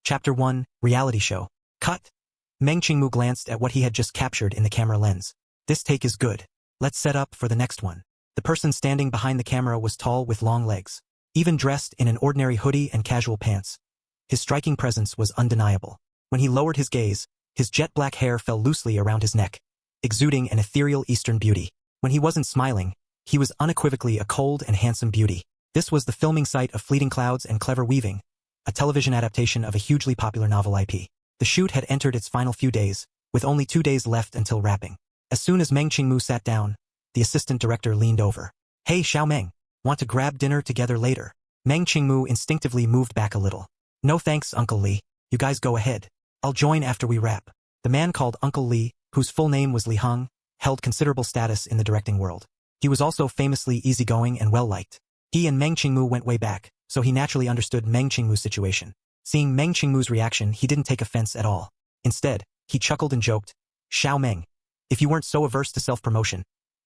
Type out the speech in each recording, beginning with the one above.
Chapter 1, Reality Show. Cut. Meng Qingmu glanced at what he had just captured in the camera lens. This take is good. Let's set up for the next one. The person standing behind the camera was tall with long legs, even dressed in an ordinary hoodie and casual pants. His striking presence was undeniable. When he lowered his gaze, his jet-black hair fell loosely around his neck, exuding an ethereal Eastern beauty. When he wasn't smiling, he was unequivocally a cold and handsome beauty. This was the filming site of Fleeting Clouds and Clever Weaving, a television adaptation of a hugely popular novel IP. The shoot had entered its final few days, with only 2 days left until wrapping. As soon as Meng Qingmu sat down, the assistant director leaned over. "Hey Xiao Meng, want to grab dinner together later?" Meng Qingmu instinctively moved back a little. "No thanks, Uncle Li. You guys go ahead. I'll join after we wrap." The man called Uncle Li, whose full name was Li Heng, held considerable status in the directing world. He was also famously easygoing and well-liked. He and Meng Qingmu went way back, so he naturally understood Meng Qingmu's situation. Seeing Meng Qingmu's reaction, he didn't take offense at all. Instead, he chuckled and joked, "Xiao Meng, if you weren't so averse to self-promotion,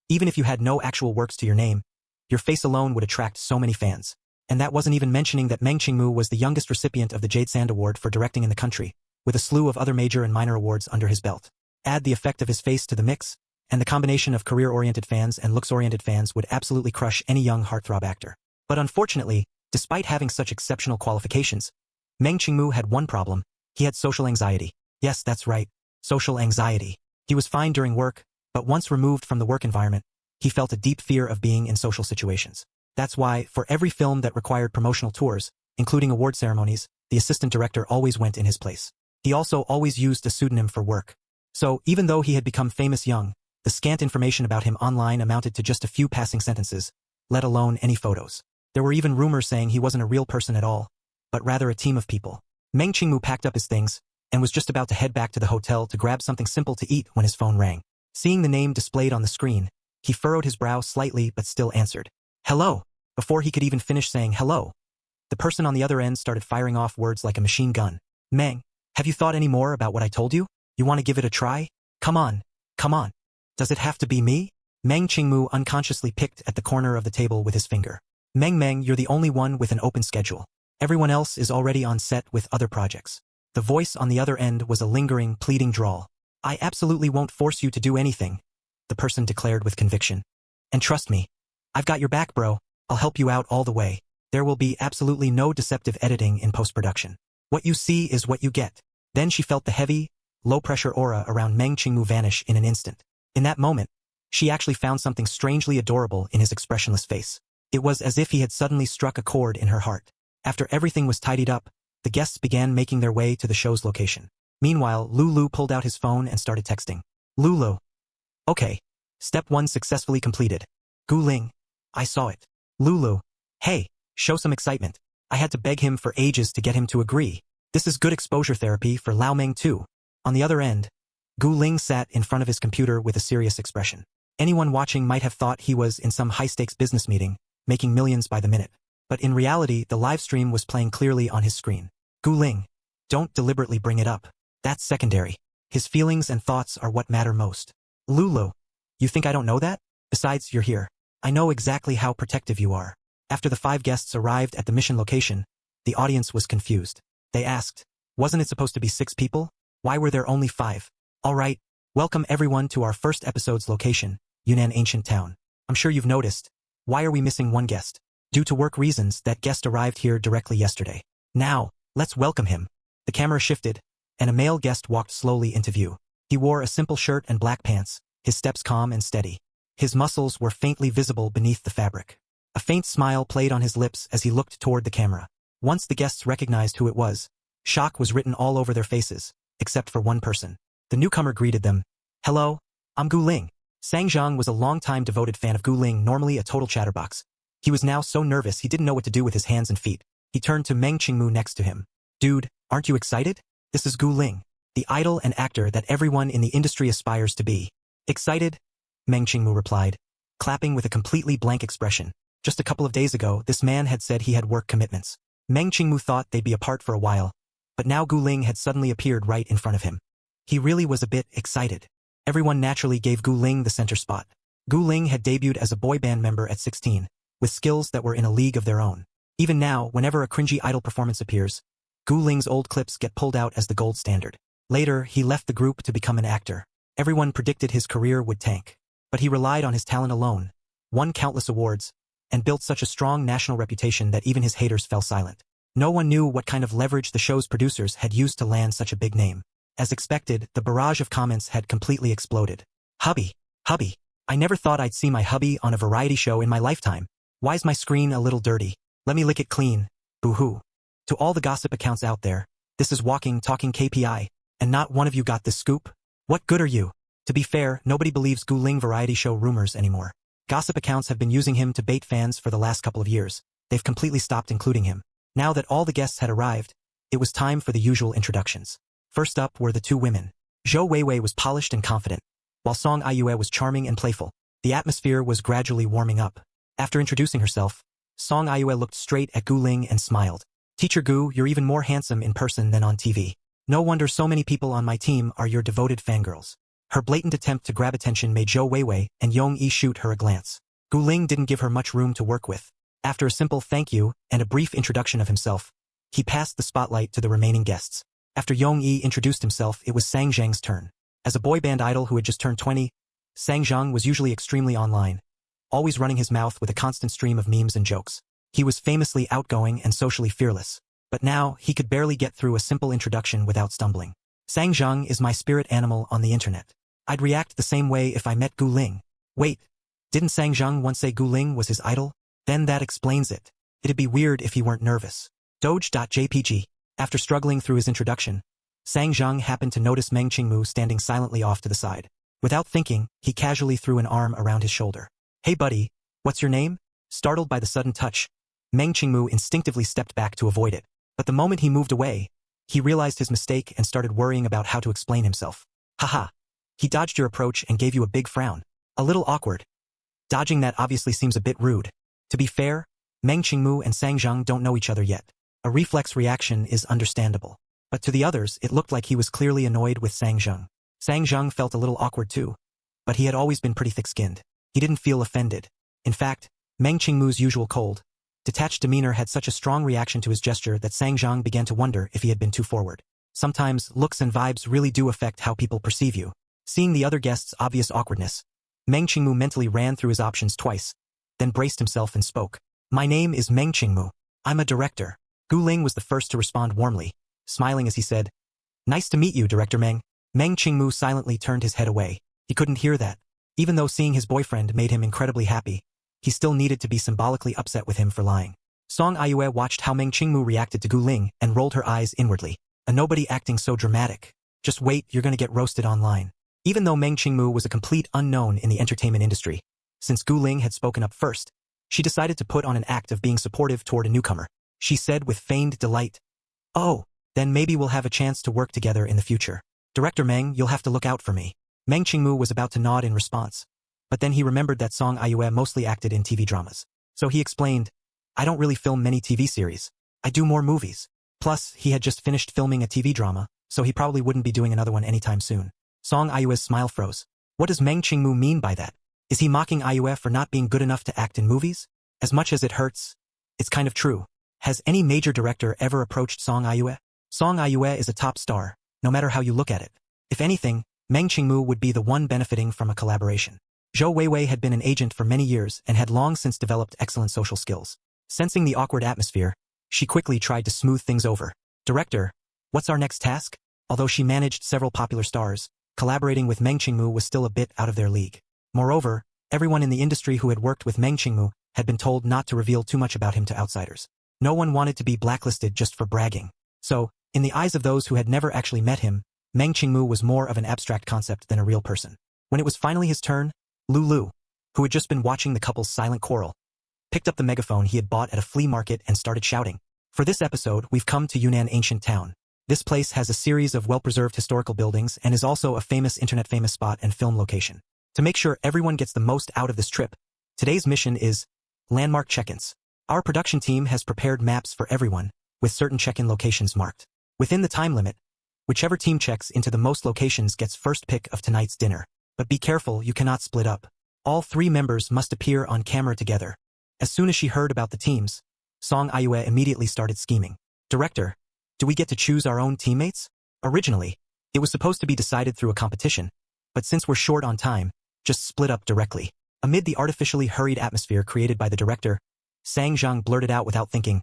even if you had no actual works to your name, your face alone would attract so many fans." And that wasn't even mentioning that Meng Qingmu was the youngest recipient of the Jade Sand Award for directing in the country, with a slew of other major and minor awards under his belt. Add the effect of his face to the mix, and the combination of career-oriented fans and looks-oriented fans would absolutely crush any young heartthrob actor. But unfortunately, despite having such exceptional qualifications, Meng Qingmu had one problem. He had social anxiety. Yes, that's right, social anxiety. He was fine during work, but once removed from the work environment, he felt a deep fear of being in social situations. That's why, for every film that required promotional tours, including award ceremonies, the assistant director always went in his place. He also always used a pseudonym for work. So, even though he had become famous young, the scant information about him online amounted to just a few passing sentences, let alone any photos. There were even rumors saying he wasn't a real person at all, but rather a team of people. Meng Qingmu packed up his things, and was just about to head back to the hotel to grab something simple to eat when his phone rang. Seeing the name displayed on the screen, he furrowed his brow slightly but still answered, "Hello." Before he could even finish saying hello, the person on the other end started firing off words like a machine gun. "Meng, have you thought any more about what I told you? You want to give it a try? Come on, come on. Does it have to be me?" Meng Qingmu unconsciously picked at the corner of the table with his finger. Meng, you're the only one with an open schedule. Everyone else is already on set with other projects." The voice on the other end was a lingering, pleading drawl. "I absolutely won't force you to do anything," the person declared with conviction. "And trust me, I've got your back, bro. I'll help you out all the way. There will be absolutely no deceptive editing in post-production. What you see is what you get." Then she felt the heavy, low-pressure aura around Meng Qingmu vanish in an instant. In that moment, she actually found something strangely adorable in his expressionless face. It was as if he had suddenly struck a chord in her heart. After everything was tidied up, the guests began making their way to the show's location. Meanwhile, Lulu pulled out his phone and started texting. "Lulu. Okay. Step 1 successfully completed. Gu Ling. I saw it. Lulu. Hey, show some excitement. I had to beg him for ages to get him to agree. This is good exposure therapy for Lao Meng too." On the other end, Gu Ling sat in front of his computer with a serious expression. Anyone watching might have thought he was in some high-stakes business meeting, making millions by the minute. But in reality, the live stream was playing clearly on his screen. "Gu Ling, don't deliberately bring it up. That's secondary. His feelings and thoughts are what matter most." "Lulu, you think I don't know that? Besides, you're here. I know exactly how protective you are." After the 5 guests arrived at the mission location, the audience was confused. They asked, "Wasn't it supposed to be 6 people? Why were there only 5? All right, welcome everyone to our first episode's location, Yunnan Ancient Town. I'm sure you've noticed. Why are we missing one guest? Due to work reasons, that guest arrived here directly yesterday. Now, let's welcome him." The camera shifted, and a male guest walked slowly into view. He wore a simple shirt and black pants, his steps calm and steady. His muscles were faintly visible beneath the fabric. A faint smile played on his lips as he looked toward the camera. Once the guests recognized who it was, shock was written all over their faces, except for one person. The newcomer greeted them. "Hello, I'm Gu Ling." Sang Zhang was a long-time devoted fan of Gu Ling, normally a total chatterbox. He was now so nervous he didn't know what to do with his hands and feet. He turned to Meng Qingmu next to him. "Dude, aren't you excited? This is Gu Ling, the idol and actor that everyone in the industry aspires to be." "Excited?" Meng Qingmu replied, clapping with a completely blank expression. Just a couple of days ago, this man had said he had work commitments. Meng Qingmu thought they'd be apart for a while, but now Gu Ling had suddenly appeared right in front of him. He really was a bit excited. Everyone naturally gave Gu Ling the center spot. Gu Ling had debuted as a boy band member at 16, with skills that were in a league of their own. Even now, whenever a cringy idol performance appears, Gu Ling's old clips get pulled out as the gold standard. Later, he left the group to become an actor. Everyone predicted his career would tank. But he relied on his talent alone, won countless awards, and built such a strong national reputation that even his haters fell silent. No one knew what kind of leverage the show's producers had used to land such a big name. As expected, the barrage of comments had completely exploded. Hubby, hubby, I never thought I'd see my hubby on a variety show in my lifetime. Why's my screen a little dirty? Let me lick it clean. Boo-hoo. To all the gossip accounts out there, this is walking, talking KPI, and not one of you got this scoop? What good are you? To be fair, nobody believes Gu Ling variety show rumors anymore. Gossip accounts have been using him to bait fans for the last couple of years. They've completely stopped including him. Now that all the guests had arrived, it was time for the usual introductions. First up were the two women. Zhou Weiwei was polished and confident, while Song Aiyue was charming and playful. The atmosphere was gradually warming up. After introducing herself, Song Aiyue looked straight at Gu Ling and smiled. Teacher Gu, you're even more handsome in person than on TV. No wonder so many people on my team are your devoted fangirls. Her blatant attempt to grab attention made Zhou Weiwei and Yong Yi shoot her a glance. Gu Ling didn't give her much room to work with. After a simple thank you and a brief introduction of himself, he passed the spotlight to the remaining guests. After Yong Yi introduced himself, it was Sang Zhang's turn. As a boy band idol who had just turned 20, Sang Zhang was usually extremely online, always running his mouth with a constant stream of memes and jokes. He was famously outgoing and socially fearless, but now he could barely get through a simple introduction without stumbling. Sang Zhang is my spirit animal on the internet. I'd react the same way if I met Gu Ling. Wait, didn't Sang Zhang once say Gu Ling was his idol? Then that explains it. It'd be weird if he weren't nervous. Doge.jpg. After struggling through his introduction, Sang Zhang happened to notice Meng Qingmu standing silently off to the side. Without thinking, he casually threw an arm around his shoulder. Hey buddy, what's your name? Startled by the sudden touch, Meng Qingmu instinctively stepped back to avoid it. But the moment he moved away, he realized his mistake and started worrying about how to explain himself. Haha. He dodged your approach and gave you a big frown. A little awkward. Dodging that obviously seems a bit rude. To be fair, Meng Qingmu and Sang Zhang don't know each other yet. A reflex reaction is understandable. But to the others, it looked like he was clearly annoyed with Sang Zhang. Sang Zhang felt a little awkward too. But he had always been pretty thick-skinned. He didn't feel offended. In fact, Meng Qingmu's usual cold, detached demeanor had such a strong reaction to his gesture that Sang Zhang began to wonder if he had been too forward. Sometimes, looks and vibes really do affect how people perceive you. Seeing the other guests' obvious awkwardness, Meng Qingmu mentally ran through his options twice, then braced himself and spoke. My name is Meng Qingmu. I'm a director. Gu Ling was the first to respond warmly, smiling as he said, Nice to meet you, Director Meng. Meng Qingmu silently turned his head away. He couldn't hear that. Even though seeing his boyfriend made him incredibly happy, he still needed to be symbolically upset with him for lying. Song Aiyue watched how Meng Qingmu reacted to Gu Ling and rolled her eyes inwardly. A nobody acting so dramatic. Just wait, you're gonna get roasted online. Even though Meng Qingmu was a complete unknown in the entertainment industry, since Gu Ling had spoken up first, she decided to put on an act of being supportive toward a newcomer. She said with feigned delight, Oh, then maybe we'll have a chance to work together in the future. Director Meng, you'll have to look out for me. Meng Qingmu was about to nod in response, but then he remembered that Song Aiyue mostly acted in TV dramas. So he explained, I don't really film many TV series. I do more movies. Plus, he had just finished filming a TV drama, so he probably wouldn't be doing another one anytime soon. Song Aiyue's smile froze. What does Meng Qingmu mean by that? Is he mocking Aiyue for not being good enough to act in movies? As much as it hurts, it's kind of true. Has any major director ever approached Song Aiyue? Song Aiyue is a top star, no matter how you look at it. If anything, Meng Qingmu would be the one benefiting from a collaboration. Zhou Weiwei had been an agent for many years and had long since developed excellent social skills. Sensing the awkward atmosphere, she quickly tried to smooth things over. Director, what's our next task? Although she managed several popular stars, collaborating with Meng Qingmu was still a bit out of their league. Moreover, everyone in the industry who had worked with Meng Qingmu had been told not to reveal too much about him to outsiders. No one wanted to be blacklisted just for bragging. So, in the eyes of those who had never actually met him, Meng Qingmu was more of an abstract concept than a real person. When it was finally his turn, Lulu, who had just been watching the couple's silent quarrel, picked up the megaphone he had bought at a flea market and started shouting. For this episode, we've come to Yunnan Ancient Town. This place has a series of well-preserved historical buildings and is also a famous internet-famous spot and film location. To make sure everyone gets the most out of this trip, today's mission is landmark check-ins. Our production team has prepared maps for everyone, with certain check-in locations marked. Within the time limit, whichever team checks into the most locations gets first pick of tonight's dinner. But be careful, you cannot split up. All 3 members must appear on camera together. As soon as she heard about the teams, Song Aiyue immediately started scheming. Director, Do we get to choose our own teammates? Originally, it was supposed to be decided through a competition, but since we're short on time, just split up directly. Amid the artificially hurried atmosphere created by the director, Sang Zhang blurted out without thinking,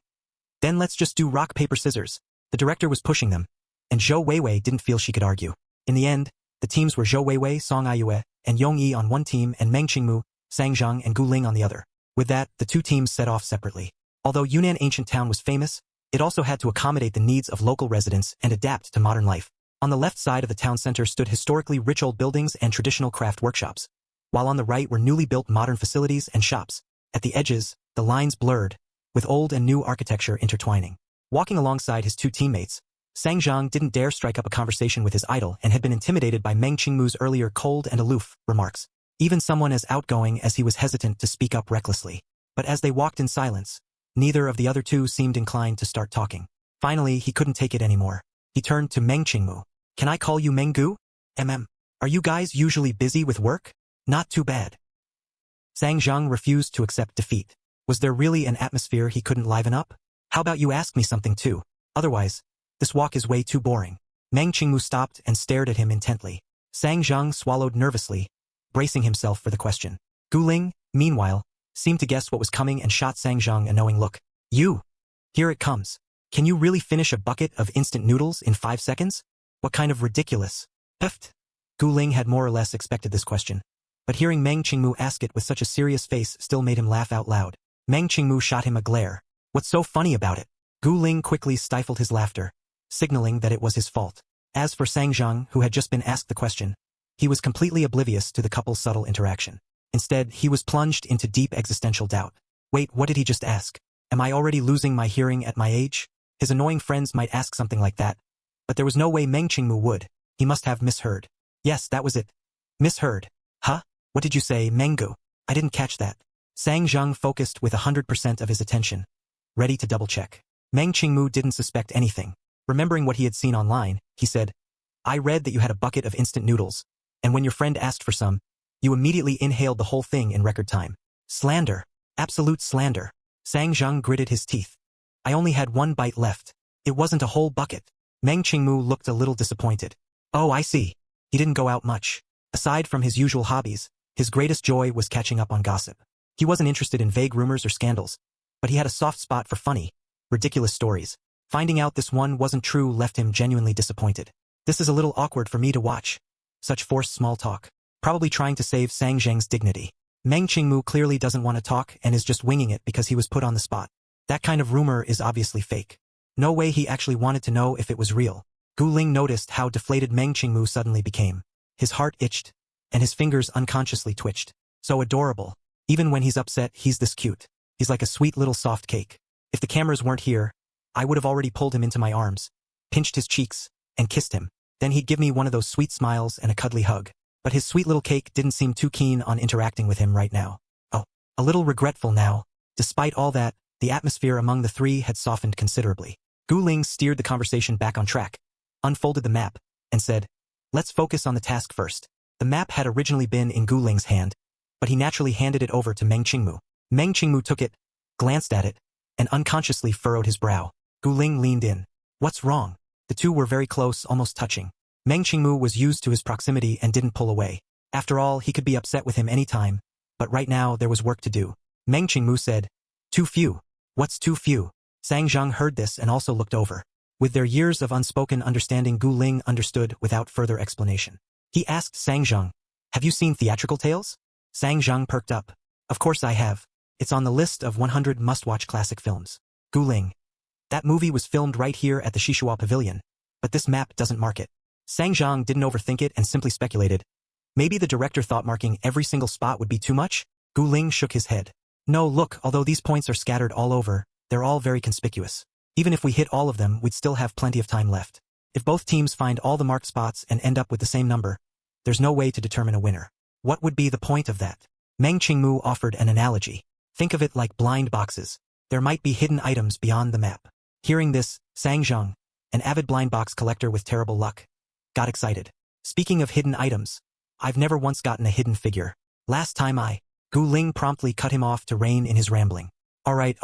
"Then let's just do rock, paper, scissors." The director was pushing them, and Zhou Weiwei didn't feel she could argue. In the end, the teams were Zhou Weiwei, Song Aiyue, and Yong Yi on one team and Meng Qingmu, Sang Zhang and Gu Ling on the other. With that, the two teams set off separately. Although Yunnan ancient town was famous, it also had to accommodate the needs of local residents and adapt to modern life. On the left side of the town center stood historically rich old buildings and traditional craft workshops, while on the right were newly built modern facilities and shops. At the edges, the lines blurred, with old and new architecture intertwining. Walking alongside his two teammates, Sang Zhang didn't dare strike up a conversation with his idol and had been intimidated by Meng Qingmu's earlier cold and aloof remarks. Even someone as outgoing as he was hesitant to speak up recklessly. But as they walked in silence, neither of the other two seemed inclined to start talking. Finally, he couldn't take it anymore. He turned to Meng Qingmu. "Can I call you Meng Gu? Are you guys usually busy with work? Not too bad." Sang Zhang refused to accept defeat. Was there really an atmosphere he couldn't liven up? "How about you ask me something too? Otherwise, this walk is way too boring." Meng Qingmu stopped and stared at him intently. Sang Zhang swallowed nervously, bracing himself for the question. Gu Ling, meanwhile, seemed to guess what was coming and shot Sang Zhang a knowing look. "You! Here it comes. Can you really finish a bucket of instant noodles in 5 seconds? What kind of ridiculous heft?" Gu Ling had more or less expected this question, but hearing Meng Qingmu ask it with such a serious face still made him laugh out loud. Meng Qingmu shot him a glare. "What's so funny about it?" Gu Ling quickly stifled his laughter, signaling that it was his fault. As for Sang Zhang, who had just been asked the question, he was completely oblivious to the couple's subtle interaction. Instead, he was plunged into deep existential doubt. Wait, what did he just ask? Am I already losing my hearing at my age? His annoying friends might ask something like that, but there was no way Meng Qingmu would. He must have misheard. Yes, that was it. Misheard. Huh? What did you say, Meng Gu? I didn't catch that. Sang Zhang focused with 100% of his attention, ready to double-check. Meng Qingmu didn't suspect anything. Remembering what he had seen online, he said, "I read that you had a bucket of instant noodles, and when your friend asked for some, you immediately inhaled the whole thing in record time." Slander. Absolute slander. Sang Zhang gritted his teeth. "I only had one bite left. It wasn't a whole bucket." Meng Qingmu looked a little disappointed. "Oh, I see. He didn't go out much. Aside from his usual hobbies, his greatest joy was catching up on gossip. He wasn't interested in vague rumors or scandals, but he had a soft spot for funny, ridiculous stories. Finding out this one wasn't true left him genuinely disappointed. This is a little awkward for me to watch. Such forced small talk. Probably trying to save Sang Zhang's dignity. Meng Qingmu clearly doesn't want to talk and is just winging it because he was put on the spot. That kind of rumor is obviously fake. No way he actually wanted to know if it was real." Gu Ling noticed how deflated Meng Qingmu suddenly became. His heart itched, and his fingers unconsciously twitched. So adorable. Even when he's upset, he's this cute. He's like a sweet little soft cake. If the cameras weren't here, I would have already pulled him into my arms, pinched his cheeks, and kissed him. Then he'd give me one of those sweet smiles and a cuddly hug. But his sweet little cake didn't seem too keen on interacting with him right now. Oh, a little regretful now. Despite all that, the atmosphere among the three had softened considerably. Gu Ling steered the conversation back on track, unfolded the map, and said, "Let's focus on the task first." The map had originally been in Gu Ling's hand, but he naturally handed it over to Meng Qingmu. Meng Qingmu took it, glanced at it, and unconsciously furrowed his brow. Gu Ling leaned in. "What's wrong?" The two were very close, almost touching. Meng Qingmu was used to his proximity and didn't pull away. After all, he could be upset with him any time, but right now there was work to do. Meng Qingmu said, "Too few." "What's too few?" Sang Zhang heard this and also looked over. With their years of unspoken understanding, Gu Ling understood without further explanation. He asked Sang Zhang, "Have you seen Theatrical Tales?" Sang Zhang perked up. "Of course I have. It's on the list of 100 must-watch classic films." Gu Ling. "That movie was filmed right here at the Shishua Pavilion, but this map doesn't mark it." Sang Zhang didn't overthink it and simply speculated. Maybe the director thought marking every single spot would be too much? Gu Ling shook his head. "No, look, although these points are scattered all over, they're all very conspicuous. Even if we hit all of them, we'd still have plenty of time left. If both teams find all the marked spots and end up with the same number, there's no way to determine a winner. What would be the point of that?" Meng Qingmu offered an analogy. "Think of it like blind boxes. There might be hidden items beyond the map." Hearing this, Sang Zhang, an avid blind box collector with terrible luck, got excited. "Speaking of hidden items, I've never once gotten a hidden figure. Last time Gu Ling promptly cut him off to rein in his rambling. All right,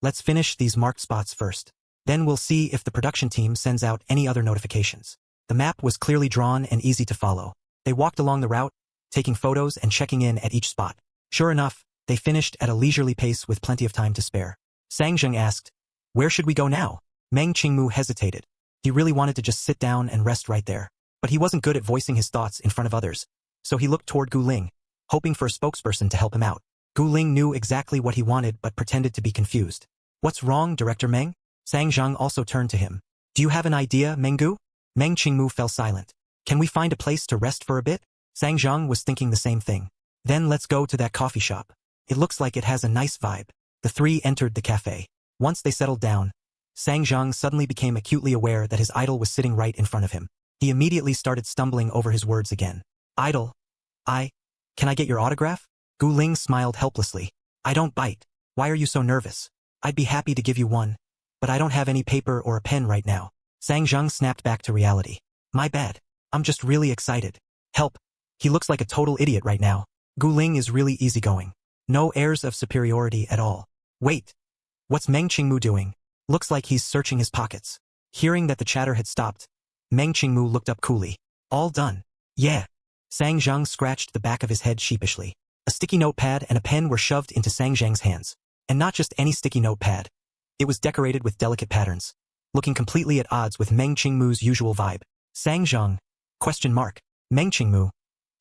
let's finish these marked spots first." Then we'll see if the production team sends out any other notifications. The map was clearly drawn and easy to follow. They walked along the route, taking photos and checking in at each spot. Sure enough, they finished at a leisurely pace with plenty of time to spare. Sang Zheng asked, "Where should we go now?" Meng Qingmu hesitated. He really wanted to just sit down and rest right there. But he wasn't good at voicing his thoughts in front of others. So he looked toward Gu Ling, hoping for a spokesperson to help him out. Gu Ling knew exactly what he wanted but pretended to be confused. "What's wrong, Director Meng?" Sang Zheng also turned to him. "Do you have an idea, Menggu?" Meng Qingmu fell silent. "Can we find a place to rest for a bit?" Sang Zheng was thinking the same thing. "Then let's go to that coffee shop. It looks like it has a nice vibe." The three entered the cafe. Once they settled down, Sang Zheng suddenly became acutely aware that his idol was sitting right in front of him. He immediately started stumbling over his words again. "Idol? Can I get your autograph?" Gu Ling smiled helplessly. "I don't bite. Why are you so nervous? I'd be happy to give you one, but I don't have any paper or a pen right now." Sang Zheng snapped back to reality. "My bad. I'm just really excited. Help. He looks like a total idiot right now." Gu Ling is really easygoing. No airs of superiority at all. "Wait. What's Meng Qingmu doing? Looks like he's searching his pockets." Hearing that the chatter had stopped, Meng Qingmu looked up coolly. "All done." "Yeah." Sang Zheng scratched the back of his head sheepishly. A sticky notepad and a pen were shoved into Sang Zheng's hands. And not just any sticky notepad. It was decorated with delicate patterns, looking completely at odds with Meng Qingmu's usual vibe. "Sang Zheng? ? Meng Qingmu,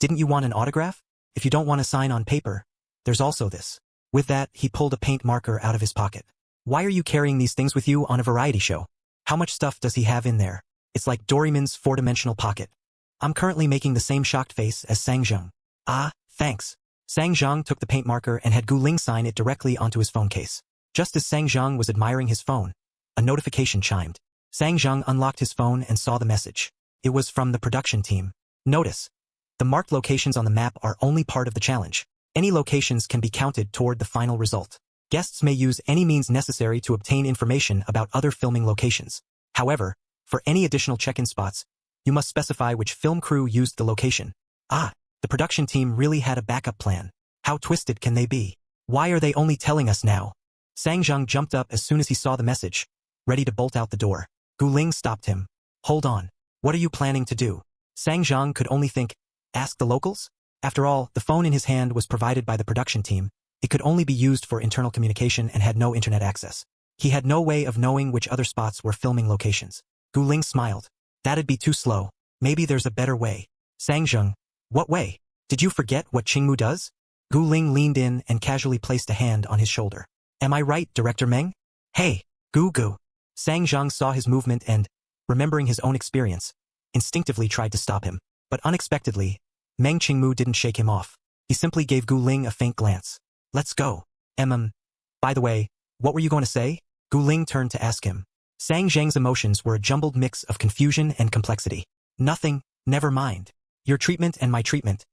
didn't you want an autograph? If you don't want to sign on paper, there's also this." With that, he pulled a paint marker out of his pocket. "Why are you carrying these things with you on a variety show? How much stuff does he have in there? It's like Doraemon's four-dimensional pocket." I'm currently making the same shocked face as Sang Zheng. "Ah, thanks." Sang Zheng took the paint marker and had Gu Ling sign it directly onto his phone case. Just as Sang Zheng was admiring his phone, a notification chimed. Sang Zheng unlocked his phone and saw the message. It was from the production team. "Notice. The marked locations on the map are only part of the challenge. Any locations can be counted toward the final result. Guests may use any means necessary to obtain information about other filming locations. However, for any additional check-in spots, you must specify which film crew used the location." Ah, the production team really had a backup plan. How twisted can they be? Why are they only telling us now? Sang Zheng jumped up as soon as he saw the message, ready to bolt out the door. Gu Ling stopped him. "Hold on. What are you planning to do?" Sang Zheng could only think, ask the locals? After all, the phone in his hand was provided by the production team. It could only be used for internal communication and had no internet access. He had no way of knowing which other spots were filming locations. Gu Ling smiled. "That'd be too slow. Maybe there's a better way." Sang Zheng, "What way? Did you forget what Qingmu does?" Gu Ling leaned in and casually placed a hand on his shoulder. "Am I right, Director Meng?" "Hey, Gu." Sang Zheng saw his movement and, remembering his own experience, instinctively tried to stop him. But unexpectedly, Meng Qingmu didn't shake him off. He simply gave Gu Ling a faint glance. "Let's go." By the way, what were you going to say?" Gu Ling turned to ask him. Sang Zheng's emotions were a jumbled mix of confusion and complexity. "Nothing, never mind. Your treatment and my treatment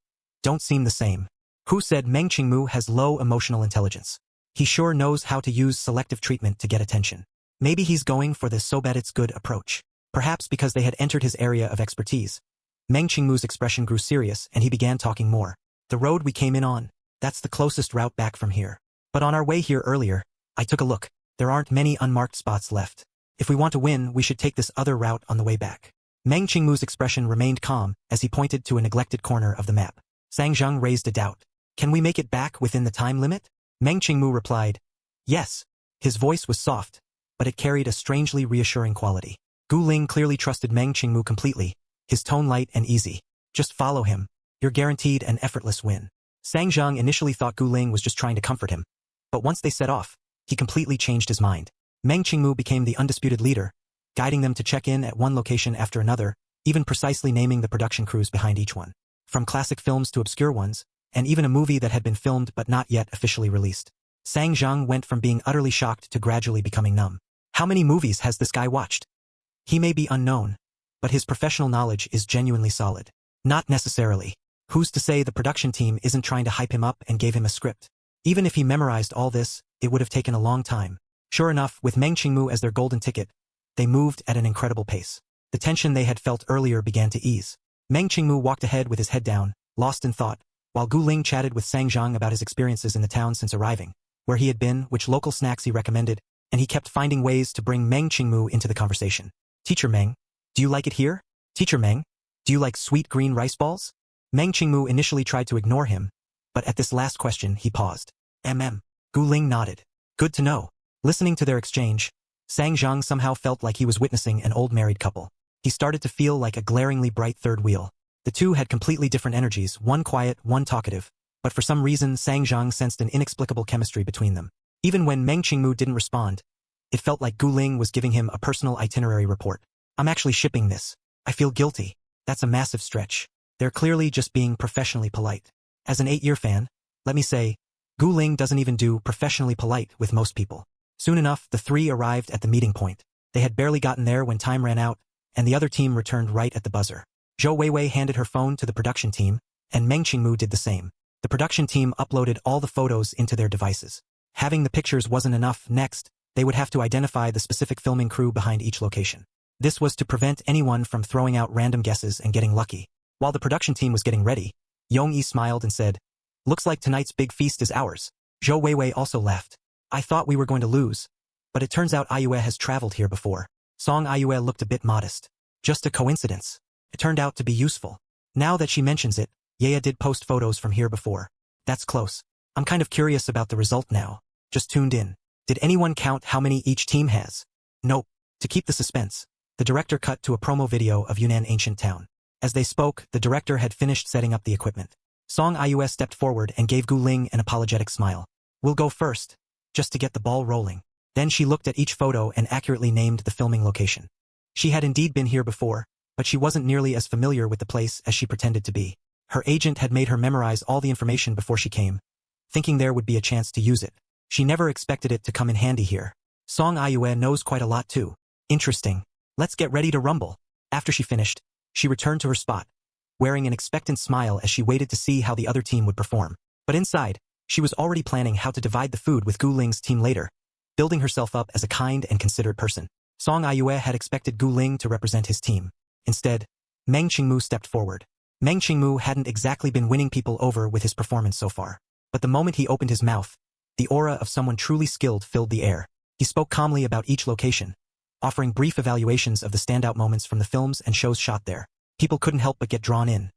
don't seem the same." Who said Meng Qingmu has low emotional intelligence? He sure knows how to use selective treatment to get attention. Maybe he's going for the so bad it's good approach. Perhaps because they had entered his area of expertise. Meng Qingmu's expression grew serious and he began talking more. "The road we came in on, that's the closest route back from here. But on our way here earlier, I took a look. There aren't many unmarked spots left. If we want to win, we should take this other route on the way back." Meng Qingmu's expression remained calm as he pointed to a neglected corner of the map. Sang Zheng raised a doubt. "Can we make it back within the time limit?" Meng Qingmu replied, "Yes." His voice was soft, but it carried a strangely reassuring quality. Gu Ling clearly trusted Meng Qingmu completely, his tone light and easy. "Just follow him. You're guaranteed an effortless win." Sang Zheng initially thought Gu Ling was just trying to comfort him. But once they set off, he completely changed his mind. Meng Qingmu became the undisputed leader, guiding them to check in at one location after another, even precisely naming the production crews behind each one. From classic films to obscure ones, and even a movie that had been filmed but not yet officially released. Sang Zheng went from being utterly shocked to gradually becoming numb. How many movies has this guy watched? He may be unknown, but his professional knowledge is genuinely solid. Not necessarily. Who's to say the production team isn't trying to hype him up and gave him a script? Even if he memorized all this, it would have taken a long time. Sure enough, with Meng Qingmu as their golden ticket, they moved at an incredible pace. The tension they had felt earlier began to ease. Meng Qingmu walked ahead with his head down, lost in thought, while Gu Ling chatted with Sang Zheng about his experiences in the town since arriving, where he had been, which local snacks he recommended, and he kept finding ways to bring Meng Qingmu into the conversation. Teacher Meng, do you like it here? Teacher Meng, do you like sweet green rice balls? Meng Qingmu initially tried to ignore him, but at this last question he paused. Gu Ling nodded. Good to know. Listening to their exchange, Sang Zhang somehow felt like he was witnessing an old married couple. He started to feel like a glaringly bright third wheel. The two had completely different energies, one quiet, one talkative, but for some reason Sang Zhang sensed an inexplicable chemistry between them. Even when Meng Qingmu didn't respond, it felt like Gu Ling was giving him a personal itinerary report. I'm actually shipping this. I feel guilty. That's a massive stretch. They're clearly just being professionally polite. As an 8-year fan, let me say, Gu Ling doesn't even do professionally polite with most people. Soon enough, the three arrived at the meeting point. They had barely gotten there when time ran out, and the other team returned right at the buzzer. Zhou Weiwei handed her phone to the production team, and Meng Qingmu did the same. The production team uploaded all the photos into their devices. Having the pictures wasn't enough. Next, they would have to identify the specific filming crew behind each location. This was to prevent anyone from throwing out random guesses and getting lucky. While the production team was getting ready, Yong-yi smiled and said, "Looks like tonight's big feast is ours." Zhou Weiwei also laughed. "I thought we were going to lose, but it turns out Ayue has traveled here before." Song Ayue looked a bit modest. Just a coincidence. It turned out to be useful. Now that she mentions it, Yea did post photos from here before. That's close. I'm kind of curious about the result now. Just tuned in. Did anyone count how many each team has? Nope. To keep the suspense, the director cut to a promo video of Yunnan Ancient Town. As they spoke, the director had finished setting up the equipment. Song Ayue stepped forward and gave Gu Ling an apologetic smile. "We'll go first, just to get the ball rolling." Then she looked at each photo and accurately named the filming location. She had indeed been here before, but she wasn't nearly as familiar with the place as she pretended to be. Her agent had made her memorize all the information before she came, thinking there would be a chance to use it. She never expected it to come in handy here. Song Ayue knows quite a lot too. Interesting. Let's get ready to rumble. After she finished, she returned to her spot, wearing an expectant smile as she waited to see how the other team would perform. But inside, she was already planning how to divide the food with Gu Ling's team later, building herself up as a kind and considerate person. Song Ayue had expected Gu Ling to represent his team. Instead, Meng Qingmu stepped forward. Meng Qingmu hadn't exactly been winning people over with his performance so far. But the moment he opened his mouth, the aura of someone truly skilled filled the air. He spoke calmly about each location, offering brief evaluations of the standout moments from the films and shows shot there. People couldn't help but get drawn in.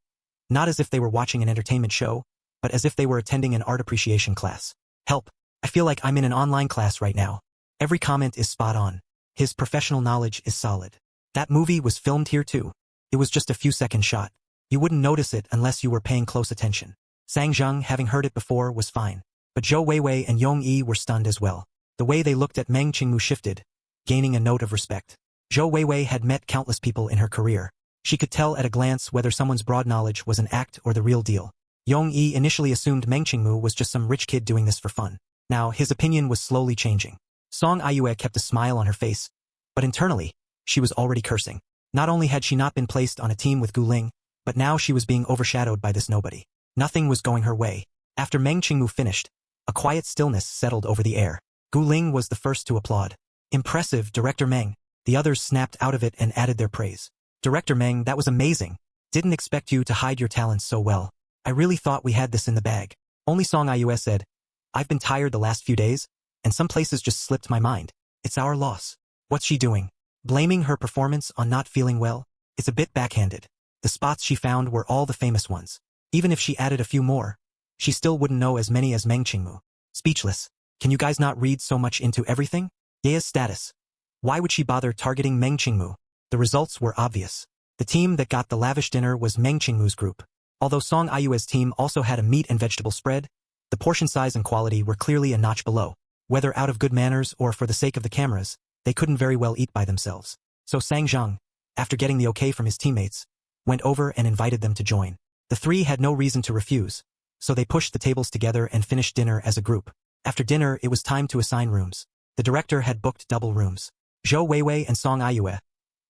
Not as if they were watching an entertainment show, but as if they were attending an art appreciation class. "Help. I feel like I'm in an online class right now. Every comment is spot on. His professional knowledge is solid. That movie was filmed here too. It was just a few-second shot. You wouldn't notice it unless you were paying close attention." Sang Zhang, having heard it before, was fine. But Zhou Weiwei and Yong-yi were stunned as well. The way they looked at Meng Qingmu shifted, gaining a note of respect. Zhou Weiwei had met countless people in her career. She could tell at a glance whether someone's broad knowledge was an act or the real deal. Yong-yi initially assumed Meng Qingmu was just some rich kid doing this for fun. Now, his opinion was slowly changing. Song Ayue kept a smile on her face, but internally, she was already cursing. Not only had she not been placed on a team with Gu Ling, but now she was being overshadowed by this nobody. Nothing was going her way. After Meng Qingmu finished, a quiet stillness settled over the air. Gu Ling was the first to applaud. "Impressive, Director Meng." The others snapped out of it and added their praise. "Director Meng, that was amazing. Didn't expect you to hide your talents so well. I really thought we had this in the bag." Only Song Ayue said, "I've been tired the last few days, and some places just slipped my mind. It's our loss." What's she doing? Blaming her performance on not feeling well? It's a bit backhanded. The spots she found were all the famous ones. Even if she added a few more, she still wouldn't know as many as Meng Qingmu. Speechless. Can you guys not read so much into everything? Yea's status. Why would she bother targeting Meng Qingmu? The results were obvious. The team that got the lavish dinner was Meng Qingmu's group. Although Song Ayue's team also had a meat and vegetable spread, the portion size and quality were clearly a notch below. Whether out of good manners or for the sake of the cameras, they couldn't very well eat by themselves. So Sang Zhang, after getting the okay from his teammates, went over and invited them to join. The three had no reason to refuse, so they pushed the tables together and finished dinner as a group. After dinner, it was time to assign rooms. The director had booked double rooms. Zhou Weiwei and Song Ayue,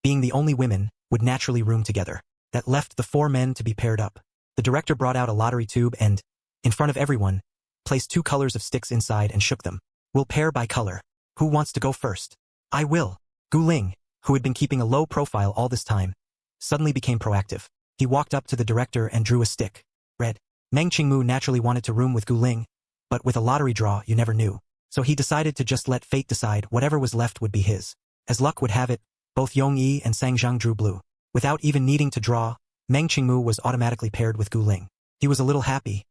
being the only women, would naturally room together. That left the 4 men to be paired up. The director brought out a lottery tube and, in front of everyone, placed 2 colors of sticks inside and shook them. "We'll pair by color. Who wants to go first?" "I will." Gu Ling, who had been keeping a low profile all this time, suddenly became proactive. He walked up to the director and drew a stick. Red. Meng Qingmu naturally wanted to room with Gu Ling, but with a lottery draw you never knew. so he decided to just let fate decide whatever was left would be his. As luck would have it, both Yongyi and Sang Zhang drew blue. Without even needing to draw, Meng Qingmu was automatically paired with Gu Ling. He was a little happy,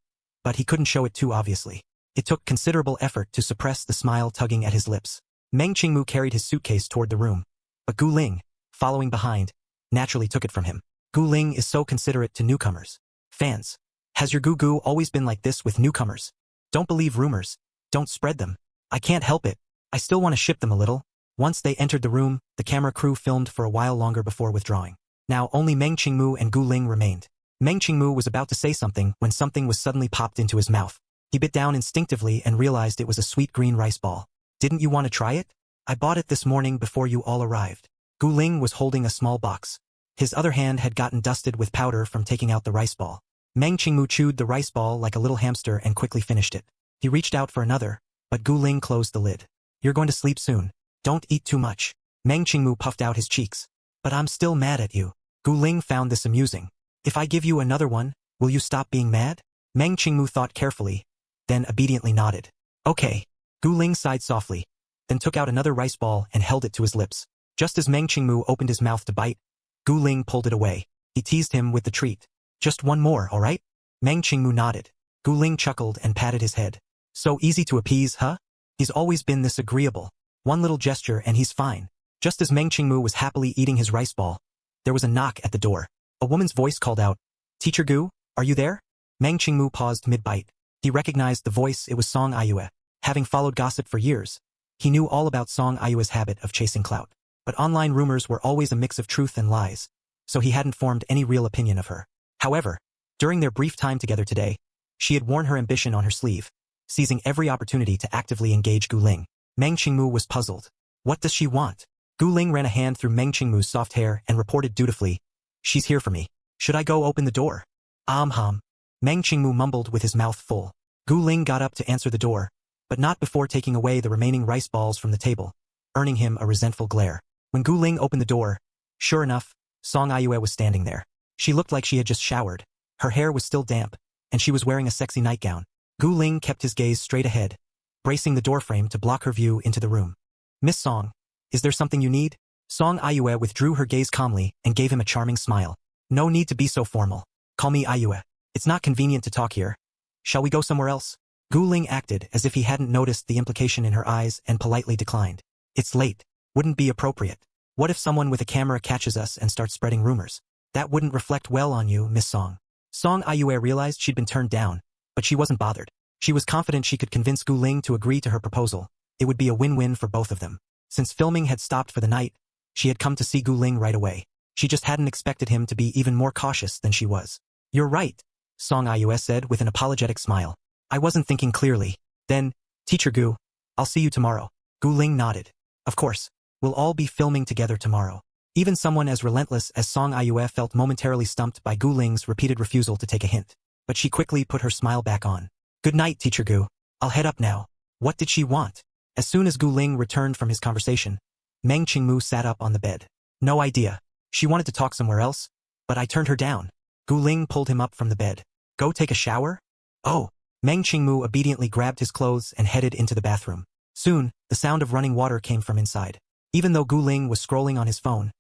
but he couldn't show it too obviously. It took considerable effort to suppress the smile tugging at his lips. Meng Qingmu carried his suitcase toward the room, but Gu Ling, following behind, naturally took it from him. Gu Ling is so considerate to newcomers. Fans. Has your Gu always been like this with newcomers? Don't believe rumors. Don't spread them. I can't help it. I still want to ship them a little. Once they entered the room, the camera crew filmed for a while longer before withdrawing. Now only Meng Qingmu and Gu Ling remained. Meng Qingmu was about to say something when something was suddenly popped into his mouth. He bit down instinctively and realized it was a sweet green rice ball. Didn't you want to try it? I bought it this morning before you all arrived. Gu Ling was holding a small box. His other hand had gotten dusted with powder from taking out the rice ball. Meng Qingmu chewed the rice ball like a little hamster and quickly finished it. He reached out for another, but Gu Ling closed the lid. You're going to sleep soon. Don't eat too much. Meng Qingmu puffed out his cheeks. But I'm still mad at you. Gu Ling found this amusing. If I give you another one, will you stop being mad? Meng Qingmu thought carefully, then obediently nodded. Okay. Gu Ling sighed softly, then took out another rice ball and held it to his lips. Just as Meng Qingmu opened his mouth to bite, Gu Ling pulled it away. He teased him with the treat. Just one more, all right? Meng Qingmu nodded. Gu Ling chuckled and patted his head. So easy to appease, huh? He's always been this agreeable. One little gesture and he's fine. Just as Meng Qingmu was happily eating his rice ball, there was a knock at the door. A woman's voice called out, Teacher Gu, are you there? Meng Qingmu paused mid-bite. He recognized the voice. It was Song Ayue. Having followed gossip for years, he knew all about Song Ayue's habit of chasing clout. But online rumors were always a mix of truth and lies, so he hadn't formed any real opinion of her. However, during their brief time together today, she had worn her ambition on her sleeve, seizing every opportunity to actively engage Gu Ling. Meng Qingmu was puzzled. What does she want? Gu Ling ran a hand through Meng Qingmu's soft hair and reported dutifully, She's here for me. Should I go open the door? Meng Qingmu mumbled with his mouth full. Gu Ling got up to answer the door, but not before taking away the remaining rice balls from the table, earning him a resentful glare. When Gu Ling opened the door, sure enough, Song Ayue was standing there. She looked like she had just showered. Her hair was still damp, and she was wearing a sexy nightgown. Gu Ling kept his gaze straight ahead, bracing the doorframe to block her view into the room. Miss Song, is there something you need? Song Ayue withdrew her gaze calmly and gave him a charming smile. No need to be so formal. Call me Ayue. It's not convenient to talk here. Shall we go somewhere else? Gu Ling acted as if he hadn't noticed the implication in her eyes and politely declined. It's late. Wouldn't be appropriate. What if someone with a camera catches us and starts spreading rumors? That wouldn't reflect well on you, Miss Song. Song Ayue realized she'd been turned down, but she wasn't bothered. She was confident she could convince Gu Ling to agree to her proposal. It would be a win-win for both of them. Since filming had stopped for the night, she had come to see Gu Ling right away. She just hadn't expected him to be even more cautious than she was. You're right, Song Ayue said with an apologetic smile. I wasn't thinking clearly. Then, Teacher Gu, I'll see you tomorrow. Gu Ling nodded. Of course, we'll all be filming together tomorrow. Even someone as relentless as Song Ayue felt momentarily stumped by Gu Ling's repeated refusal to take a hint. But she quickly put her smile back on. Good night, Teacher Gu. I'll head up now. What did she want? As soon as Gu Ling returned from his conversation, Meng Qingmu sat up on the bed. No idea. She wanted to talk somewhere else, but I turned her down. Gu Ling pulled him up from the bed. Go take a shower? Oh. Meng Qingmu obediently grabbed his clothes and headed into the bathroom. Soon, the sound of running water came from inside. Even though Gu Ling was scrolling on his phone,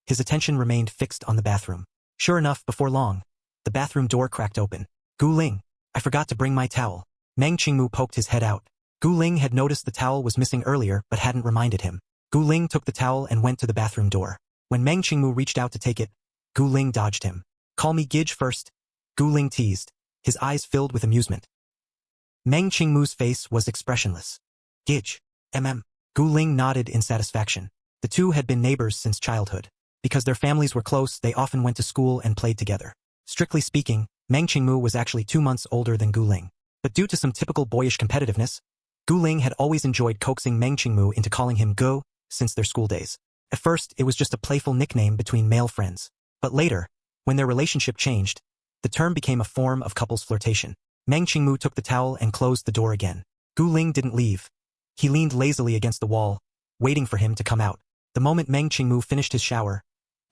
his attention remained fixed on the bathroom. Sure enough, before long, the bathroom door cracked open. Gu Ling, I forgot to bring my towel. Meng Qingmu poked his head out. Gu Ling had noticed the towel was missing earlier but hadn't reminded him. Gu Ling took the towel and went to the bathroom door. When Meng Qingmu reached out to take it, Gu Ling dodged him. Call me Gidge first, Gu Ling teased, his eyes filled with amusement. Meng Qingmu's face was expressionless. Gidge, Gu Ling nodded in satisfaction. The two had been neighbors since childhood. Because their families were close, they often went to school and played together. Strictly speaking, Meng Qingmu was actually 2 months older than Gu Ling. But due to some typical boyish competitiveness, Gu Ling had always enjoyed coaxing Meng Qingmu into calling him Gu since their school days. At first, it was just a playful nickname between male friends. But later, when their relationship changed, the term became a form of couples flirtation. Meng Qingmu took the towel and closed the door again. Gu Ling didn't leave. He leaned lazily against the wall, waiting for him to come out. The moment Meng Qingmu finished his shower,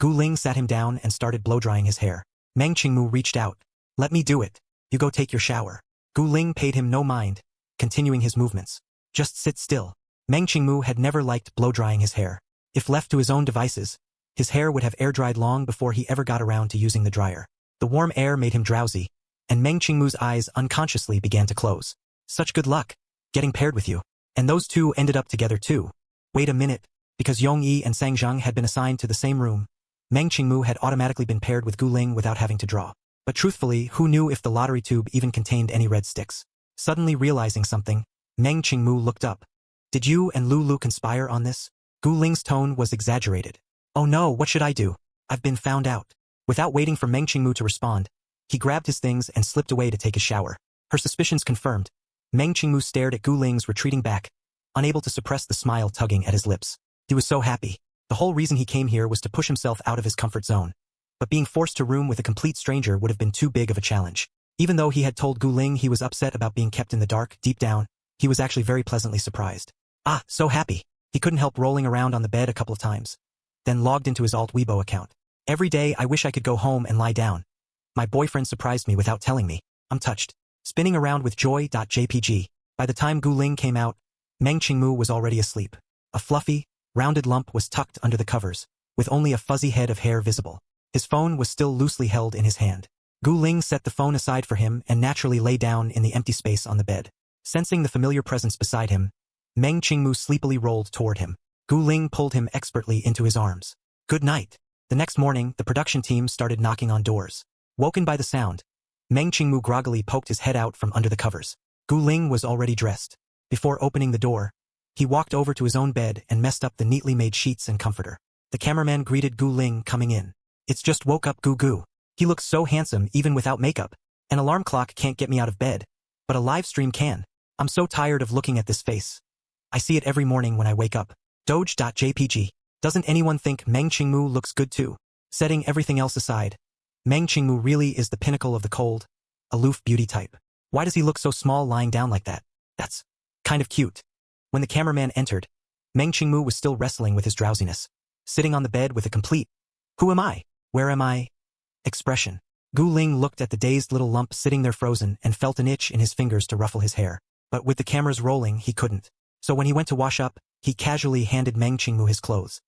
Gu Ling sat him down and started blow-drying his hair. Meng Qingmu reached out. Let me do it. You go take your shower. Gu Ling paid him no mind, continuing his movements. Just sit still. Meng Qingmu had never liked blow-drying his hair. If left to his own devices, his hair would have air-dried long before he ever got around to using the dryer. The warm air made him drowsy, and Meng Qingmu's eyes unconsciously began to close. Such good luck, getting paired with you. And those two ended up together too. Wait a minute, because Yongyi and Sang Zhang had been assigned to the same room, Meng Qingmu had automatically been paired with Gu Ling without having to draw. But truthfully, who knew if the lottery tube even contained any red sticks? Suddenly realizing something, Meng Qingmu looked up. Did you and Lulu conspire on this? Gu Ling's tone was exaggerated. Oh no, what should I do? I've been found out. Without waiting for Meng Qingmu to respond, he grabbed his things and slipped away to take a shower. Her suspicions confirmed, Meng Qingmu stared at Gu Ling's retreating back, unable to suppress the smile tugging at his lips. He was so happy. The whole reason he came here was to push himself out of his comfort zone. But being forced to room with a complete stranger would have been too big of a challenge. Even though he had told Gu Ling he was upset about being kept in the dark, deep down, he was actually very pleasantly surprised. Ah, so happy. He couldn't help rolling around on the bed a couple of times. Then logged into his alt Weibo account. Every day I wish I could go home and lie down. My boyfriend surprised me without telling me. I'm touched. Spinning around with joy.jpg. By the time Gu Ling came out, Meng Qingmu was already asleep. A fluffy, rounded lump was tucked under the covers, with only a fuzzy head of hair visible. His phone was still loosely held in his hand. Gu Ling set the phone aside for him and naturally lay down in the empty space on the bed. Sensing the familiar presence beside him, Meng Qingmu sleepily rolled toward him. Gu Ling pulled him expertly into his arms. Good night. The next morning, the production team started knocking on doors. Woken by the sound, Meng Qingmu groggily poked his head out from under the covers. Gu Ling was already dressed. Before opening the door, he walked over to his own bed and messed up the neatly made sheets and comforter. The cameraman greeted Gu Ling coming in. It's just woke up Gu Gu. He looks so handsome even without makeup. An alarm clock can't get me out of bed, but a live stream can. I'm so tired of looking at this face. I see it every morning when I wake up. Doge.jpg. Doesn't anyone think Meng Qingmu looks good too? Setting everything else aside, Meng Qingmu really is the pinnacle of the cold, aloof beauty type. Why does he look so small lying down like that? That's kind of cute. When the cameraman entered, Meng Qingmu was still wrestling with his drowsiness, sitting on the bed with a complete, "Who am I? Where am I?" expression. Gu Ling looked at the dazed little lump sitting there frozen and felt an itch in his fingers to ruffle his hair. But with the cameras rolling, he couldn't. So when he went to wash up, he casually handed Meng Qingmu his clothes.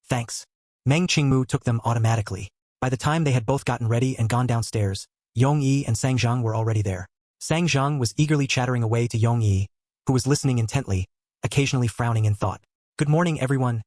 Thanks. Meng Qingmu took them automatically. By the time they had both gotten ready and gone downstairs, Yongyi and Sang Zhang were already there. Sang Zhang was eagerly chattering away to Yongyi, who was listening intently, occasionally frowning in thought. Good morning, everyone.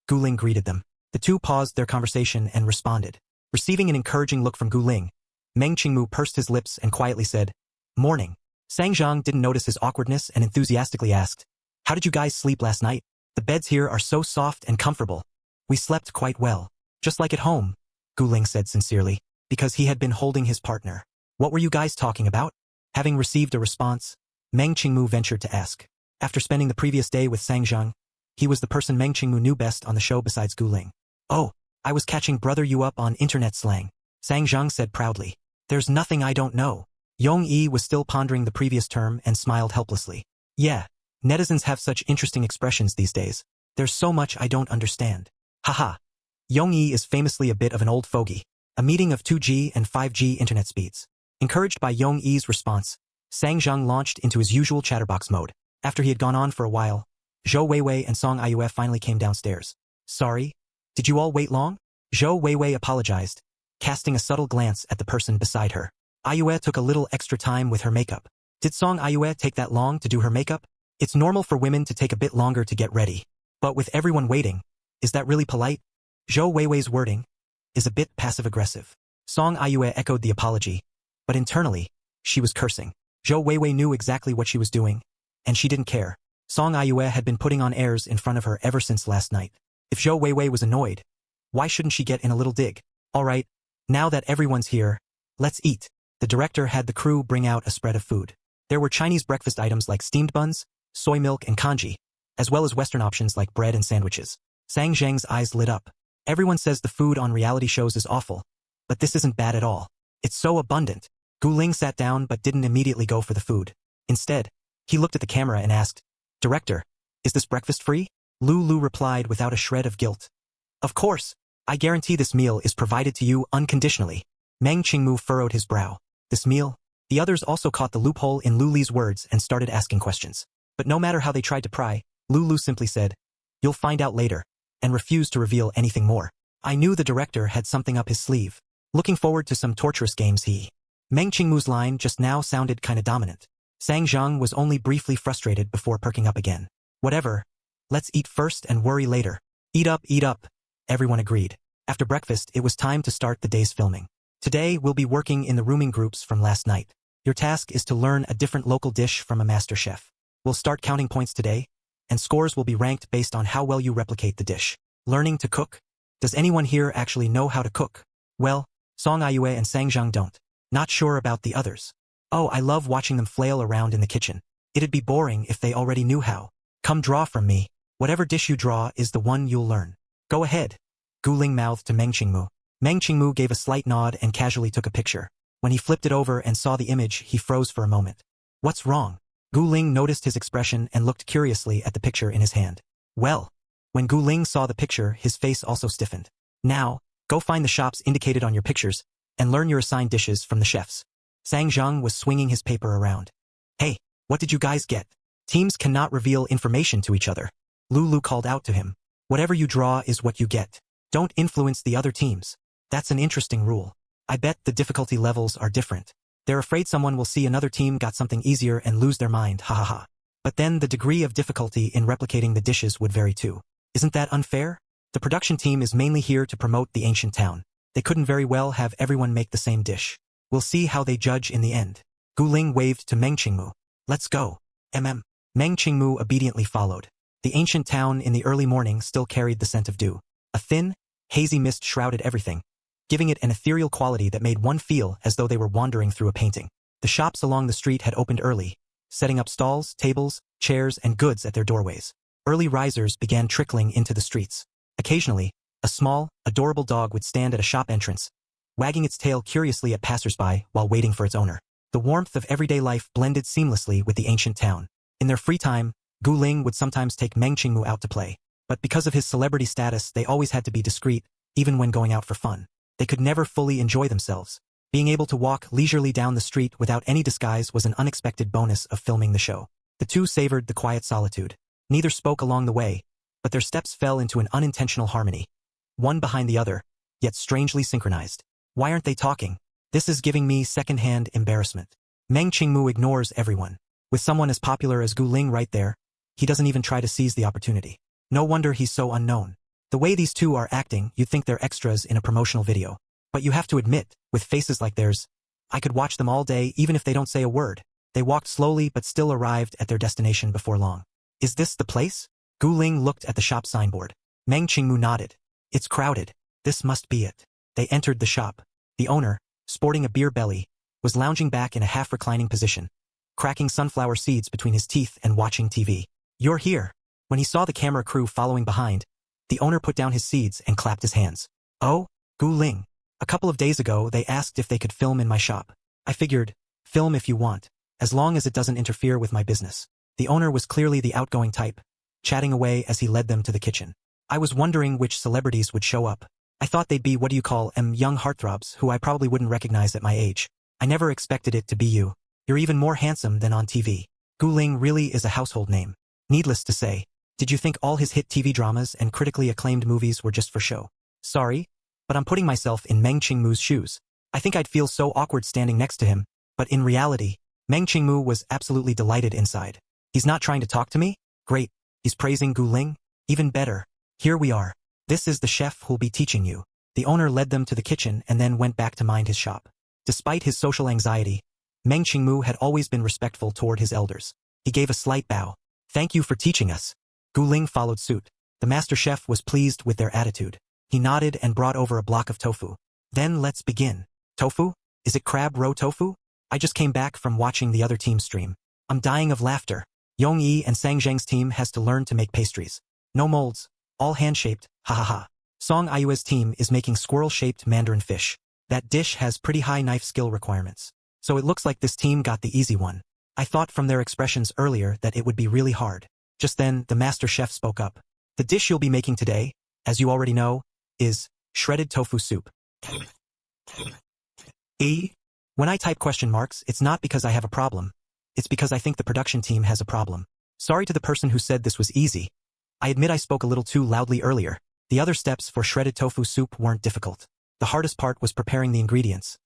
Gu Ling greeted them. The two paused their conversation and responded. Receiving an encouraging look from Gu Ling, Meng Qingmu pursed his lips and quietly said, Morning. Sang Zhang didn't notice his awkwardness and enthusiastically asked, How did you guys sleep last night? The beds here are so soft and comfortable. We slept quite well. Just like at home, Gu Ling said sincerely, because he had been holding his partner. What were you guys talking about? Having received a response, Meng Qingmu ventured to ask. After spending the previous day with Sang Zhang, he was the person Meng Qingmu knew best on the show besides Gu Ling. Oh, I was catching brother you up on internet slang, Sang Zhang said proudly. There's nothing I don't know. Yongyi was still pondering the previous term and smiled helplessly. Yeah, netizens have such interesting expressions these days. There's so much I don't understand. Haha. Yongyi is famously a bit of an old fogey. A meeting of 2G and 5G internet speeds. Encouraged by Yongyi's response, Sang Zhang launched into his usual chatterbox mode. After he had gone on for a while, Zhou Weiwei and Song Ayue finally came downstairs. Sorry? Did you all wait long? Zhou Weiwei apologized, casting a subtle glance at the person beside her. Ayue took a little extra time with her makeup. Did Song Ayue take that long to do her makeup? It's normal for women to take a bit longer to get ready. But with everyone waiting, is that really polite? Zhou Weiwei's wording is a bit passive-aggressive. Song Ayue echoed the apology, but internally, she was cursing. Zhou Weiwei knew exactly what she was doing, and she didn't care. Song Ayue had been putting on airs in front of her ever since last night. If Zhou Weiwei was annoyed, why shouldn't she get in a little dig? All right, now that everyone's here, let's eat. The director had the crew bring out a spread of food. There were Chinese breakfast items like steamed buns, soy milk and congee, as well as Western options like bread and sandwiches. Sang Zhang's eyes lit up. Everyone says the food on reality shows is awful, but this isn't bad at all. It's so abundant. Gu Ling sat down but didn't immediately go for the food. Instead, he looked at the camera and asked, Director, is this breakfast free? Lu replied without a shred of guilt. Of course, I guarantee this meal is provided to you unconditionally. Meng Qingmu furrowed his brow. This meal? The others also caught the loophole in Lu Li's words and started asking questions. But no matter how they tried to pry, Lulu simply said, "You'll find out later," and refused to reveal anything more. I knew the director had something up his sleeve. Looking forward to some torturous games Meng Qingmu's line just now sounded kinda dominant. Sang Zhang was only briefly frustrated before perking up again. "Whatever. Let's eat first and worry later." Eat up, everyone agreed. After breakfast, it was time to start the day's filming. Today, we'll be working in the rooming groups from last night. Your task is to learn a different local dish from a master chef. We'll start counting points today, and scores will be ranked based on how well you replicate the dish. Learning to cook? Does anyone here actually know how to cook? Well, Song Ayue and Sang Zhang don't. Not sure about the others. Oh, I love watching them flail around in the kitchen. It'd be boring if they already knew how. Come draw from me. Whatever dish you draw is the one you'll learn. Go ahead. Gu Ling mouthed to Meng Qingmu. Meng Qingmu gave a slight nod and casually took a picture. When he flipped it over and saw the image, he froze for a moment. What's wrong? Gu Ling noticed his expression and looked curiously at the picture in his hand. Well, when Gu Ling saw the picture, his face also stiffened. Now, go find the shops indicated on your pictures, and learn your assigned dishes from the chefs. Sang Zhang was swinging his paper around. Hey, what did you guys get? Teams cannot reveal information to each other. Lulu called out to him. Whatever you draw is what you get. Don't influence the other teams. That's an interesting rule. I bet the difficulty levels are different. They're afraid someone will see another team got something easier and lose their mind, ha ha ha. But then the degree of difficulty in replicating the dishes would vary too. Isn't that unfair? The production team is mainly here to promote the ancient town. They couldn't very well have everyone make the same dish. We'll see how they judge in the end. Gu Ling waved to Meng Qingmu. Let's go. Meng Qingmu obediently followed. The ancient town in the early morning still carried the scent of dew. A thin, hazy mist shrouded everything, giving it an ethereal quality that made one feel as though they were wandering through a painting. The shops along the street had opened early, setting up stalls, tables, chairs, and goods at their doorways. Early risers began trickling into the streets. Occasionally, a small, adorable dog would stand at a shop entrance, wagging its tail curiously at passersby while waiting for its owner. The warmth of everyday life blended seamlessly with the ancient town. In their free time, Gu Ling would sometimes take Meng Qingmu out to play. But because of his celebrity status, they always had to be discreet, even when going out for fun. They could never fully enjoy themselves. Being able to walk leisurely down the street without any disguise was an unexpected bonus of filming the show. The two savored the quiet solitude. Neither spoke along the way, but their steps fell into an unintentional harmony. One behind the other, yet strangely synchronized. Why aren't they talking? This is giving me second-hand embarrassment. Meng Qingmu ignores everyone. With someone as popular as Gu Ling right there, he doesn't even try to seize the opportunity. No wonder he's so unknown. The way these two are acting, you'd think they're extras in a promotional video. But you have to admit, with faces like theirs, I could watch them all day even if they don't say a word. They walked slowly but still arrived at their destination before long. Is this the place? Gu Ling looked at the shop signboard. Meng Qingmu nodded. It's crowded. This must be it. They entered the shop. The owner, sporting a beer belly, was lounging back in a half-reclining position, cracking sunflower seeds between his teeth and watching TV. You're here. When he saw the camera crew following behind, the owner put down his seeds and clapped his hands. Oh, Gu Ling. A couple of days ago, they asked if they could film in my shop. I figured, film if you want, as long as it doesn't interfere with my business. The owner was clearly the outgoing type, chatting away as he led them to the kitchen. I was wondering which celebrities would show up. I thought they'd be young heartthrobs who I probably wouldn't recognize at my age. I never expected it to be you. You're even more handsome than on TV. Gu Ling really is a household name. Needless to say, did you think all his hit TV dramas and critically acclaimed movies were just for show? Sorry, but I'm putting myself in Meng Qingmu's shoes. I think I'd feel so awkward standing next to him, but in reality, Meng Qingmu was absolutely delighted inside. He's not trying to talk to me? Great. He's praising Gu Ling? Even better. Here we are. This is the chef who'll be teaching you. The owner led them to the kitchen and then went back to mind his shop. Despite his social anxiety, Meng Qingmu had always been respectful toward his elders. He gave a slight bow. Thank you for teaching us. Gu Ling followed suit. The master chef was pleased with their attitude. He nodded and brought over a block of tofu. Then let's begin. Tofu? Is it crab roe tofu? I just came back from watching the other team stream. I'm dying of laughter. Yong Yi and Sang Zhang's team has to learn to make pastries. No molds, all hand-shaped, ha ha ha. Song Ayue's team is making squirrel-shaped mandarin fish. That dish has pretty high knife skill requirements. So it looks like this team got the easy one. I thought from their expressions earlier that it would be really hard. Just then, the master chef spoke up. The dish you'll be making today, as you already know, is shredded tofu soup. When I type question marks, it's not because I have a problem. It's because I think the production team has a problem. Sorry to the person who said this was easy. I admit I spoke a little too loudly earlier. The other steps for shredded tofu soup weren't difficult. The hardest part was preparing the ingredients.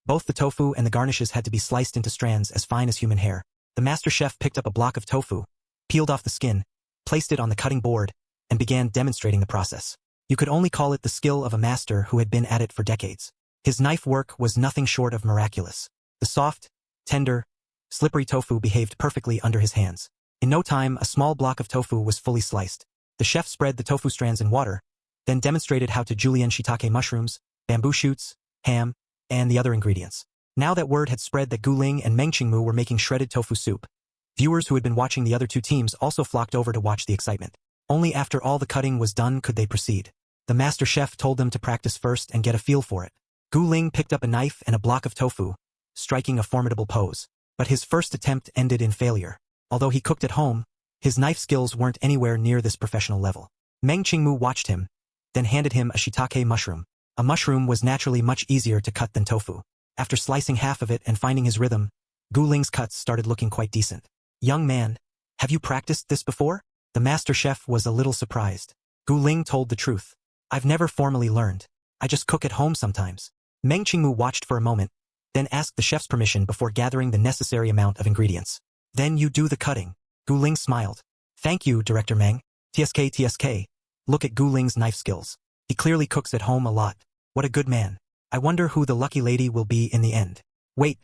Both the tofu and the garnishes had to be sliced into strands as fine as human hair. The master chef picked up a block of tofu, peeled off the skin, placed it on the cutting board, and began demonstrating the process. You could only call it the skill of a master who had been at it for decades. His knife work was nothing short of miraculous. The soft, tender, slippery tofu behaved perfectly under his hands. In no time, a small block of tofu was fully sliced. The chef spread the tofu strands in water, then demonstrated how to julienne shiitake mushrooms, bamboo shoots, ham, and the other ingredients. Now that word had spread that Guling and Meng Qingmu were making shredded tofu soup, viewers who had been watching the other two teams also flocked over to watch the excitement. Only after all the cutting was done could they proceed. The master chef told them to practice first and get a feel for it. Guling picked up a knife and a block of tofu, striking a formidable pose. But his first attempt ended in failure. Although he cooked at home, his knife skills weren't anywhere near this professional level. Meng Qingmu watched him, then handed him a shiitake mushroom. A mushroom was naturally much easier to cut than tofu. After slicing half of it and finding his rhythm, Guling's cuts started looking quite decent. Young man, have you practiced this before? The master chef was a little surprised. Guling told the truth. I've never formally learned. I just cook at home sometimes. Meng Qingmu watched for a moment, then asked the chef's permission before gathering the necessary amount of ingredients. Then you do the cutting. Guling smiled. Thank you, Director Meng. TSK. Look at Guling's knife skills. He clearly cooks at home a lot. What a good man. I wonder who the lucky lady will be in the end. Wait.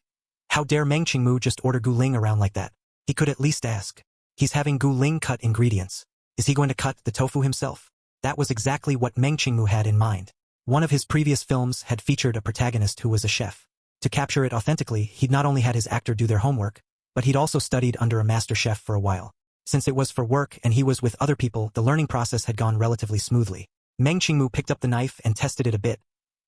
How dare Meng Qingmu just order Guling around like that? He could at least ask. He's having Guling cut ingredients. Is he going to cut the tofu himself? That was exactly what Meng Qingmu had in mind. One of his previous films had featured a protagonist who was a chef. To capture it authentically, he'd not only had his actor do their homework, but he'd also studied under a master chef for a while. Since it was for work and he was with other people, the learning process had gone relatively smoothly. Meng Qingmu picked up the knife and tested it a bit,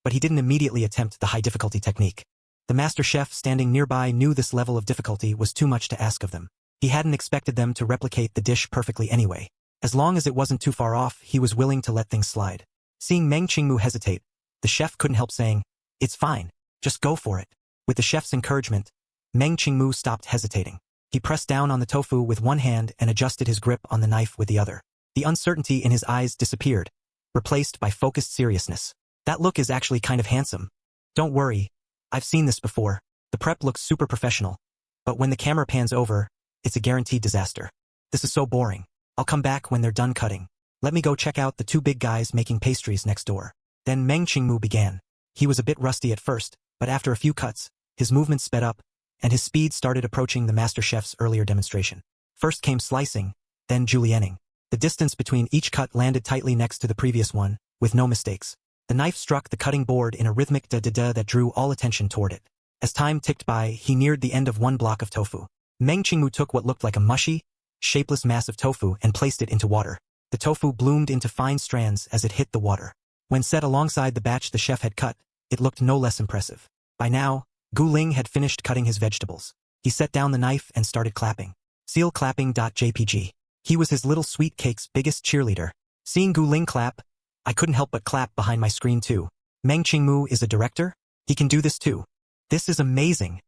but he didn't immediately attempt the high-difficulty technique. The master chef standing nearby knew this level of difficulty was too much to ask of them. He hadn't expected them to replicate the dish perfectly anyway. As long as it wasn't too far off, he was willing to let things slide. Seeing Meng Qingmu hesitate, the chef couldn't help saying, "It's fine. Just go for it." With the chef's encouragement, Meng Qingmu stopped hesitating. He pressed down on the tofu with one hand and adjusted his grip on the knife with the other. The uncertainty in his eyes disappeared, replaced by focused seriousness. That look is actually kind of handsome. Don't worry. I've seen this before. The prep looks super professional. But when the camera pans over, it's a guaranteed disaster. This is so boring. I'll come back when they're done cutting. Let me go check out the two big guys making pastries next door. Then Meng Qingmu began. He was a bit rusty at first, but after a few cuts, his movements sped up, and his speed started approaching the master chef's earlier demonstration. First came slicing, then julienning. The distance between each cut landed tightly next to the previous one, with no mistakes. The knife struck the cutting board in a rhythmic da-da-da that drew all attention toward it. As time ticked by, he neared the end of one block of tofu. Meng Qingmu took what looked like a mushy, shapeless mass of tofu and placed it into water. The tofu bloomed into fine strands as it hit the water. When set alongside the batch the chef had cut, it looked no less impressive. By now, Guling had finished cutting his vegetables. He set down the knife and started clapping. Seal clapping.jpg. He was his little sweet cake's biggest cheerleader. Seeing Guling clap, I couldn't help but clap behind my screen too. Meng Qingmu is a director? He can do this too. This is amazing.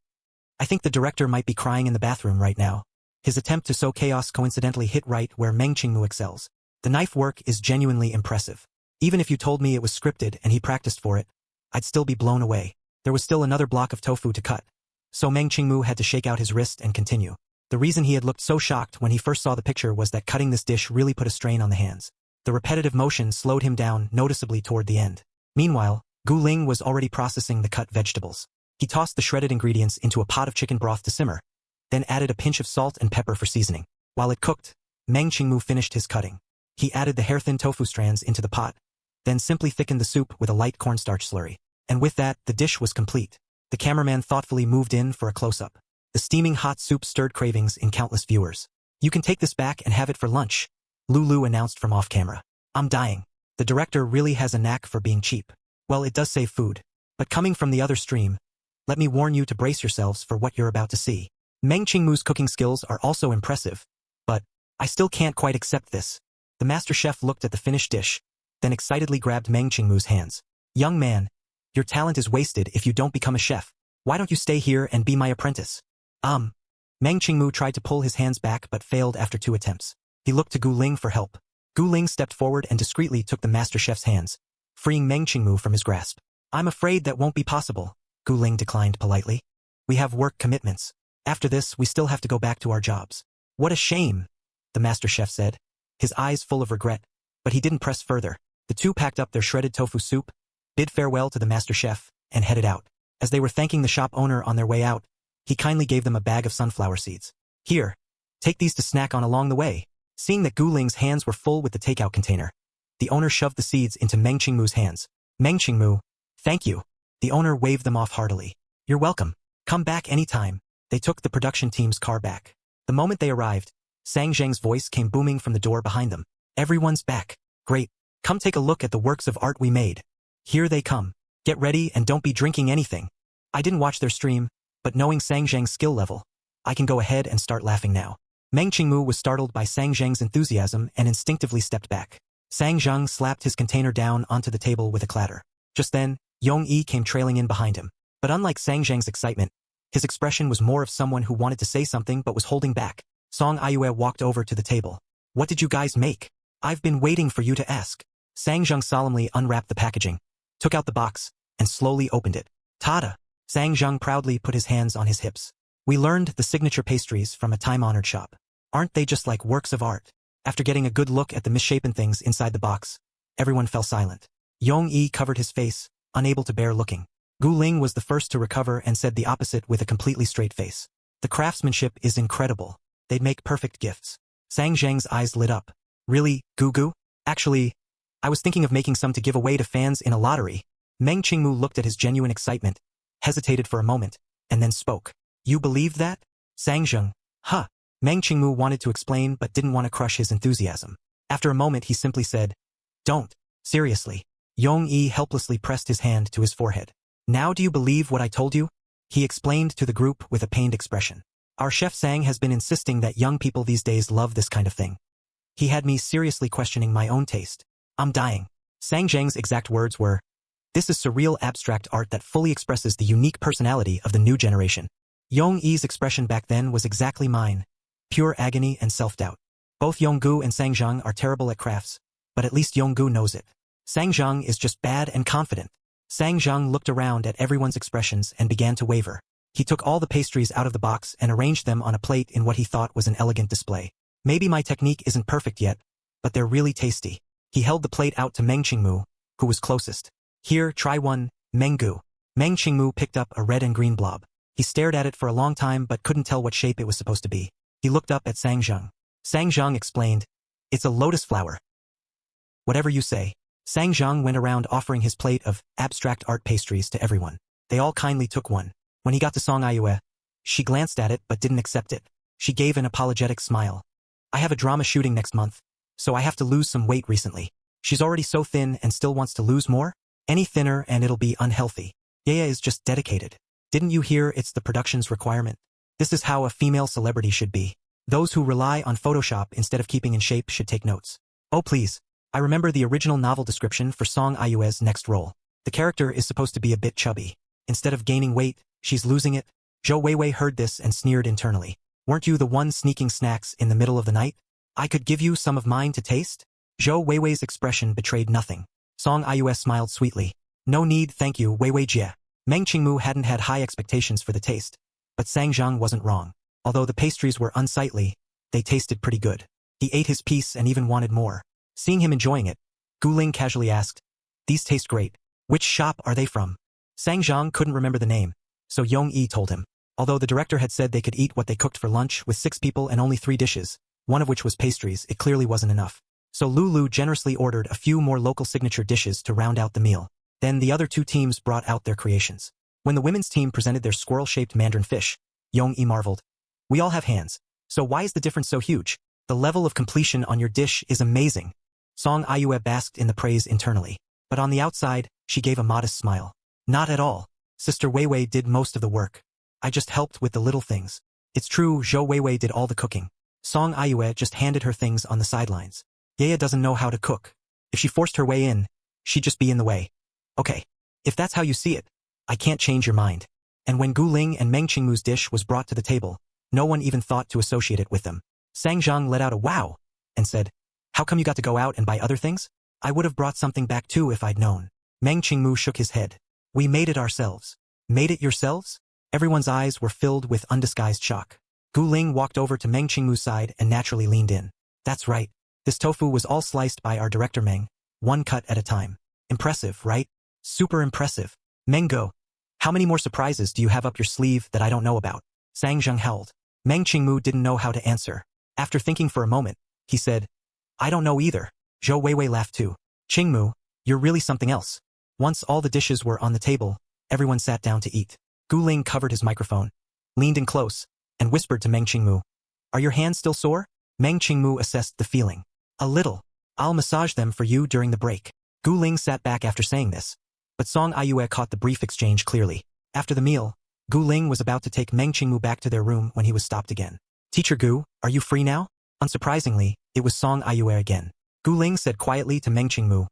I think the director might be crying in the bathroom right now. His attempt to sow chaos coincidentally hit right where Meng Qingmu excels. The knife work is genuinely impressive. Even if you told me it was scripted and he practiced for it, I'd still be blown away. There was still another block of tofu to cut. So Meng Qingmu had to shake out his wrist and continue. The reason he had looked so shocked when he first saw the picture was that cutting this dish really put a strain on the hands. The repetitive motion slowed him down noticeably toward the end. Meanwhile, Guling was already processing the cut vegetables. He tossed the shredded ingredients into a pot of chicken broth to simmer, then added a pinch of salt and pepper for seasoning. While it cooked, Meng Qingmu finished his cutting. He added the hair-thin tofu strands into the pot, then simply thickened the soup with a light cornstarch slurry. And with that, the dish was complete. The cameraman thoughtfully moved in for a close-up. The steaming hot soup stirred cravings in countless viewers. "You can take this back and have it for lunch," Lulu announced from off-camera. "I'm dying. The director really has a knack for being cheap. Well, it does save food. But coming from the other stream, let me warn you to brace yourselves for what you're about to see. Meng Qingmu's cooking skills are also impressive, but I still can't quite accept this." The master chef looked at the finished dish, then excitedly grabbed Meng Qingmu's hands. "Young man, your talent is wasted if you don't become a chef. Why don't you stay here and be my apprentice?" Meng Qingmu tried to pull his hands back but failed after 2 attempts. He looked to Gu Ling for help. Gu Ling stepped forward and discreetly took the master chef's hands, freeing Meng Qingmu from his grasp. I'm afraid that won't be possible, Gu Ling declined politely. We have work commitments. After this, we still have to go back to our jobs. What a shame, the master chef said, his eyes full of regret, but he didn't press further. The two packed up their shredded tofu soup, bid farewell to the master chef, and headed out. As they were thanking the shop owner on their way out, he kindly gave them a bag of sunflower seeds. Here, take these to snack on along the way. Seeing that Gu Ling's hands were full with the takeout container, the owner shoved the seeds into Meng Qingmu's hands. Meng Qingmu, thank you. The owner waved them off heartily. You're welcome. Come back anytime. They took the production team's car back. The moment they arrived, Sang Zheng's voice came booming from the door behind them. Everyone's back. Great. Come take a look at the works of art we made. Here they come. Get ready and don't be drinking anything. I didn't watch their stream, but knowing Sang Zheng's skill level, I can go ahead and start laughing now. Meng Qingmu was startled by Sang Zheng's enthusiasm and instinctively stepped back. Sang Zheng slapped his container down onto the table with a clatter. Just then, Yong Yi came trailing in behind him. But unlike Sang Zheng's excitement, his expression was more of someone who wanted to say something but was holding back. Song Ayue walked over to the table. What did you guys make? I've been waiting for you to ask. Sang Zheng solemnly unwrapped the packaging, took out the box, and slowly opened it. Tada! Sang Zheng proudly put his hands on his hips. We learned the signature pastries from a time-honored shop. Aren't they just like works of art? After getting a good look at the misshapen things inside the box, everyone fell silent. Yong Yi covered his face, unable to bear looking. Gu Ling was the first to recover and said the opposite with a completely straight face. The craftsmanship is incredible. They'd make perfect gifts. Sang Zheng's eyes lit up. Really, Gu? Actually, I was thinking of making some to give away to fans in a lottery. Meng Qingmu looked at his genuine excitement, hesitated for a moment, and then spoke. You believe that? Sang Zheng. Huh. Meng Qingmu wanted to explain but didn't want to crush his enthusiasm. After a moment he simply said, Don't. Seriously. Yong Yi helplessly pressed his hand to his forehead. Now do you believe what I told you? He explained to the group with a pained expression. Our chef Sang has been insisting that young people these days love this kind of thing. He had me seriously questioning my own taste. I'm dying. Sang Zheng's exact words were, This is surreal abstract art that fully expresses the unique personality of the new generation. Yong Yi's expression back then was exactly mine. Pure agony and self-doubt. Both Yonggu and Sang Zheng are terrible at crafts, but at least Yonggu knows it. Sang Zheng is just bad and confident. Sang Zheng looked around at everyone's expressions and began to waver. He took all the pastries out of the box and arranged them on a plate in what he thought was an elegant display. Maybe my technique isn't perfect yet, but they're really tasty. He held the plate out to Meng Qingmu, who was closest. Here, try one, Menggu. Meng Qingmu picked up a red and green blob. He stared at it for a long time but couldn't tell what shape it was supposed to be. He looked up at Sang Zheng. Sang Zheng explained, It's a lotus flower. Whatever you say. Sang Zheng went around offering his plate of abstract art pastries to everyone. They all kindly took one. When he got to Song Ayue, she glanced at it but didn't accept it. She gave an apologetic smile. I have a drama shooting next month, so I have to lose some weight recently. She's already so thin and still wants to lose more? Any thinner and it'll be unhealthy. Yaya is just dedicated. Didn't you hear it's the production's requirement? This is how a female celebrity should be. Those who rely on Photoshop instead of keeping in shape should take notes. Oh please. I remember the original novel description for Song Ayue's next role. The character is supposed to be a bit chubby. Instead of gaining weight, she's losing it. Zhou Weiwei heard this and sneered internally. Weren't you the one sneaking snacks in the middle of the night? I could give you some of mine to taste? Zhou Weiwei's expression betrayed nothing. Song Ayue smiled sweetly. No need, thank you, Weiwei Jie. Meng Qingmu hadn't had high expectations for the taste, but Sang Zheng wasn't wrong. Although the pastries were unsightly, they tasted pretty good. He ate his piece and even wanted more. Seeing him enjoying it, Gu Ling casually asked, These taste great. Which shop are they from? Sang Zheng couldn't remember the name, so Yong Yi told him. Although the director had said they could eat what they cooked for lunch with 6 people and only 3 dishes, one of which was pastries, it clearly wasn't enough. So Lulu generously ordered a few more local signature dishes to round out the meal. Then the other 2 teams brought out their creations. When the women's team presented their squirrel-shaped mandarin fish, Yong Yi marveled. We all have hands. So why is the difference so huge? The level of completion on your dish is amazing. Song Ayue basked in the praise internally. But on the outside, she gave a modest smile. Not at all. Sister Weiwei did most of the work. I just helped with the little things. It's true, Zhou Weiwei did all the cooking. Song Ayue just handed her things on the sidelines. Yaya doesn't know how to cook. If she forced her way in, she'd just be in the way. Okay. If that's how you see it, I can't change your mind. And when Gu Ling and Meng Qingmu's dish was brought to the table, No one even thought to associate it with them. Sang Zhang let out a wow and said, "How come you got to go out and buy other things? I would have brought something back too if I'd known." Meng Qingmu shook his head. "We made it ourselves." "Made it yourselves?" Everyone's eyes were filled with undisguised shock. Gu Ling walked over to Meng Qingmu's side and naturally leaned in. "That's right. This tofu was all sliced by our director Meng, one cut at a time. Impressive, right? Super impressive. Mengo, how many more surprises do you have up your sleeve that I don't know about?" Sang Zhang howled. Meng Qingmu didn't know how to answer. After thinking for a moment, he said, "I don't know either." Zhou Weiwei laughed too. "Qingmu, you're really something else." Once all the dishes were on the table, everyone sat down to eat. Gu Ling covered his microphone, leaned in close, and whispered to Meng Qingmu, "Are your hands still sore?" Meng Qingmu assessed the feeling. "A little. I'll massage them for you during the break." Gu Ling sat back after saying this, but Song Aiyue caught the brief exchange clearly. After the meal, Gu Ling was about to take Meng Qingmu back to their room when he was stopped again. "Teacher Gu, are you free now?" Unsurprisingly, it was Song Aiyue again. Gu Ling said quietly to Meng Qingmu,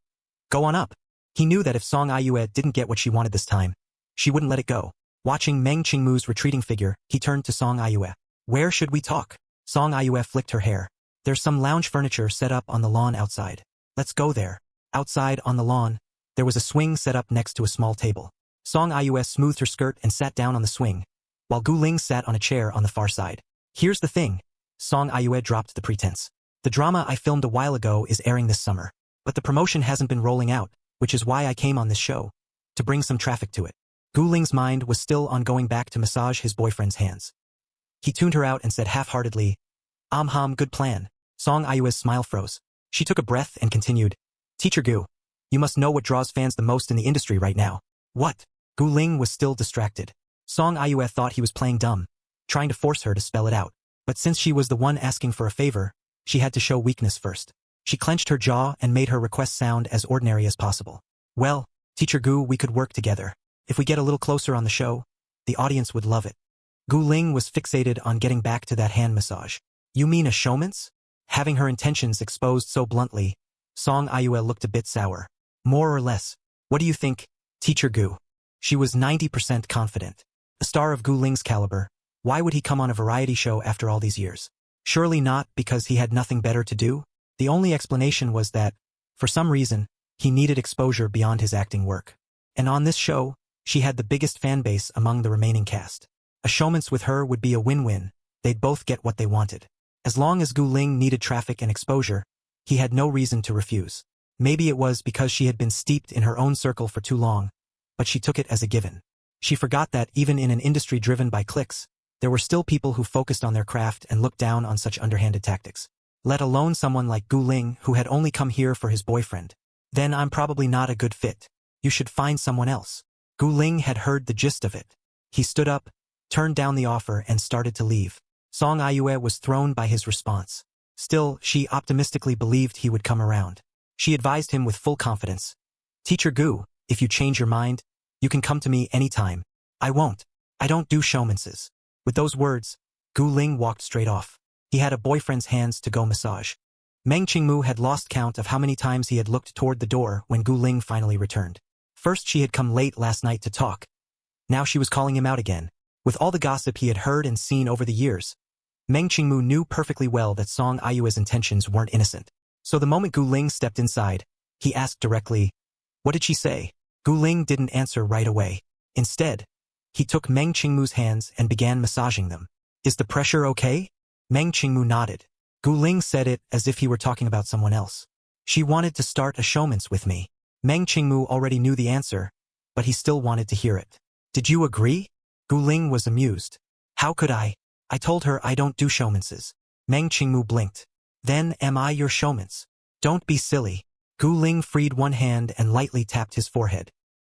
"Go on up." He knew that if Song Aiyue didn't get what she wanted this time, she wouldn't let it go. Watching Meng Qingmu's retreating figure, he turned to Song Aiyue. "Where should we talk?" Song Aiyue flicked her hair. "There's some lounge furniture set up on the lawn outside. Let's go there." Outside on the lawn, there was a swing set up next to a small table. Song Aiyue smoothed her skirt and sat down on the swing, while Gu Ling sat on a chair on the far side. "Here's the thing." Song Aiyue dropped the pretense. "The drama I filmed a while ago is airing this summer, but the promotion hasn't been rolling out, which is why I came on this show, to bring some traffic to it." Gu Ling's mind was still on going back to massage his boyfriend's hands. He tuned her out and said half-heartedly, Good plan." Song Aiyue's smile froze. She took a breath and continued, "Teacher Gu, you must know what draws fans the most in the industry right now." "What?" Gu Ling was still distracted. Song Aiyue thought he was playing dumb, trying to force her to spell it out. But since she was the one asking for a favor, she had to show weakness first. She clenched her jaw and made her request sound as ordinary as possible. "Well, Teacher Gu, we could work together. If we get a little closer on the show, the audience would love it." Gu Ling was fixated on getting back to that hand massage. "You mean a showman's?" Having her intentions exposed so bluntly, Song Aiyue looked a bit sour. "More or less. What do you think, Teacher Gu?" She was 90% confident. A star of Gu Ling's caliber, why would he come on a variety show after all these years? Surely not because he had nothing better to do? The only explanation was that, for some reason, he needed exposure beyond his acting work. And on this show, she had the biggest fan base among the remaining cast. A showman's with her would be a win-win. They'd both get what they wanted. As long as Gu Ling needed traffic and exposure, he had no reason to refuse. Maybe it was because she had been steeped in her own circle for too long, but she took it as a given. She forgot that even in an industry driven by clicks, there were still people who focused on their craft and looked down on such underhanded tactics. Let alone someone like Gu Ling who had only come here for his boyfriend. "Then I'm probably not a good fit. You should find someone else." Gu Ling had heard the gist of it. He stood up, turned down the offer and started to leave. Song Aiyue was thrown by his response. Still, she optimistically believed he would come around. She advised him with full confidence. "Teacher Gu, if you change your mind, you can come to me anytime." "I won't. I don't do showmances." With those words, Gu Ling walked straight off. He had a boyfriend's hands to go massage. Meng Qingmu had lost count of how many times he had looked toward the door when Gu Ling finally returned. First she had come late last night to talk. Now she was calling him out again. With all the gossip he had heard and seen over the years, Meng Qingmu knew perfectly well that Song Aiyue's intentions weren't innocent. So the moment Gu Ling stepped inside, he asked directly, "What did she say?" Gu Ling didn't answer right away. Instead, he took Meng Qingmu's hands and began massaging them. "Is the pressure okay?" Meng Qingmu nodded. Gu Ling said it as if he were talking about someone else. "She wanted to start a showman's with me." Meng Qingmu already knew the answer, but he still wanted to hear it. "Did you agree?" Gu Ling was amused. "How could I? I told her I don't do showmances." Meng Qingmu blinked. "Then am I your showman's?" "Don't be silly." Gu Ling freed one hand and lightly tapped his forehead.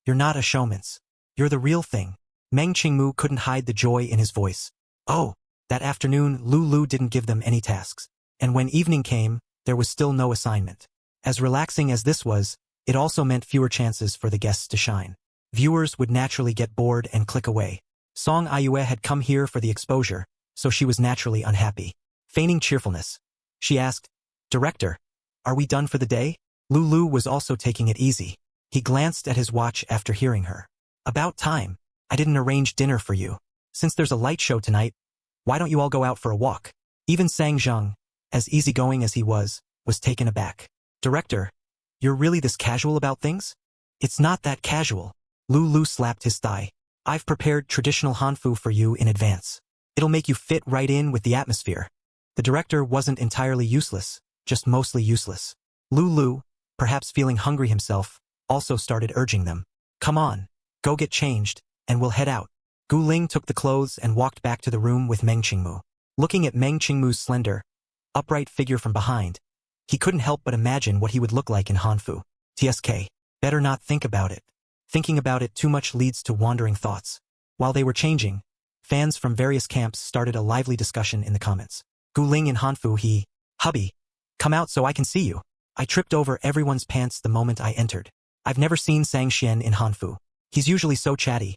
"You're not a showman's. You're the real thing." Meng Qingmu couldn't hide the joy in his voice. Oh, that afternoon Lulu didn't give them any tasks. And when evening came, there was still no assignment. As relaxing as this was, it also meant fewer chances for the guests to shine. Viewers would naturally get bored and click away. Song Aiyue had come here for the exposure, so she was naturally unhappy. Feigning cheerfulness, she asked, "Director, are we done for the day?" Lulu was also taking it easy. He glanced at his watch after hearing her. "About time. I didn't arrange dinner for you. Since there's a light show tonight, Why don't you all go out for a walk? Even Sang Zheng, as easygoing as he was taken aback. Director, you're really this casual about things? It's not that casual. Lu slapped his thigh. I've prepared traditional Hanfu for you in advance. It'll make you fit right in with the atmosphere. The director wasn't entirely useless, just mostly useless. Lu, perhaps feeling hungry himself, also started urging them. Come on, go get changed, and we'll head out. Gu Ling took the clothes and walked back to the room with Meng Qingmu. Looking at Meng Qingmu's slender, upright figure from behind, he couldn't help but imagine what he would look like in Hanfu. TSK. Better not think about it. Thinking about it too much leads to wandering thoughts. While they were changing, fans from various camps started a lively discussion in the comments. Gu Ling in Hanfu, Hubby, come out so I can see you. I tripped over everyone's pants the moment I entered. I've never seen Sang Xian in Hanfu. He's usually so chatty.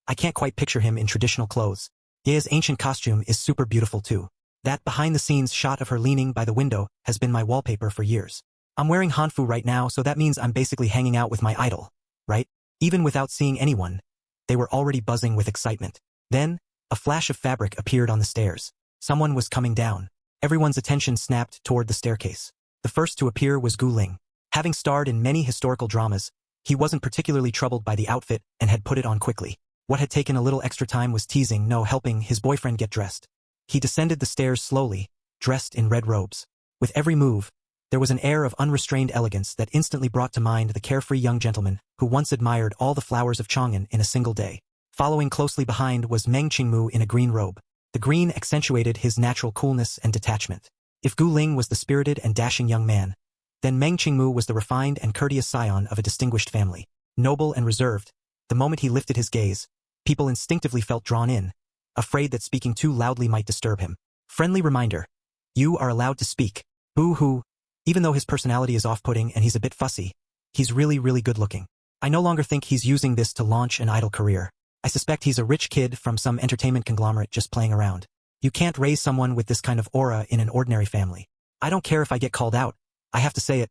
I can't quite picture him in traditional clothes. Ye's ancient costume is super beautiful too. That behind-the-scenes shot of her leaning by the window has been my wallpaper for years. I'm wearing Hanfu right now, so that means I'm basically hanging out with my idol, right? Even without seeing anyone, they were already buzzing with excitement. Then, a flash of fabric appeared on the stairs. Someone was coming down. Everyone's attention snapped toward the staircase. The first to appear was Gu Ling. Having starred in many historical dramas, he wasn't particularly troubled by the outfit and had put it on quickly. What had taken a little extra time was helping his boyfriend get dressed. He descended the stairs slowly, dressed in red robes. With every move, there was an air of unrestrained elegance that instantly brought to mind the carefree young gentleman who once admired all the flowers of Chang'an in a single day. Following closely behind was Meng Qingmu in a green robe. The green accentuated his natural coolness and detachment. If Gu Ling was the spirited and dashing young man, then Meng Qingmu was the refined and courteous scion of a distinguished family. Noble and reserved, the moment he lifted his gaze, people instinctively felt drawn in, afraid that speaking too loudly might disturb him. Friendly reminder. You are allowed to speak. Boo-hoo. Even though his personality is off-putting and he's a bit fussy, he's really, really good-looking. I no longer think he's using this to launch an idol career. I suspect he's a rich kid from some entertainment conglomerate just playing around. You can't raise someone with this kind of aura in an ordinary family. I don't care if I get called out. I have to say it.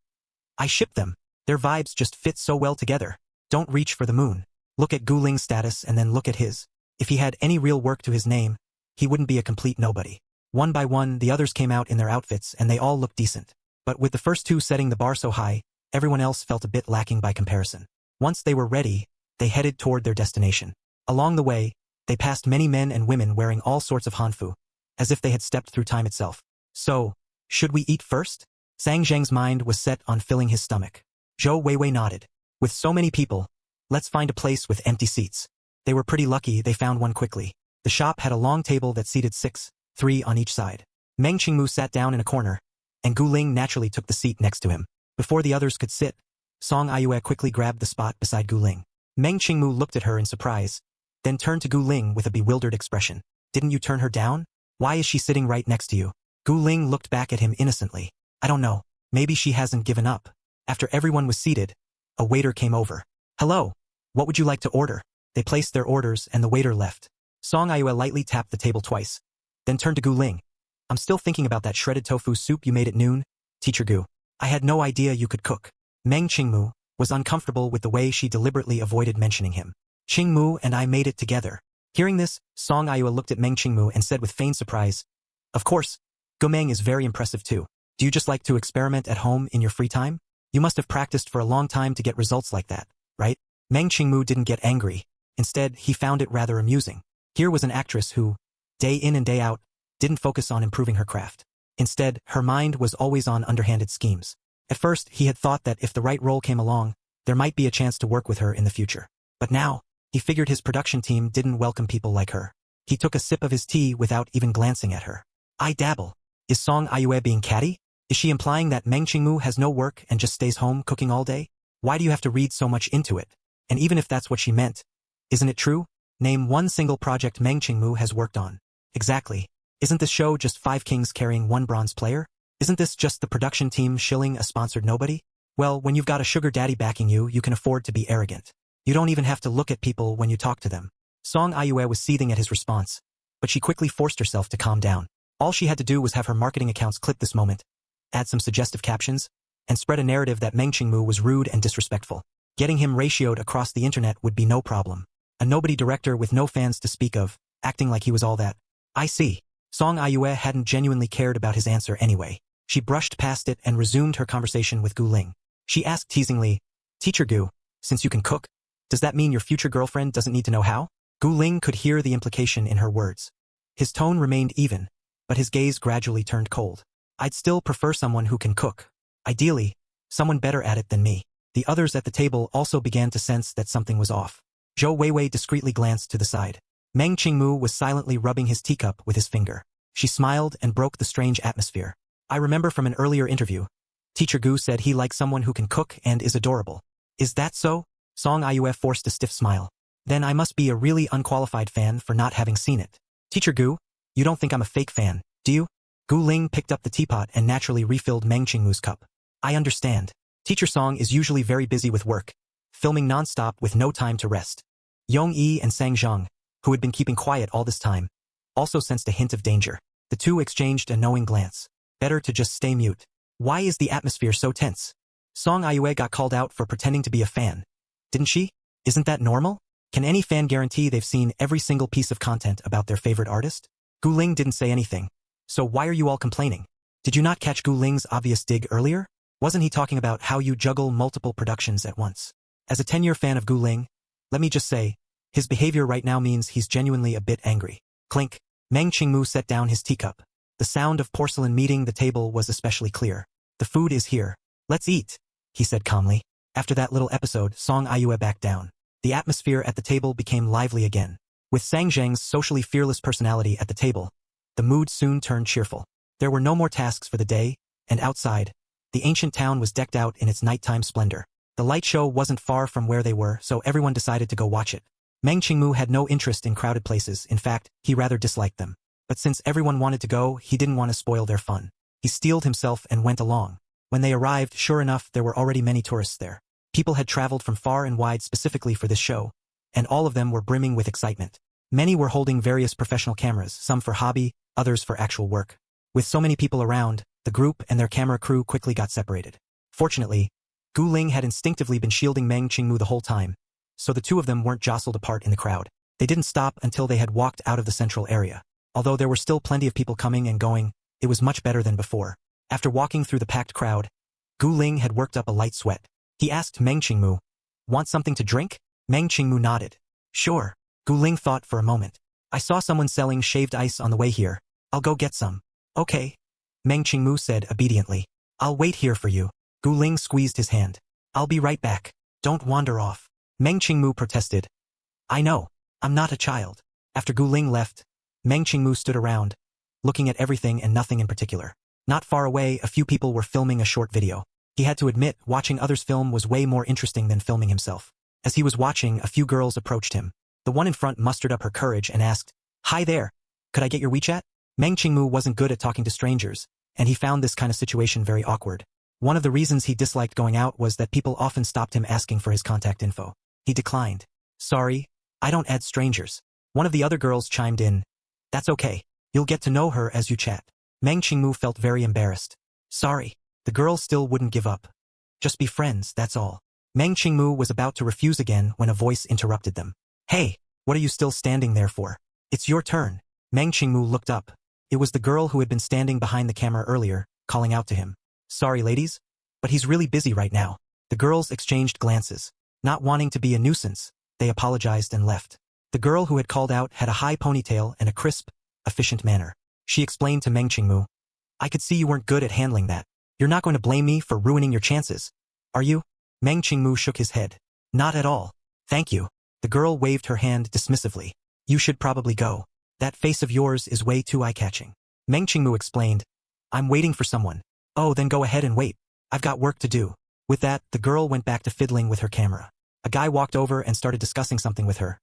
I ship them. Their vibes just fit so well together. Don't reach for the moon. Look at Gu Ling's status and then look at his. If he had any real work to his name, he wouldn't be a complete nobody. One by one, the others came out in their outfits and they all looked decent. But with the first two setting the bar so high, everyone else felt a bit lacking by comparison. Once they were ready, they headed toward their destination. Along the way, they passed many men and women wearing all sorts of Hanfu, as if they had stepped through time itself. So, should we eat first? Sang Zheng's mind was set on filling his stomach. Zhou Weiwei nodded. With so many people, let's find a place with empty seats. They were pretty lucky they found one quickly. The shop had a long table that seated 6, 3 on each side. Meng Qingmu sat down in a corner, and Gu Ling naturally took the seat next to him. Before the others could sit, Song Ayue quickly grabbed the spot beside Gu Ling. Meng Qingmu looked at her in surprise, then turned to Gu Ling with a bewildered expression. Didn't you turn her down? Why is she sitting right next to you? Gu Ling looked back at him innocently. I don't know. Maybe she hasn't given up. After everyone was seated, a waiter came over. Hello. What would you like to order? They placed their orders and the waiter left. Song Ayue lightly tapped the table twice, then turned to Gu Ling. I'm still thinking about that shredded tofu soup you made at noon, Teacher Gu. I had no idea you could cook. Meng Qingmu was uncomfortable with the way she deliberately avoided mentioning him. Qingmu and I made it together. Hearing this, Song Ayue looked at Meng Qingmu and said with feigned surprise, Of course, Gu Meng is very impressive too. Do you just like to experiment at home in your free time? You must have practiced for a long time to get results like that, right? Meng Qingmu didn't get angry. Instead, he found it rather amusing. Here was an actress who, day in and day out, didn't focus on improving her craft. Instead, her mind was always on underhanded schemes. At first, he had thought that if the right role came along, there might be a chance to work with her in the future. But now, he figured his production team didn't welcome people like her. He took a sip of his tea without even glancing at her. I dabble. Is Song Ayue being catty? Is she implying that Meng Qingmu has no work and just stays home cooking all day? Why do you have to read so much into it? And even if that's what she meant, isn't it true? Name one single project Meng Qingmu has worked on. Exactly. Isn't this show just 5 kings carrying 1 bronze player? Isn't this just the production team shilling a sponsored nobody? Well, when you've got a sugar daddy backing you, you can afford to be arrogant. You don't even have to look at people when you talk to them. Song Ayue was seething at his response, but she quickly forced herself to calm down. All she had to do was have her marketing accounts clip this moment, add some suggestive captions, and spread a narrative that Meng Qingmu was rude and disrespectful. Getting him ratioed across the internet would be no problem. A nobody director with no fans to speak of, acting like he was all that. I see. Song Aiyue hadn't genuinely cared about his answer anyway. She brushed past it and resumed her conversation with Gu Ling. She asked teasingly, "Teacher Gu, since you can cook, does that mean your future girlfriend doesn't need to know how?" Gu Ling could hear the implication in her words. His tone remained even, but his gaze gradually turned cold. "I'd still prefer someone who can cook. Ideally, someone better at it than me." The others at the table also began to sense that something was off. Zhou Weiwei discreetly glanced to the side. Meng Qingmu was silently rubbing his teacup with his finger. She smiled and broke the strange atmosphere. "I remember from an earlier interview, Teacher Gu said he likes someone who can cook and is adorable. Is that so?" Song Aiyue forced a stiff smile. "Then I must be a really unqualified fan for not having seen it. Teacher Gu, you don't think I'm a fake fan, do you?" Gu Ling picked up the teapot and naturally refilled Meng Qingmu's cup. "I understand. Teacher Song is usually very busy with work, filming non-stop with no time to rest." Yong Yi and Sang Zhang, who had been keeping quiet all this time, also sensed a hint of danger. The two exchanged a knowing glance. Better to just stay mute. "Why is the atmosphere so tense?" Song Aiyue got called out for pretending to be a fan. Didn't she? Isn't that normal? Can any fan guarantee they've seen every single piece of content about their favorite artist? Gu Ling didn't say anything. "So why are you all complaining? Did you not catch Gu Ling's obvious dig earlier? Wasn't he talking about how you juggle multiple productions at once?" As a 10-year fan of Gu Ling, let me just say, his behavior right now means he's genuinely a bit angry. Clink. Meng Qingmu set down his teacup. The sound of porcelain meeting the table was especially clear. "The food is here. Let's eat," he said calmly. After that little episode, Song Aiyue backed down. The atmosphere at the table became lively again. With Sang Zhang's socially fearless personality at the table, the mood soon turned cheerful. There were no more tasks for the day, and outside, the ancient town was decked out in its nighttime splendor. The light show wasn't far from where they were, so everyone decided to go watch it. Meng Qingmu had no interest in crowded places. In fact, he rather disliked them. But since everyone wanted to go, he didn't want to spoil their fun. He steeled himself and went along. When they arrived, sure enough, there were already many tourists there. People had traveled from far and wide specifically for this show, and all of them were brimming with excitement. Many were holding various professional cameras, some for hobby, others for actual work. With so many people around, the group and their camera crew quickly got separated. Fortunately, Gu Ling had instinctively been shielding Meng Qingmu the whole time, so the two of them weren't jostled apart in the crowd. They didn't stop until they had walked out of the central area. Although there were still plenty of people coming and going, it was much better than before. After walking through the packed crowd, Gu Ling had worked up a light sweat. He asked Meng Qingmu, "Want something to drink?" Meng Qingmu nodded. "Sure." Gu Ling thought for a moment. "I saw someone selling shaved ice on the way here. I'll go get some." "Okay," Meng Qingmu said obediently. "I'll wait here for you." Gu Ling squeezed his hand. "I'll be right back. Don't wander off." Meng Qingmu protested. "I know. I'm not a child." After Gu Ling left, Meng Qingmu stood around, looking at everything and nothing in particular. Not far away, a few people were filming a short video. He had to admit, watching others film was way more interesting than filming himself. As he was watching, a few girls approached him. The one in front mustered up her courage and asked, "Hi there. Could I get your WeChat?" Meng Qingmu wasn't good at talking to strangers, and he found this kind of situation very awkward. One of the reasons he disliked going out was that people often stopped him asking for his contact info. He declined. "Sorry, I don't add strangers." One of the other girls chimed in. "That's okay. You'll get to know her as you chat." Meng Qingmu felt very embarrassed. "Sorry." The girl still wouldn't give up. "Just be friends, that's all." Meng Qingmu was about to refuse again when a voice interrupted them. "Hey, what are you still standing there for? It's your turn." Meng Qingmu looked up. It was the girl who had been standing behind the camera earlier, calling out to him. "Sorry, ladies, but he's really busy right now." The girls exchanged glances. Not wanting to be a nuisance, they apologized and left. The girl who had called out had a high ponytail and a crisp, efficient manner. She explained to Meng Qingmu, "I could see you weren't good at handling that. You're not going to blame me for ruining your chances, are you?" Meng Qingmu shook his head. "Not at all. Thank you." The girl waved her hand dismissively. "You should probably go. That face of yours is way too eye-catching." Meng Qingmu explained, "I'm waiting for someone." "Oh, then go ahead and wait. I've got work to do." With that, the girl went back to fiddling with her camera. A guy walked over and started discussing something with her.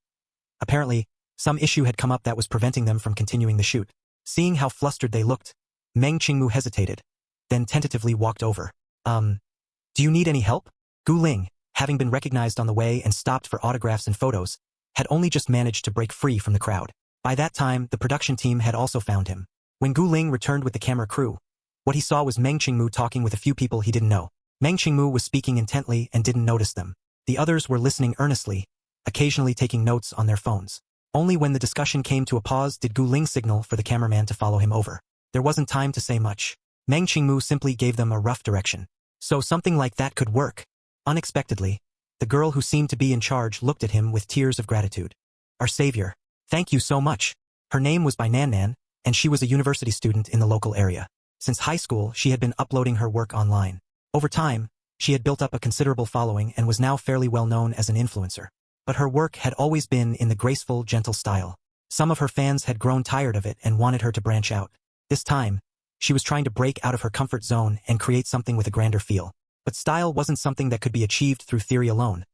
Apparently, some issue had come up that was preventing them from continuing the shoot. Seeing how flustered they looked, Meng Qingmu hesitated, then tentatively walked over. Do you need any help?" Gu Ling, having been recognized on the way and stopped for autographs and photos, had only just managed to break free from the crowd. By that time, the production team had also found him. When Gu Ling returned with the camera crew, what he saw was Meng Qingmu talking with a few people he didn't know. Meng Qingmu was speaking intently and didn't notice them. The others were listening earnestly, occasionally taking notes on their phones. Only when the discussion came to a pause did Gu Ling signal for the cameraman to follow him over. There wasn't time to say much. Meng Qingmu simply gave them a rough direction. So something like that could work. Unexpectedly, the girl who seemed to be in charge looked at him with tears of gratitude. Our savior. Thank you so much. Her name was Bai Nan, and she was a university student in the local area. Since high school, she had been uploading her work online. Over time, she had built up a considerable following and was now fairly well known as an influencer. But her work had always been in the graceful, gentle style. Some of her fans had grown tired of it and wanted her to branch out. This time, she was trying to break out of her comfort zone and create something with a grander feel. But style wasn't something that could be achieved through theory alone.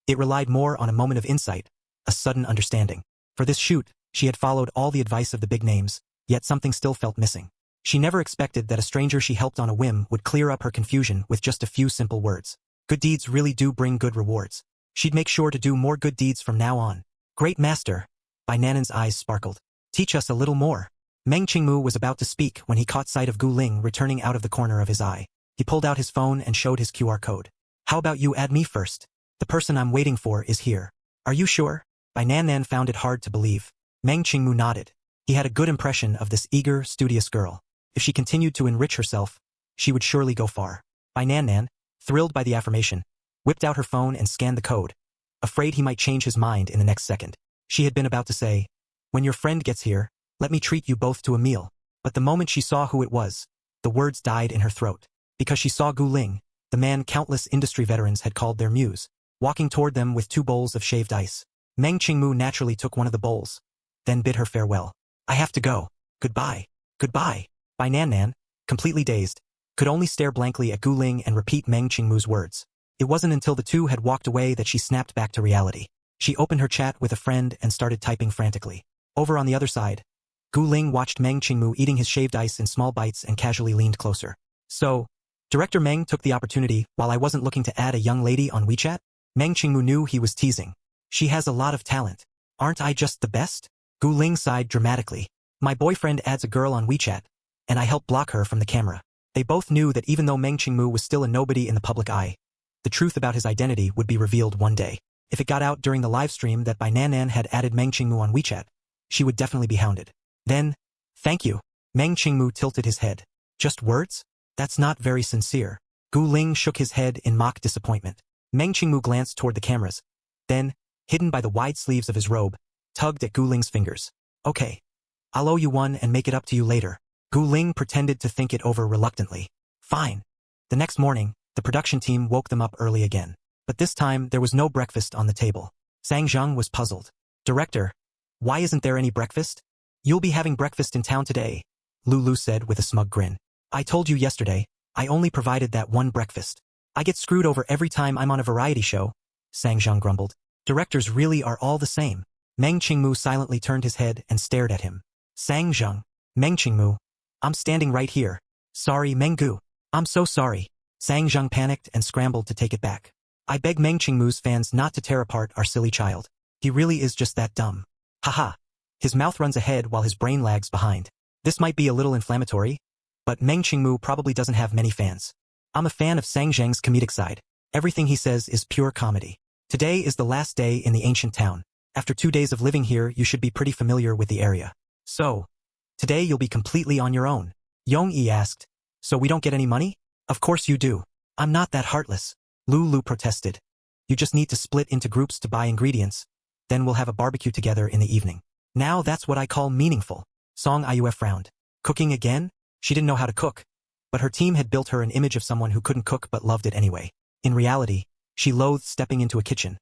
It relied more on a moment of insight, a sudden understanding. For this shoot, she had followed all the advice of the big names, yet something still felt missing. She never expected that a stranger she helped on a whim would clear up her confusion with just a few simple words. Good deeds really do bring good rewards. She'd make sure to do more good deeds from now on. Great master. Bai Nan's eyes sparkled. Teach us a little more. Meng Qingmu was about to speak when he caught sight of Gu Ling returning out of the corner of his eye. He pulled out his phone and showed his QR code. How about you add me first? The person I'm waiting for is here. Are you sure? Bai Nan found it hard to believe. Meng Qingmu nodded. He had a good impression of this eager, studious girl. If she continued to enrich herself, she would surely go far. Bai Nan, thrilled by the affirmation, whipped out her phone and scanned the code, afraid he might change his mind in the next second. She had been about to say, when your friend gets here, let me treat you both to a meal. But the moment she saw who it was, the words died in her throat. Because she saw Gu Ling, the man countless industry veterans had called their muse, walking toward them with 2 bowls of shaved ice. Meng Qingmu naturally took one of the bowls, then bid her farewell. I have to go. Goodbye. Goodbye. Bai Nan, completely dazed, could only stare blankly at Gu Ling and repeat Meng Qingmu's words. It wasn't until the two had walked away that she snapped back to reality. She opened her chat with a friend and started typing frantically. Over on the other side, Gu Ling watched Meng Qingmu eating his shaved ice in small bites and casually leaned closer. So, Director Meng took the opportunity while I wasn't looking to add a young lady on WeChat? Meng Qingmu knew he was teasing. She has a lot of talent. Aren't I just the best? Gu Ling sighed dramatically. My boyfriend adds a girl on WeChat, and I help block her from the camera. They both knew that even though Meng Qingmu was still a nobody in the public eye, the truth about his identity would be revealed one day. If it got out during the live stream that Bai Nan had added Meng Qingmu on WeChat, she would definitely be hounded. Then, thank you. Meng Qingmu tilted his head. Just words? That's not very sincere. Gu Ling shook his head in mock disappointment. Meng Qingmu glanced toward the cameras. Then, hidden by the wide sleeves of his robe, tugged at Gu Ling's fingers. Okay. I'll owe you one and make it up to you later. Gu Ling pretended to think it over reluctantly. Fine. The next morning, the production team woke them up early again. But this time, there was no breakfast on the table. Sang Zheng was puzzled. Director, why isn't there any breakfast? You'll be having breakfast in town today, Lulu said with a smug grin. I told you yesterday, I only provided that one breakfast. I get screwed over every time I'm on a variety show, Sang Zheng grumbled. Directors really are all the same. Meng Qingmu silently turned his head and stared at him. Sang Zheng, Meng Qingmu, I'm standing right here. Sorry, Meng Gu. I'm so sorry. Sang Zheng panicked and scrambled to take it back. I beg Meng Qingmu's fans not to tear apart our silly child. He really is just that dumb. Haha. His mouth runs ahead while his brain lags behind. This might be a little inflammatory, but Meng Qingmu probably doesn't have many fans. I'm a fan of Sang Zheng's comedic side. Everything he says is pure comedy. Today is the last day in the ancient town. After 2 days of living here, you should be pretty familiar with the area. So, today you'll be completely on your own. Yong-yi asked, so we don't get any money? Of course you do. I'm not that heartless. Lulu protested. You just need to split into groups to buy ingredients. Then we'll have a barbecue together in the evening. Now that's what I call meaningful. Song Iuf frowned. Cooking again? She didn't know how to cook. But her team had built her an image of someone who couldn't cook but loved it anyway. In reality, she loathed stepping into a kitchen.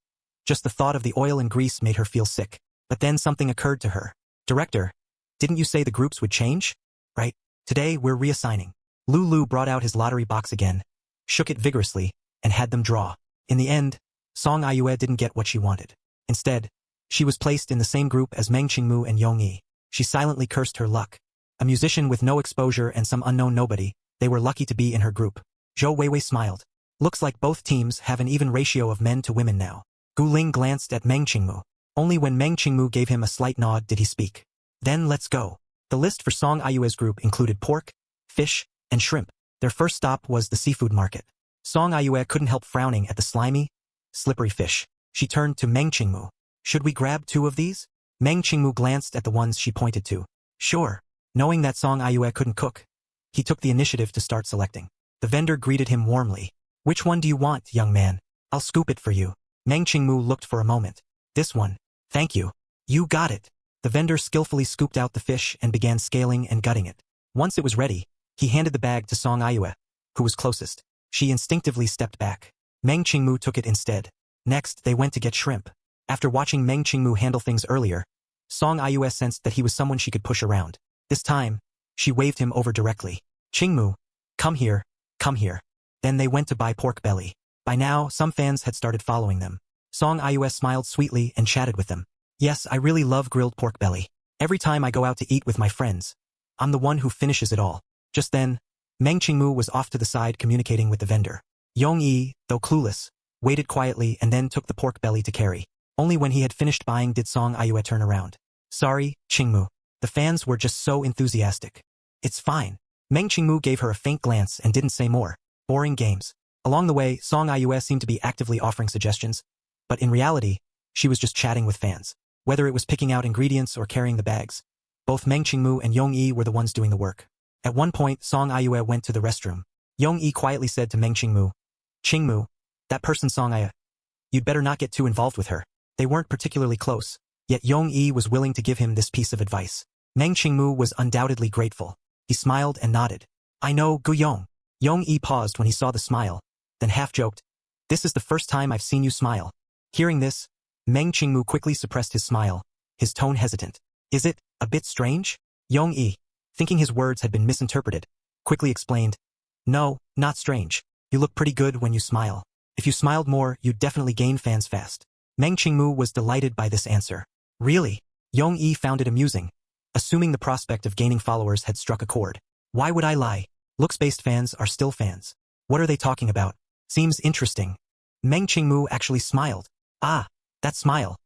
Just the thought of the oil and grease made her feel sick. But then something occurred to her. Director, didn't you say the groups would change? Right. Today we're reassigning. Lulu brought out his lottery box again, shook it vigorously, and had them draw. In the end, Song Iue didn't get what she wanted. Instead, she was placed in the same group as Meng Qingmu and Yong-yi. She silently cursed her luck. A musician with no exposure and some unknown nobody, they were lucky to be in her group. Zhou Weiwei smiled. Looks like both teams have an even ratio of men to women now. Gu Ling glanced at Meng Qingmu. Only when Meng Qingmu gave him a slight nod did he speak. Then let's go. The list for Song Iue's group included pork, fish, and shrimp. Their first stop was the seafood market. Song Iue couldn't help frowning at the slimy, slippery fish. She turned to Meng Qingmu. Should we grab 2 of these? Meng Qingmu glanced at the ones she pointed to. Sure. Knowing that Song Ayue couldn't cook, he took the initiative to start selecting. The vendor greeted him warmly. Which one do you want, young man? I'll scoop it for you. Meng Qingmu looked for a moment. This one. Thank you. You got it. The vendor skillfully scooped out the fish and began scaling and gutting it. Once it was ready, he handed the bag to Song Ayue, who was closest. She instinctively stepped back. Meng Qingmu took it instead. Next, they went to get shrimp. After watching Meng Qingmu handle things earlier, Song Ayue sensed that he was someone she could push around. This time, she waved him over directly. Qingmu, come here, come here. Then they went to buy pork belly. By now, some fans had started following them. Song Ayue smiled sweetly and chatted with them. Yes, I really love grilled pork belly. Every time I go out to eat with my friends, I'm the one who finishes it all. Just then, Meng Qingmu was off to the side communicating with the vendor. Yong-yi, though clueless, waited quietly and then took the pork belly to carry. Only when he had finished buying did Song Ayue turn around. Sorry, Qingmu. The fans were just so enthusiastic. It's fine. Meng Qingmu gave her a faint glance and didn't say more. Boring games. Along the way, Song Ayue seemed to be actively offering suggestions, but in reality, she was just chatting with fans. Whether it was picking out ingredients or carrying the bags, both Meng Qingmu and Yong-yi were the ones doing the work. At one point, Song Ayue went to the restroom. Yong-yi quietly said to Meng Qingmu, Qingmu, that person Song Ayue, you'd better not get too involved with her. They weren't particularly close, yet Yong-yi was willing to give him this piece of advice. Meng Qingmu was undoubtedly grateful. He smiled and nodded. I know, Gu-yong. Yong-yi paused when he saw the smile, then half-joked, this is the first time I've seen you smile. Hearing this, Meng Qingmu quickly suppressed his smile, his tone hesitant. Is it a bit strange? Yong-yi, thinking his words had been misinterpreted, quickly explained, no, not strange. You look pretty good when you smile. If you smiled more, you'd definitely gain fans fast. Meng Qingmu was delighted by this answer. Really? Yong-yi found it amusing, assuming the prospect of gaining followers had struck a chord. Why would I lie? Looks-based fans are still fans. What are they talking about? Seems interesting. Meng Qingmu actually smiled. Ah, that smile.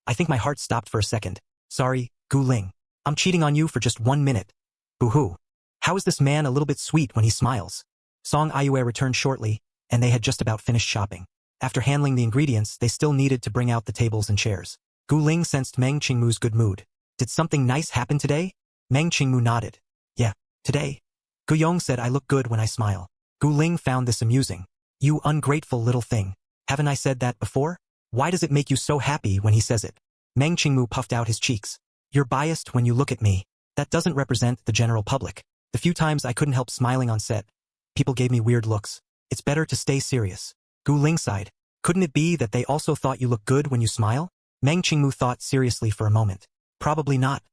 I think my heart stopped for a second. Sorry, Gu Ling. I'm cheating on you for just 1 minute. Boo-hoo. How is this man a little bit sweet when he smiles? Song Ayue returned shortly, and they had just about finished shopping. After handling the ingredients, they still needed to bring out the tables and chairs. Gu Ling sensed Meng Qingmu's good mood. Did something nice happen today? Meng Qingmu nodded. Yeah, today. Gu Yong said I look good when I smile. Gu Ling found this amusing. You ungrateful little thing. Haven't I said that before? Why does it make you so happy when he says it? Meng Qingmu puffed out his cheeks. You're biased when you look at me. That doesn't represent the general public. The few times I couldn't help smiling on set, people gave me weird looks. It's better to stay serious. Gu Ling sighed. Couldn't it be that they also thought you look good when you smile? Meng Qingmu thought seriously for a moment. Probably not.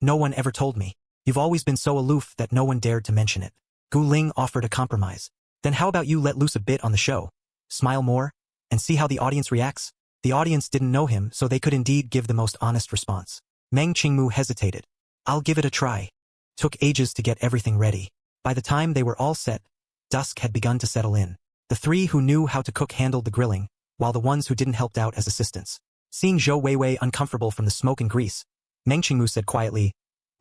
No one ever told me. You've always been so aloof that no one dared to mention it. Gu Ling offered a compromise. Then how about you let loose a bit on the show? Smile more, and see how the audience reacts? The audience didn't know him, so they could indeed give the most honest response. Meng Qingmu hesitated. I'll give it a try. Took ages to get everything ready. By the time they were all set, dusk had begun to settle in. The three who knew how to cook handled the grilling, while the ones who didn't helped out as assistants. Seeing Zhou Weiwei uncomfortable from the smoke and grease, Meng Qingmu said quietly,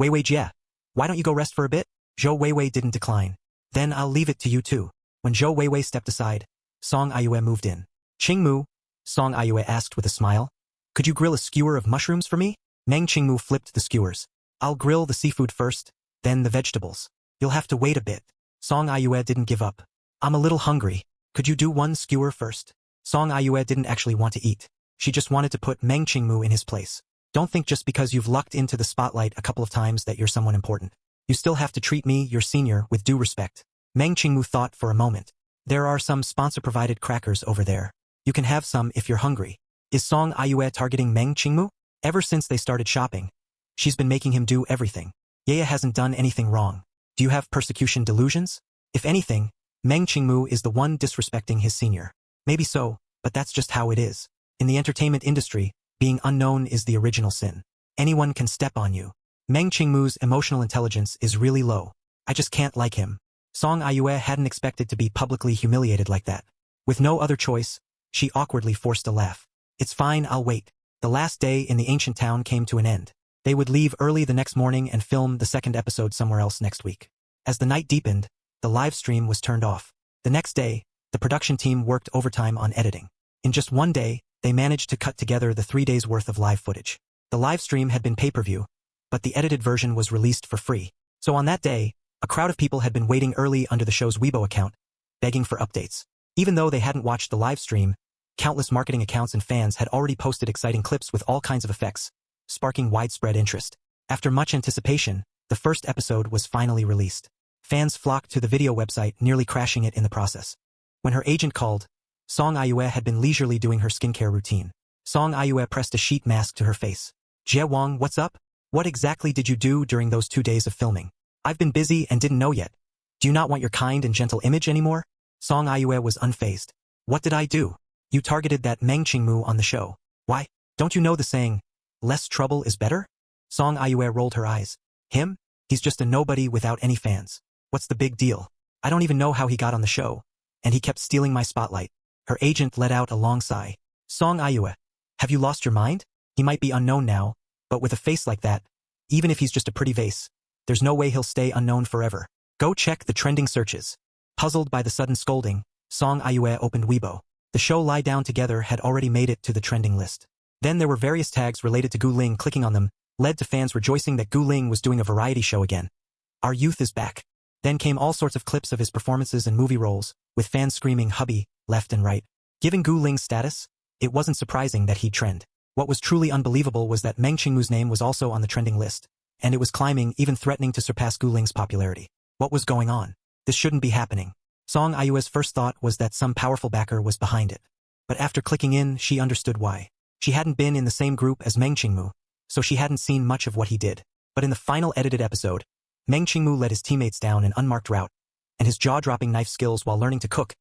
Weiwei Jie, why don't you go rest for a bit? Zhou Weiwei didn't decline. Then I'll leave it to you two. When Zhou Weiwei stepped aside, Song Ayue moved in. Qingmu, Song Ayue asked with a smile, could you grill a skewer of mushrooms for me? Meng Qingmu flipped the skewers. I'll grill the seafood first, then the vegetables. You'll have to wait a bit. Song Ayue didn't give up. I'm a little hungry. Could you do one skewer first? Song Ayue didn't actually want to eat. She just wanted to put Meng Qingmu in his place. Don't think just because you've lucked into the spotlight a couple of times that you're someone important. You still have to treat me, your senior, with due respect. Meng Qingmu thought for a moment. There are some sponsor-provided crackers over there. You can have some if you're hungry. Is Song Ayue targeting Meng Qingmu? Ever since they started shopping, she's been making him do everything. Yaya hasn't done anything wrong. Do you have persecution delusions? If anything, Meng Qingmu is the one disrespecting his senior. Maybe so, but that's just how it is. In the entertainment industry, being unknown is the original sin. Anyone can step on you. Meng Qingmu's emotional intelligence is really low. I just can't like him. Song Ayue hadn't expected to be publicly humiliated like that. With no other choice, she awkwardly forced a laugh. It's fine, I'll wait. The last day in the ancient town came to an end. They would leave early the next morning and film the second episode somewhere else next week. As the night deepened, the live stream was turned off. The next day, the production team worked overtime on editing. In just one day, they managed to cut together the 3 days' worth of live footage. The live stream had been pay-per-view, but the edited version was released for free. So on that day, a crowd of people had been waiting early under the show's Weibo account, begging for updates. Even though they hadn't watched the live stream, countless marketing accounts and fans had already posted exciting clips with all kinds of effects, sparking widespread interest. After much anticipation, the first episode was finally released. Fans flocked to the video website, nearly crashing it in the process. When her agent called, Song Aiyue had been leisurely doing her skincare routine. Song Aiyue pressed a sheet mask to her face. Jie Wang, what's up? What exactly did you do during those 2 days of filming? I've been busy and didn't know yet. Do you not want your kind and gentle image anymore? Song Aiyue was unfazed. What did I do? You targeted that Meng Qingmu on the show. Why? Don't you know the saying, less trouble is better? Song Aiyue rolled her eyes. Him? He's just a nobody without any fans. What's the big deal? I don't even know how he got on the show. And he kept stealing my spotlight. Her agent let out a long sigh. Song Aiyue, have you lost your mind? He might be unknown now, but with a face like that, even if he's just a pretty vase, there's no way he'll stay unknown forever. Go check the trending searches. Puzzled by the sudden scolding, Song Aiyue opened Weibo. The show Lie Down Together had already made it to the trending list. Then there were various tags related to Gu Ling. Clicking on them led to fans rejoicing that Gu Ling was doing a variety show again. Our youth is back. Then came all sorts of clips of his performances and movie roles, with fans screaming hubby, left and right. Given Gu Ling's status, it wasn't surprising that he'd trend. What was truly unbelievable was that Meng Qingmu's name was also on the trending list, and it was climbing, even threatening to surpass Gu Ling's popularity. What was going on? This shouldn't be happening. Song Aiyue's first thought was that some powerful backer was behind it. But after clicking in, she understood why. She hadn't been in the same group as Meng Qingmu, so she hadn't seen much of what he did. But in the final edited episode, Meng Qingmu led his teammates down an unmarked route, and his jaw-dropping knife skills while learning to cook.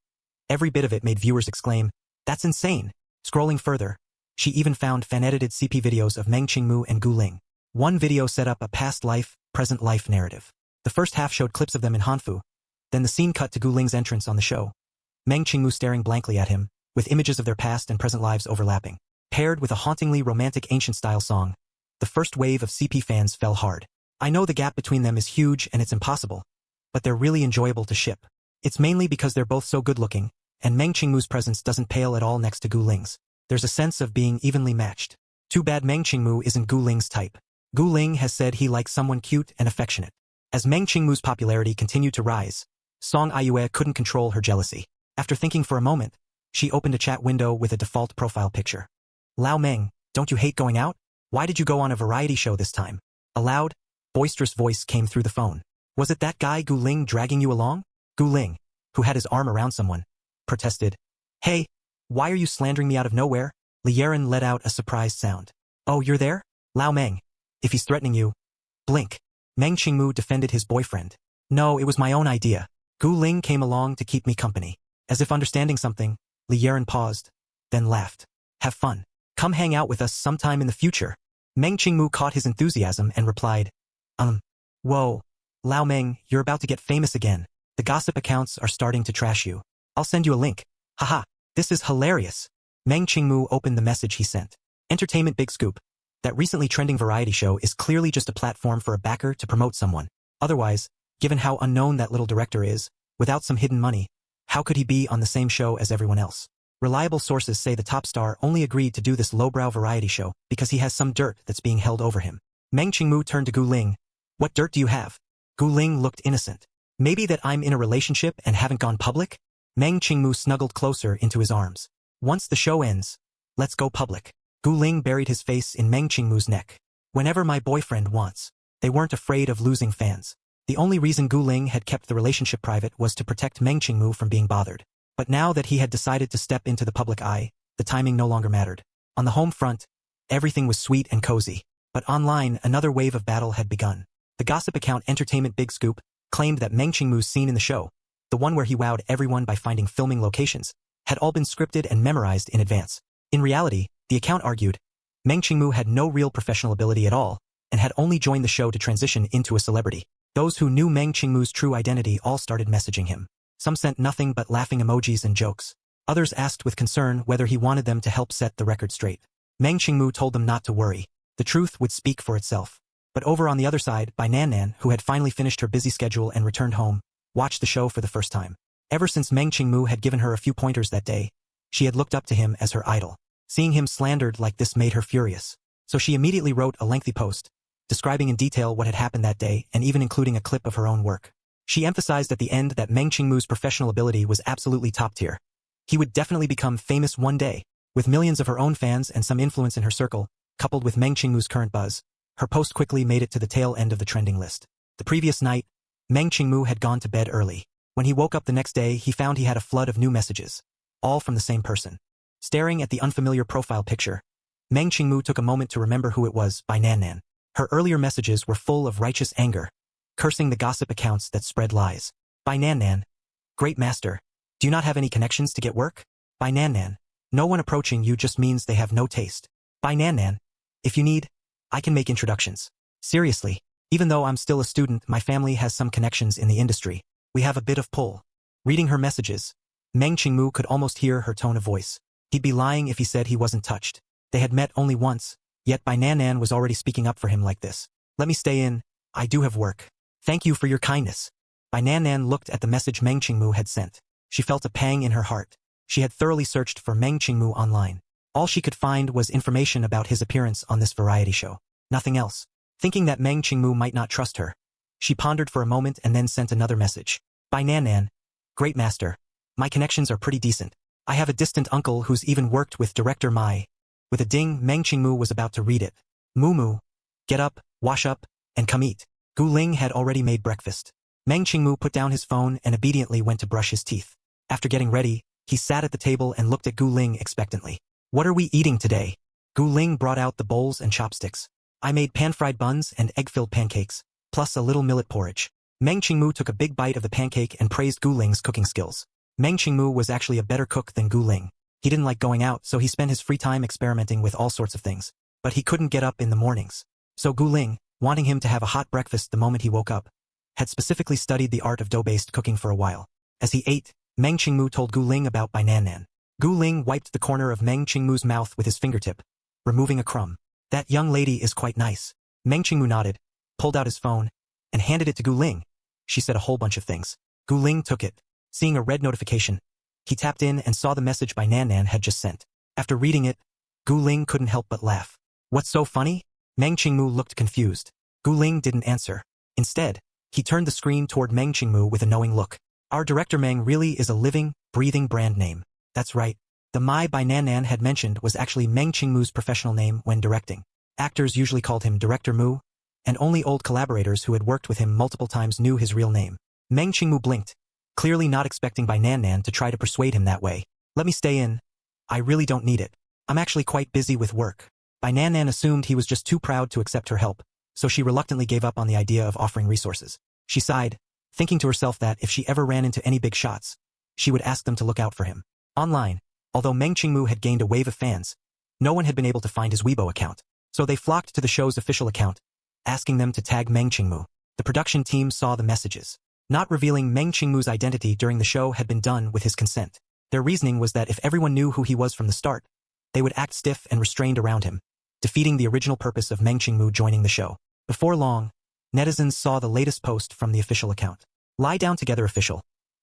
Every bit of it made viewers exclaim, "That's insane!" Scrolling further, she even found fan-edited CP videos of Meng Qingmu and Gu Ling. One video set up a past life, present life narrative. The first half showed clips of them in Hanfu, then the scene cut to Gu Ling's entrance on the show. Meng Qingmu staring blankly at him, with images of their past and present lives overlapping. Paired with a hauntingly romantic ancient-style song, the first wave of CP fans fell hard. I know the gap between them is huge and it's impossible, but they're really enjoyable to ship. It's mainly because they're both so good-looking, and Meng Qingmu's presence doesn't pale at all next to Gu Ling's. There's a sense of being evenly matched. Too bad Meng Qingmu isn't Gu Ling's type. Gu Ling has said he likes someone cute and affectionate. As Meng Qingmu's popularity continued to rise, Song Aiyue couldn't control her jealousy. After thinking for a moment, she opened a chat window with a default profile picture. Lao Meng, don't you hate going out? Why did you go on a variety show this time? A loud, boisterous voice came through the phone. Was it that guy Gu Ling dragging you along? Gu Ling, who had his arm around someone, protested. Hey, why are you slandering me out of nowhere? Li Yaran let out a surprised sound. Oh, you're there? Lao Meng, if he's threatening you, blink. Meng Qingmu defended his boyfriend. No, it was my own idea. Gu Ling came along to keep me company. As if understanding something, Li Yaran paused, then laughed. Have fun. Come hang out with us sometime in the future. Meng Qingmu caught his enthusiasm and replied, Whoa. Lao Meng, you're about to get famous again. The gossip accounts are starting to trash you. I'll send you a link. Haha, this is hilarious. Meng Qingmu opened the message he sent. Entertainment Big Scoop. That recently trending variety show is clearly just a platform for a backer to promote someone. Otherwise, given how unknown that little director is, without some hidden money, how could he be on the same show as everyone else? Reliable sources say the top star only agreed to do this lowbrow variety show because he has some dirt that's being held over him. Meng Qingmu turned to Gu Ling. What dirt do you have? Gu Ling looked innocent. Maybe that I'm in a relationship and haven't gone public? Meng Qingmu snuggled closer into his arms. Once the show ends, let's go public. Gu Ling buried his face in Meng Qingmu's neck. Whenever my boyfriend wants. They weren't afraid of losing fans. The only reason Gu Ling had kept the relationship private was to protect Meng Qingmu from being bothered. But now that he had decided to step into the public eye, the timing no longer mattered. On the home front, everything was sweet and cozy. But online, another wave of battle had begun. The gossip account Entertainment Big Scoop claimed that Meng Qingmu's scene in the show, the one where he wowed everyone by finding filming locations, had all been scripted and memorized in advance. In reality, the account argued, Meng Qingmu had no real professional ability at all, and had only joined the show to transition into a celebrity. Those who knew Meng Qingmu's true identity all started messaging him. Some sent nothing but laughing emojis and jokes. Others asked with concern whether he wanted them to help set the record straight. Meng Qingmu told them not to worry. The truth would speak for itself. But over on the other side, Bai Nan, who had finally finished her busy schedule and returned home, watched the show for the first time. Ever since Meng Qingmu had given her a few pointers that day, she had looked up to him as her idol. Seeing him slandered like this made her furious. So she immediately wrote a lengthy post, describing in detail what had happened that day and even including a clip of her own work. She emphasized at the end that Meng Qingmu's professional ability was absolutely top tier. He would definitely become famous one day. With millions of her own fans and some influence in her circle, coupled with Meng Qingmu's current buzz, her post quickly made it to the tail end of the trending list. The previous night, Meng Qingmu had gone to bed early. When he woke up the next day, he found he had a flood of new messages, all from the same person. Staring at the unfamiliar profile picture, Meng Qingmu took a moment to remember who it was, by Nan Nan. Her earlier messages were full of righteous anger, cursing the gossip accounts that spread lies. By Nan Nan, great master, do you not have any connections to get work? By Nan Nan, no one approaching you just means they have no taste. By Nan Nan, if you need, I can make introductions. Seriously, even though I'm still a student, my family has some connections in the industry. We have a bit of pull. Reading her messages, Meng Qingmu could almost hear her tone of voice. He'd be lying if he said he wasn't touched. They had met only once, yet By Nan Nan was already speaking up for him like this. Let me stay in. I do have work. Thank you for your kindness. By Nan Nan looked at the message Meng Qingmu had sent. She felt a pang in her heart. She had thoroughly searched for Meng Qingmu online. All she could find was information about his appearance on this variety show. Nothing else. Thinking that Meng Qingmu might not trust her, she pondered for a moment and then sent another message. By Nan Nan, great master, my connections are pretty decent. I have a distant uncle who's even worked with director Mai. With a ding, Meng Qingmu was about to read it. Moo, get up, wash up, and come eat. Gu Ling had already made breakfast. Meng Qingmu put down his phone and obediently went to brush his teeth. After getting ready, he sat at the table and looked at Gu Ling expectantly. What are we eating today? Gu Ling brought out the bowls and chopsticks. I made pan-fried buns and egg-filled pancakes, plus a little millet porridge. Meng Qingmu took a big bite of the pancake and praised Gu Ling's cooking skills. Meng Qingmu was actually a better cook than Gu Ling. He didn't like going out, so he spent his free time experimenting with all sorts of things. But he couldn't get up in the mornings. So Gu Ling, wanting him to have a hot breakfast the moment he woke up, had specifically studied the art of dough-based cooking for a while. As he ate, Meng Qingmu told Gu Ling about By Nan Nan. Gu Ling wiped the corner of Meng Qingmu's mouth with his fingertip, removing a crumb. That young lady is quite nice. Meng Qingmu nodded, pulled out his phone, and handed it to Gu Ling. She said a whole bunch of things. Gu Ling took it. Seeing a red notification, he tapped in and saw the message By Nan Nan had just sent. After reading it, Gu Ling couldn't help but laugh. What's so funny? Meng Qingmu looked confused. Gu Ling didn't answer. Instead, he turned the screen toward Meng Qingmu with a knowing look. Our director Meng really is a living, breathing brand name. That's right. The Mai By Nan Nan had mentioned was actually Meng Qingmu's professional name when directing. Actors usually called him Director Mu, and only old collaborators who had worked with him multiple times knew his real name. Meng Qingmu blinked, clearly not expecting By Nan Nan to try to persuade him that way. Let me stay in. I really don't need it. I'm actually quite busy with work. By Nan Nan assumed he was just too proud to accept her help, so she reluctantly gave up on the idea of offering resources. She sighed, thinking to herself that if she ever ran into any big shots, she would ask them to look out for him. Online, although Meng Qingmu had gained a wave of fans, no one had been able to find his Weibo account, so they flocked to the show's official account, asking them to tag Meng Qingmu. The production team saw the messages. Not revealing Meng Qingmu's identity during the show had been done with his consent. Their reasoning was that if everyone knew who he was from the start, they would act stiff and restrained around him, defeating the original purpose of Meng Qingmu joining the show. Before long, netizens saw the latest post from the official account. Lie down together official.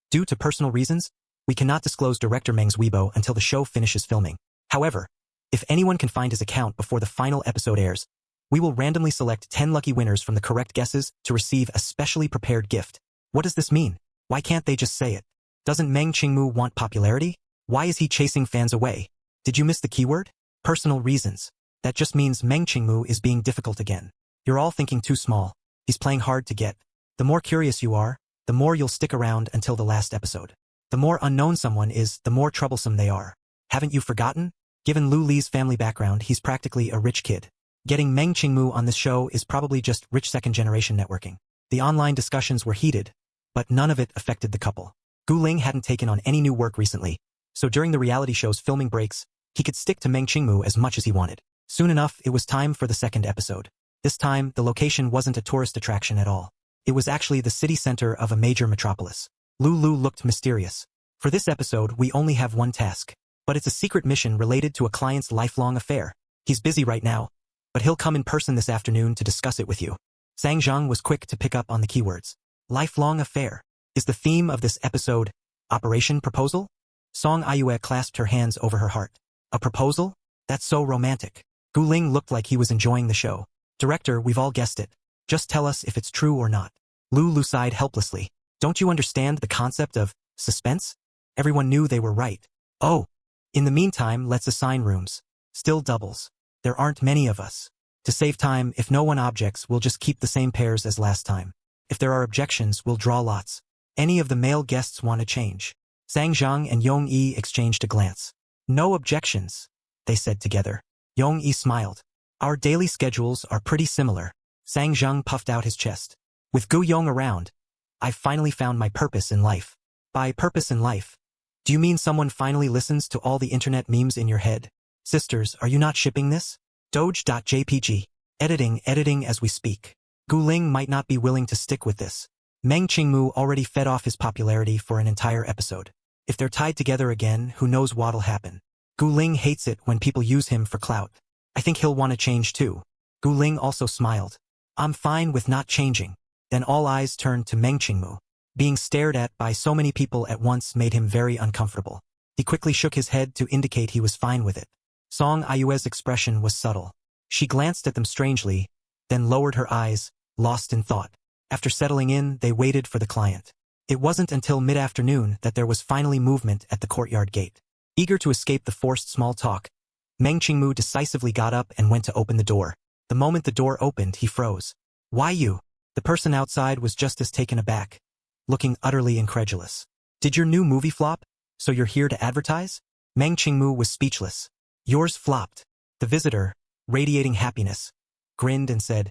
Due to personal reasons, we cannot disclose director Meng's Weibo until the show finishes filming. However, if anyone can find his account before the final episode airs, we will randomly select 10 lucky winners from the correct guesses to receive a specially prepared gift. What does this mean? Why can't they just say it? Doesn't Meng Qingmu want popularity? Why is he chasing fans away? Did you miss the keyword? Personal reasons. That just means Meng Qingmu is being difficult again. You're all thinking too small. He's playing hard to get. The more curious you are, the more you'll stick around until the last episode. The more unknown someone is, the more troublesome they are. Haven't you forgotten? Given Lu Li's family background, he's practically a rich kid. Getting Meng Qingmu on this show is probably just rich second-generation networking. The online discussions were heated, but none of it affected the couple. Gu Ling hadn't taken on any new work recently, so during the reality show's filming breaks, he could stick to Meng Qingmu as much as he wanted. Soon enough, it was time for the second episode. This time, the location wasn't a tourist attraction at all. It was actually the city center of a major metropolis. Lulu looked mysterious. For this episode, we only have one task, but it's a secret mission related to a client's lifelong affair. He's busy right now, but he'll come in person this afternoon to discuss it with you. Sang Zhang was quick to pick up on the keywords. Lifelong affair. Is the theme of this episode Operation Proposal? Song Ayue clasped her hands over her heart. A proposal? That's so romantic. Gu Ling looked like he was enjoying the show. Director, we've all guessed it. Just tell us if it's true or not. Lu sighed helplessly. Don't you understand the concept of suspense? Everyone knew they were right. Oh. In the meantime, let's assign rooms. Still doubles. There aren't many of us. To save time, if no one objects, we'll just keep the same pairs as last time. If there are objections, we'll draw lots. Any of the male guests want to change? Sang Zhang and Yong Yi exchanged a glance. No objections, they said together. Yong Yi smiled. Our daily schedules are pretty similar. Sang Zhang puffed out his chest. With Gu Yong around, I've finally found my purpose in life. By purpose in life, do you mean someone finally listens to all the internet memes in your head? Sisters, are you not shipping this? Doge.jpg. Editing as we speak. Gu Ling might not be willing to stick with this. Meng Qingmu already fed off his popularity for an entire episode. If they're tied together again, who knows what'll happen. Gu Ling hates it when people use him for clout. I think he'll want to change too. Gu Ling also smiled. I'm fine with not changing. Then all eyes turned to Meng Qingmu. Being stared at by so many people at once made him very uncomfortable. He quickly shook his head to indicate he was fine with it. Song Ayue's expression was subtle. She glanced at them strangely, then lowered her eyes, lost in thought. After settling in, they waited for the client. It wasn't until mid-afternoon that there was finally movement at the courtyard gate. Eager to escape the forced small talk, Meng Qingmu decisively got up and went to open the door. The moment the door opened, he froze. Why you? The person outside was just as taken aback, looking utterly incredulous. Did your new movie flop? So you're here to advertise? Meng Qingmu was speechless. Yours flopped. The visitor, radiating happiness, grinned and said,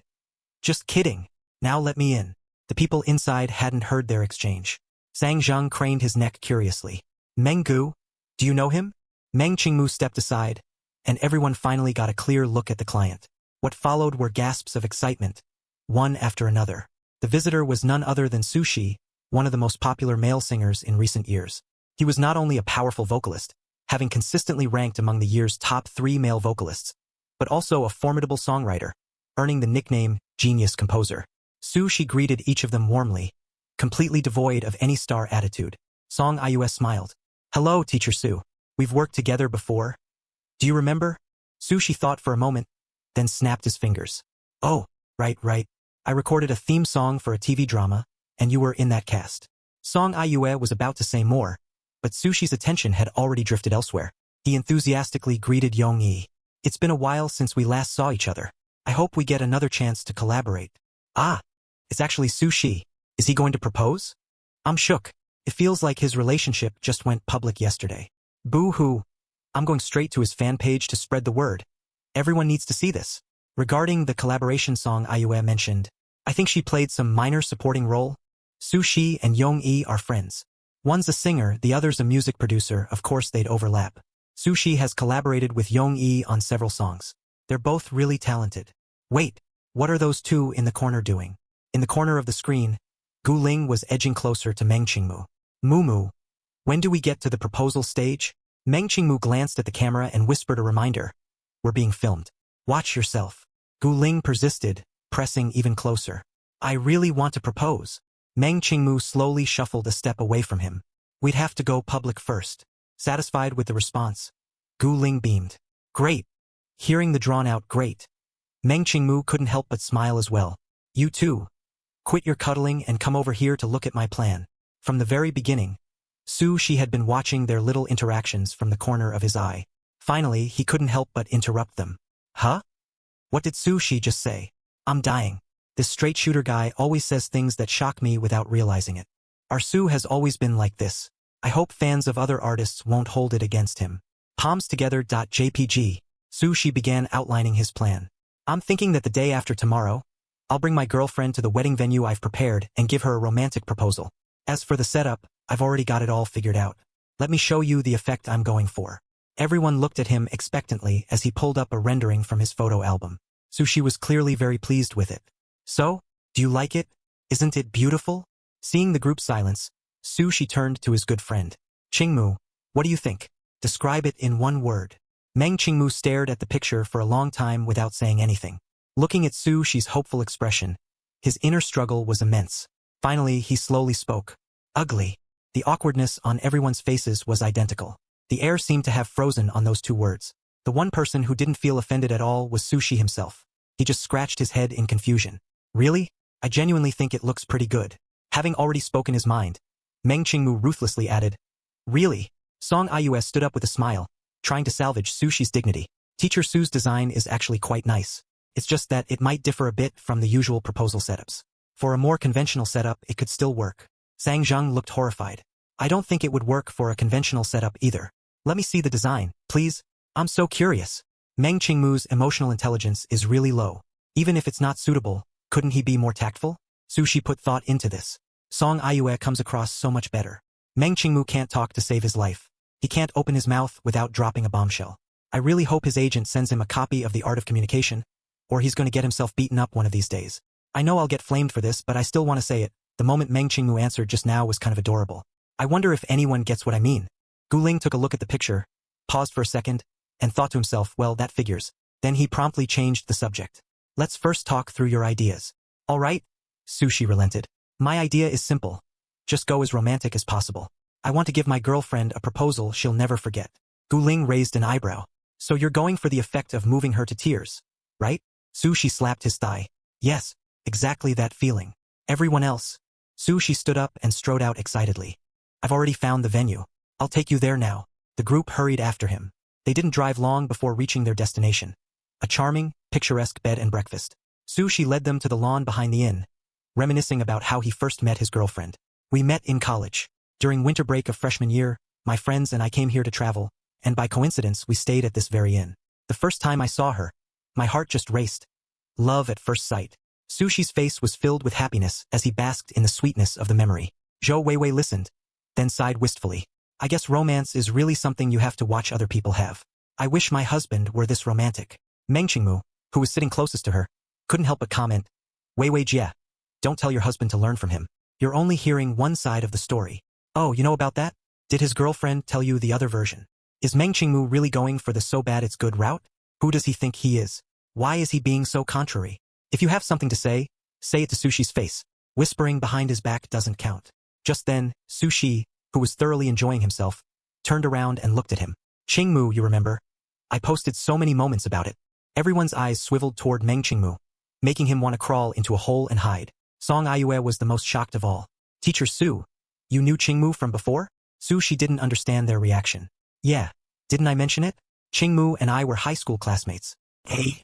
just kidding. Now let me in. The people inside hadn't heard their exchange. Sang Zhang craned his neck curiously. Meng Gu? Do you know him? Meng Qingmu stepped aside, and everyone finally got a clear look at the client. What followed were gasps of excitement, one after another. The visitor was none other than Su Shi, one of the most popular male singers in recent years. He was not only a powerful vocalist, having consistently ranked among the year's top 3 male vocalists, but also a formidable songwriter, earning the nickname Genius Composer. Su Shi greeted each of them warmly, completely devoid of any star attitude. Song Ayue smiled. Hello, Teacher Su. We've worked together before. Do you remember? Su Shi thought for a moment, then snapped his fingers. Oh, right. I recorded a theme song for a TV drama, and you were in that cast. Song Ayue was about to say more, but Su Shi's attention had already drifted elsewhere. He enthusiastically greeted Yong Yi. It's been a while since we last saw each other. I hope we get another chance to collaborate. Ah, it's actually Su Shi. Is he going to propose? I'm shook. It feels like his relationship just went public yesterday. Boo-hoo. I'm going straight to his fan page to spread the word. Everyone needs to see this. Regarding the collaboration song Ayue mentioned, I think she played some minor supporting role. Su Shi and Yong Yi are friends. One's a singer, the other's a music producer, of course they'd overlap. Su Shi has collaborated with Yong Yi on several songs. They're both really talented. Wait, what are those two in the corner doing? In the corner of the screen, Gu Ling was edging closer to Meng Qingmu. Mumu, when do we get to the proposal stage? Meng Qingmu glanced at the camera and whispered a reminder. We're being filmed. Watch yourself. Gu Ling persisted, pressing even closer. I really want to propose. Meng Qingmu slowly shuffled a step away from him. We'd have to go public first. Satisfied with the response, Gu Ling beamed. Great. Hearing the drawn-out great, Meng Qingmu couldn't help but smile as well. You too. Quit your cuddling and come over here to look at my plan. From the very beginning, Su Shi had been watching their little interactions from the corner of his eye. Finally, he couldn't help but interrupt them. Huh? What did Su Shi just say? I'm dying. This straight shooter guy always says things that shock me without realizing it. Our Su has always been like this. I hope fans of other artists won't hold it against him. Palms together.jpg. Su Shi began outlining his plan. I'm thinking that the day after tomorrow, I'll bring my girlfriend to the wedding venue I've prepared and give her a romantic proposal. As for the setup, I've already got it all figured out. Let me show you the effect I'm going for. Everyone looked at him expectantly as he pulled up a rendering from his photo album. Su Shi was clearly very pleased with it. So, do you like it? Isn't it beautiful? Seeing the group silence, Su Shi turned to his good friend. Qingmu, what do you think? Describe it in one word. Meng Qingmu stared at the picture for a long time without saying anything. Looking at Su Shi's hopeful expression, his inner struggle was immense. Finally, he slowly spoke. Ugly. The awkwardness on everyone's faces was identical. The air seemed to have frozen on those two words. The one person who didn't feel offended at all was Sushi himself. He just scratched his head in confusion. Really? I genuinely think it looks pretty good. Having already spoken his mind, Meng Qingmu ruthlessly added, Really? Song Ayue stood up with a smile, trying to salvage Sushi's dignity. Teacher Su's design is actually quite nice. It's just that it might differ a bit from the usual proposal setups. For a more conventional setup, it could still work. Sang Zheng looked horrified. I don't think it would work for a conventional setup either. Let me see the design, please. I'm so curious. Meng Qingmu's emotional intelligence is really low. Even if it's not suitable, couldn't he be more tactful? Sushi put thought into this. Song Ayue comes across so much better. Meng Qingmu can't talk to save his life. He can't open his mouth without dropping a bombshell. I really hope his agent sends him a copy of The Art of Communication, or he's going to get himself beaten up one of these days. I know I'll get flamed for this, but I still want to say it. The moment Meng Qingmu answered just now was kind of adorable. I wonder if anyone gets what I mean. Guling took a look at the picture, paused for a second, and thought to himself, well, that figures. Then he promptly changed the subject. Let's first talk through your ideas. All right? Sushi relented. My idea is simple. Just go as romantic as possible. I want to give my girlfriend a proposal she'll never forget. Guling raised an eyebrow. So you're going for the effect of moving her to tears, right? Sushi slapped his thigh. Yes, exactly that feeling. Everyone else. Sushi stood up and strode out excitedly. I've already found the venue. I'll take you there now. The group hurried after him. They didn't drive long before reaching their destination. A charming, picturesque bed and breakfast. Sushi led them to the lawn behind the inn, reminiscing about how he first met his girlfriend. We met in college. During winter break of freshman year, my friends and I came here to travel, and by coincidence we stayed at this very inn. The first time I saw her, my heart just raced. Love at first sight. Sushi's face was filled with happiness as he basked in the sweetness of the memory. Zhou Weiwei listened, then sighed wistfully. I guess romance is really something you have to watch other people have. I wish my husband were this romantic. Meng Qingmu, who was sitting closest to her, couldn't help but comment, Weiwei Jie, don't tell your husband to learn from him. You're only hearing one side of the story. Oh, you know about that? Did his girlfriend tell you the other version? Is Meng Qingmu really going for the so bad it's good route? Who does he think he is? Why is he being so contrary? If you have something to say it to Sushi's face. Whispering behind his back doesn't count. Just then, Sushi, who was thoroughly enjoying himself, turned around and looked at him. Qingmu, you remember? I posted so many moments about it. Everyone's eyes swiveled toward Meng Qingmu, making him want to crawl into a hole and hide. Song Ayue was the most shocked of all. Teacher Su, you knew Qingmu from before? Sushi didn't understand their reaction. Yeah, didn't I mention it? Qingmu and I were high school classmates. Hey?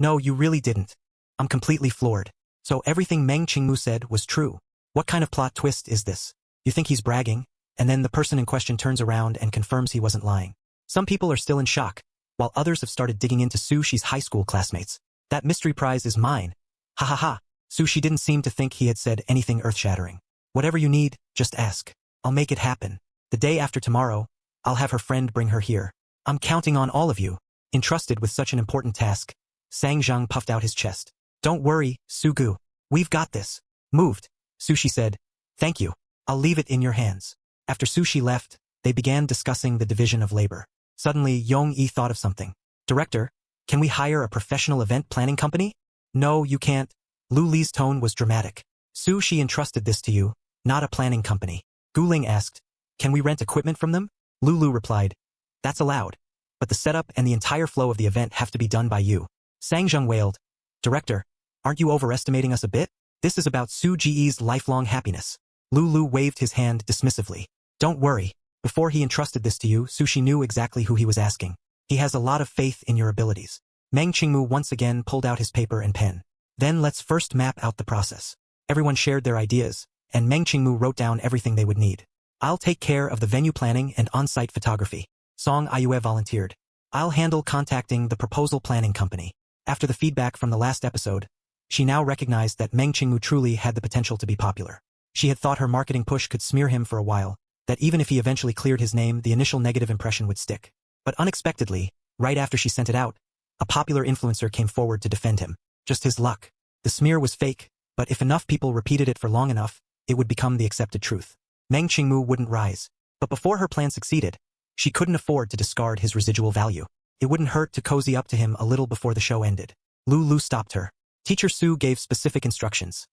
No, you really didn't. I'm completely floored. So everything Meng Qingmu said was true. What kind of plot twist is this? You think he's bragging, and then the person in question turns around and confirms he wasn't lying. Some people are still in shock, while others have started digging into Sushi's high school classmates. That mystery prize is mine. Ha ha ha. Sushi didn't seem to think he had said anything earth-shattering. Whatever you need, just ask. I'll make it happen. The day after tomorrow, I'll have her friend bring her here. I'm counting on all of you. Entrusted with such an important task, Sang Zheng puffed out his chest. Don't worry, Sugu. We've got this. Moved. Sushi said, thank you. I'll leave it in your hands. After Sushi left, they began discussing the division of labor. Suddenly, Yong-yi thought of something. Director, can we hire a professional event planning company? No, you can't. Lu Li's tone was dramatic. Sushi entrusted this to you, not a planning company. Guling asked, can we rent equipment from them? Lulu replied, that's allowed. But the setup and the entire flow of the event have to be done by you. Sang Zheng wailed, Director, aren't you overestimating us a bit? This is about Su Ji's lifelong happiness. Lulu waved his hand dismissively. Don't worry. Before he entrusted this to you, Sushi knew exactly who he was asking. He has a lot of faith in your abilities. Meng Qingmu once again pulled out his paper and pen. Then let's first map out the process. Everyone shared their ideas, and Meng Qingmu wrote down everything they would need. I'll take care of the venue planning and on-site photography. Song Ayue volunteered. I'll handle contacting the proposal planning company. After the feedback from the last episode, she now recognized that Meng Qingmu truly had the potential to be popular. She had thought her marketing push could smear him for a while, that even if he eventually cleared his name, the initial negative impression would stick. But unexpectedly, right after she sent it out, a popular influencer came forward to defend him. Just his luck. The smear was fake, but if enough people repeated it for long enough, it would become the accepted truth. Meng Qingmu wouldn't rise. But before her plan succeeded, she couldn't afford to discard his residual value. It wouldn't hurt to cozy up to him a little before the show ended. Lulu stopped her. Teacher Su gave specific instructions.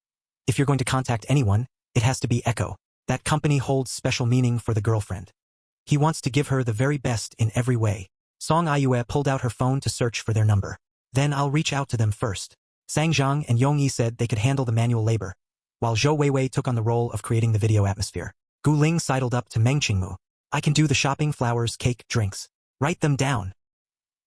If you're going to contact anyone, it has to be Echo. That company holds special meaning for the girlfriend. He wants to give her the very best in every way. Song Aiyue pulled out her phone to search for their number. Then I'll reach out to them first. Sang Zhang and Yong Yi said they could handle the manual labor, while Zhou Weiwei took on the role of creating the video atmosphere. Gu Ling sidled up to Meng Qingmu. I can do the shopping, flowers, cake, drinks. Write them down.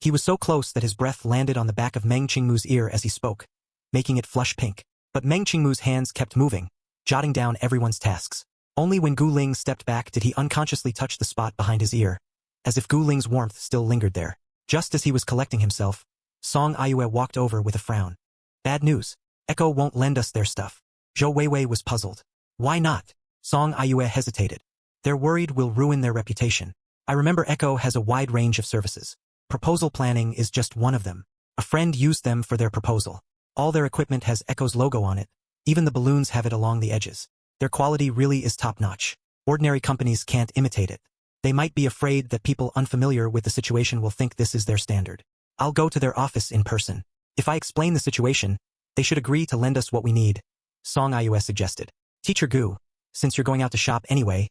He was so close that his breath landed on the back of Meng Qingmu's ear as he spoke, making it flush pink. But Meng Qingmu's hands kept moving, jotting down everyone's tasks. Only when Gu Ling stepped back did he unconsciously touch the spot behind his ear, as if Gu Ling's warmth still lingered there. Just as he was collecting himself, Song Aiyue walked over with a frown. Bad news. Echo won't lend us their stuff. Zhou Weiwei was puzzled. Why not? Song Aiyue hesitated. They're worried we'll ruin their reputation. I remember Echo has a wide range of services. Proposal planning is just one of them. A friend used them for their proposal. All their equipment has Echo's logo on it. Even the balloons have it along the edges. Their quality really is top-notch. Ordinary companies can't imitate it. They might be afraid that people unfamiliar with the situation will think this is their standard. I'll go to their office in person. If I explain the situation, they should agree to lend us what we need, Song Aiyue suggested. Teacher Gu, since you're going out to shop anyway,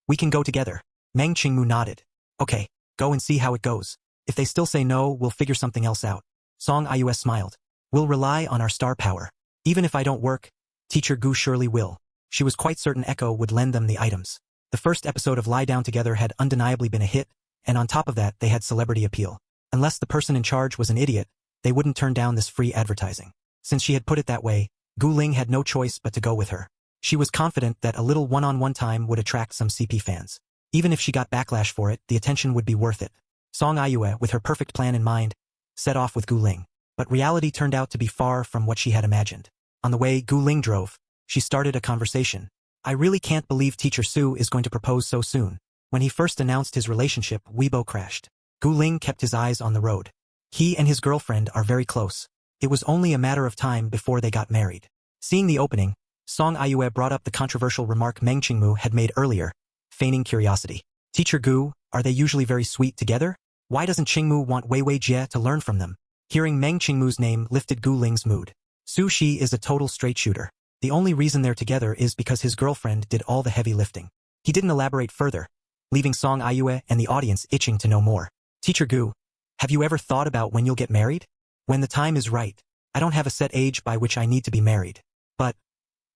we can go together. Meng Qingmu nodded. Okay, go and see how it goes. If they still say no, we'll figure something else out. Song Aiyue smiled. We'll rely on our star power. Even if I don't work, Teacher Gu surely will. She was quite certain Echo would lend them the items. The first episode of Lie Down Together had undeniably been a hit, and on top of that they had celebrity appeal. Unless the person in charge was an idiot, they wouldn't turn down this free advertising. Since she had put it that way, Gu Ling had no choice but to go with her. She was confident that a little one-on-one time would attract some CP fans. Even if she got backlash for it, the attention would be worth it. Song Aiyue, with her perfect plan in mind, set off with Gu Ling. But reality turned out to be far from what she had imagined. On the way Gu Ling drove, she started a conversation. I really can't believe Teacher Su is going to propose so soon. When he first announced his relationship, Weibo crashed. Gu Ling kept his eyes on the road. He and his girlfriend are very close. It was only a matter of time before they got married. Seeing the opening, Song Aiyue brought up the controversial remark Meng Qingmu had made earlier, feigning curiosity. Teacher Gu, are they usually very sweet together? Why doesn't Qingmu want Weiwei Jie to learn from them? Hearing Meng Qingmu's name lifted Gu Ling's mood. Su Shi is a total straight shooter. The only reason they're together is because his girlfriend did all the heavy lifting. He didn't elaborate further, leaving Song Aiyue and the audience itching to know more. Teacher Gu, have you ever thought about when you'll get married? When the time is right. I don't have a set age by which I need to be married. But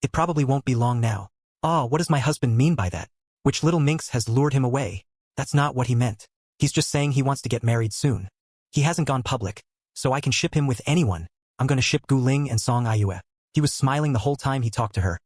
it probably won't be long now. What does my husband mean by that? Which little minx has lured him away? That's not what he meant. He's just saying he wants to get married soon. He hasn't gone public, so I can ship him with anyone. I'm gonna ship Gu Ling and Song Aiyue. He was smiling the whole time he talked to her.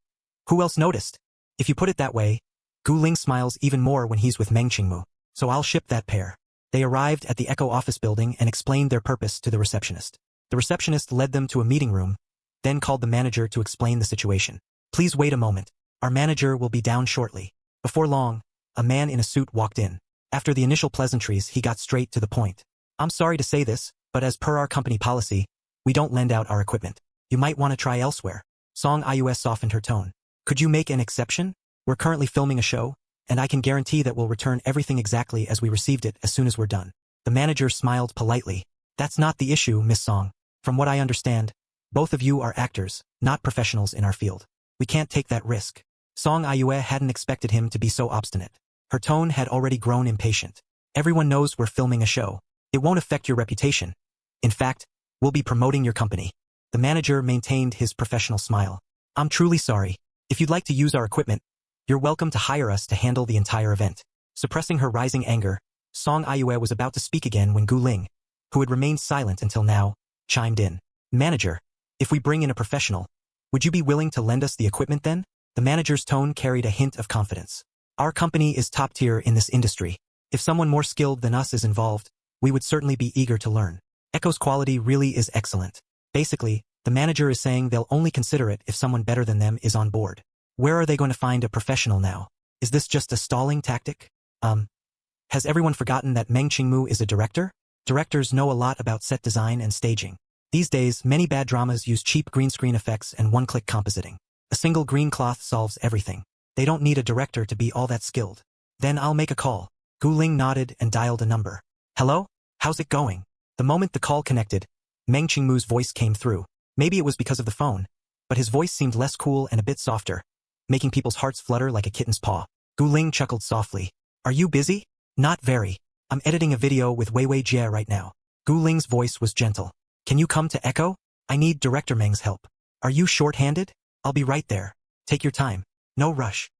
Who else noticed? If you put it that way, Gu Ling smiles even more when he's with Meng Qingmu. So I'll ship that pair. They arrived at the Echo office building and explained their purpose to the receptionist. The receptionist led them to a meeting room, then called the manager to explain the situation. Please wait a moment. Our manager will be down shortly. Before long, a man in a suit walked in. After the initial pleasantries, he got straight to the point. I'm sorry to say this, but as per our company policy, we don't lend out our equipment. You might want to try elsewhere. Song Aiyue softened her tone. Could you make an exception? We're currently filming a show, and I can guarantee that we'll return everything exactly as we received it as soon as we're done. The manager smiled politely. That's not the issue, Miss Song. From what I understand, both of you are actors, not professionals in our field. We can't take that risk. Song Aiyue hadn't expected him to be so obstinate. Her tone had already grown impatient. Everyone knows we're filming a show. It won't affect your reputation. In fact, we'll be promoting your company. The manager maintained his professional smile. I'm truly sorry. If you'd like to use our equipment, you're welcome to hire us to handle the entire event. Suppressing her rising anger, Song Aiyue was about to speak again when Gu Ling, who had remained silent until now, chimed in. Manager, if we bring in a professional, would you be willing to lend us the equipment then? The manager's tone carried a hint of confidence. Our company is top tier in this industry. If someone more skilled than us is involved, we would certainly be eager to learn. Echo's quality really is excellent. Basically, the manager is saying they'll only consider it if someone better than them is on board. Where are they going to find a professional now? Is this just a stalling tactic? Has everyone forgotten that Meng Qingmu is a director? Directors know a lot about set design and staging. These days, many bad dramas use cheap green screen effects and one-click compositing. A single green cloth solves everything. They don't need a director to be all that skilled. Then I'll make a call. Gu Ling nodded and dialed a number. Hello? How's it going? The moment the call connected, Meng Qingmu's voice came through. Maybe it was because of the phone, but his voice seemed less cool and a bit softer, making people's hearts flutter like a kitten's paw. Gu Ling chuckled softly. Are you busy? Not very. I'm editing a video with Weiwei Jie right now. Gu Ling's voice was gentle. Can you come to Echo? I need Director Meng's help. Are you short-handed? I'll be right there. Take your time. No rush.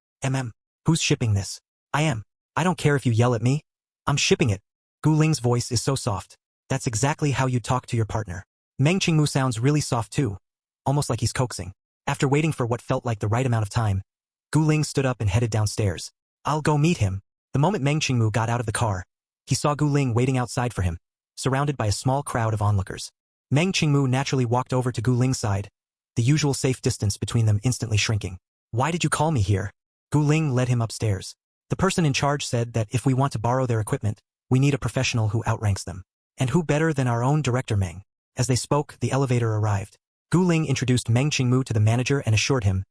Who's shipping this? I am. I don't care if you yell at me. I'm shipping it. Gu Ling's voice is so soft. That's exactly how you talk to your partner. Meng Qingmu sounds really soft too. Almost like he's coaxing. After waiting for what felt like the right amount of time, Gu Ling stood up and headed downstairs. I'll go meet him. The moment Meng Qingmu got out of the car, he saw Gu Ling waiting outside for him, surrounded by a small crowd of onlookers. Meng Qingmu naturally walked over to Gu Ling's side, the usual safe distance between them instantly shrinking. Why did you call me here? Gu Ling led him upstairs. The person in charge said that if we want to borrow their equipment, we need a professional who outranks them. And who better than our own Director Meng? As they spoke, the elevator arrived. Gu Ling introduced Meng Qingmu to the manager and assured him,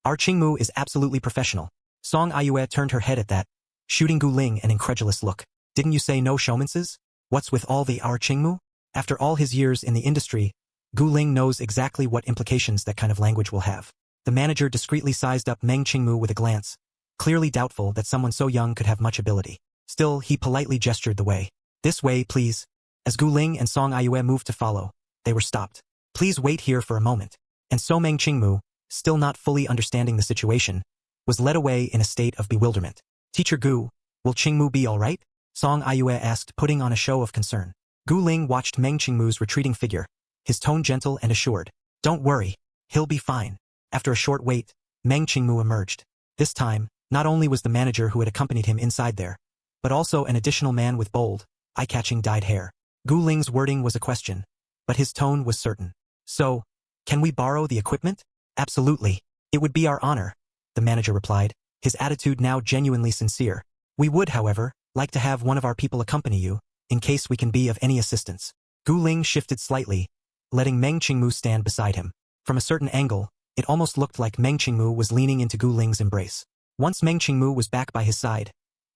our Qingmu is absolutely professional. Song Aiyue turned her head at that, shooting Gu Ling an incredulous look. Didn't you say no showmances? What's with all the our Qingmu? After all his years in the industry, Gu Ling knows exactly what implications that kind of language will have. The manager discreetly sized up Meng Qingmu with a glance, clearly doubtful that someone so young could have much ability. Still, he politely gestured the way. This way, please. As Gu Ling and Song Aiyue moved to follow, they were stopped. Please wait here for a moment. And so Meng Qingmu, still not fully understanding the situation, was led away in a state of bewilderment. Teacher Gu, will Qingmu be all right? Song Aiyue asked, putting on a show of concern. Gu Ling watched Meng Qingmu's retreating figure, his tone gentle and assured. Don't worry, he'll be fine. After a short wait, Meng Qingmu emerged. This time, not only was the manager who had accompanied him inside there, but also an additional man with bold, eye-catching dyed hair. Gu Ling's wording was a question, but his tone was certain. So, can we borrow the equipment? Absolutely. It would be our honor, the manager replied, his attitude now genuinely sincere. We would, however, like to have one of our people accompany you, in case we can be of any assistance. Gu Ling shifted slightly, letting Meng Qingmu stand beside him. From a certain angle, it almost looked like Meng Qingmu was leaning into Gu Ling's embrace. Once Meng Qingmu was back by his side,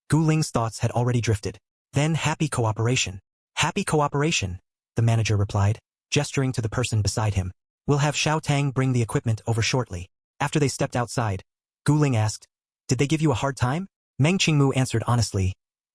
Gu Ling's thoughts had already drifted. Then happy cooperation. Happy cooperation, the manager replied, gesturing to the person beside him. We'll have Xiao Tang bring the equipment over shortly. After they stepped outside, Gu Ling asked, did they give you a hard time? Meng Qingmu answered honestly,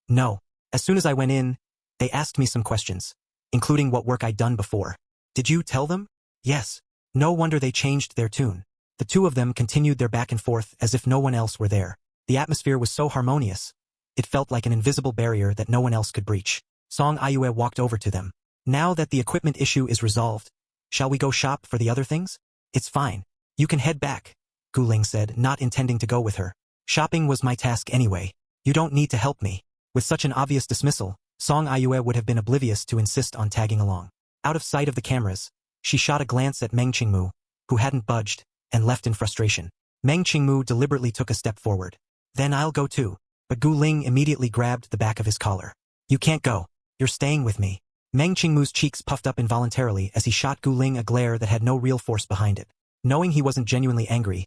no. As soon as I went in, they asked me some questions, including what work I'd done before. Did you tell them? Yes. No wonder they changed their tune. The two of them continued their back and forth as if no one else were there. The atmosphere was so harmonious. It felt like an invisible barrier that no one else could breach. Song Aiyue walked over to them. Now that the equipment issue is resolved, shall we go shop for the other things? It's fine. You can head back, Gu Ling said, not intending to go with her. Shopping was my task anyway. You don't need to help me. With such an obvious dismissal, Song Aiyue would have been oblivious to insist on tagging along. Out of sight of the cameras, she shot a glance at Meng Qingmu, who hadn't budged, and left in frustration. Meng Qingmu deliberately took a step forward. Then I'll go too. But Gu Ling immediately grabbed the back of his collar. You can't go. You're staying with me. Meng Qingmu's cheeks puffed up involuntarily as he shot Gu Ling a glare that had no real force behind it. Knowing he wasn't genuinely angry,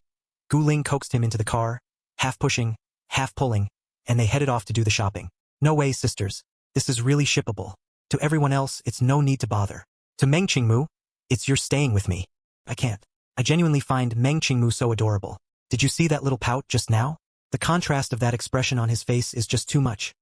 Gu Ling coaxed him into the car, half pushing, half pulling, and they headed off to do the shopping. No way, sisters. This is really shippable. To everyone else, it's no need to bother. To Meng Qingmu, it's you're staying with me. I can't. I genuinely find Meng Qingmu so adorable. Did you see that little pout just now? The contrast of that expression on his face is just too much.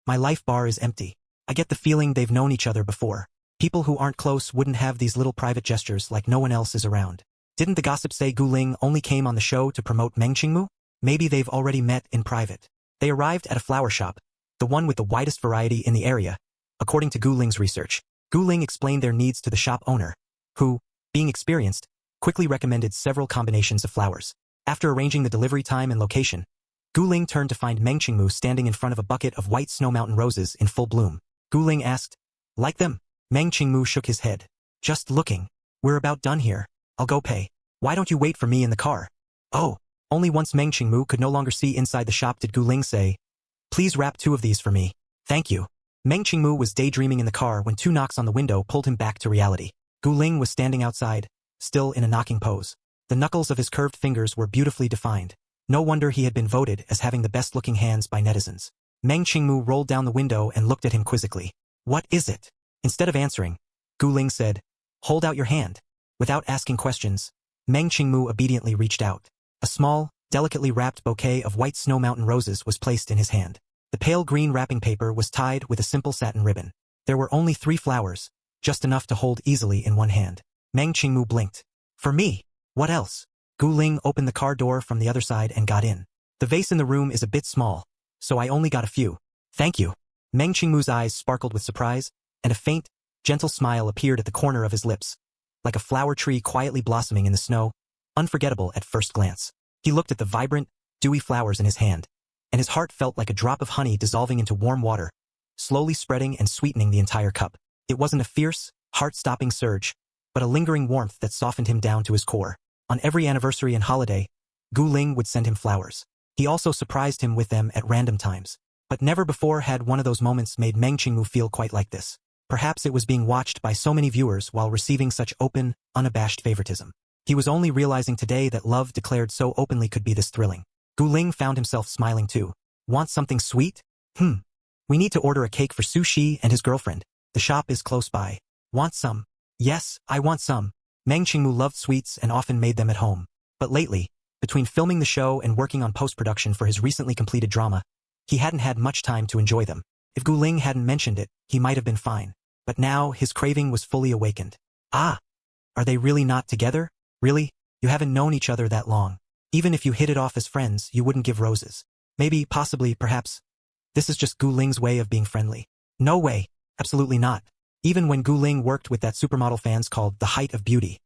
My life bar is empty. I get the feeling they've known each other before. People who aren't close wouldn't have these little private gestures like no one else is around. Didn't the gossip say Gu Ling only came on the show to promote Meng Qingmu? Maybe they've already met in private. They arrived at a flower shop, the one with the widest variety in the area. According to Gu Ling's research, Gu Ling explained their needs to the shop owner, who, being experienced, quickly recommended several combinations of flowers. After arranging the delivery time and location, Gu Ling turned to find Meng Qingmu standing in front of a bucket of white snow mountain roses in full bloom. Gu Ling asked, like them? Meng Qingmu shook his head. Just looking. We're about done here. I'll go pay. Why don't you wait for me in the car? Oh, only once Meng Qingmu could no longer see inside the shop did Gu Ling say, please wrap 2 of these for me. Thank you. Meng Qingmu was daydreaming in the car when 2 knocks on the window pulled him back to reality. Gu Ling was standing outside, still in a knocking pose. The knuckles of his curved fingers were beautifully defined. No wonder he had been voted as having the best-looking hands by netizens. Meng Qingmu rolled down the window and looked at him quizzically. What is it? Instead of answering, Gu Ling said, hold out your hand. Without asking questions, Meng Qingmu obediently reached out. A small, delicately wrapped bouquet of white snow mountain roses was placed in his hand. The pale green wrapping paper was tied with a simple satin ribbon. There were only 3 flowers, just enough to hold easily in one hand. Meng Qingmu blinked. For me? What else? Gu Ling opened the car door from the other side and got in. The vase in the room is a bit small, so I only got a few. Thank you. Meng Qingmu's eyes sparkled with surprise, and a faint, gentle smile appeared at the corner of his lips, like a flower tree quietly blossoming in the snow, unforgettable at first glance. He looked at the vibrant, dewy flowers in his hand, and his heart felt like a drop of honey dissolving into warm water, slowly spreading and sweetening the entire cup. It wasn't a fierce, heart-stopping surge, but a lingering warmth that softened him down to his core. On every anniversary and holiday, Gu Ling would send him flowers. He also surprised him with them at random times. But never before had one of those moments made Meng Qingmu feel quite like this. Perhaps it was being watched by so many viewers while receiving such open, unabashed favoritism. He was only realizing today that love declared so openly could be this thrilling. Gu Ling found himself smiling too. Want something sweet? We need to order a cake for Sushi and his girlfriend. The shop is close by. Want some? Yes, I want some. Meng Qingmu loved sweets and often made them at home. But lately, between filming the show and working on post-production for his recently completed drama, he hadn't had much time to enjoy them. If Gu Ling hadn't mentioned it, he might have been fine. But now his craving was fully awakened. Ah! Are they really not together? Really? You haven't known each other that long. Even if you hit it off as friends, you wouldn't give roses. Maybe, possibly, perhaps. This is just Gu Ling's way of being friendly. No way. Absolutely not. Even when Gu Ling worked with that supermodel fans called the height of beauty,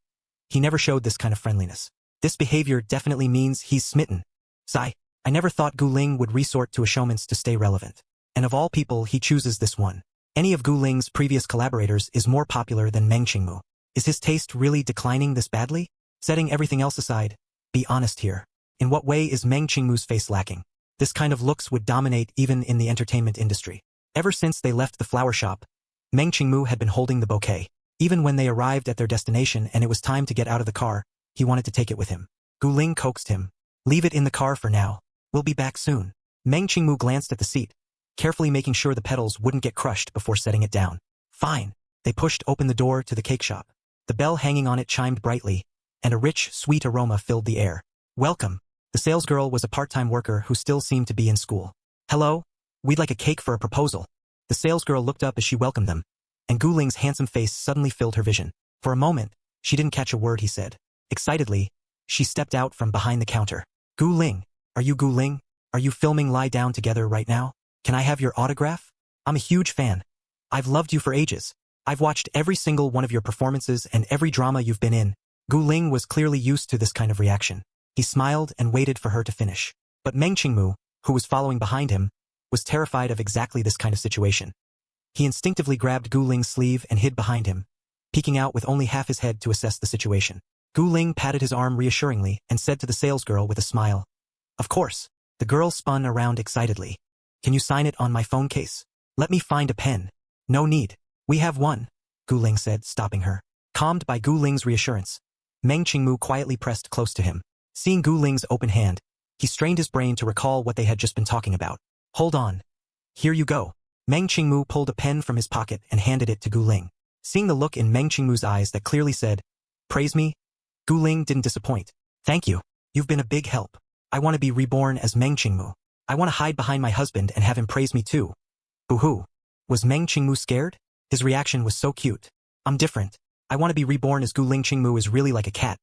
he never showed this kind of friendliness. This behavior definitely means he's smitten. Sigh. I never thought Gu Ling would resort to a showman's to stay relevant. And of all people, he chooses this one. Any of Gu Ling's previous collaborators is more popular than Meng Qingmu. Is his taste really declining this badly? Setting everything else aside, be honest here. In what way is Meng Qingmu's face lacking? This kind of looks would dominate even in the entertainment industry. Ever since they left the flower shop, Meng Qingmu had been holding the bouquet. Even when they arrived at their destination and it was time to get out of the car, he wanted to take it with him. Gu Ling coaxed him. Leave it in the car for now. We'll be back soon. Meng Qingmu glanced at the seat, carefully making sure the petals wouldn't get crushed before setting it down. Fine. They pushed open the door to the cake shop. The bell hanging on it chimed brightly, and a rich, sweet aroma filled the air. Welcome. The salesgirl was a part-time worker who still seemed to be in school. Hello? We'd like a cake for a proposal. The salesgirl looked up as she welcomed them, and Gu Ling's handsome face suddenly filled her vision. For a moment, she didn't catch a word he said. Excitedly, she stepped out from behind the counter. Gu Ling. Are you Gu Ling? Are you filming Lie Down Together right now? Can I have your autograph? I'm a huge fan. I've loved you for ages. I've watched every single one of your performances and every drama you've been in. Gu Ling was clearly used to this kind of reaction. He smiled and waited for her to finish. But Meng Qingmu, who was following behind him, was terrified of exactly this kind of situation. He instinctively grabbed Gu Ling's sleeve and hid behind him, peeking out with only half his head to assess the situation. Gu Ling patted his arm reassuringly and said to the salesgirl with a smile, Of course. The girl spun around excitedly. Can you sign it on my phone case? Let me find a pen. No need. We have one, Gu Ling said, stopping her. Calmed by Gu Ling's reassurance, Meng Qingmu quietly pressed close to him. Seeing Gu Ling's open hand, he strained his brain to recall what they had just been talking about. Hold on. Here you go. Meng Qingmu pulled a pen from his pocket and handed it to Gu Ling. Seeing the look in Meng Qingmu's eyes that clearly said, Praise me, Gu Ling didn't disappoint. Thank you. You've been a big help. I want to be reborn as Meng Qingmu. I want to hide behind my husband and have him praise me too. Boo-hoo. Was Meng Qingmu scared? His reaction was so cute. I'm different. I want to be reborn as Gu Ling. Qingmu is really like a cat.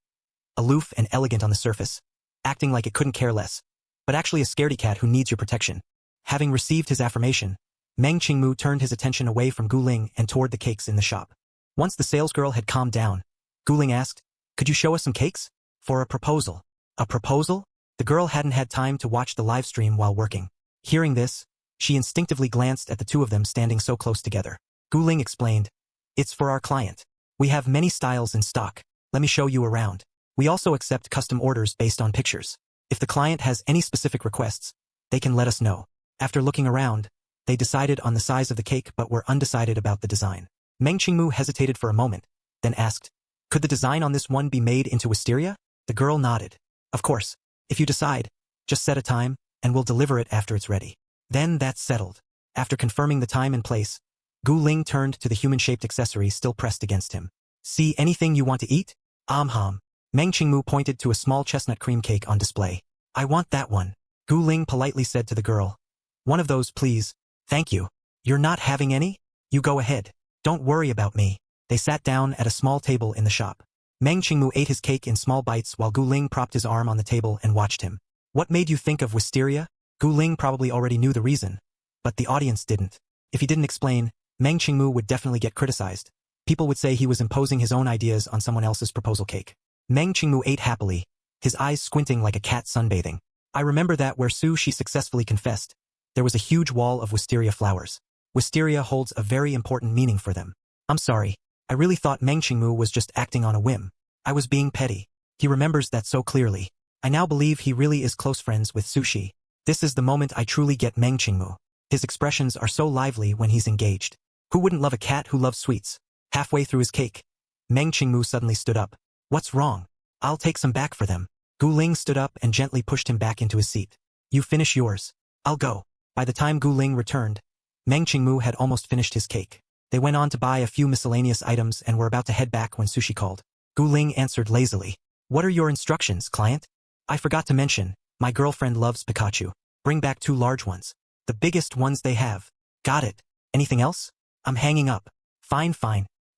Aloof and elegant on the surface, acting like it couldn't care less, but actually a scaredy cat who needs your protection. Having received his affirmation, Meng Qingmu turned his attention away from Gu Ling and toward the cakes in the shop. Once the salesgirl had calmed down, Gu Ling asked, Could you show us some cakes? For a proposal. A proposal? The girl hadn't had time to watch the live stream while working. Hearing this, she instinctively glanced at the two of them standing so close together. Gu Ling explained, It's for our client. We have many styles in stock. Let me show you around. We also accept custom orders based on pictures. If the client has any specific requests, they can let us know. After looking around, they decided on the size of the cake but were undecided about the design. Meng Qingmu hesitated for a moment, then asked, Could the design on this one be made into wisteria? The girl nodded. Of course. If you decide, just set a time, and we'll deliver it after it's ready. Then that's settled. After confirming the time and place, Gu Ling turned to the human-shaped accessory still pressed against him. See anything you want to eat? Ham. Meng Qingmu pointed to a small chestnut cream cake on display. I want that one. Gu Ling politely said to the girl. One of those, please. Thank you. You're not having any? You go ahead. Don't worry about me. They sat down at a small table in the shop. Meng Qingmu ate his cake in small bites while Gu Ling propped his arm on the table and watched him. What made you think of wisteria? Gu Ling probably already knew the reason, but the audience didn't. If he didn't explain, Meng Qingmu would definitely get criticized. People would say he was imposing his own ideas on someone else's proposal cake. Meng Qingmu ate happily, his eyes squinting like a cat sunbathing. I remember that where She successfully confessed, there was a huge wall of wisteria flowers. Wisteria holds a very important meaning for them. I'm sorry, I really thought Meng Qingmu was just acting on a whim. I was being petty. He remembers that so clearly. I now believe he really is close friends with She. This is the moment I truly get Meng Qingmu. His expressions are so lively when he's engaged. Who wouldn't love a cat who loves sweets? Halfway through his cake, Meng Qingmu suddenly stood up. What's wrong? I'll take some back for them. Gu Ling stood up and gently pushed him back into his seat. You finish yours. I'll go. By the time Gu Ling returned, Meng Qingmu had almost finished his cake. They went on to buy a few miscellaneous items and were about to head back when Sushi called. Gu Ling answered lazily. What are your instructions, client? I forgot to mention, my girlfriend loves Pikachu. Bring back 2 large ones. The biggest ones they have. Got it. Anything else? I'm hanging up. Fine.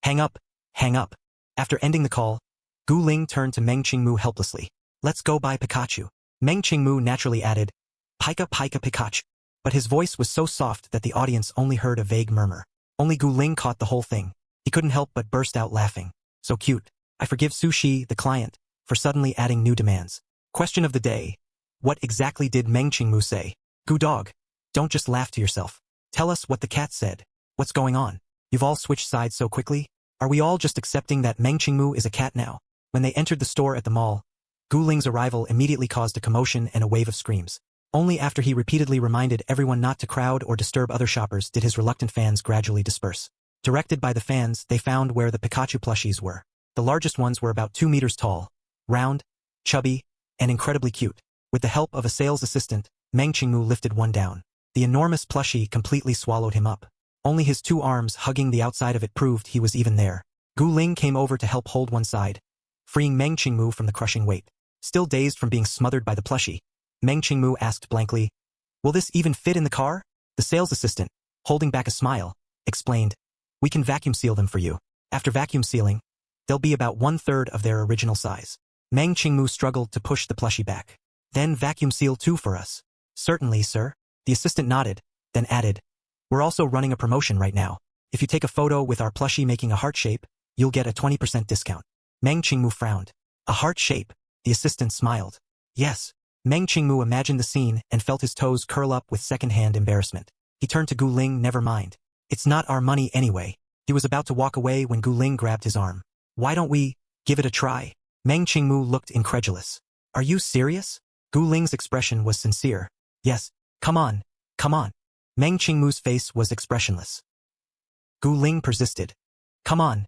Hang up. Hang up. After ending the call, Gu Ling turned to Meng Qingmu helplessly. Let's go buy Pikachu. Meng Qingmu naturally added, Pika Pikachu. But his voice was so soft that the audience only heard a vague murmur. Only Gu Ling caught the whole thing. He couldn't help but burst out laughing. So cute. I forgive Sushi, the client, for suddenly adding new demands. Question of the day. What exactly did Meng Qingmu say? Gu dog. Don't just laugh to yourself. Tell us what the cat said. What's going on? You've all switched sides so quickly? Are we all just accepting that Meng Qingmu is a cat now? When they entered the store at the mall, Gu Ling's arrival immediately caused a commotion and a wave of screams. Only after he repeatedly reminded everyone not to crowd or disturb other shoppers did his reluctant fans gradually disperse. Directed by the fans, they found where the Pikachu plushies were. The largest ones were about 2 meters tall, round, chubby, and incredibly cute. With the help of a sales assistant, Meng Qingmu lifted one down. The enormous plushie completely swallowed him up. Only his 2 arms hugging the outside of it proved he was even there. Gu Ling came over to help hold one side, freeing Meng Qingmu from the crushing weight. Still dazed from being smothered by the plushie, Meng Qingmu asked blankly, Will this even fit in the car? The sales assistant, holding back a smile, explained, We can vacuum seal them for you. After vacuum sealing, they'll be about 1/3 of their original size. Meng Qingmu struggled to push the plushie back. Then vacuum seal 2 for us. Certainly, sir. The assistant nodded, then added, We're also running a promotion right now. If you take a photo with our plushie making a heart shape, you'll get a 20% discount. Meng Qingmu frowned. A heart shape? The assistant smiled. Yes. Meng Qingmu imagined the scene and felt his toes curl up with second-hand embarrassment. He turned to Gu Ling, never mind. It's not our money anyway. He was about to walk away when Gu Ling grabbed his arm. Why don't we give it a try? Meng Qingmu looked incredulous. Are you serious? Gu Ling's expression was sincere. Yes. Come on. Meng Qingmu's face was expressionless. Gu Ling persisted. Come on.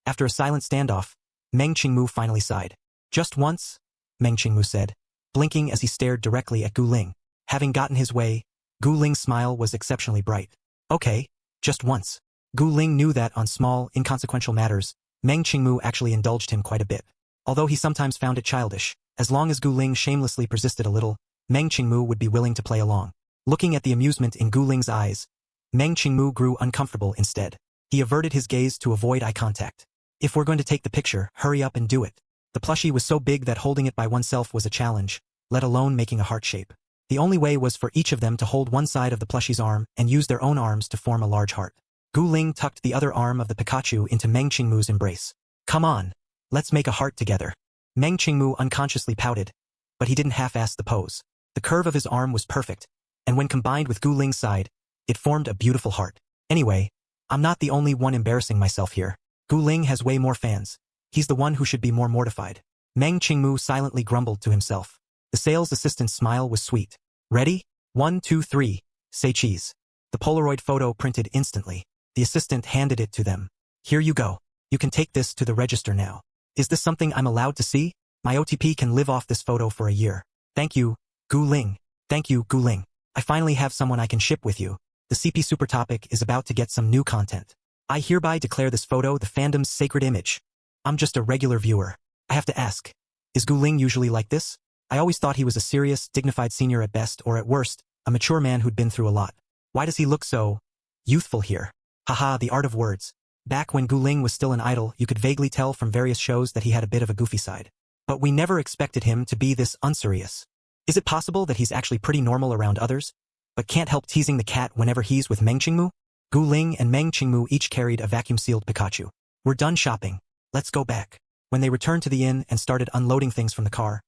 After a silent standoff, Meng Qingmu finally sighed. Just once? Meng Qingmu said, blinking as he stared directly at Gu Ling. Having gotten his way, Gu Ling's smile was exceptionally bright. Okay, just once. Gu Ling knew that on small, inconsequential matters, Meng Qingmu actually indulged him quite a bit. Although he sometimes found it childish, as long as Gu Ling shamelessly persisted a little, Meng Qingmu would be willing to play along. Looking at the amusement in Gu Ling's eyes, Meng Qingmu grew uncomfortable instead. He averted his gaze to avoid eye contact. If we're going to take the picture, hurry up and do it. The plushie was so big that holding it by oneself was a challenge, let alone making a heart shape. The only way was for each of them to hold one side of the plushie's arm and use their own arms to form a large heart. Gu Ling tucked the other arm of the Pikachu into Meng Qingmu's embrace. Come on, let's make a heart together. Meng Qingmu unconsciously pouted, but he didn't half-ass the pose. The curve of his arm was perfect, and when combined with Gu Ling's side, it formed a beautiful heart. Anyway, I'm not the only one embarrassing myself here. Gu Ling has way more fans. He's the one who should be more mortified. Meng Qingmu silently grumbled to himself. The sales assistant's smile was sweet. Ready? 1, 2, 3. Say cheese. The Polaroid photo printed instantly. The assistant handed it to them. Here you go. You can take this to the register now. Is this something I'm allowed to see? My OTP can live off this photo for a year. Thank you, Gu Ling. Thank you, Gu Ling. I finally have someone I can ship with you. The CP Super Topic is about to get some new content. I hereby declare this photo the fandom's sacred image. I'm just a regular viewer. I have to ask, is Gu Ling usually like this? I always thought he was a serious, dignified senior at best or at worst, a mature man who'd been through a lot. Why does he look so youthful here? Haha, the art of words. Back when Gu Ling was still an idol, you could vaguely tell from various shows that he had a bit of a goofy side. But we never expected him to be this unserious. Is it possible that he's actually pretty normal around others, but can't help teasing the cat whenever he's with Meng Qingmu? Gu Ling and Meng Qingmu each carried a vacuum-sealed Pikachu. We're done shopping. Let's go back. When they returned to the inn and started unloading things from the car,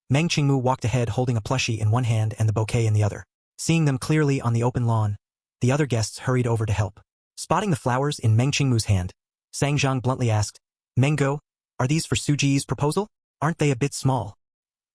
Meng Qingmu walked ahead holding a plushie in one hand and the bouquet in the other. Seeing them clearly on the open lawn, the other guests hurried over to help. Spotting the flowers in Meng Qingmu's hand, Sang Zhang bluntly asked, "Mengo, are these for Suji's proposal? Aren't they a bit small?"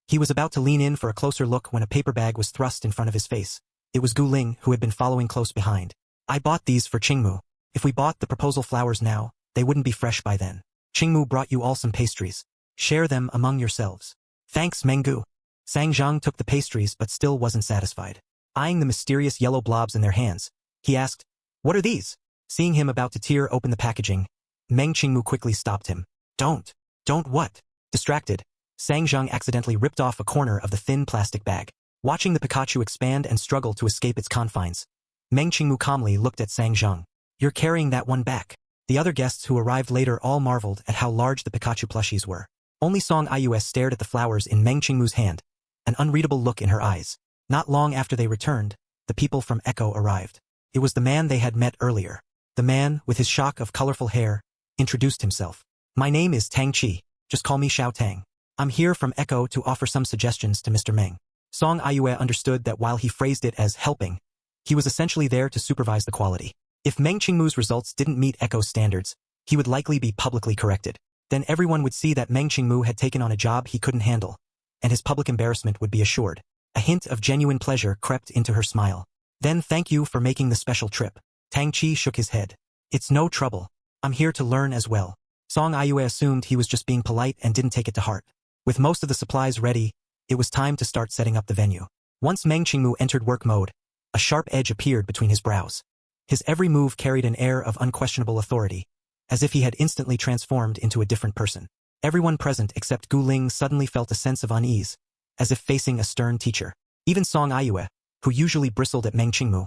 He was about to lean in for a closer look when a paper bag was thrust in front of his face. It was Gu Ling, who had been following close behind. "I bought these for Qingmu. If we bought the proposal flowers now, they wouldn't be fresh by then. Qingmu brought you all some pastries. Share them among yourselves." "Thanks, Mengu." Sang Zhang took the pastries but still wasn't satisfied. Eyeing the mysterious yellow blobs in their hands, he asked, "What are these?" Seeing him about to tear open the packaging, Meng Qingmu quickly stopped him. Don't what?" Distracted, Sang Zhang accidentally ripped off a corner of the thin plastic bag. Watching the Pikachu expand and struggle to escape its confines, Meng Qingmu calmly looked at Sang Zhang. "You're carrying that one back." The other guests who arrived later all marveled at how large the Pikachu plushies were. Only Song Ius stared at the flowers in Meng Qingmu's hand, an unreadable look in her eyes. Not long after they returned, the people from Echo arrived. It was the man they had met earlier. The man, with his shock of colorful hair, introduced himself. "My name is Tang Qi. Just call me Xiao Tang. I'm here from Echo to offer some suggestions to Mr. Meng." Song Iue understood that while he phrased it as helping, he was essentially there to supervise the quality. If Meng Qingmu's results didn't meet Echo's standards, he would likely be publicly corrected. Then everyone would see that Meng Qingmu had taken on a job he couldn't handle, and his public embarrassment would be assured. A hint of genuine pleasure crept into her smile. "Then thank you for making the special trip." Tang Qi shook his head. "It's no trouble. I'm here to learn as well." Song Iue assumed he was just being polite and didn't take it to heart. With most of the supplies ready, it was time to start setting up the venue. Once Meng Qingmu entered work mode, a sharp edge appeared between his brows. His every move carried an air of unquestionable authority, as if he had instantly transformed into a different person. Everyone present except Gu Ling suddenly felt a sense of unease, as if facing a stern teacher. Even Song Iue, who usually bristled at Meng Qingmu,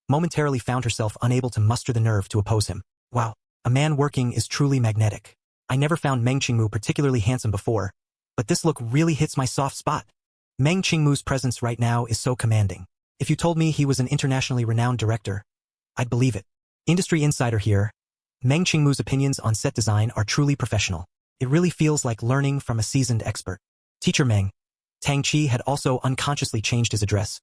momentarily found herself unable to muster the nerve to oppose him. Wow, a man working is truly magnetic. I never found Meng Qingmu particularly handsome before, but this look really hits my soft spot. Meng Qingmu's presence right now is so commanding. If you told me he was an internationally renowned director, I'd believe it. Industry insider here. Meng Qingmu's opinions on set design are truly professional. It really feels like learning from a seasoned expert. "Teacher Meng." Tang Qi had also unconsciously changed his address.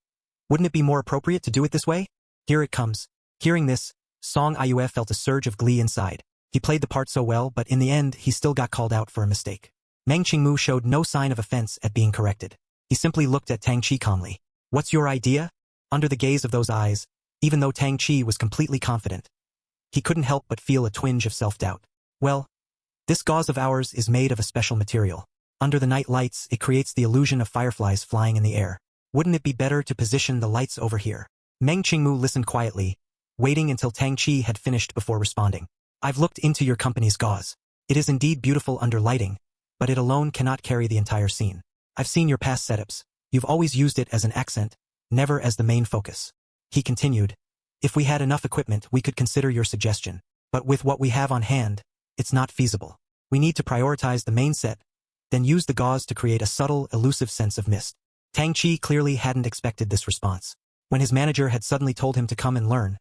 "Wouldn't it be more appropriate to do it this way? Here it comes." Hearing this, Song Iue felt a surge of glee inside. He played the part so well, but in the end, he still got called out for a mistake. Meng Qingmu showed no sign of offense at being corrected. He simply looked at Tang Qi calmly. "What's your idea?" Under the gaze of those eyes, even though Tang Qi was completely confident, he couldn't help but feel a twinge of self-doubt. "Well, this gauze of ours is made of a special material. Under the night lights, it creates the illusion of fireflies flying in the air. Wouldn't it be better to position the lights over here?" Meng Qingmu listened quietly, waiting until Tang Qi had finished before responding. "I've looked into your company's gauze. It is indeed beautiful under lighting, but it alone cannot carry the entire scene. I've seen your past setups. You've always used it as an accent, never as the main focus." He continued, "If we had enough equipment, we could consider your suggestion. But with what we have on hand, it's not feasible. We need to prioritize the main set, then use the gauze to create a subtle, elusive sense of mist." Tang Qi clearly hadn't expected this response. When his manager had suddenly told him to come and learn,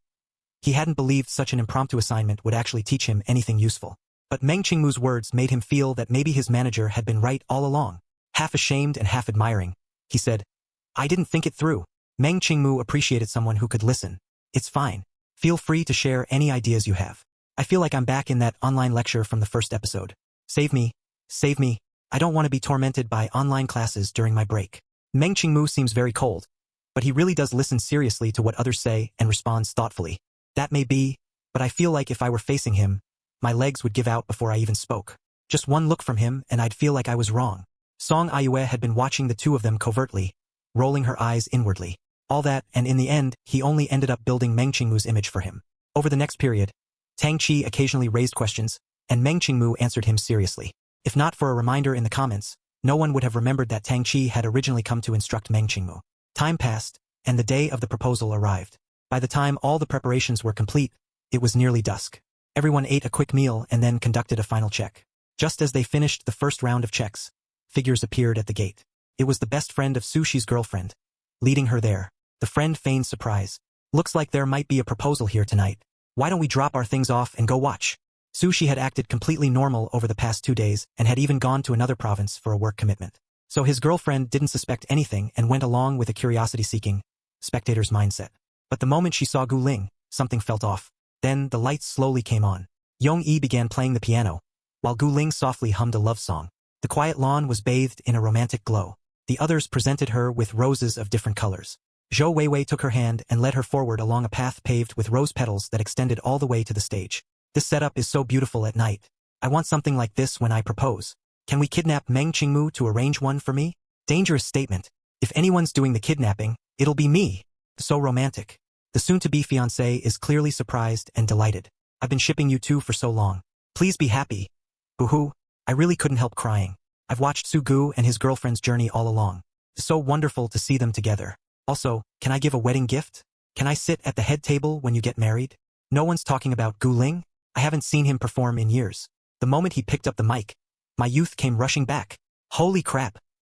he hadn't believed such an impromptu assignment would actually teach him anything useful. But Meng Qingmu's words made him feel that maybe his manager had been right all along. Half ashamed and half admiring, he said, "I didn't think it through." Meng Qingmu appreciated someone who could listen. "It's fine. Feel free to share any ideas you have. I feel like I'm back in that online lecture from the first episode. Save me. Save me. I don't want to be tormented by online classes during my break." Meng Qingmu seems very cold, but he really does listen seriously to what others say and responds thoughtfully. "That may be, but I feel like if I were facing him, my legs would give out before I even spoke. Just one look from him and I'd feel like I was wrong." Song Iue had been watching the two of them covertly, rolling her eyes inwardly. All that, and in the end, he only ended up building Meng Qingmu's image for him. Over the next period, Tang Qi occasionally raised questions, and Meng Qingmu answered him seriously. If not for a reminder in the comments, no one would have remembered that Tang Qi had originally come to instruct Meng Qingmu. Time passed, and the day of the proposal arrived. By the time all the preparations were complete, it was nearly dusk. Everyone ate a quick meal and then conducted a final check. Just as they finished the first round of checks, figures appeared at the gate. It was the best friend of Sushi's girlfriend. Leading her there, the friend feigned surprise. Looks like there might be a proposal here tonight. Why don't we drop our things off and go watch? Sushi had acted completely normal over the past 2 days and had even gone to another province for a work commitment. So his girlfriend didn't suspect anything and went along with a curiosity-seeking, spectator's mindset. But the moment she saw Gu Ling, something felt off. Then the lights slowly came on. Yong Yi began playing the piano, while Gu Ling softly hummed a love song. The quiet lawn was bathed in a romantic glow. The others presented her with roses of different colors. Zhou Weiwei took her hand and led her forward along a path paved with rose petals that extended all the way to the stage. This setup is so beautiful at night. I want something like this when I propose. Can we kidnap Meng Qingmu to arrange one for me? Dangerous statement. If anyone's doing the kidnapping, it'll be me. So romantic. The soon-to-be fiancé is clearly surprised and delighted. I've been shipping you two for so long. Please be happy. Boo-hoo. I really couldn't help crying. I've watched Su Gu and his girlfriend's journey all along. It's so wonderful to see them together. Also, can I give a wedding gift? Can I sit at the head table when you get married? No one's talking about Gu Ling. I haven't seen him perform in years. The moment he picked up the mic, my youth came rushing back. Holy crap.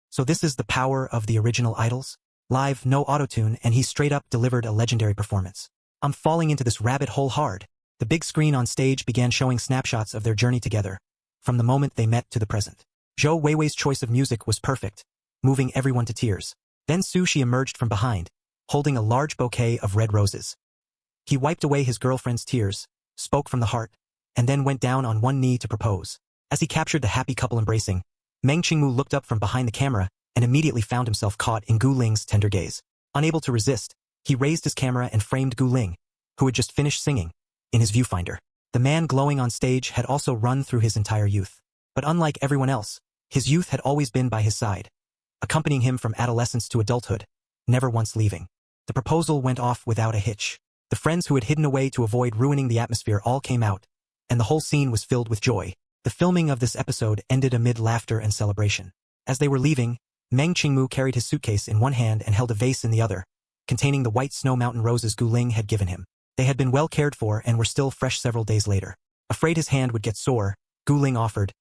So this is the power of the original idols? Live, no autotune, and he straight up delivered a legendary performance. I'm falling into this rabbit hole hard. The big screen on stage began showing snapshots of their journey together, from the moment they met to the present. Zhou Weiwei's choice of music was perfect, moving everyone to tears. Then Sushi emerged from behind, holding a large bouquet of red roses. He wiped away his girlfriend's tears, spoke from the heart, and then went down on one knee to propose. As he captured the happy couple embracing, Meng Qingmu looked up from behind the camera and immediately found himself caught in Gu Ling's tender gaze. Unable to resist, he raised his camera and framed Gu Ling, who had just finished singing, in his viewfinder. The man glowing on stage had also run through his entire youth. But unlike everyone else, his youth had always been by his side, accompanying him from adolescence to adulthood, never once leaving. The proposal went off without a hitch. The friends who had hidden away to avoid ruining the atmosphere all came out, and the whole scene was filled with joy. The filming of this episode ended amid laughter and celebration. As they were leaving, Meng Qingmu carried his suitcase in one hand and held a vase in the other, containing the white snow mountain roses Gu Ling had given him. They had been well cared for and were still fresh several days later. Afraid his hand would get sore, Gu Ling offered,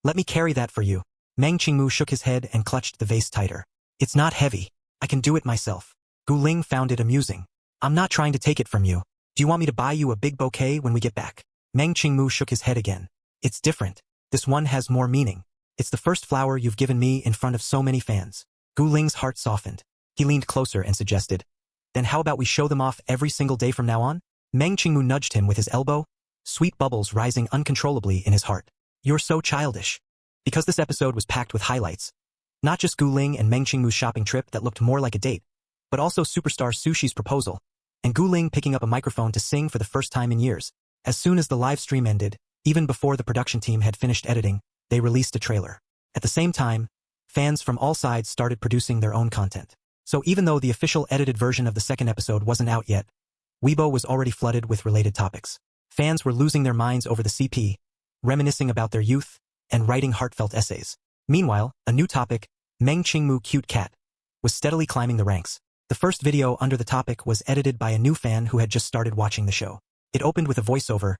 "Let me carry that for you." Meng Qingmu shook his head and clutched the vase tighter. "It's not heavy. I can do it myself." Gu Ling found it amusing. "I'm not trying to take it from you. Do you want me to buy you a big bouquet when we get back?" Meng Qingmu shook his head again. "It's different. This one has more meaning. It's the first flower you've given me in front of so many fans." Gu Ling's heart softened. He leaned closer and suggested, "Then how about we show them off every single day from now on?" Meng Qingmu nudged him with his elbow, sweet bubbles rising uncontrollably in his heart. "You're so childish." Because this episode was packed with highlights, not just Gu Ling and Meng Qingmu's shopping trip that looked more like a date, but also superstar Sushi's proposal, and Gu Ling picking up a microphone to sing for the first time in years. As soon as the live stream ended, even before the production team had finished editing, they released a trailer. At the same time, fans from all sides started producing their own content. So even though the official edited version of the second episode wasn't out yet, Weibo was already flooded with related topics. Fans were losing their minds over the CP, reminiscing about their youth, and writing heartfelt essays. Meanwhile, a new topic, Meng Qingmu Cute Cat, was steadily climbing the ranks. The first video under the topic was edited by a new fan who had just started watching the show. It opened with a voiceover,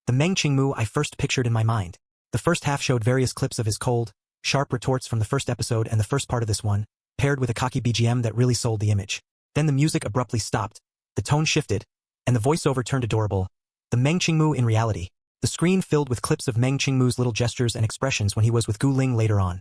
"The Meng Qingmu I first pictured in my mind." The first half showed various clips of his cold, sharp retorts from the first episode and the first part of this one, paired with a cocky BGM that really sold the image. Then the music abruptly stopped, the tone shifted, and the voiceover turned adorable. The Meng Qingmu in reality. The screen filled with clips of Meng Qingmu's little gestures and expressions when he was with Gu Ling later on.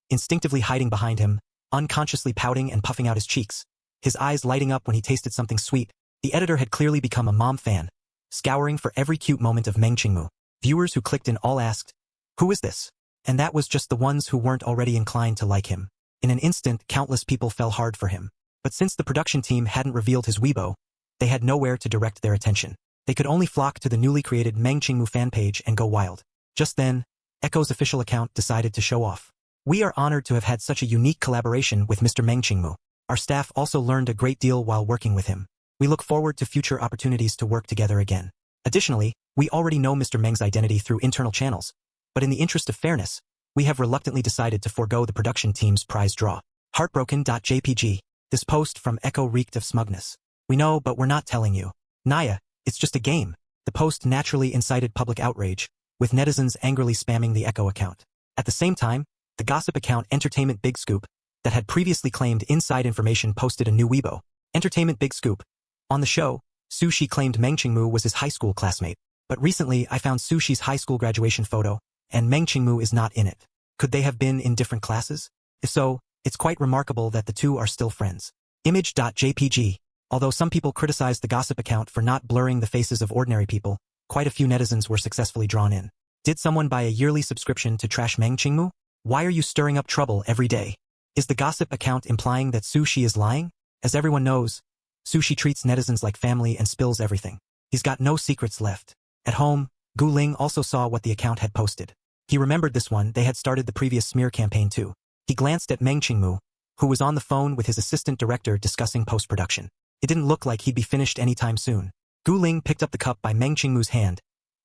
Instinctively hiding behind him, unconsciously pouting and puffing out his cheeks, his eyes lighting up when he tasted something sweet. The editor had clearly become a mom fan, scouring for every cute moment of Meng Qingmu. Viewers who clicked in all asked, "Who is this?" And that was just the ones who weren't already inclined to like him. In an instant, countless people fell hard for him. But since the production team hadn't revealed his Weibo, they had nowhere to direct their attention. They could only flock to the newly created Meng Qingmu fan page and go wild. Just then, Echo's official account decided to show off. "We are honored to have had such a unique collaboration with Mr. Meng Qingmu. Our staff also learned a great deal while working with him. We look forward to future opportunities to work together again. Additionally, we already know Mr. Meng's identity through internal channels, but in the interest of fairness, we have reluctantly decided to forego the production team's prize draw." Heartbroken.jpg. This post from Echo reeked of smugness. We know, but we're not telling you. Naya, it's just a game. The post naturally incited public outrage, with netizens angrily spamming the Echo account. At the same time, the gossip account Entertainment Big Scoop, that had previously claimed inside information, posted a new Weibo. Entertainment Big Scoop. On the show, Sushi claimed Meng Qingmu was his high school classmate. But recently I found Sushi's high school graduation photo, and Meng Qingmu is not in it. Could they have been in different classes? If so, it's quite remarkable that the two are still friends. Image.jpg. Although some people criticized the gossip account for not blurring the faces of ordinary people, quite a few netizens were successfully drawn in. Did someone buy a yearly subscription to trash Meng Qingmu? Why are you stirring up trouble every day? Is the gossip account implying that Sushi is lying? As everyone knows, Sushi treats netizens like family and spills everything. He's got no secrets left. At home, Gu Ling also saw what the account had posted. He remembered this one. They had started the previous smear campaign too. He glanced at Meng Qingmu, who was on the phone with his assistant director discussing post-production. It didn't look like he'd be finished anytime soon. Gu Ling picked up the cup by Meng Qingmu's hand,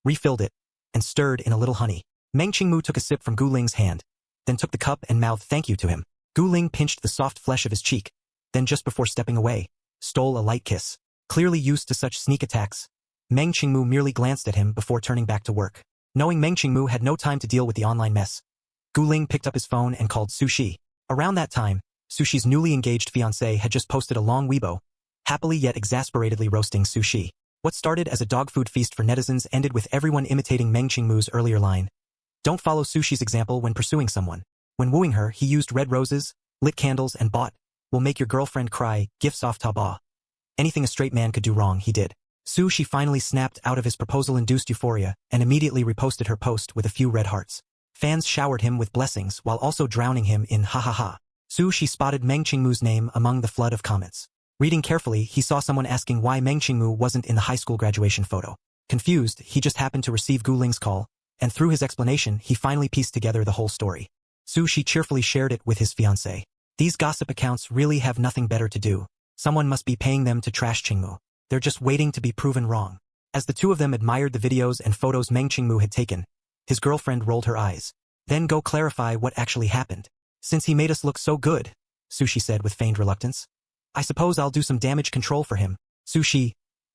refilled it, and stirred in a little honey. Meng Qingmu took a sip from Gu Ling's hand, then took the cup and mouthed thank you to him. Gu Ling pinched the soft flesh of his cheek, then just before stepping away, stole a light kiss. Clearly used to such sneak attacks, Meng Qingmu merely glanced at him before turning back to work. Knowing Meng Qingmu had no time to deal with the online mess, Gu Ling picked up his phone and called Sushi. Around that time, Sushi's newly engaged fiancé had just posted a long Weibo, happily yet exasperatedly roasting Sushi. What started as a dog food feast for netizens ended with everyone imitating Meng Qingmu's earlier line. Don't follow Sushi's example when pursuing someone. When wooing her, he used red roses, lit candles and bought, will make your girlfriend cry, gifts off Taobao. Anything a straight man could do wrong, he did. Sushi finally snapped out of his proposal-induced euphoria and immediately reposted her post with a few red hearts. Fans showered him with blessings while also drowning him in ha ha ha. Sushi spotted Meng Qingmu's name among the flood of comments. Reading carefully, he saw someone asking why Meng Qingmu wasn't in the high school graduation photo. Confused, he just happened to receive Gu Ling's call, and through his explanation, he finally pieced together the whole story. Sushi cheerfully shared it with his fiancée. These gossip accounts really have nothing better to do. Someone must be paying them to trash Qingmu. They're just waiting to be proven wrong. As the two of them admired the videos and photos Meng Qingmu had taken, his girlfriend rolled her eyes. Then go clarify what actually happened. Since he made us look so good, Sushi said with feigned reluctance. I suppose I'll do some damage control for him. Sushi,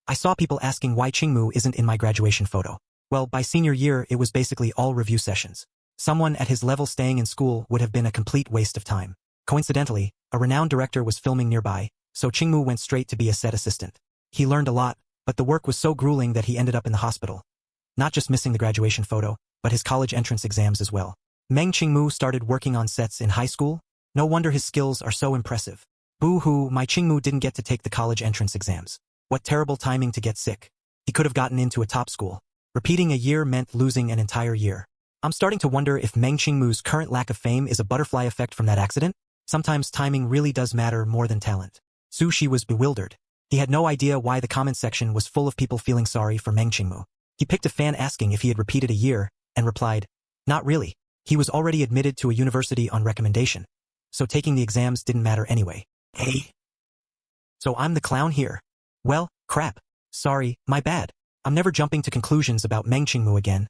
I saw people asking why Qingmu isn't in my graduation photo. Well, by senior year it was basically all review sessions. Someone at his level staying in school would have been a complete waste of time. Coincidentally, a renowned director was filming nearby, so Qingmu went straight to be a set assistant. He learned a lot, but the work was so grueling that he ended up in the hospital. Not just missing the graduation photo, but his college entrance exams as well. Meng Qingmu started working on sets in high school. No wonder his skills are so impressive. Boo-hoo, my Qingmu didn't get to take the college entrance exams. What terrible timing to get sick. He could have gotten into a top school. Repeating a year meant losing an entire year. I'm starting to wonder if Meng Qingmu's current lack of fame is a butterfly effect from that accident. Sometimes timing really does matter more than talent. Sushi was bewildered. He had no idea why the comment section was full of people feeling sorry for Meng Qingmu. He picked a fan asking if he had repeated a year, and replied, not really. He was already admitted to a university on recommendation, so taking the exams didn't matter anyway. Hey. So I'm the clown here. Well, crap. Sorry, my bad. I'm never jumping to conclusions about Meng Qingmu again.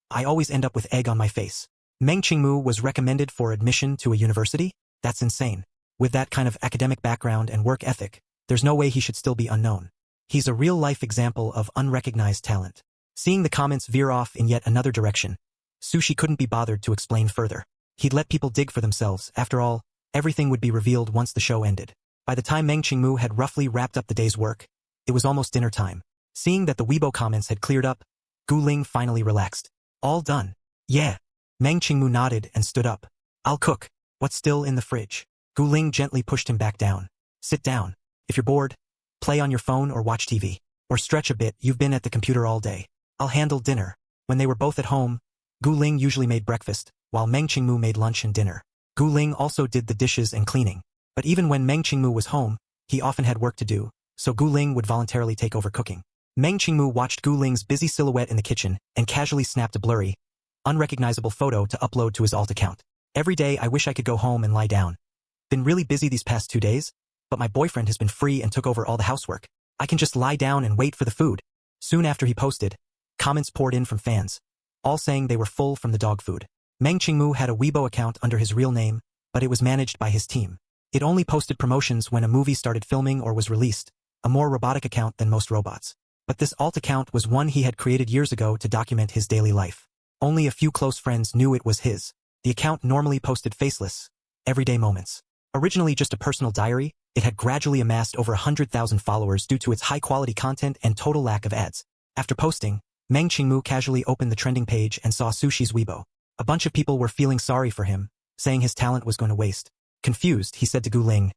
I always end up with egg on my face. Meng Qingmu was recommended for admission to a university? That's insane. With that kind of academic background and work ethic, there's no way he should still be unknown. He's a real-life example of unrecognized talent. Seeing the comments veer off in yet another direction, Sushi couldn't be bothered to explain further. He'd let people dig for themselves. After all, everything would be revealed once the show ended. By the time Meng Qingmu had roughly wrapped up the day's work, it was almost dinner time. Seeing that the Weibo comments had cleared up, Gu Ling finally relaxed. All done. Yeah. Meng Qingmu nodded and stood up. I'll cook. What's still in the fridge? Gu Ling gently pushed him back down. Sit down. If you're bored, play on your phone or watch TV. Or stretch a bit, you've been at the computer all day. I'll handle dinner. When they were both at home, Gu Ling usually made breakfast, while Meng Qingmu made lunch and dinner. Gu Ling also did the dishes and cleaning. But even when Meng Qingmu was home, he often had work to do, so Gu Ling would voluntarily take over cooking. Meng Qingmu watched Gu Ling's busy silhouette in the kitchen and casually snapped a blurry, unrecognizable photo to upload to his alt account. Every day I wish I could go home and lie down. Been really busy these past 2 days, but my boyfriend has been free and took over all the housework. I can just lie down and wait for the food. Soon after he posted, comments poured in from fans, all saying they were full from the dog food. Meng Qingmu had a Weibo account under his real name, but it was managed by his team. It only posted promotions when a movie started filming or was released, a more robotic account than most robots. But this alt account was one he had created years ago to document his daily life. Only a few close friends knew it was his. The account normally posted faceless, everyday moments. Originally just a personal diary, it had gradually amassed over 100,000 followers due to its high-quality content and total lack of ads. After posting, Meng Qingmu casually opened the trending page and saw Sushi's Weibo. A bunch of people were feeling sorry for him, saying his talent was going to waste. Confused, he said to Gu Ling,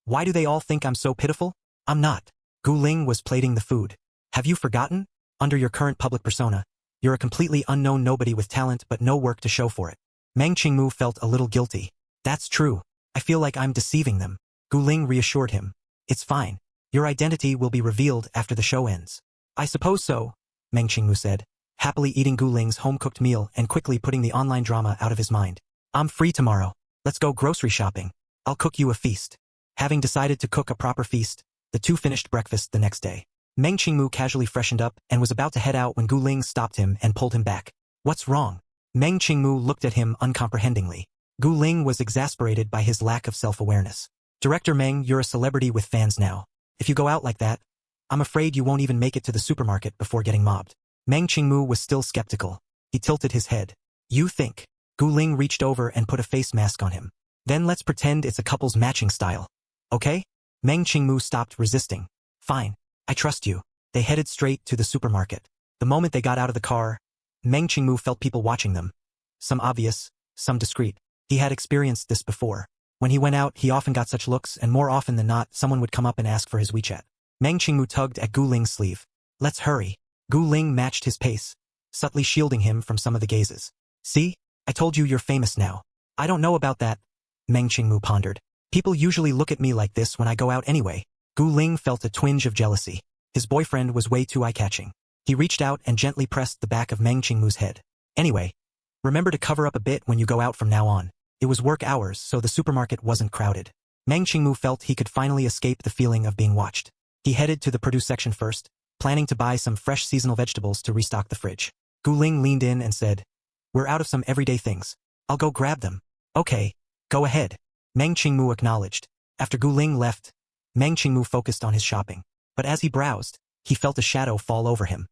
"Why do they all think I'm so pitiful? I'm not." Gu Ling was plating the food. "Have you forgotten? Under your current public persona, you're a completely unknown nobody with talent but no work to show for it." Meng Qingmu felt a little guilty. "That's true. I feel like I'm deceiving them." Gu Ling reassured him. "It's fine. Your identity will be revealed after the show ends." "I suppose so," Meng Qingmu said, happily eating Gu Ling's home-cooked meal and quickly putting the online drama out of his mind. "I'm free tomorrow. Let's go grocery shopping. I'll cook you a feast." Having decided to cook a proper feast, the two finished breakfast the next day. Meng Qingmu casually freshened up and was about to head out when Gu Ling stopped him and pulled him back. "What's wrong?" Meng Qingmu looked at him uncomprehendingly. Gu Ling was exasperated by his lack of self-awareness. "Director Meng, you're a celebrity with fans now. If you go out like that, I'm afraid you won't even make it to the supermarket before getting mobbed." Meng Qingmu was still skeptical. He tilted his head. "You think?" Gu Ling reached over and put a face mask on him. "Then let's pretend it's a couple's matching style. Okay?" Meng Qingmu stopped resisting. "Fine. I trust you." They headed straight to the supermarket. The moment they got out of the car, Meng Qingmu felt people watching them. Some obvious, some discreet. He had experienced this before. When he went out, he often got such looks, and more often than not, someone would come up and ask for his WeChat. Meng Qingmu tugged at Gu Ling's sleeve. "Let's hurry." Gu Ling matched his pace, subtly shielding him from some of the gazes. "See? I told you you're famous now." "I don't know about that," Meng Qingmu pondered. "People usually look at me like this when I go out anyway." Gu Ling felt a twinge of jealousy. His boyfriend was way too eye-catching. He reached out and gently pressed the back of Meng Qingmu's head. "Anyway, remember to cover up a bit when you go out from now on." It was work hours, so the supermarket wasn't crowded. Meng Qingmu felt he could finally escape the feeling of being watched. He headed to the produce section first, planning to buy some fresh seasonal vegetables to restock the fridge. Gu Ling leaned in and said, "We're out of some everyday things. I'll go grab them." "Okay, go ahead," Meng Qingmu acknowledged. After Gu Ling left, Meng Qingmu focused on his shopping. But as he browsed, he felt a shadow fall over him.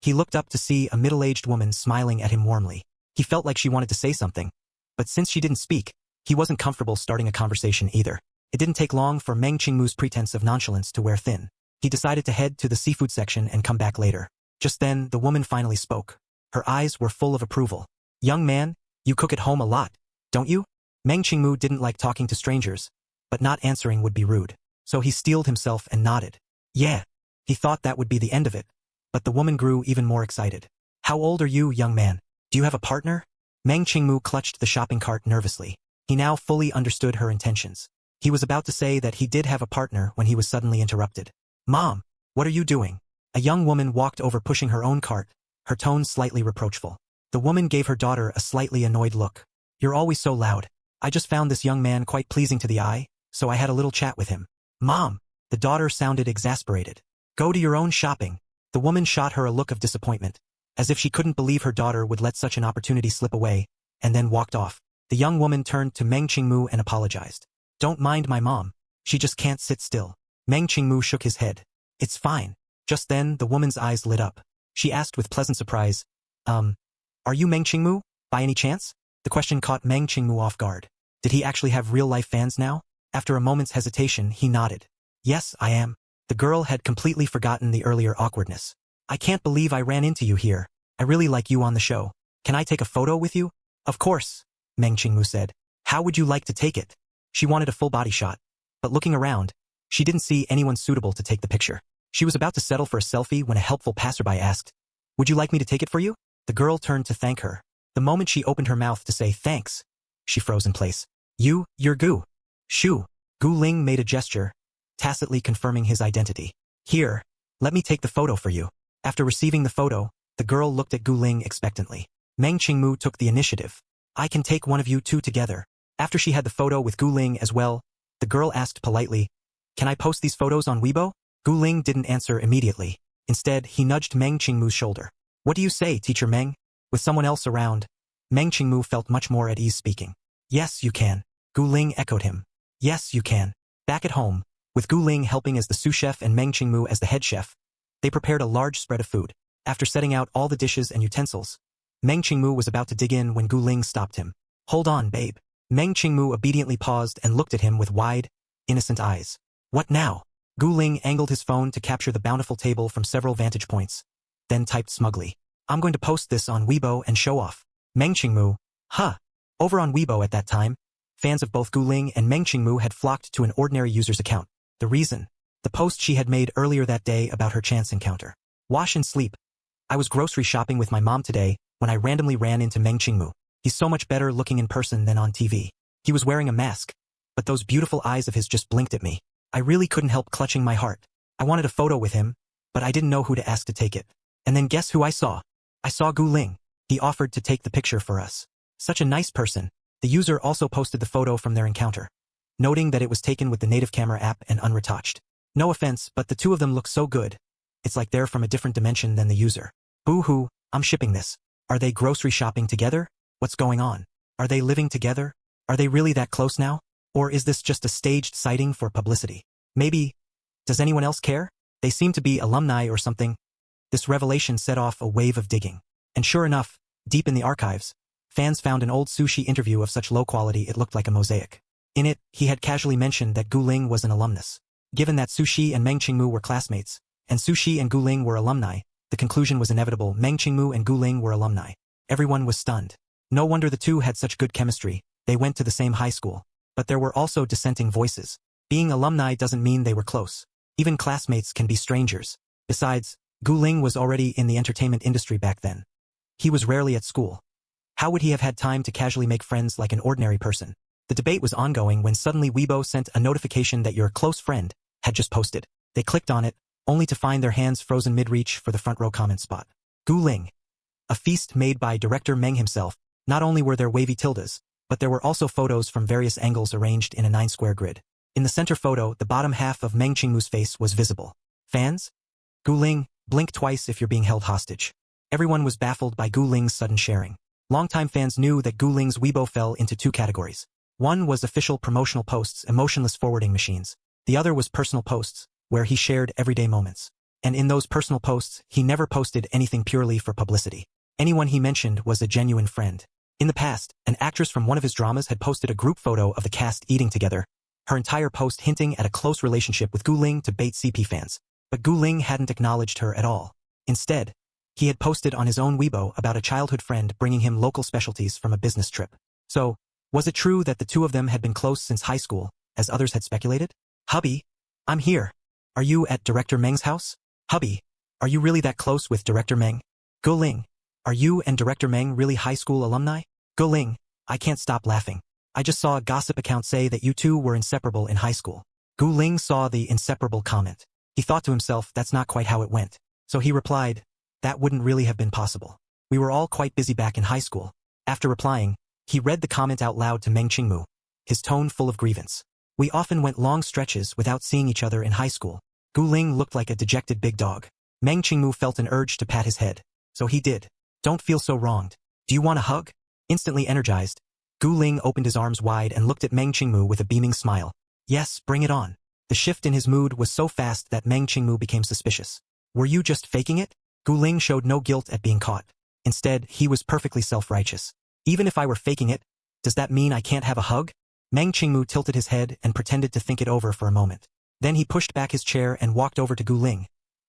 He looked up to see a middle-aged woman smiling at him warmly. He felt like she wanted to say something. But since she didn't speak, he wasn't comfortable starting a conversation either. It didn't take long for Meng Qingmu's pretense of nonchalance to wear thin. He decided to head to the seafood section and come back later. Just then, the woman finally spoke. Her eyes were full of approval. "Young man, you cook at home a lot, don't you?" Meng Qingmu didn't like talking to strangers, but not answering would be rude. So he steeled himself and nodded. "Yeah." He thought that would be the end of it, but the woman grew even more excited. "How old are you, young man? Do you have a partner?" Meng Qingmu clutched the shopping cart nervously. He now fully understood her intentions. He was about to say that he did have a partner when he was suddenly interrupted. "Mom, what are you doing?" A young woman walked over pushing her own cart, her tone slightly reproachful. The woman gave her daughter a slightly annoyed look. "You're always so loud. I just found this young man quite pleasing to the eye, so I had a little chat with him." "Mom!" The daughter sounded exasperated. "Go to your own shopping." The woman shot her a look of disappointment, as if she couldn't believe her daughter would let such an opportunity slip away, and then walked off. The young woman turned to Meng Qingmu and apologized. "Don't mind my mom. She just can't sit still." Meng Qingmu shook his head. "It's fine." Just then, the woman's eyes lit up. She asked with pleasant surprise, Are you Meng Qingmu, by any chance?" The question caught Meng Qingmu off guard. Did he actually have real-life fans now? After a moment's hesitation, he nodded. "Yes, I am." The girl had completely forgotten the earlier awkwardness. "I can't believe I ran into you here. I really like you on the show. Can I take a photo with you?" "Of course," Meng Qingmu said. "How would you like to take it?" She wanted a full body shot, but looking around, she didn't see anyone suitable to take the picture. She was about to settle for a selfie when a helpful passerby asked, "Would you like me to take it for you?" The girl turned to thank her. The moment she opened her mouth to say thanks, she froze in place. You're Gu. Shu." Gu Ling made a gesture, tacitly confirming his identity. "Here, let me take the photo for you." After receiving the photo, the girl looked at Gu Ling expectantly. Meng Qingmu took the initiative. "I can take one of you two together." After she had the photo with Gu Ling as well, the girl asked politely, "Can I post these photos on Weibo?" Gu Ling didn't answer immediately. Instead, he nudged Meng Qingmu's shoulder. "What do you say, Teacher Meng?" With someone else around, Meng Qingmu felt much more at ease speaking. "Yes, you can." Gu Ling echoed him. Yes, you can. Back at home, with Gu Ling helping as the sous chef and Meng Qingmu as the head chef, they prepared a large spread of food. After setting out all the dishes and utensils, Meng Qingmu was about to dig in when Gu Ling stopped him. Hold on, babe. Meng Qingmu obediently paused and looked at him with wide, innocent eyes. What now? Gu Ling angled his phone to capture the bountiful table from several vantage points, then typed smugly. I'm going to post this on Weibo and show off. Meng Qingmu, huh? Over on Weibo at that time, fans of both Gu Ling and Meng Qingmu had flocked to an ordinary user's account. The reason? The post she had made earlier that day about her chance encounter. Wash and sleep. I was grocery shopping with my mom today when I randomly ran into Meng Qingmu. He's so much better looking in person than on TV. He was wearing a mask, but those beautiful eyes of his just blinked at me. I really couldn't help clutching my heart. I wanted a photo with him, but I didn't know who to ask to take it. And then guess who I saw? I saw Gu Ling. He offered to take the picture for us. Such a nice person. The user also posted the photo from their encounter, noting that it was taken with the native camera app and unretouched. No offense, but the two of them look so good. It's like they're from a different dimension than the user. Boo-hoo, I'm shipping this. Are they grocery shopping together? What's going on? Are they living together? Are they really that close now? Or is this just a staged sighting for publicity? Maybe. Does anyone else care? They seem to be alumni or something. This revelation set off a wave of digging. And sure enough, deep in the archives, fans found an old sushi interview of such low quality it looked like a mosaic. In it, he had casually mentioned that Gu Ling was an alumnus. Given that Sushi and Meng Qingmu were classmates, and Sushi and Gu Ling were alumni, the conclusion was inevitable. Meng Qingmu and Gu Ling were alumni. Everyone was stunned. No wonder the two had such good chemistry. They went to the same high school. But there were also dissenting voices. Being alumni doesn't mean they were close. Even classmates can be strangers. Besides, Gu Ling was already in the entertainment industry back then. He was rarely at school. How would he have had time to casually make friends like an ordinary person? The debate was ongoing when suddenly Weibo sent a notification that your close friend had just posted. They clicked on it, only to find their hands frozen mid-reach for the front row comment spot. Gu Ling. A feast made by director Meng himself. Not only were there wavy tildes, but there were also photos from various angles arranged in a 9-square grid. In the center photo, the bottom half of Meng Qingmu's face was visible. Fans? Gu Ling, blink twice if you're being held hostage. Everyone was baffled by Gu Ling's sudden sharing. Longtime fans knew that Gu Ling's Weibo fell into two categories. One was official promotional posts, emotionless forwarding machines. The other was personal posts, where he shared everyday moments. And in those personal posts, he never posted anything purely for publicity. Anyone he mentioned was a genuine friend. In the past, an actress from one of his dramas had posted a group photo of the cast eating together, her entire post hinting at a close relationship with Gu Ling to bait CP fans. But Gu Ling hadn't acknowledged her at all. Instead, he had posted on his own Weibo about a childhood friend bringing him local specialties from a business trip. So, was it true that the two of them had been close since high school, as others had speculated? Hubby, I'm here. Are you at Director Meng's house? Hubby, are you really that close with Director Meng? Gu Ling, are you and Director Meng really high school alumni? Gu Ling, I can't stop laughing. I just saw a gossip account say that you two were inseparable in high school. Gu Ling saw the inseparable comment. He thought to himself that's not quite how it went. So he replied, that wouldn't really have been possible. We were all quite busy back in high school. After replying, he read the comment out loud to Meng Qingmu, his tone full of grievance. We often went long stretches without seeing each other in high school. Gu Ling looked like a dejected big dog. Meng Qingmu felt an urge to pat his head. So he did. Don't feel so wronged. Do you want a hug? Instantly energized, Gu Ling opened his arms wide and looked at Meng Qingmu with a beaming smile. Yes, bring it on. The shift in his mood was so fast that Meng Qingmu became suspicious. Were you just faking it? Gu Ling showed no guilt at being caught. Instead, he was perfectly self-righteous. Even if I were faking it, does that mean I can't have a hug? Meng Qingmu tilted his head and pretended to think it over for a moment. Then he pushed back his chair and walked over to Gu Ling.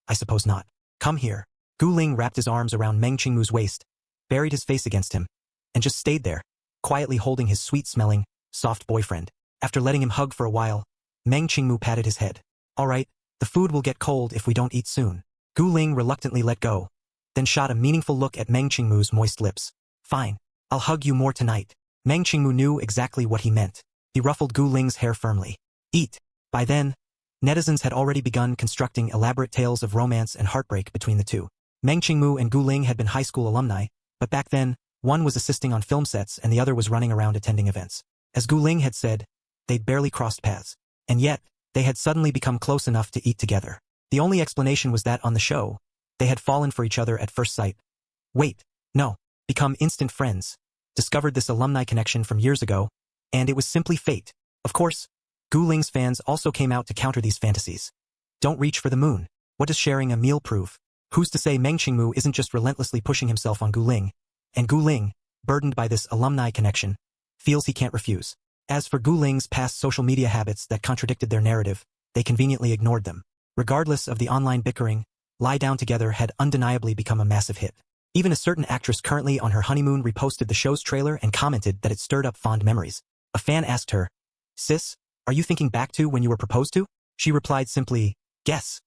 I suppose not. Come here. Gu Ling wrapped his arms around Meng Qingmu's waist, buried his face against him, and just stayed there, quietly holding his sweet-smelling, soft boyfriend. After letting him hug for a while, Meng Qingmu patted his head. All right, the food will get cold if we don't eat soon. Gu Ling reluctantly let go, then shot a meaningful look at Meng Qingmu's moist lips. Fine, I'll hug you more tonight. Meng Qingmu knew exactly what he meant. He ruffled Gu Ling's hair firmly. Eat. By then, netizens had already begun constructing elaborate tales of romance and heartbreak between the two. Meng Qingmu and Gu Ling had been high school alumni, but back then, one was assisting on film sets and the other was running around attending events. As Gu Ling had said, they'd barely crossed paths. And yet, they had suddenly become close enough to eat together. The only explanation was that on the show, they had fallen for each other at first sight. Wait, no, become instant friends. Discovered this alumni connection from years ago, and it was simply fate. Of course, Gu Ling's fans also came out to counter these fantasies. Don't reach for the moon. What does sharing a meal prove? Who's to say Meng Qingmu isn't just relentlessly pushing himself on Gu Ling? And Gu Ling, burdened by this alumni connection, feels he can't refuse. As for Gu Ling's past social media habits that contradicted their narrative, they conveniently ignored them. Regardless of the online bickering, Lie Down Together had undeniably become a massive hit. Even a certain actress currently on her honeymoon reposted the show's trailer and commented that it stirred up fond memories. A fan asked her, "Sis, are you thinking back to when you were proposed to?" She replied simply, "Guess,"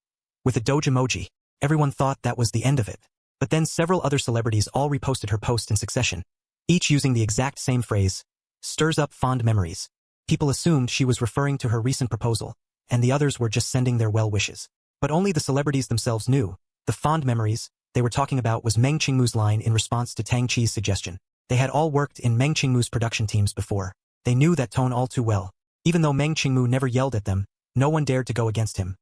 with a doge emoji. Everyone thought that was the end of it. But then several other celebrities all reposted her post in succession, each using the exact same phrase, "stirs up fond memories." People assumed she was referring to her recent proposal, and the others were just sending their well wishes. But only the celebrities themselves knew. The fond memories they were talking about was Meng Qingmu's line in response to Tang Chi's suggestion. They had all worked in Meng Qingmu's production teams before. They knew that tone all too well. Even though Meng Qingmu never yelled at them, no one dared to go against him.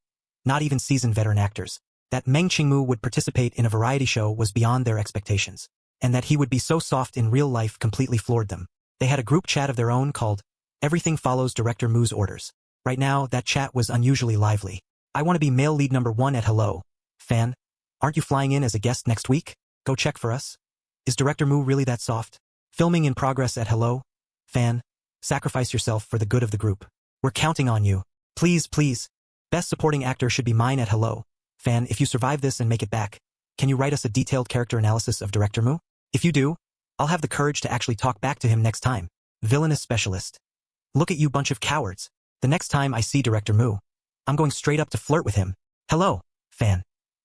Not even seasoned veteran actors. That Meng Qingmu would participate in a variety show was beyond their expectations. And that he would be so soft in real life completely floored them. They had a group chat of their own called Everything Follows Director Mu's Orders. Right now, that chat was unusually lively. "I want to be male lead number 1 at Hello, fan. Aren't you flying in as a guest next week? Go check for us. Is Director Mu really that soft? Filming in progress at Hello, fan. Sacrifice yourself for the good of the group. We're counting on you. Please, please. Best supporting actor should be mine at Hello, fan. If you survive this and make it back, can you write us a detailed character analysis of Director Mu? If you do, I'll have the courage to actually talk back to him next time. Villainous specialist. Look at you bunch of cowards. The next time I see Director Mu, I'm going straight up to flirt with him. Hello, fan.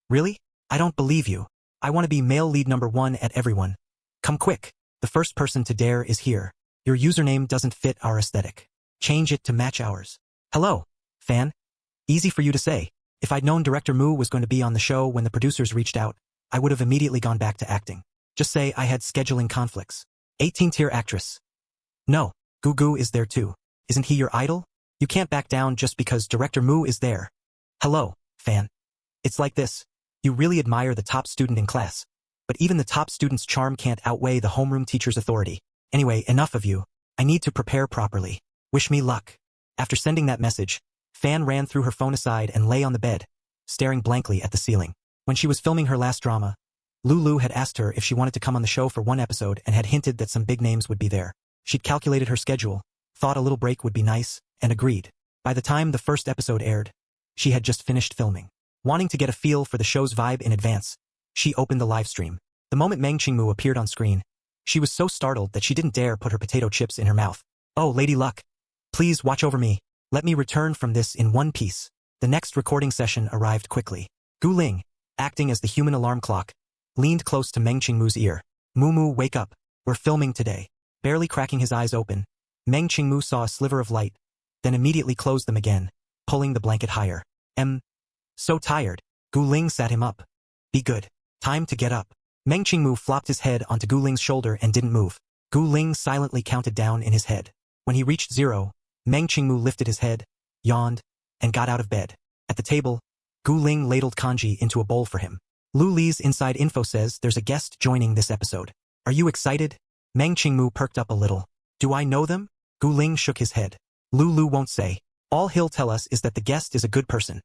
Really? I don't believe you. I want to be male lead number 1 at everyone. Come quick. The first person to dare is here. Your username doesn't fit our aesthetic. Change it to match ours. Hello, fan. Easy for you to say. If I'd known Director Mu was going to be on the show when the producers reached out, I would have immediately gone back to acting. Just say I had scheduling conflicts. 18-tier actress. No, Gugu is there too. Isn't he your idol? You can't back down just because Director Mu is there. Hello, fan. It's like this. You really admire the top student in class. But even the top student's charm can't outweigh the homeroom teacher's authority. Anyway, enough of you. I need to prepare properly. Wish me luck. After sending that message, Fan ran through her phone aside and lay on the bed, staring blankly at the ceiling. When she was filming her last drama, Lulu had asked her if she wanted to come on the show for one episode and had hinted that some big names would be there. She'd calculated her schedule, thought a little break would be nice, and agreed. By the time the first episode aired, she had just finished filming. Wanting to get a feel for the show's vibe in advance, she opened the live stream. The moment Meng Qingmu appeared on screen, she was so startled that she didn't dare put her potato chips in her mouth. "Oh, Lady Luck. Please watch over me. Let me return from this in one piece." The next recording session arrived quickly. Gu Ling, acting as the human alarm clock, leaned close to Meng Qingmu's ear. "Mumu, wake up. We're filming today." Barely cracking his eyes open, Meng Qingmu saw a sliver of light, then immediately closed them again, pulling the blanket higher. So tired." Gu Ling sat him up. "Be good. Time to get up." Meng Qingmu flopped his head onto Gu Ling's shoulder and didn't move. Gu Ling silently counted down in his head. When he reached 0, Meng Qingmu lifted his head, yawned, and got out of bed. At the table, Gu Ling ladled kanji into a bowl for him. "Lu Li's inside info says there's a guest joining this episode. Are you excited?" Meng Qingmu perked up a little. "Do I know them?" Gu Ling shook his head. "Lu won't say. All he'll tell us is that the guest is a good person.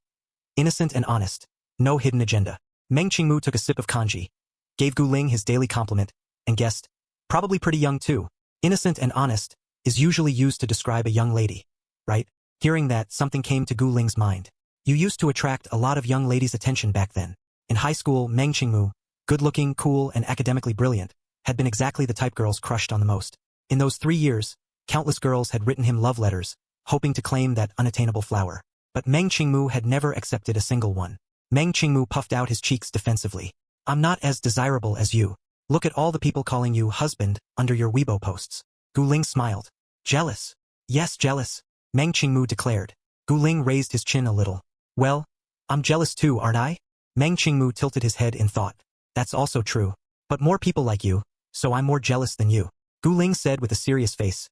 Innocent and honest. No hidden agenda." Meng Qingmu took a sip of kanji, gave Gu Ling his daily compliment, and guessed, probably pretty young too. Innocent and honest is usually used to describe a young lady, right? Hearing that, something came to Gu Ling's mind. You used to attract a lot of young ladies' attention back then. In high school, Meng Qingmu, good-looking, cool, and academically brilliant, had been exactly the type girls crushed on the most. In those 3 years, countless girls had written him love letters, hoping to claim that unattainable flower. But Meng Qingmu had never accepted a single one. Meng Qingmu puffed out his cheeks defensively. "I'm not as desirable as you. Look at all the people calling you husband under your Weibo posts." Gu Ling smiled. "Jealous?" "Yes, jealous," Meng Qingmu declared. Gu Ling raised his chin a little. "Well, I'm jealous too, aren't I?" Meng Qingmu tilted his head in thought. "That's also true. But more people like you, so I'm more jealous than you." Gu Ling said with a serious face.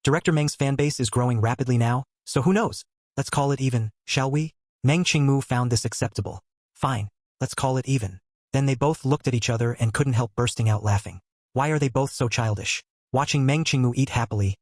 "Director Meng's fanbase is growing rapidly now, so who knows? Let's call it even, shall we?" Meng Qingmu found this acceptable. "Fine, let's call it even." Then they both looked at each other and couldn't help bursting out laughing. Why are they both so childish? Watching Meng Qingmu eat happily,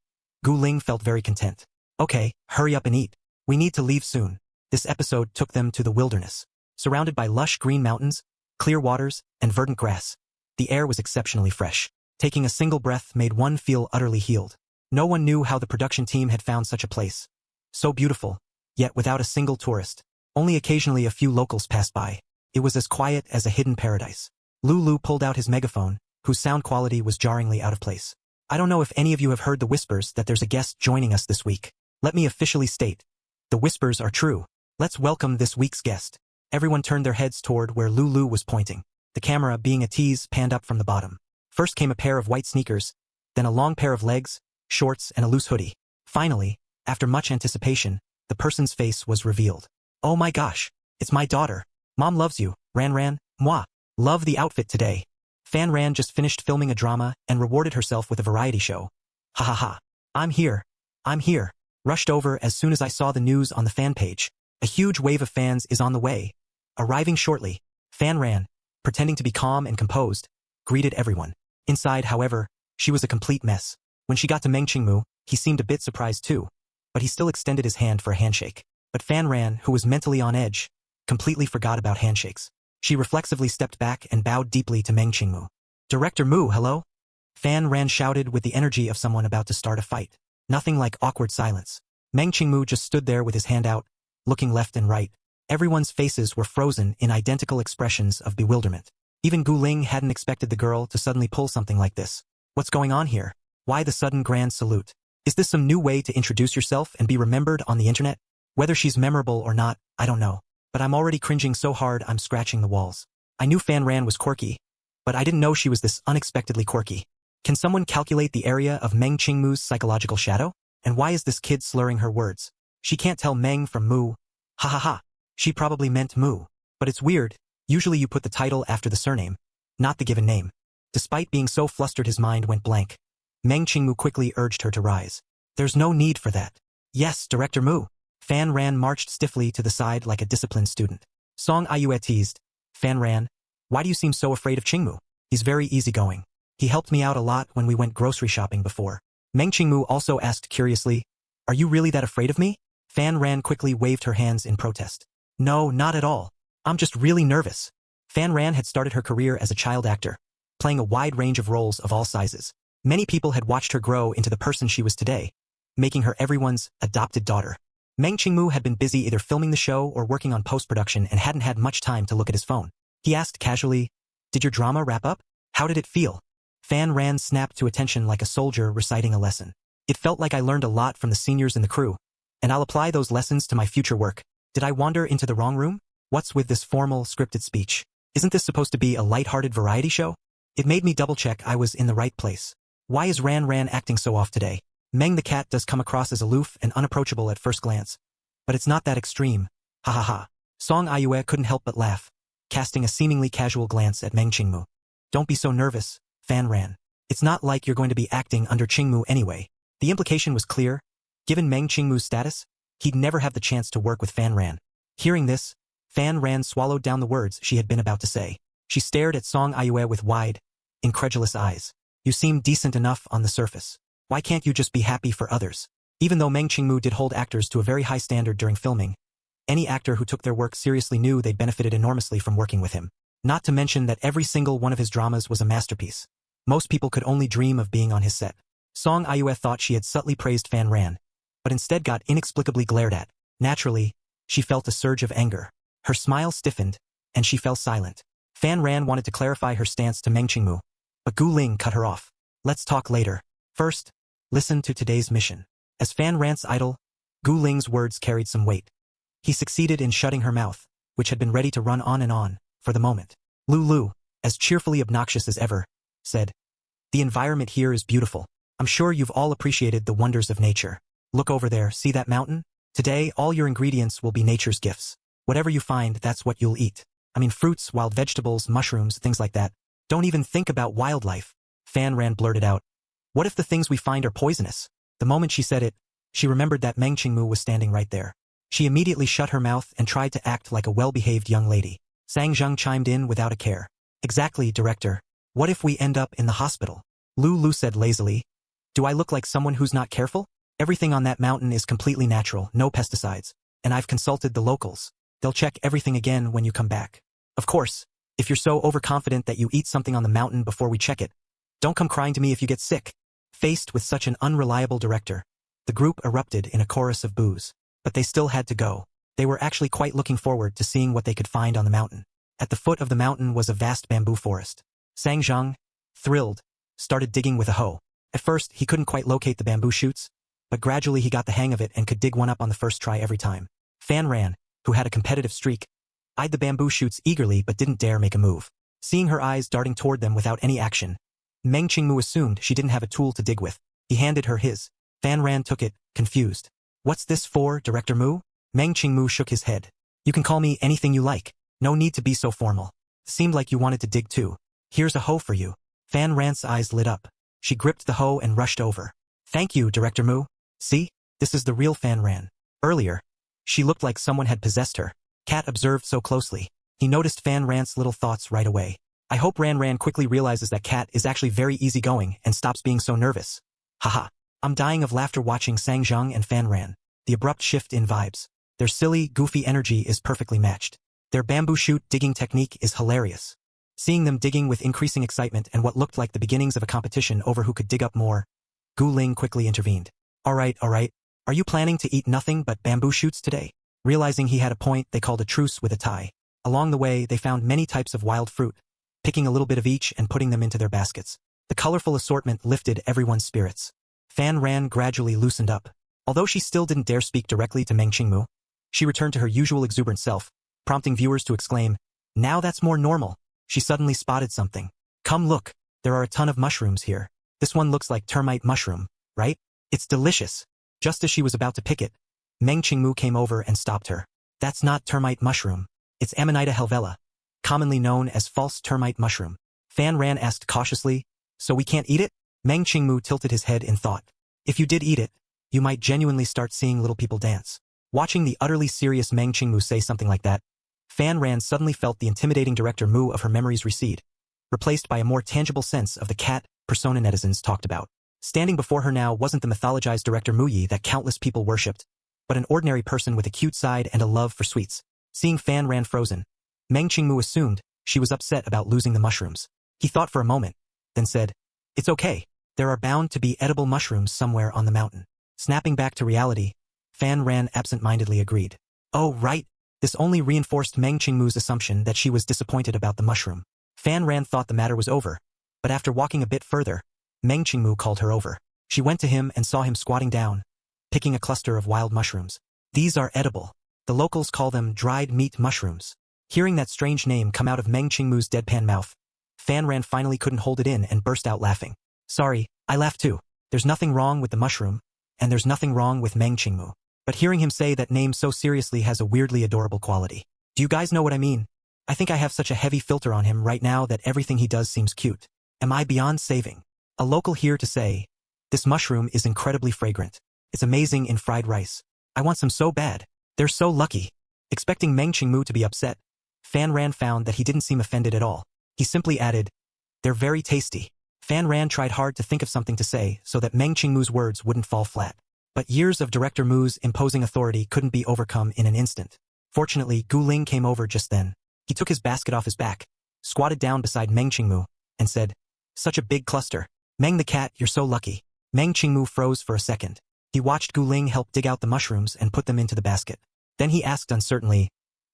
Gu Ling felt very content. "Okay, hurry up and eat. We need to leave soon. This episode took them to the wilderness. Surrounded by lush green mountains, clear waters, and verdant grass, the air was exceptionally fresh. Taking a single breath made one feel utterly healed. No one knew how the production team had found such a place. So beautiful, yet without a single tourist. Only occasionally a few locals passed by. It was as quiet as a hidden paradise. Lulu pulled out his megaphone, whose sound quality was jarringly out of place. I don't know if any of you have heard the whispers that there's a guest joining us this week. Let me officially state, the whispers are true. Let's welcome this week's guest. Everyone turned their heads toward where Lulu was pointing. The camera, being a tease, panned up from the bottom. First came a pair of white sneakers, then a long pair of legs, shorts, and a loose hoodie. Finally, after much anticipation, the person's face was revealed. Oh my gosh, it's my daughter. Mom loves you, Ran. Moi. Love the outfit today. Fan Ran just finished filming a drama and rewarded herself with a variety show. Ha ha ha. I'm here. Rushed over as soon as I saw the news on the fan page. A huge wave of fans is on the way. Arriving shortly, Fan Ran, pretending to be calm and composed, greeted everyone. Inside, however, she was a complete mess. When she got to Meng Qingmu, he seemed a bit surprised too, but he still extended his hand for a handshake. But Fan Ran, who was mentally on edge, completely forgot about handshakes. She reflexively stepped back and bowed deeply to Meng Qingmu. Director Mu, hello? Fan Ran shouted with the energy of someone about to start a fight. Nothing like awkward silence. Meng Qingmu just stood there with his hand out, looking left and right. Everyone's faces were frozen in identical expressions of bewilderment. Even Gu Ling hadn't expected the girl to suddenly pull something like this. What's going on here? Why the sudden grand salute? Is this some new way to introduce yourself and be remembered on the internet? Whether she's memorable or not, I don't know. But I'm already cringing so hard I'm scratching the walls. I knew Fan Ran was quirky, but I didn't know she was this unexpectedly quirky. Can someone calculate the area of Meng Qingmu's psychological shadow? And why is this kid slurring her words? She can't tell Meng from Mu. Ha ha ha. She probably meant Mu. But it's weird. Usually you put the title after the surname, not the given name. Despite being so flustered his mind went blank. Meng Qingmu quickly urged her to rise. There's no need for that. Yes, Director Mu. Fan Ran marched stiffly to the side like a disciplined student. Song Ayue teased. Fan Ran, why do you seem so afraid of Qingmu? He's very easygoing. He helped me out a lot when we went grocery shopping before. Meng Qingmu also asked curiously, are you really that afraid of me? Fan Ran quickly waved her hands in protest. No, not at all. I'm just really nervous. Fan Ran had started her career as a child actor, playing a wide range of roles of all sizes. Many people had watched her grow into the person she was today, making her everyone's adopted daughter. Meng Qingmu had been busy either filming the show or working on post-production and hadn't had much time to look at his phone. He asked casually, did your drama wrap up? How did it feel? Fan Ran snapped to attention like a soldier reciting a lesson. It felt like I learned a lot from the seniors in the crew, and I'll apply those lessons to my future work. Did I wander into the wrong room? What's with this formal, scripted speech? Isn't this supposed to be a light-hearted variety show? It made me double-check I was in the right place. Why is Ran acting so off today? Meng the cat does come across as aloof and unapproachable at first glance. But it's not that extreme. Ha ha ha. Song Ayue couldn't help but laugh, casting a seemingly casual glance at Meng Qingmu. Don't be so nervous, Fan Ran. It's not like you're going to be acting under Qingmu anyway. The implication was clear. Given Meng Qingmu's status, he'd never have the chance to work with Fan Ran. Hearing this, Fan Ran swallowed down the words she had been about to say. She stared at Song Ayue with wide, incredulous eyes. You seem decent enough on the surface. Why can't you just be happy for others? Even though Meng Qingmu did hold actors to a very high standard during filming, any actor who took their work seriously knew they'd benefited enormously from working with him. Not to mention that every single one of his dramas was a masterpiece. Most people could only dream of being on his set. Song Ayue thought she had subtly praised Fan Ran, but instead got inexplicably glared at. Naturally, she felt a surge of anger. Her smile stiffened, and she fell silent. Fan Ran wanted to clarify her stance to Meng Qingmu, but Gu Ling cut her off. Let's talk later. First, listen to today's mission. As Fan Ran's idol, Gu Ling's words carried some weight. He succeeded in shutting her mouth, which had been ready to run on and on, for the moment. Lulu, as cheerfully obnoxious as ever, said, the environment here is beautiful. I'm sure you've all appreciated the wonders of nature. Look over there, see that mountain? Today, all your ingredients will be nature's gifts. Whatever you find, that's what you'll eat. I mean fruits, wild vegetables, mushrooms, things like that. Don't even think about wildlife. Fan Ran blurted out. What if the things we find are poisonous? The moment she said it, she remembered that Meng Qingmu was standing right there. She immediately shut her mouth and tried to act like a well-behaved young lady. Sang Zheng chimed in without a care. Exactly, director. What if we end up in the hospital? Lulu said lazily. Do I look like someone who's not careful? Everything on that mountain is completely natural, no pesticides, and I've consulted the locals. They'll check everything again when you come back. Of course, if you're so overconfident that you eat something on the mountain before we check it, don't come crying to me if you get sick. Faced with such an unreliable director, the group erupted in a chorus of boos. But they still had to go. They were actually quite looking forward to seeing what they could find on the mountain. At the foot of the mountain was a vast bamboo forest. Sang Zhang, thrilled, started digging with a hoe. At first, he couldn't quite locate the bamboo shoots, but gradually he got the hang of it and could dig one up on the first try every time. Fan Ran, who had a competitive streak, eyed the bamboo shoots eagerly but didn't dare make a move. Seeing her eyes darting toward them without any action, Meng Qingmu assumed she didn't have a tool to dig with. He handed her his. Fan Ran took it, confused. What's this for, Director Mu? Meng Qingmu shook his head. You can call me anything you like. No need to be so formal. Seemed like you wanted to dig too. Here's a hoe for you. Fan Ran's eyes lit up. She gripped the hoe and rushed over. Thank you, Director Mu. See? This is the real Fan Ran. Earlier, she looked like someone had possessed her. Cat observed so closely. He noticed Fan Ran's little thoughts right away. I hope Ran quickly realizes that Cat is actually very easygoing and stops being so nervous. Haha. I'm dying of laughter watching Sang Zhang and Fan Ran. The abrupt shift in vibes. Their silly, goofy energy is perfectly matched. Their bamboo shoot digging technique is hilarious. Seeing them digging with increasing excitement and what looked like the beginnings of a competition over who could dig up more, Gu Ling quickly intervened. All right. Are you planning to eat nothing but bamboo shoots today? Realizing he had a point, they called a truce with a tie. Along the way, they found many types of wild fruit, picking a little bit of each and putting them into their baskets. The colorful assortment lifted everyone's spirits. Fan Ran gradually loosened up. Although she still didn't dare speak directly to Meng Qingmu, she returned to her usual exuberant self, prompting viewers to exclaim, now that's more normal. She suddenly spotted something. Come look, there are a ton of mushrooms here. This one looks like termite mushroom, right? It's delicious. Just as she was about to pick it, Meng Qingmu came over and stopped her. That's not termite mushroom. It's Amanita helvella, commonly known as false termite mushroom. Fan Ran asked cautiously, so we can't eat it? Meng Qingmu tilted his head in thought. If you did eat it, you might genuinely start seeing little people dance. Watching the utterly serious Meng Qingmu say something like that, Fan Ran suddenly felt the intimidating Director Mu of her memories recede, replaced by a more tangible sense of the cat persona netizens talked about. Standing before her now wasn't the mythologized Director Mu Yi that countless people worshipped, but an ordinary person with a cute side and a love for sweets. Seeing Fan Ran frozen, Meng Qingmu assumed she was upset about losing the mushrooms. He thought for a moment, then said, it's okay. There are bound to be edible mushrooms somewhere on the mountain. Snapping back to reality, Fan Ran absent-mindedly agreed. Oh, right. This only reinforced Meng Qingmu's assumption that she was disappointed about the mushroom. Fan Ran thought the matter was over, but after walking a bit further, Meng Qingmu called her over. She went to him and saw him squatting down, picking a cluster of wild mushrooms. These are edible. The locals call them dried meat mushrooms. Hearing that strange name come out of Meng Qingmu's deadpan mouth, Fan Ran finally couldn't hold it in and burst out laughing. Sorry, I laughed too. There's nothing wrong with the mushroom, and there's nothing wrong with Meng Qingmu. But hearing him say that name so seriously has a weirdly adorable quality. Do you guys know what I mean? I think I have such a heavy filter on him right now that everything he does seems cute. Am I beyond saving? A local here to say, this mushroom is incredibly fragrant. It's amazing in fried rice. I want some so bad. They're so lucky. Expecting Meng Qingmu to be upset, Fan Ran found that he didn't seem offended at all. He simply added, they're very tasty. Fan Ran tried hard to think of something to say so that Meng Qingmu's words wouldn't fall flat. But years of Director Mu's imposing authority couldn't be overcome in an instant. Fortunately, Gu Ling came over just then. He took his basket off his back, squatted down beside Meng Qingmu, and said, such a big cluster. Meng the cat, you're so lucky. Meng Qingmu froze for a second. He watched Gu Ling help dig out the mushrooms and put them into the basket. Then he asked uncertainly,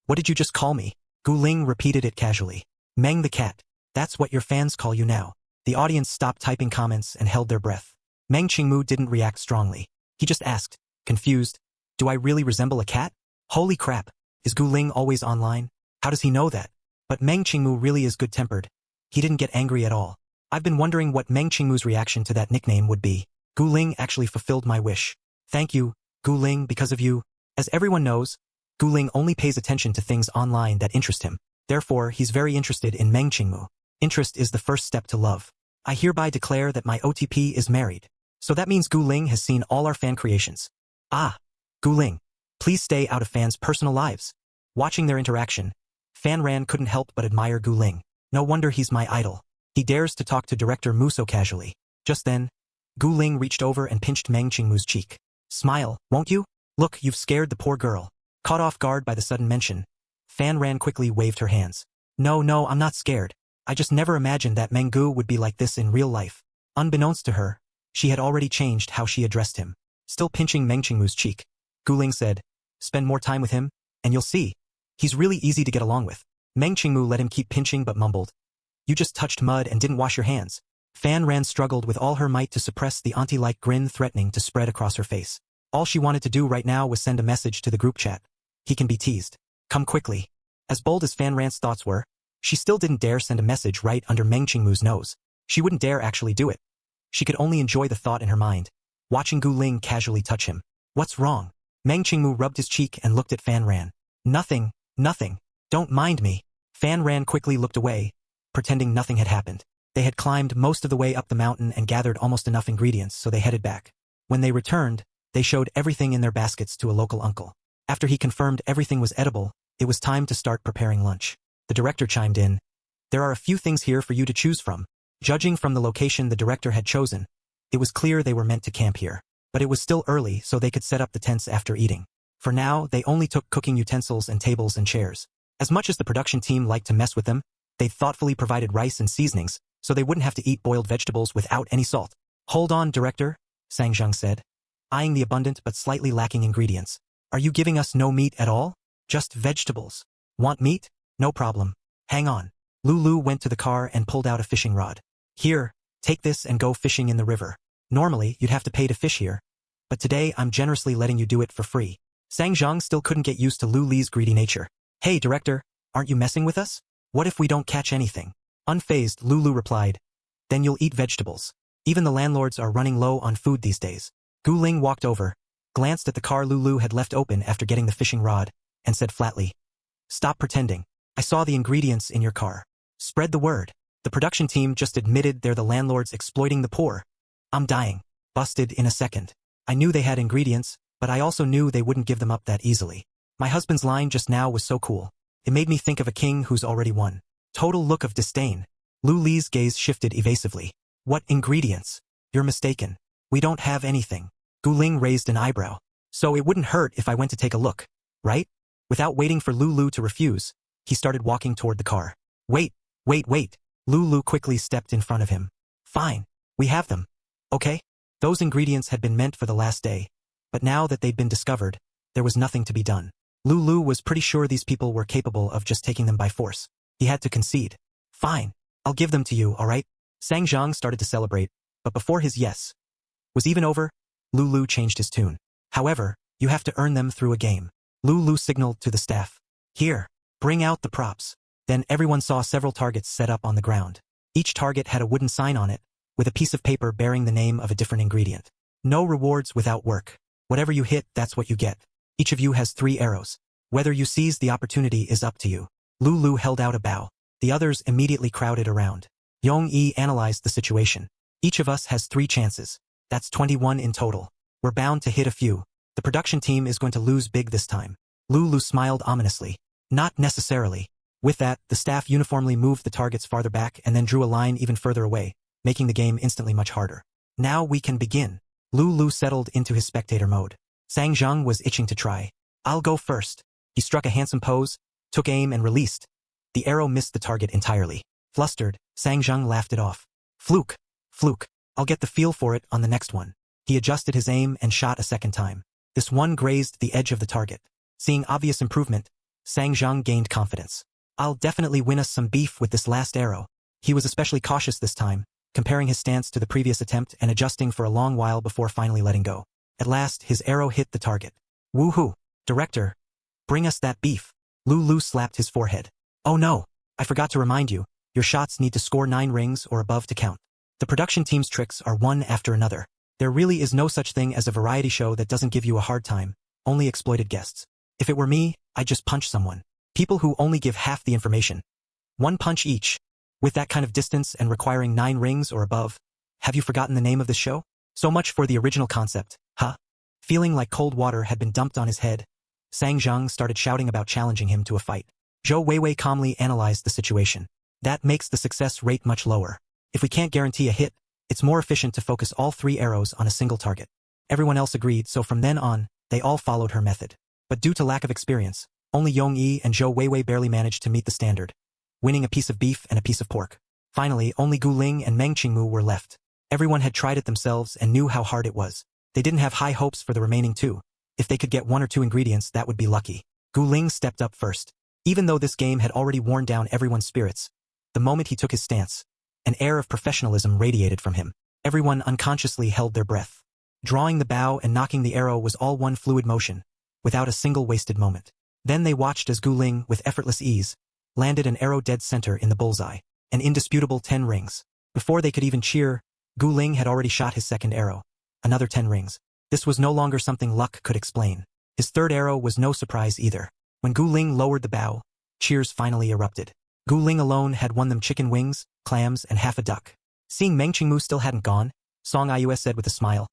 what did you just call me? Gu Ling repeated it casually. Meng the cat. That's what your fans call you now. The audience stopped typing comments and held their breath. Meng Qingmu didn't react strongly. He just asked, confused, do I really resemble a cat? Holy crap, is Gu Ling always online? How does he know that? But Meng Qingmu really is good-tempered. He didn't get angry at all. I've been wondering what Meng Qingmu's reaction to that nickname would be. Gu Ling actually fulfilled my wish. Thank you, Gu Ling, because of you. As everyone knows, Gu Ling only pays attention to things online that interest him. Therefore, he's very interested in Meng Qingmu. Interest is the first step to love. I hereby declare that my OTP is married. So that means Gu Ling has seen all our fan creations. Ah, Gu Ling, please stay out of fans' personal lives. Watching their interaction, Fan Ran couldn't help but admire Gu Ling. No wonder he's my idol. He dares to talk to Director Mu so casually. Just then, Gu Ling reached over and pinched Meng Qingmu's cheek. Smile, won't you? Look, you've scared the poor girl. Caught off guard by the sudden mention, Fan Ran quickly waved her hands. No, I'm not scared. I just never imagined that Meng Gu would be like this in real life. Unbeknownst to her, she had already changed how she addressed him. Still pinching Meng Qingmu's cheek, Gu Ling said, spend more time with him, and you'll see. He's really easy to get along with. Meng Qingmu let him keep pinching but mumbled, you just touched mud and didn't wash your hands. Fan Ran struggled with all her might to suppress the auntie-like grin threatening to spread across her face. All she wanted to do right now was send a message to the group chat. He can be teased. Come quickly. As bold as Fan Ran's thoughts were, she still didn't dare send a message right under Meng Qingmu's nose. She wouldn't dare actually do it. She could only enjoy the thought in her mind, watching Gu Ling casually touch him. What's wrong? Meng Qingmu rubbed his cheek and looked at Fan Ran. Nothing. Don't mind me. Fan Ran quickly looked away, pretending nothing had happened. They had climbed most of the way up the mountain and gathered almost enough ingredients, so they headed back. When they returned, they showed everything in their baskets to a local uncle. After he confirmed everything was edible, it was time to start preparing lunch. The director chimed in. There are a few things here for you to choose from. Judging from the location the director had chosen, it was clear they were meant to camp here. But it was still early, so they could set up the tents after eating. For now, they only took cooking utensils and tables and chairs. As much as the production team liked to mess with them, they'd thoughtfully provided rice and seasonings, so they wouldn't have to eat boiled vegetables without any salt. Hold on, director, Sang Zhang said, eyeing the abundant but slightly lacking ingredients. Are you giving us no meat at all? Just vegetables. Want meat? No problem. Hang on. Lulu went to the car and pulled out a fishing rod. Here, take this and go fishing in the river. Normally, you'd have to pay to fish here, but today I'm generously letting you do it for free. Sang Zhang still couldn't get used to Lu Li's greedy nature. Hey, director, aren't you messing with us? What if we don't catch anything? Unfazed, Lulu replied. Then you'll eat vegetables. Even the landlords are running low on food these days. Gu Ling walked over, glanced at the car Lulu had left open after getting the fishing rod, and said flatly, Stop pretending. I saw the ingredients in your car. Spread the word. The production team just admitted they're the landlords exploiting the poor. I'm dying. Busted in a second. I knew they had ingredients, but I also knew they wouldn't give them up that easily. My husband's line just now was so cool. It made me think of a king who's already won. Total look of disdain. Lu Li's gaze shifted evasively. What ingredients? You're mistaken. We don't have anything. Gu Ling raised an eyebrow. So it wouldn't hurt if I went to take a look, right? Without waiting for Lulu to refuse, he started walking toward the car. Wait. Lulu quickly stepped in front of him. Fine. We have them. Okay? Those ingredients had been meant for the last day, but now that they'd been discovered, there was nothing to be done. Lulu was pretty sure these people were capable of just taking them by force. He had to concede. Fine. I'll give them to you, all right? Sang Zhang started to celebrate, but before his yes was even over, Lulu changed his tune. However, you have to earn them through a game. Lulu signaled to the staff. Here, bring out the props. Then everyone saw several targets set up on the ground. Each target had a wooden sign on it, with a piece of paper bearing the name of a different ingredient. No rewards without work. Whatever you hit, that's what you get. Each of you has 3 arrows. Whether you seize the opportunity is up to you. Lulu held out a bow. The others immediately crowded around. Yong-yi analyzed the situation. Each of us has 3 chances. That's 21 in total. We're bound to hit a few. The production team is going to lose big this time. Lulu smiled ominously. Not necessarily. With that, the staff uniformly moved the targets farther back and then drew a line even further away, making the game instantly much harder. Now we can begin. Lulu settled into his spectator mode. Sang Zhang was itching to try. I'll go first. He struck a handsome pose, took aim and released. The arrow missed the target entirely. Flustered, Sang Zhang laughed it off. Fluke. I'll get the feel for it on the next one. He adjusted his aim and shot a second time. This one grazed the edge of the target. Seeing obvious improvement, Sang Zhang gained confidence. I'll definitely win us some beef with this last arrow. He was especially cautious this time, comparing his stance to the previous attempt and adjusting for a long while before finally letting go. At last, his arrow hit the target. Woohoo! Director, bring us that beef. Lulu slapped his forehead. Oh no, I forgot to remind you, your shots need to score 9 rings or above to count. The production team's tricks are one after another. There really is no such thing as a variety show that doesn't give you a hard time, only exploited guests. If it were me, I'd just punch someone. People who only give half the information. 1 punch each. With that kind of distance and requiring 9 rings or above, have you forgotten the name of this show? So much for the original concept, huh? Feeling like cold water had been dumped on his head, Sang Zhang started shouting about challenging him to a fight. Zhou Weiwei calmly analyzed the situation. That makes the success rate much lower. If we can't guarantee a hit, it's more efficient to focus all 3 arrows on a single target. Everyone else agreed, so from then on, they all followed her method. But due to lack of experience, only Yong-yi and Zhou Weiwei barely managed to meet the standard, winning a piece of beef and a piece of pork. Finally, only Gu Ling and Meng Qingmu were left. Everyone had tried it themselves and knew how hard it was. They didn't have high hopes for the remaining two. If they could get 1 or 2 ingredients, that would be lucky. Gu Ling stepped up first. Even though this game had already worn down everyone's spirits, the moment he took his stance, an air of professionalism radiated from him. Everyone unconsciously held their breath. Drawing the bow and knocking the arrow was all one fluid motion, without a single wasted moment. Then they watched as Gu Ling, with effortless ease, landed an arrow dead center in the bullseye, an indisputable 10 rings. Before they could even cheer, Gu Ling had already shot his second arrow, another 10 rings. This was no longer something luck could explain. His third arrow was no surprise either. When Gu Ling lowered the bow, cheers finally erupted. Gu Ling alone had won them chicken wings, clams, and half a duck. Seeing Meng Qingmu still hadn't gone, Song Iue said with a smile,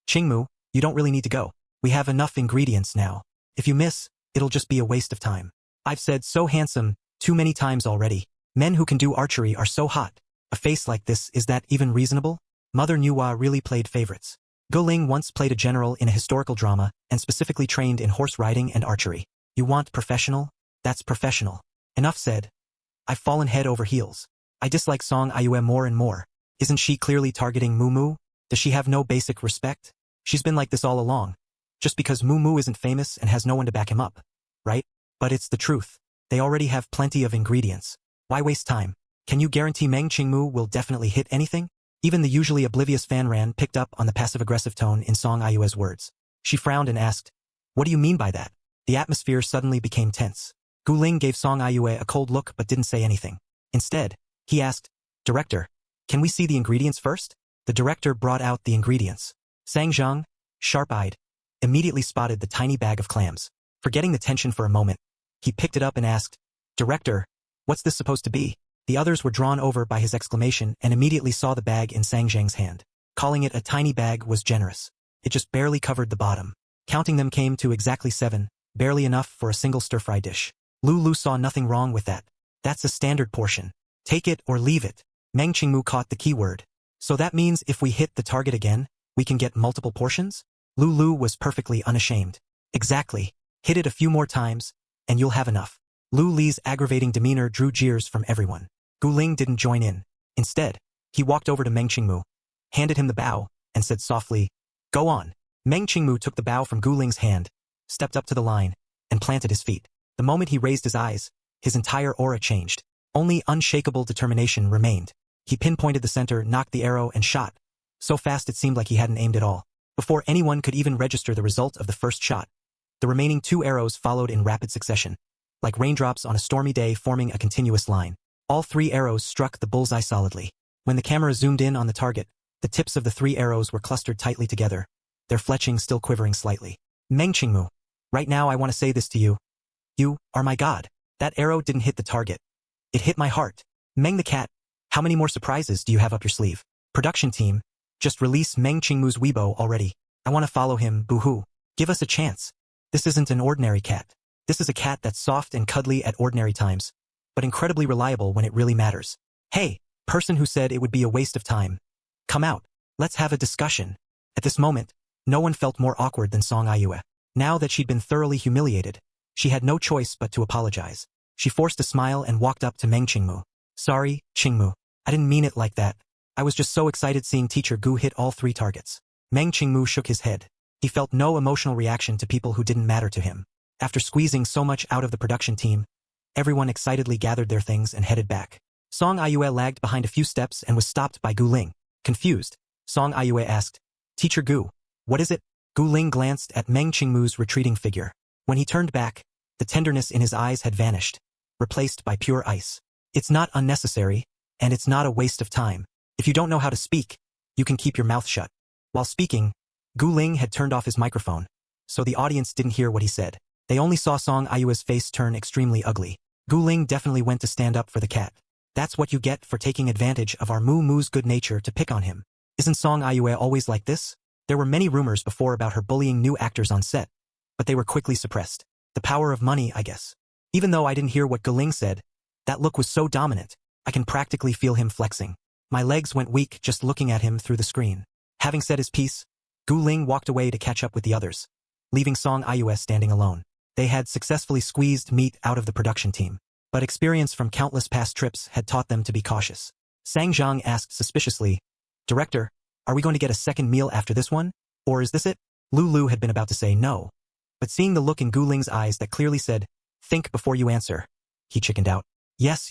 "Qingmu, you don't really need to go. We have enough ingredients now. If you miss, it'll just be a waste of time. I've said so handsome too many times already. Men who can do archery are so hot. A face like this, is that even reasonable?" Mother Nuwa really played favorites. Gu Ling once played a general in a historical drama and specifically trained in horse riding and archery. You want professional? That's professional. Enough said. I've fallen head over heels. I dislike Song Iue more and more. Isn't she clearly targeting Mumu? Does she have no basic respect? She's been like this all along. Just because Mumu isn't famous and has no one to back him up, right? But it's the truth. They already have plenty of ingredients. Why waste time? Can you guarantee Meng Qingmu will definitely hit anything? Even the usually oblivious Fan Ran picked up on the passive-aggressive tone in Song Iue's words. She frowned and asked, "What do you mean by that?" The atmosphere suddenly became tense. Gu Ling gave Song Iue a cold look but didn't say anything. Instead, he asked, "Director, can we see the ingredients first?" The director brought out the ingredients. Sang Zhang, sharp-eyed, immediately spotted the tiny bag of clams. Forgetting the tension for a moment, he picked it up and asked, "Director, what's this supposed to be?" The others were drawn over by his exclamation and immediately saw the bag in Sang Zhang's hand. Calling it a tiny bag was generous. It just barely covered the bottom. Counting them came to exactly 7, barely enough for a single stir-fry dish. Lulu saw nothing wrong with that. That's a standard portion. Take it or leave it. Meng Qingmu caught the key word. So that means if we hit the target again, we can get multiple portions? Lulu was perfectly unashamed. Exactly. Hit it a few more times, and you'll have enough. Lu Li's aggravating demeanor drew jeers from everyone. Gu Ling didn't join in. Instead, he walked over to Meng Qingmu, handed him the bow, and said softly, "Go on." Meng Qingmu took the bow from Gu Ling's hand, stepped up to the line, and planted his feet. The moment he raised his eyes, his entire aura changed. Only unshakable determination remained. He pinpointed the center, knocked the arrow, and shot. So fast it seemed like he hadn't aimed at all. Before anyone could even register the result of the first shot, the remaining 2 arrows followed in rapid succession, like raindrops on a stormy day forming a continuous line. All 3 arrows struck the bullseye solidly. When the camera zoomed in on the target, the tips of the 3 arrows were clustered tightly together, their fletching still quivering slightly. Meng Qingmu, right now I want to say this to you. You are my god. That arrow didn't hit the target. It hit my heart. Meng the cat, how many more surprises do you have up your sleeve? Production team, just release Meng Qingmu's Weibo already. I want to follow him, boo-hoo. Give us a chance. This isn't an ordinary cat. This is a cat that's soft and cuddly at ordinary times, but incredibly reliable when it really matters. Hey, person who said it would be a waste of time. Come out. Let's have a discussion. At this moment, no one felt more awkward than Song Iue. Now that she'd been thoroughly humiliated, she had no choice but to apologize. She forced a smile and walked up to Meng Qingmu. Sorry, Qingmu. I didn't mean it like that. I was just so excited seeing Teacher Gu hit all 3 targets. Meng Qingmu shook his head. He felt no emotional reaction to people who didn't matter to him. After squeezing so much out of the production team, everyone excitedly gathered their things and headed back. Song Iue lagged behind a few steps and was stopped by Gu Ling. Confused, Song Iue asked, "Teacher Gu, what is it?" Gu Ling glanced at Meng Qingmu's retreating figure. When he turned back, the tenderness in his eyes had vanished, replaced by pure ice. It's not unnecessary, and it's not a waste of time. If you don't know how to speak, you can keep your mouth shut. While speaking, Gu Ling had turned off his microphone, so the audience didn't hear what he said. They only saw Song Iue's face turn extremely ugly. Gu Ling definitely went to stand up for the cat. That's what you get for taking advantage of our Mu's good nature to pick on him. Isn't Song Iue always like this? There were many rumors before about her bullying new actors on set, but they were quickly suppressed. The power of money, I guess. Even though I didn't hear what Gu Ling said, that look was so dominant, I can practically feel him flexing. My legs went weak just looking at him through the screen. Having said his piece, Gu Ling walked away to catch up with the others, leaving Song Ius standing alone. They had successfully squeezed meat out of the production team, but experience from countless past trips had taught them to be cautious. Sang Zhang asked suspiciously, "Director, are we going to get a second meal after this one? Or is this it?" Lulu had been about to say no, but seeing the look in Gu Ling's eyes that clearly said, "Think before you answer," he chickened out. Yes,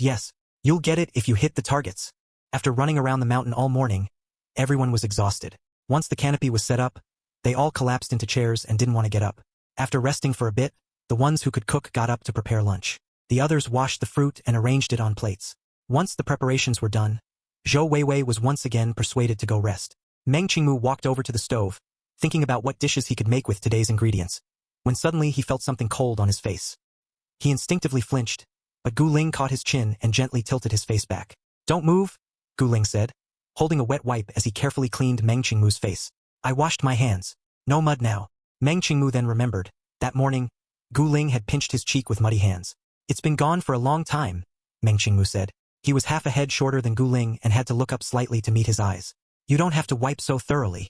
you'll get it if you hit the targets." After running around the mountain all morning, everyone was exhausted. Once the canopy was set up, they all collapsed into chairs and didn't want to get up. After resting for a bit, the ones who could cook got up to prepare lunch. The others washed the fruit and arranged it on plates. Once the preparations were done, Zhou Weiwei was once again persuaded to go rest. Meng Qingmu walked over to the stove, thinking about what dishes he could make with today's ingredients, when suddenly he felt something cold on his face. He instinctively flinched, but Gu Ling caught his chin and gently tilted his face back. "Don't move," Gu Ling said, holding a wet wipe as he carefully cleaned Meng Qingmu's face. "I washed my hands. No mud now." Meng Qingmu then remembered. That morning, Gu Ling had pinched his cheek with muddy hands. "It's been gone for a long time," Meng Qingmu said. He was half a head shorter than Gu Ling and had to look up slightly to meet his eyes. "You don't have to wipe so thoroughly."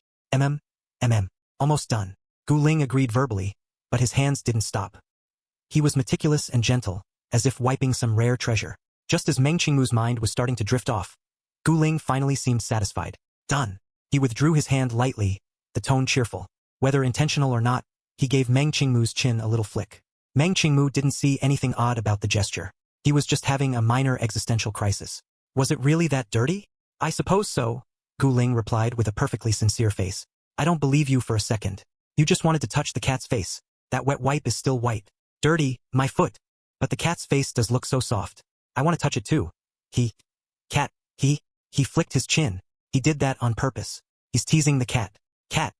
Almost done." Gu Ling agreed verbally, but his hands didn't stop. He was meticulous and gentle, as if wiping some rare treasure. Just as Meng Qingmu's mind was starting to drift off, Gu Ling finally seemed satisfied. "Done." He withdrew his hand lightly, the tone cheerful. Whether intentional or not, he gave Meng Qingmu's chin a little flick. Meng Qingmu didn't see anything odd about the gesture. He was just having a minor existential crisis. "Was it really that dirty?" "I suppose so," Gu Ling replied with a perfectly sincere face. "I don't believe you for a second. You just wanted to touch the cat's face. That wet wipe is still white." "Dirty, my foot. But the cat's face does look so soft. I want to touch it too." He flicked his chin. He did that on purpose. He's teasing the cat. "Cat.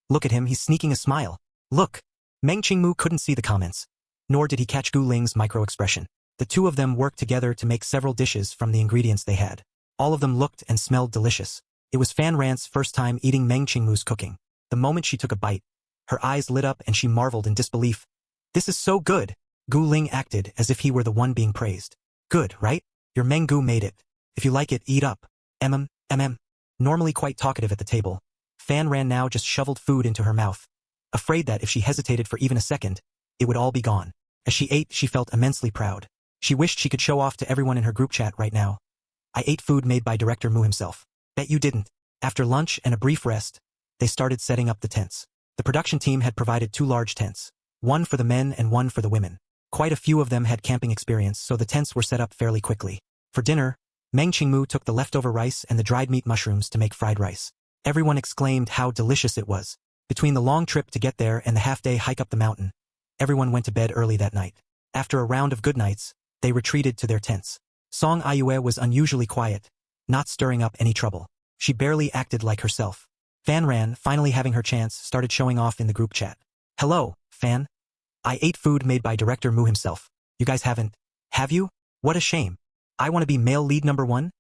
Look at him, he's sneaking a smile. Look." Meng Qingmu couldn't see the comments, nor did he catch Gu Ling's micro-expression. The two of them worked together to make several dishes from the ingredients they had. All of them looked and smelled delicious. It was Fan Ran's first time eating Meng Qingmu's cooking. The moment she took a bite, her eyes lit up and she marveled in disbelief. "This is so good." Gu Ling acted as if he were the one being praised. "Good, right? Your Meng Gu made it. If you like it, eat up." Normally quite talkative at the table, Fan Ran now just shoveled food into her mouth, afraid that if she hesitated for even a second, it would all be gone. As she ate, she felt immensely proud. She wished she could show off to everyone in her group chat right now. "I ate food made by Director Mu himself." "Bet you didn't." After lunch and a brief rest, they started setting up the tents. The production team had provided 2 large tents, one for the men and one for the women. Quite a few of them had camping experience, so the tents were set up fairly quickly. For dinner, Meng Qingmu took the leftover rice and the dried meat mushrooms to make fried rice. Everyone exclaimed how delicious it was. Between the long trip to get there and the half-day hike up the mountain, everyone went to bed early that night. After a round of good nights, they retreated to their tents. Song Iue was unusually quiet, not stirring up any trouble. She barely acted like herself. Fan Ran, finally having her chance, started showing off in the group chat. "Hello, Fan. I ate food made by Director Mu himself. You guys haven't, have you? What a shame. I want to be male lead number 1?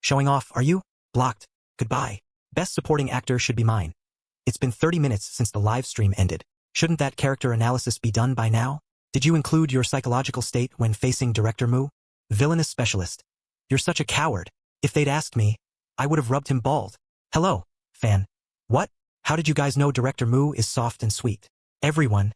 Showing off, are you? Blocked. Goodbye. Best supporting actor should be mine. It's been 30 minutes since the live stream ended. Shouldn't that character analysis be done by now? Did you include your psychological state when facing Director Mu? Villainous specialist. You're such a coward. If they'd asked me, I would have rubbed him bald. Hello, Fan. What? How did you guys know Director Mu is soft and sweet?" Everyone.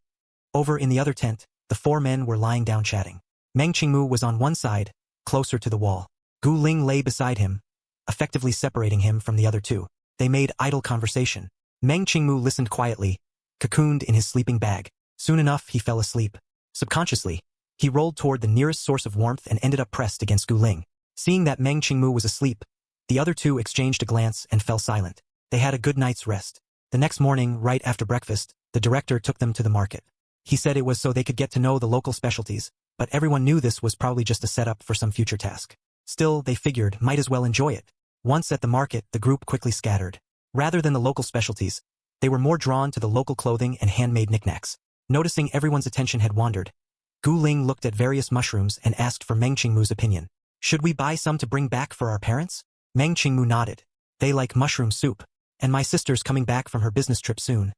Over in the other tent, the 4 men were lying down chatting. Meng Qingmu was on one side, closer to the wall. Gu Ling lay beside him, effectively separating him from the other 2. They made idle conversation. Meng Qingmu listened quietly, cocooned in his sleeping bag. Soon enough, he fell asleep. Subconsciously, he rolled toward the nearest source of warmth and ended up pressed against Gu Ling. Seeing that Meng Qingmu was asleep, the other 2 exchanged a glance and fell silent. They had a good night's rest. The next morning, right after breakfast, the director took them to the market. He said it was so they could get to know the local specialties, but everyone knew this was probably just a setup for some future task. Still, they figured, might as well enjoy it. Once at the market, the group quickly scattered. Rather than the local specialties, they were more drawn to the local clothing and handmade knickknacks. Noticing everyone's attention had wandered, Gu Ling looked at various mushrooms and asked for Meng Qingmu's opinion. "Should we buy some to bring back for our parents?" Meng Qingmu nodded. "They like mushroom soup. And my sister's coming back from her business trip soon.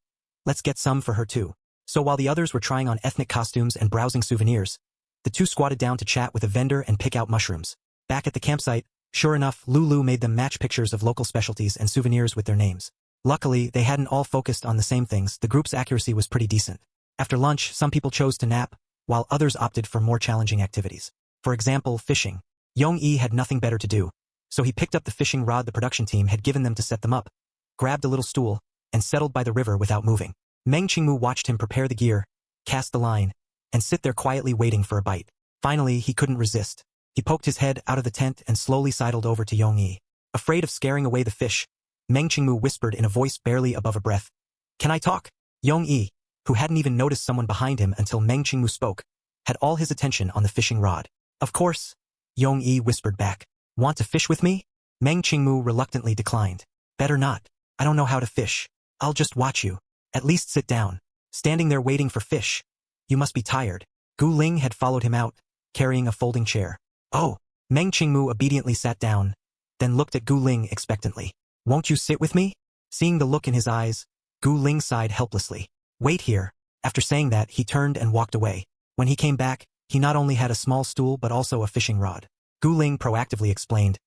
Let's get some for her too." So while the others were trying on ethnic costumes and browsing souvenirs, the 2 squatted down to chat with a vendor and pick out mushrooms. Back at the campsite, sure enough, Lulu made them match pictures of local specialties and souvenirs with their names. Luckily, they hadn't all focused on the same things. The group's accuracy was pretty decent. After lunch, some people chose to nap, while others opted for more challenging activities. For example, fishing. Yong-yi had nothing better to do, so he picked up the fishing rod the production team had given them to set them up, grabbed a little stool, and settled by the river without moving. Meng Qingmu watched him prepare the gear, cast the line, and sit there quietly waiting for a bite. Finally, he couldn't resist. He poked his head out of the tent and slowly sidled over to Yong-yi. Afraid of scaring away the fish, Meng Qingmu whispered in a voice barely above a breath. "Can I talk?" Yong-yi, who hadn't even noticed someone behind him until Meng Qingmu spoke, had all his attention on the fishing rod. "Of course," Yong-yi whispered back. "Want to fish with me?" Meng Qingmu reluctantly declined. "Better not. I don't know how to fish. I'll just watch you. At least sit down. Standing there waiting for fish. You must be tired." Gu Ling had followed him out, carrying a folding chair. "Oh." Meng Qingmu obediently sat down, then looked at Gu Ling expectantly. "Won't you sit with me?" Seeing the look in his eyes, Gu Ling sighed helplessly. "Wait here." After saying that, he turned and walked away. When he came back, he not only had a small stool but also a fishing rod. Gu Ling proactively explained,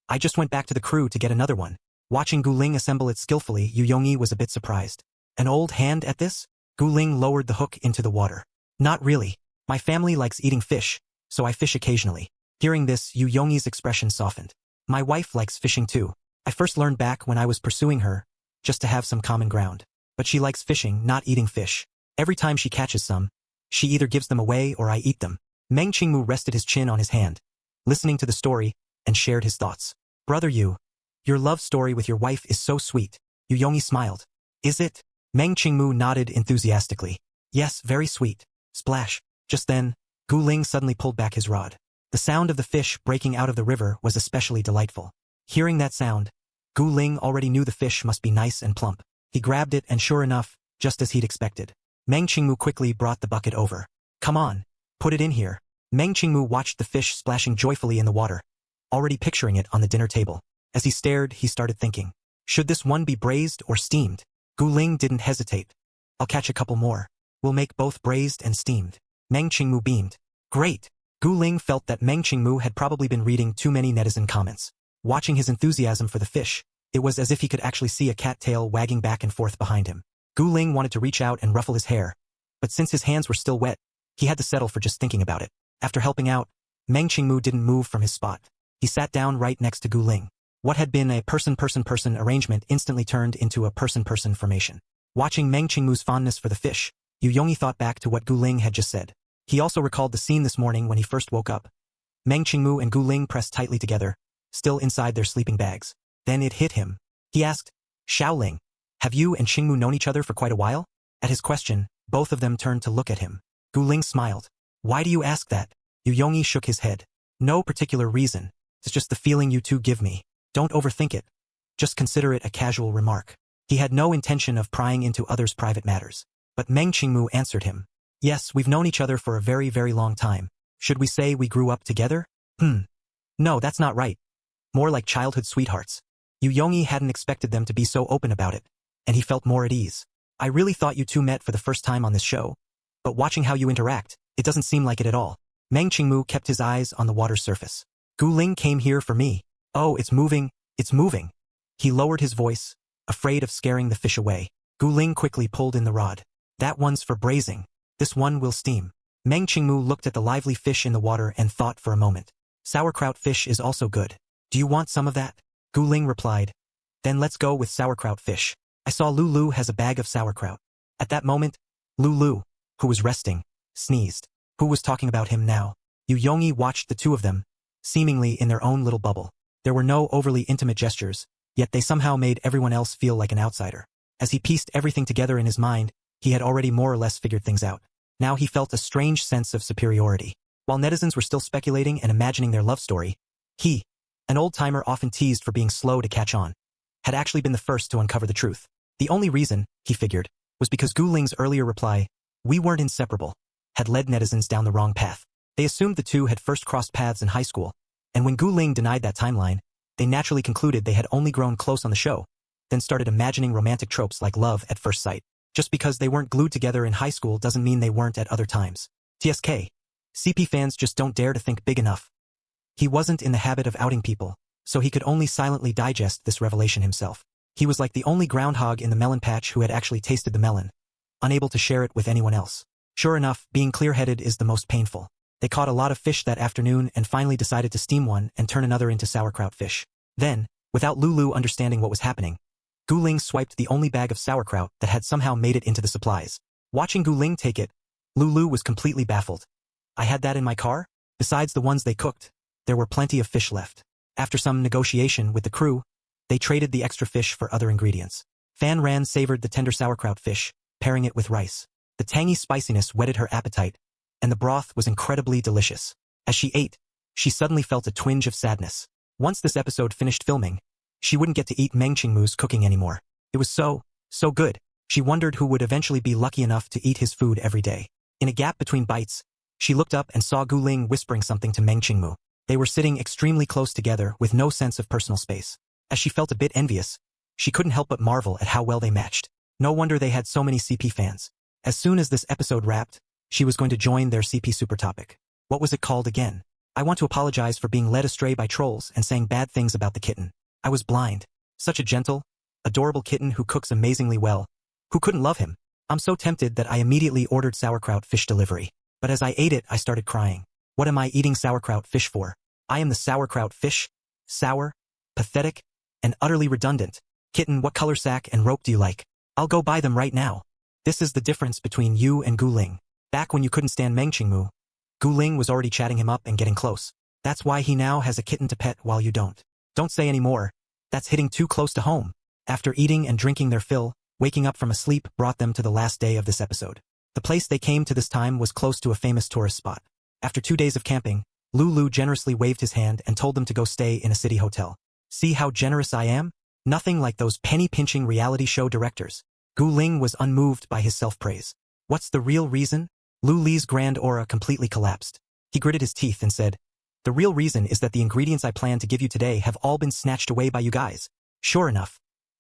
"I just went back to the crew to get another one." Watching Gu Ling assemble it skillfully, Yu Yongyi was a bit surprised. "An old hand at this?" Gu Ling lowered the hook into the water. "Not really. My family likes eating fish, so I fish occasionally." Hearing this, Yu Yongyi's expression softened. "My wife likes fishing too. I first learned back when I was pursuing her, just to have some common ground. But she likes fishing, not eating fish. Every time she catches some, she either gives them away or I eat them." Meng Qingmu rested his chin on his hand, listening to the story, and shared his thoughts. "Brother Yu, your love story with your wife is so sweet." Yu Yongyi smiled. "Is it?" Meng Qingmu nodded enthusiastically. "Yes, very sweet." Splash. Just then, Gu Ling suddenly pulled back his rod. The sound of the fish breaking out of the river was especially delightful. Hearing that sound, Gu Ling already knew the fish must be nice and plump. He grabbed it and sure enough, just as he'd expected. Meng Qingmu quickly brought the bucket over. "Come on, put it in here." Meng Qingmu watched the fish splashing joyfully in the water, already picturing it on the dinner table. As he stared, he started thinking, should this one be braised or steamed? Gu Ling didn't hesitate. "I'll catch a couple more. We'll make both braised and steamed." Meng Qingmu beamed. "Great." Gu Ling felt that Meng Qingmu had probably been reading too many netizen comments. Watching his enthusiasm for the fish, it was as if he could actually see a cat tail wagging back and forth behind him. Gu Ling wanted to reach out and ruffle his hair, but since his hands were still wet, he had to settle for just thinking about it. After helping out, Meng Qingmu didn't move from his spot. He sat down right next to Gu Ling. What had been a person-person-person arrangement instantly turned into a person-person formation. Watching Meng Qingmu's fondness for the fish, Yu Yongyi thought back to what Gu Ling had just said. He also recalled the scene this morning when he first woke up. Meng Qingmu and Gu Ling pressed tightly together, still inside their sleeping bags. Then it hit him. He asked, "Xiaoling, have you and Qingmu known each other for quite a while?" At his question, both of them turned to look at him. Gu Ling smiled. "Why do you ask that?" Yu Yongyi shook his head. "No particular reason. It's just the feeling you two give me. Don't overthink it. Just consider it a casual remark." He had no intention of prying into others' private matters. But Meng Qingmu answered him. "Yes, we've known each other for a very, very long time. Should we say we grew up together?" No, that's not right. More like childhood sweethearts." Yu Yongyi hadn't expected them to be so open about it, and he felt more at ease. "I really thought you two met for the first time on this show. But watching how you interact, it doesn't seem like it at all." Meng Qingmu kept his eyes on the water's surface. "Gu Ling came here for me. Oh, it's moving, it's moving." He lowered his voice, afraid of scaring the fish away. Gu Ling quickly pulled in the rod. "That one's for braising. This one will steam." Meng Qingmu looked at the lively fish in the water and thought for a moment. "Sauerkraut fish is also good. Do you want some of that?" Gu Ling replied. "Then let's go with sauerkraut fish. I saw Lulu has a bag of sauerkraut." At that moment, Lulu, who was resting, sneezed. Who was talking about him now? Yu Yongyi watched the two of them, seemingly in their own little bubble. There were no overly intimate gestures, yet they somehow made everyone else feel like an outsider. As he pieced everything together in his mind, he had already more or less figured things out. Now he felt a strange sense of superiority. While netizens were still speculating and imagining their love story, he, an old-timer often teased for being slow to catch on, had actually been the first to uncover the truth. The only reason, he figured, was because Gu Ling's earlier reply, "We weren't inseparable," had led netizens down the wrong path. They assumed the two had first crossed paths in high school, and when Gu Ling denied that timeline, they naturally concluded they had only grown close on the show, then started imagining romantic tropes like love at first sight. Just because they weren't glued together in high school doesn't mean they weren't at other times. TSK. CP fans just don't dare to think big enough. He wasn't in the habit of outing people, so he could only silently digest this revelation himself. He was like the only groundhog in the melon patch who had actually tasted the melon, unable to share it with anyone else. Sure enough, being clear-headed is the most painful. They caught a lot of fish that afternoon and finally decided to steam one and turn another into sauerkraut fish. Then, without Lulu understanding what was happening, Guling swiped the only bag of sauerkraut that had somehow made it into the supplies. Watching Guling take it, Lulu was completely baffled. I had that in my car? Besides the ones they cooked, there were plenty of fish left. After some negotiation with the crew, they traded the extra fish for other ingredients. Fan Ran savored the tender sauerkraut fish, pairing it with rice. The tangy spiciness whetted her appetite, and the broth was incredibly delicious. As she ate, she suddenly felt a twinge of sadness. Once this episode finished filming, she wouldn't get to eat Meng Qingmu's cooking anymore. It was so good. She wondered who would eventually be lucky enough to eat his food every day. In a gap between bites, she looked up and saw Guling whispering something to Meng Qingmu. They were sitting extremely close together with no sense of personal space. As she felt a bit envious, she couldn't help but marvel at how well they matched. No wonder they had so many CP fans. As soon as this episode wrapped, she was going to join their CP super topic. What was it called again? I want to apologize for being led astray by trolls and saying bad things about the kitten. I was blind. Such a gentle, adorable kitten who cooks amazingly well. Who couldn't love him? I'm so tempted that I immediately ordered sauerkraut fish delivery. But as I ate it, I started crying. What am I eating sauerkraut fish for? I am the sauerkraut fish? Sour, pathetic, and utterly redundant. Kitten, what color sack and rope do you like? I'll go buy them right now. This is the difference between you and Guling. Back when you couldn't stand Meng Qingmu, Guling was already chatting him up and getting close. That's why he now has a kitten to pet while you don't. Don't say any more. That's hitting too close to home. After eating and drinking their fill, waking up from a sleep brought them to the last day of this episode. The place they came to this time was close to a famous tourist spot. After 2 days of camping, Lulu generously waved his hand and told them to go stay in a city hotel. See how generous I am? Nothing like those penny-pinching reality show directors. Guling was unmoved by his self-praise. What's the real reason? Luli's grand aura completely collapsed. He gritted his teeth and said, the real reason is that the ingredients I plan to give you today have all been snatched away by you guys. Sure enough.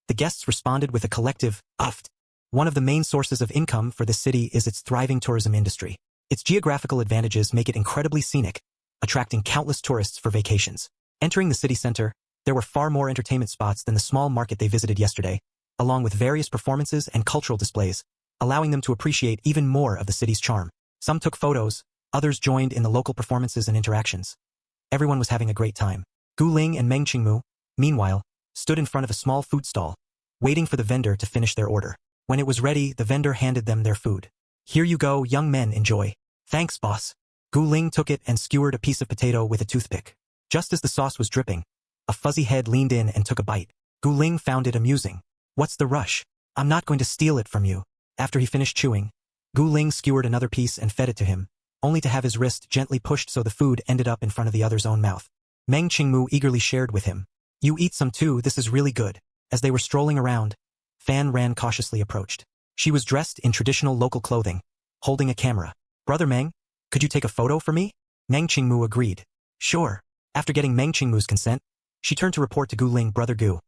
The guests responded with a collective, uffed. One of the main sources of income for this city is its thriving tourism industry. Its geographical advantages make it incredibly scenic, attracting countless tourists for vacations. Entering the city center, there were far more entertainment spots than the small market they visited yesterday, along with various performances and cultural displays, allowing them to appreciate even more of the city's charm. Some took photos, others joined in the local performances and interactions. Everyone was having a great time. Guling and Meng Qingmu, meanwhile, stood in front of a small food stall, waiting for the vendor to finish their order. When it was ready, the vendor handed them their food. Here you go, young men, enjoy. Thanks, boss. Guling took it and skewered a piece of potato with a toothpick. Just as the sauce was dripping, a fuzzy head leaned in and took a bite. Guling found it amusing. What's the rush? I'm not going to steal it from you. After he finished chewing, Guling skewered another piece and fed it to him, only to have his wrist gently pushed so the food ended up in front of the other's own mouth. Meng Qingmu eagerly shared with him. You eat some too, this is really good. As they were strolling around, Fan Ran cautiously approached. She was dressed in traditional local clothing, holding a camera. Brother Meng, could you take a photo for me? Meng Qingmu agreed. Sure. After getting Meng Qingmu's consent, she turned to report to Guling, Brother Gu.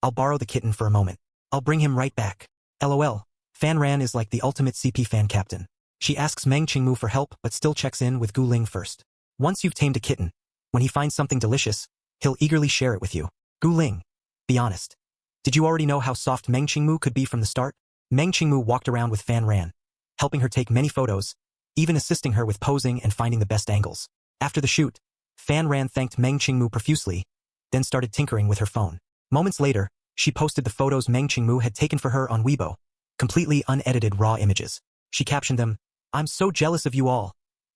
I'll borrow the kitten for a moment. I'll bring him right back. LOL. Fan Ran is like the ultimate CP fan captain. She asks Meng Qingmu for help but still checks in with Guling first. Once you've tamed a kitten, when he finds something delicious, he'll eagerly share it with you. Guling, be honest. Did you already know how soft Meng Qingmu could be from the start? Meng Qingmu walked around with Fan Ran, helping her take many photos, even assisting her with posing and finding the best angles. After the shoot, Fan Ran thanked Meng Qingmu profusely, then started tinkering with her phone. Moments later, she posted the photos Meng Qingmu had taken for her on Weibo, completely unedited raw images. She captioned them, I'm so jealous of you all,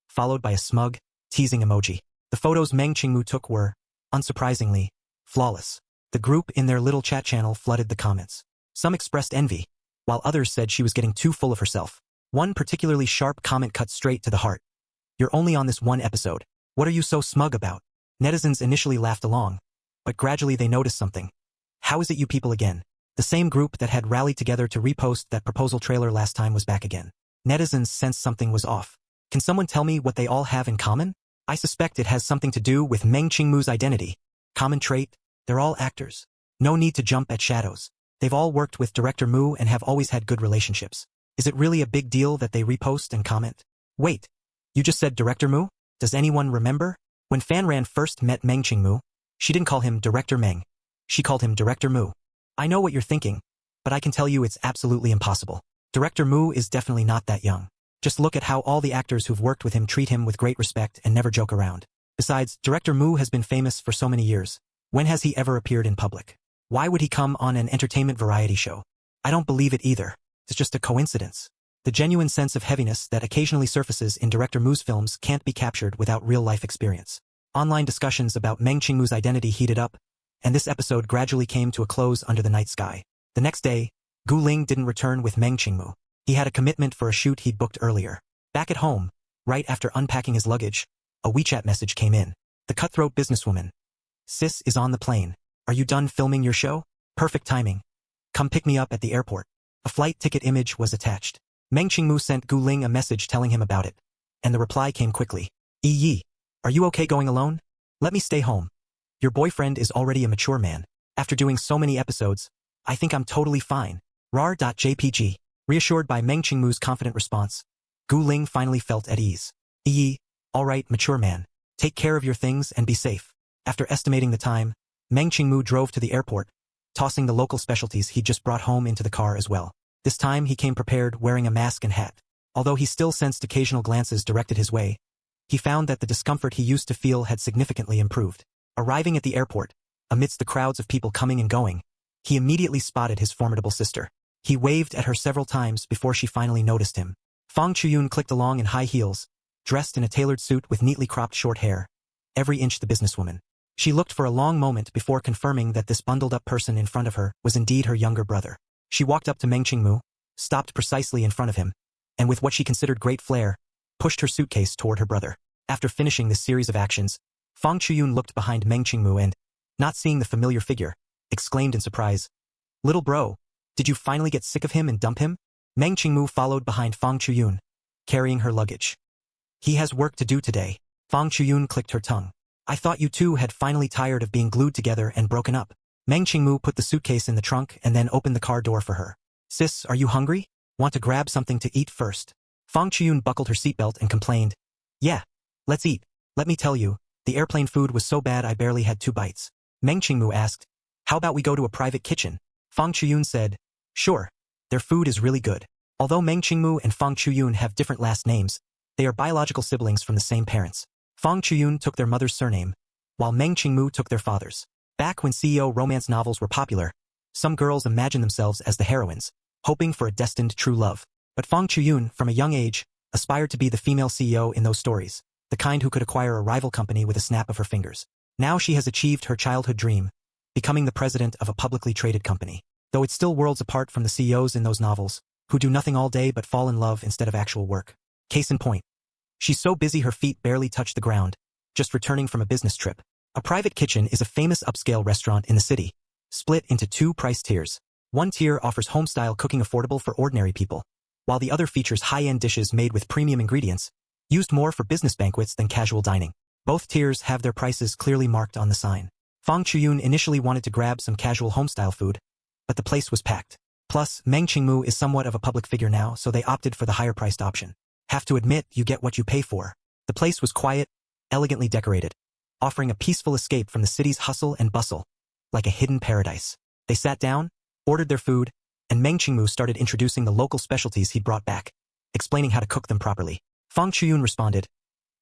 followed by a smug, teasing emoji. The photos Meng Qingmu took were, unsurprisingly, flawless. The group in their little chat channel flooded the comments. Some expressed envy, while others said she was getting too full of herself. One particularly sharp comment cut straight to the heart. You're only on this one episode. What are you so smug about? Netizens initially laughed along, but gradually they noticed something. How is it you people again? The same group that had rallied together to repost that proposal trailer last time was back again. Netizens sensed something was off. Can someone tell me what they all have in common? I suspect it has something to do with Meng Qingmu's identity. Common trait? They're all actors. No need to jump at shadows. They've all worked with Director Mu and have always had good relationships. Is it really a big deal that they repost and comment? Wait, you just said Director Mu? Does anyone remember? When Fan Ran first met Meng Qingmu, she didn't call him Director Meng. She called him Director Mu. I know what you're thinking, but I can tell you it's absolutely impossible. Director Mu is definitely not that young. Just look at how all the actors who've worked with him treat him with great respect and never joke around. Besides, Director Mu has been famous for so many years. When has he ever appeared in public? Why would he come on an entertainment variety show? I don't believe it either. It's just a coincidence. The genuine sense of heaviness that occasionally surfaces in Director Mu's films can't be captured without real-life experience. Online discussions about Meng Qingmu's identity heated up, and this episode gradually came to a close under the night sky. The next day, Gu Ling didn't return with Meng Qingmu. He had a commitment for a shoot he'd booked earlier. Back at home, right after unpacking his luggage, a WeChat message came in. The cutthroat businesswoman. Sis is on the plane. Are you done filming your show? Perfect timing. Come pick me up at the airport. A flight ticket image was attached. Meng Qingmu sent Gu Ling a message telling him about it, and the reply came quickly. Yi, are you okay going alone? Let me stay home. Your boyfriend is already a mature man. After doing so many episodes, I think I'm totally fine. rar.jpg. Reassured by Meng Qingmu's confident response, Gu Ling finally felt at ease. Yi, all right, mature man. Take care of your things and be safe. After estimating the time, Meng Qingmu drove to the airport, tossing the local specialties he'd just brought home into the car as well. This time he came prepared, wearing a mask and hat. Although he still sensed occasional glances directed his way, he found that the discomfort he used to feel had significantly improved. Arriving at the airport, amidst the crowds of people coming and going, he immediately spotted his formidable sister. He waved at her several times before she finally noticed him. Fang Chuyun clicked along in high heels, dressed in a tailored suit with neatly cropped short hair, every inch the businesswoman. She looked for a long moment before confirming that this bundled-up person in front of her was indeed her younger brother. She walked up to Meng Qingmu, stopped precisely in front of him, and with what she considered great flair, pushed her suitcase toward her brother. After finishing this series of actions, Fang Chuyun looked behind Meng Qingmu and, not seeing the familiar figure, exclaimed in surprise, "Little bro, did you finally get sick of him and dump him?" Meng Qingmu followed behind Fang Chuyun, carrying her luggage. "He has work to do today." Fang Chuyun clicked her tongue. "I thought you two had finally tired of being glued together and broken up." Meng Qingmu put the suitcase in the trunk and then opened the car door for her. "Sis, are you hungry? Want to grab something to eat first?" Fang Chuyun buckled her seatbelt and complained, "Yeah, let's eat. Let me tell you, the airplane food was so bad I barely had 2 bites." Meng Qingmu asked, "How about we go to a private kitchen?" Fang Chuyun said, "Sure. Their food is really good." Although Meng Qingmu and Fang Chuyun have different last names, they are biological siblings from the same parents. Fang Chuyun took their mother's surname, while Meng Qingmu took their father's. Back when CEO romance novels were popular, some girls imagined themselves as the heroines, hoping for a destined true love. But Fang Chuyun, from a young age, aspired to be the female CEO in those stories, the kind who could acquire a rival company with a snap of her fingers. Now she has achieved her childhood dream, becoming the president of a publicly traded company. Though it's still worlds apart from the CEOs in those novels, who do nothing all day but fall in love instead of actual work. Case in point. She's so busy her feet barely touch the ground, just returning from a business trip. A private kitchen is a famous upscale restaurant in the city, split into 2 price tiers. One tier offers home-style cooking affordable for ordinary people, while the other features high-end dishes made with premium ingredients, used more for business banquets than casual dining. Both tiers have their prices clearly marked on the sign. Fang Chuyun initially wanted to grab some casual home-style food, but the place was packed. Plus, Meng Qingmu is somewhat of a public figure now, so they opted for the higher-priced option. Have to admit, you get what you pay for. The place was quiet, elegantly decorated, offering a peaceful escape from the city's hustle and bustle, like a hidden paradise. They sat down, ordered their food, and Meng Qingmu started introducing the local specialties he'd brought back, explaining how to cook them properly. Fang Chuyun responded,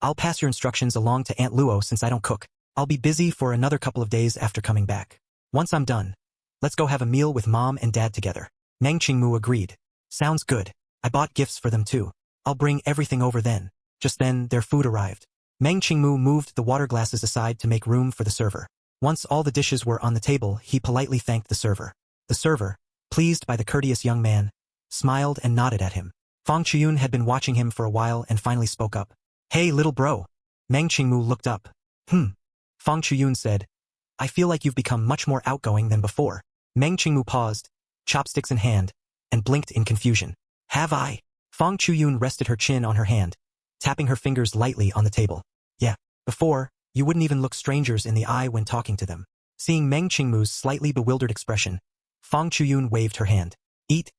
"I'll pass your instructions along to Aunt Luo since I don't cook. I'll be busy for another couple of days after coming back. Once I'm done, let's go have a meal with Mom and Dad together." Meng Qingmu agreed. "Sounds good. I bought gifts for them too. I'll bring everything over then." Just then, their food arrived. Meng Qingmu moved the water glasses aside to make room for the server. Once all the dishes were on the table, he politely thanked the server. The server, pleased by the courteous young man, smiled and nodded at him. Fang Chuyun had been watching him for a while and finally spoke up. "Hey, little bro." Meng Qingmu looked up. Fang Chuyun said, "I feel like you've become much more outgoing than before." Meng Qingmu paused, chopsticks in hand, and blinked in confusion. "Have I?" Fang Chuyun rested her chin on her hand, tapping her fingers lightly on the table. "Yeah. Before, you wouldn't even look strangers in the eye when talking to them." Seeing Meng Qingmu's slightly bewildered expression, Fang Chuyun waved her hand. Eat.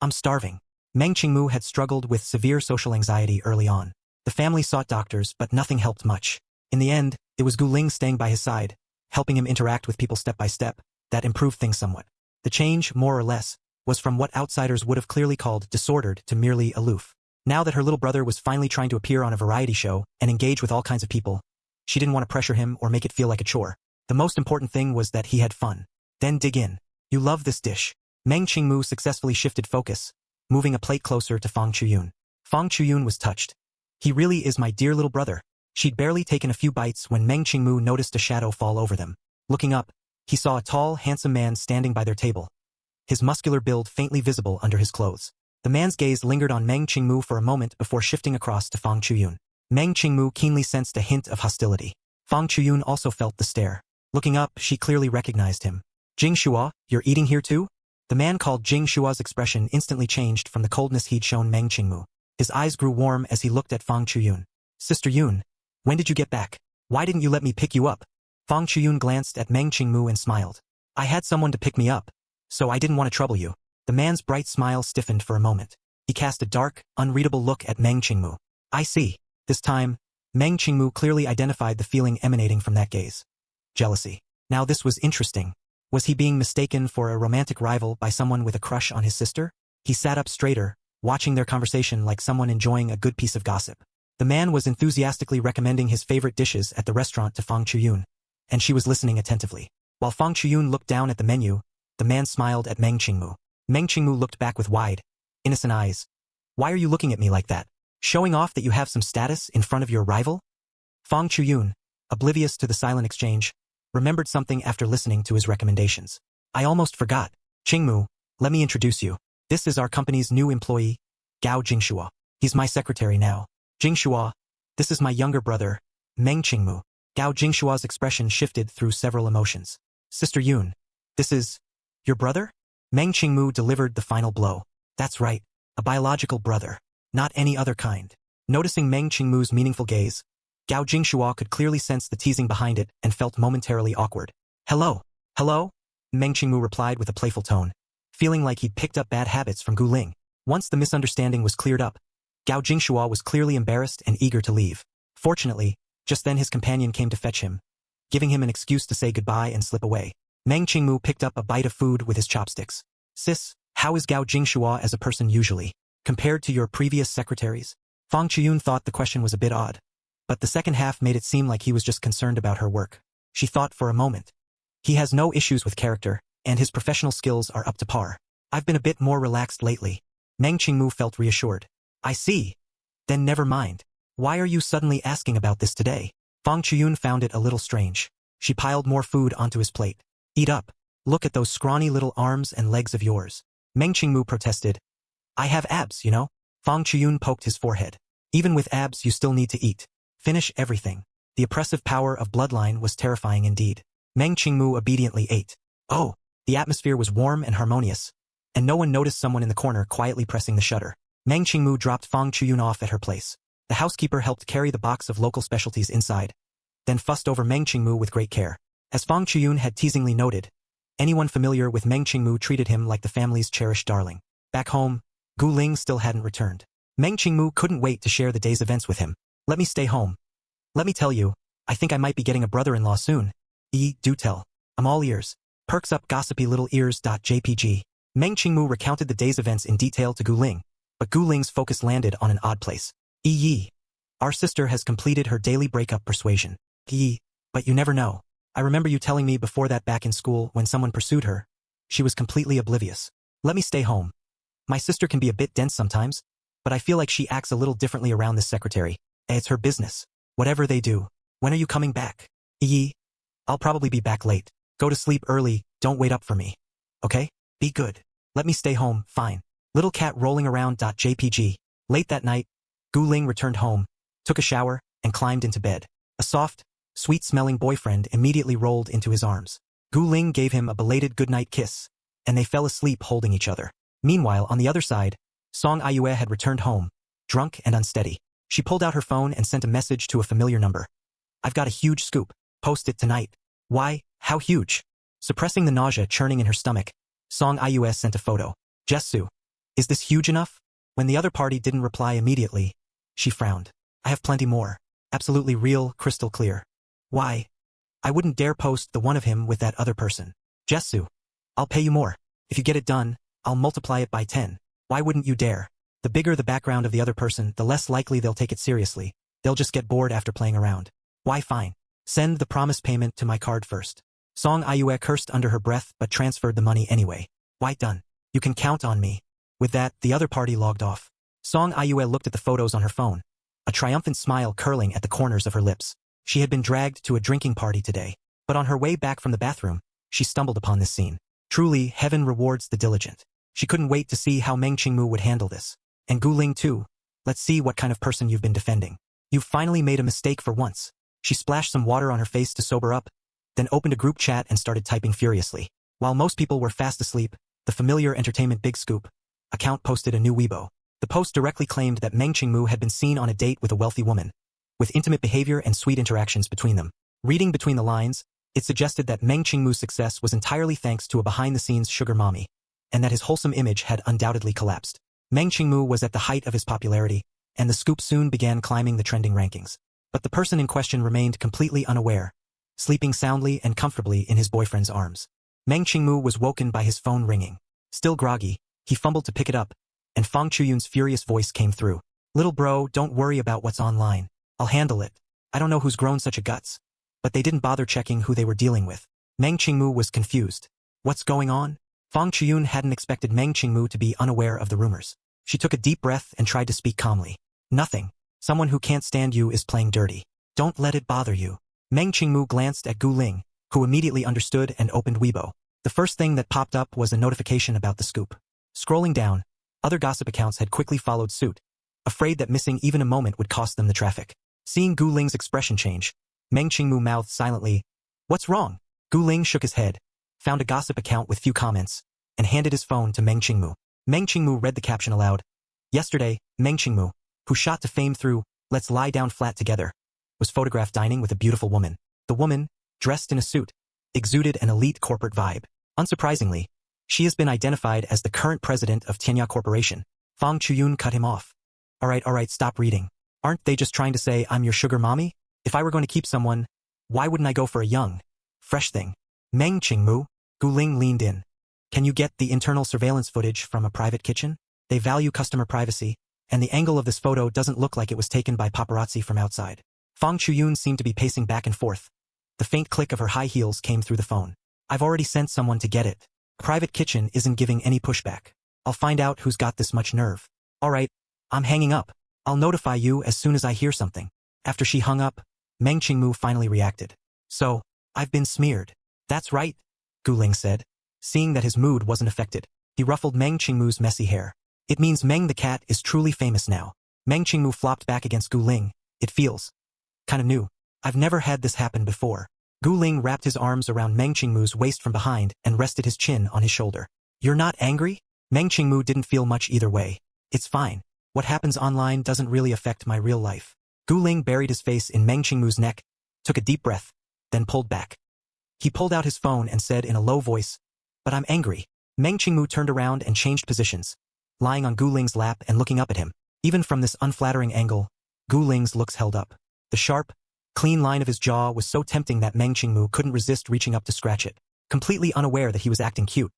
I'm starving." Meng Qingmu had struggled with severe social anxiety early on. The family sought doctors, but nothing helped much. In the end, it was Gu Ling staying by his side, helping him interact with people step by step, that improved things somewhat. The change, more or less, was from what outsiders would have clearly called disordered to merely aloof. Now that her little brother was finally trying to appear on a variety show and engage with all kinds of people, she didn't want to pressure him or make it feel like a chore. The most important thing was that he had fun. Then dig in. You love this dish. Meng Qingmu successfully shifted focus, moving a plate closer to Fang Chuyun. Fang Chuyun was touched. He really is my dear little brother. She'd barely taken a few bites when Meng Qingmu noticed a shadow fall over them. Looking up, he saw a tall, handsome man standing by their table, his muscular build faintly visible under his clothes. The man's gaze lingered on Meng Qingmu for a moment before shifting across to Fang Chuyun. Meng Qingmu keenly sensed a hint of hostility. Fang Chuyun also felt the stare. Looking up, she clearly recognized him. Jing Shua, you're eating here too? The man called Jing Shua's expression instantly changed from the coldness he'd shown Meng Qingmu. His eyes grew warm as he looked at Fang Chuyun. Sister Yun, when did you get back? Why didn't you let me pick you up? Fang Chuyun glanced at Meng Qingmu and smiled. I had someone to pick me up, so I didn't want to trouble you. The man's bright smile stiffened for a moment. He cast a dark, unreadable look at Meng Qingmu. I see. This time, Meng Qingmu clearly identified the feeling emanating from that gaze. Jealousy. Now this was interesting. Was he being mistaken for a romantic rival by someone with a crush on his sister? He sat up straighter, watching their conversation like someone enjoying a good piece of gossip. The man was enthusiastically recommending his favorite dishes at the restaurant to Fang Chuyun, and she was listening attentively. While Fang Chuyun looked down at the menu, the man smiled at Meng Qingmu. Meng Qingmu looked back with wide, innocent eyes. Why are you looking at me like that? Showing off that you have some status in front of your rival? Fang Chuyun, oblivious to the silent exchange, remembered something after listening to his recommendations. I almost forgot. Qingmu, let me introduce you. This is our company's new employee, Gao Jingshua. He's my secretary now. Jingshua, this is my younger brother, Meng Qingmu. Gao Jingshua's expression shifted through several emotions. Sister Yun, this is your brother? Meng Qingmu delivered the final blow. That's right, a biological brother, not any other kind. Noticing Meng Qingmu's meaningful gaze, Gao Jingshua could clearly sense the teasing behind it and felt momentarily awkward. Hello? Hello? Meng Qingmu replied with a playful tone, feeling like he'd picked up bad habits from Gu Ling. Once the misunderstanding was cleared up, Gao Jingshua was clearly embarrassed and eager to leave. Fortunately, just then his companion came to fetch him, giving him an excuse to say goodbye and slip away. Meng Qingmu picked up a bite of food with his chopsticks. Sis, how is Gao Jingshua as a person usually, compared to your previous secretaries? Fang Chuyun thought the question was a bit odd, but the second half made it seem like he was just concerned about her work. She thought for a moment. He has no issues with character, and his professional skills are up to par. I've been a bit more relaxed lately. Meng Qingmu felt reassured. I see. Then never mind. Why are you suddenly asking about this today? Fang Chuyun found it a little strange. She piled more food onto his plate. Eat up. Look at those scrawny little arms and legs of yours. Meng Qingmu protested. I have abs, you know? Fang Chuyun poked his forehead. Even with abs you still need to eat. Finish everything. The oppressive power of bloodline was terrifying indeed. Meng Qingmu obediently ate. Oh, the atmosphere was warm and harmonious, and no one noticed someone in the corner quietly pressing the shutter. Meng Qingmu dropped Fang Chuyun off at her place. The housekeeper helped carry the box of local specialties inside, then fussed over Meng Qingmu with great care. As Fang Chuyun had teasingly noted, anyone familiar with Meng Qingmu treated him like the family's cherished darling. Back home, Gu Ling still hadn't returned. Meng Qingmu couldn't wait to share the day's events with him. Let me stay home. Let me tell you, I think I might be getting a brother-in-law soon. Do tell. I'm all ears. Perks up gossipy little ears.jpg. Meng Qingmu recounted the day's events in detail to Gu Ling, but Gu Ling's focus landed on an odd place. Our sister has completed her daily breakup persuasion. But you never know. I remember you telling me before that back in school when someone pursued her. She was completely oblivious. Let me stay home. My sister can be a bit dense sometimes, but I feel like she acts a little differently around this secretary. It's her business. Whatever they do. When are you coming back? I'll probably be back late. Go to sleep early, don't wait up for me. Okay? Be good. Let me stay home, fine. Little cat rolling around.jpg. Late that night, Gu Ling returned home, took a shower, and climbed into bed. A soft, sweet-smelling boyfriend immediately rolled into his arms. Gu Ling gave him a belated goodnight kiss, and they fell asleep holding each other. Meanwhile, on the other side, Song Ayue had returned home, drunk and unsteady. She pulled out her phone and sent a message to a familiar number. I've got a huge scoop. Post it tonight. Why? How huge? Suppressing the nausea churning in her stomach, Song Ayue sent a photo. Jessu. Is this huge enough? When the other party didn't reply immediately, she frowned. I have plenty more. Absolutely real, crystal clear. Why? I wouldn't dare post the one of him with that other person. Jessu. I'll pay you more. If you get it done, I'll multiply it by 10. Why wouldn't you dare? The bigger the background of the other person, the less likely they'll take it seriously. They'll just get bored after playing around. Why fine. Send the promise payment to my card first. Song Ayue cursed under her breath but transferred the money anyway. Why done. You can count on me. With that, the other party logged off. Song Ayue looked at the photos on her phone, a triumphant smile curling at the corners of her lips. She had been dragged to a drinking party today, but on her way back from the bathroom, she stumbled upon this scene. Truly, heaven rewards the diligent. She couldn't wait to see how Meng Qingmu would handle this. And Guling too. Let's see what kind of person you've been defending. You've finally made a mistake for once. She splashed some water on her face to sober up, then opened a group chat and started typing furiously. While most people were fast asleep, the familiar Entertainment Big Scoop account posted a new Weibo. The post directly claimed that Meng Qingmu had been seen on a date with a wealthy woman, with intimate behavior and sweet interactions between them. Reading between the lines, it suggested that Meng Qingmu's success was entirely thanks to a behind-the-scenes sugar mommy, and that his wholesome image had undoubtedly collapsed. Meng Qingmu was at the height of his popularity, and the scoop soon began climbing the trending rankings. But the person in question remained completely unaware, sleeping soundly and comfortably in his boyfriend's arms. Meng Qingmu was woken by his phone ringing. Still groggy, he fumbled to pick it up, and Fang Chuyun's furious voice came through. Little bro, don't worry about what's online. I'll handle it. I don't know who's grown such a guts. But they didn't bother checking who they were dealing with. Meng Qingmu was confused. What's going on? Fang Chuyun hadn't expected Meng Qingmu to be unaware of the rumors. She took a deep breath and tried to speak calmly. Nothing. Someone who can't stand you is playing dirty. Don't let it bother you. Meng Qingmu glanced at Gu Ling, who immediately understood and opened Weibo. The first thing that popped up was a notification about the scoop. Scrolling down, other gossip accounts had quickly followed suit, afraid that missing even a moment would cost them the traffic. Seeing Gu Ling's expression change, Meng Qingmu mouthed silently, "What's wrong?" Gu Ling shook his head, found a gossip account with few comments, and handed his phone to Meng Qingmu. Meng Qingmu read the caption aloud. Yesterday, Meng Qingmu, who shot to fame through Let's Lie Down Flat Together, was photographed dining with a beautiful woman. The woman, dressed in a suit, exuded an elite corporate vibe. Unsurprisingly, she has been identified as the current president of Tianya Corporation. Fang Chuyun cut him off. All right, stop reading. Aren't they just trying to say I'm your sugar mommy? If I were going to keep someone, why wouldn't I go for a young, fresh thing? Meng Qingmu, Gu Ling leaned in. Can you get the internal surveillance footage from a private kitchen? They value customer privacy, and the angle of this photo doesn't look like it was taken by paparazzi from outside. Fang Chuyun seemed to be pacing back and forth. The faint click of her high heels came through the phone. I've already sent someone to get it. Private kitchen isn't giving any pushback. I'll find out who's got this much nerve. All right, I'm hanging up. I'll notify you as soon as I hear something. After she hung up, Meng Qingmu finally reacted. So, I've been smeared. That's right, Gu Ling said. Seeing that his mood wasn't affected, he ruffled Meng Qingmu's messy hair. It means Meng the cat is truly famous now. Meng Qingmu flopped back against Gu Ling. It feels kind of new. I've never had this happen before. Gu Ling wrapped his arms around Meng Qingmu's waist from behind and rested his chin on his shoulder. You're not angry? Meng Qingmu didn't feel much either way. It's fine. What happens online doesn't really affect my real life. Gu Ling buried his face in Meng Qingmu's neck, took a deep breath, then pulled back. He pulled out his phone and said in a low voice, "But I'm angry." Meng Qingmu turned around and changed positions, lying on Gu Ling's lap and looking up at him. Even from this unflattering angle, Gu Ling's looks held up. The sharp, clean line of his jaw was so tempting that Meng Qingmu couldn't resist reaching up to scratch it. Completely unaware that he was acting cute,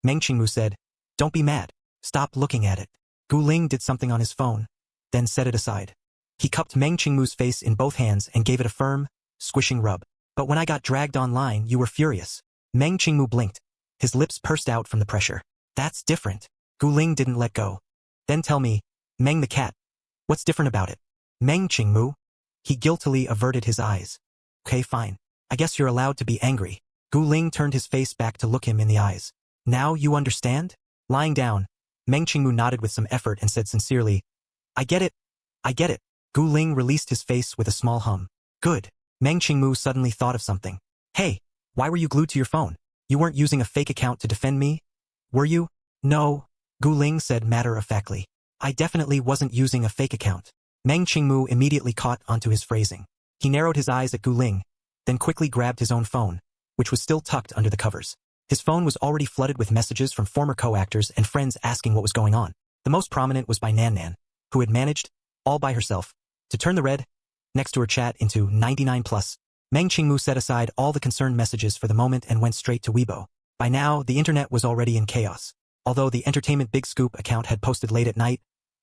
Meng Qingmu said, "Don't be mad. Stop looking at it." Gu Ling did something on his phone, then set it aside. He cupped Meng Qingmu's face in both hands and gave it a firm, squishing rub. But when I got dragged online, you were furious. Meng Qingmu blinked. His lips pursed out from the pressure. That's different. Gu Ling didn't let go. Then tell me, Meng the cat, what's different about it? Meng Qingmu? He guiltily averted his eyes. Okay, fine. I guess you're allowed to be angry. Gu Ling turned his face back to look him in the eyes. Now you understand? Lying down, Meng Qingmu nodded with some effort and said sincerely, I get it. I get it. Gu Ling released his face with a small hum. Good. Meng Qingmu suddenly thought of something. Hey, why were you glued to your phone? You weren't using a fake account to defend me? Were you? No, Gu Ling said matter-of-factly. I definitely wasn't using a fake account. Meng Qingmu immediately caught onto his phrasing. He narrowed his eyes at Gu Ling, then quickly grabbed his own phone, which was still tucked under the covers. His phone was already flooded with messages from former co-actors and friends asking what was going on. The most prominent was by Nan Nan, who had managed, all by herself, to turn the red next to her chat into 99+. Meng Qingmu set aside all the concerned messages for the moment and went straight to Weibo. By now, the internet was already in chaos. Although the Entertainment Big Scoop account had posted late at night,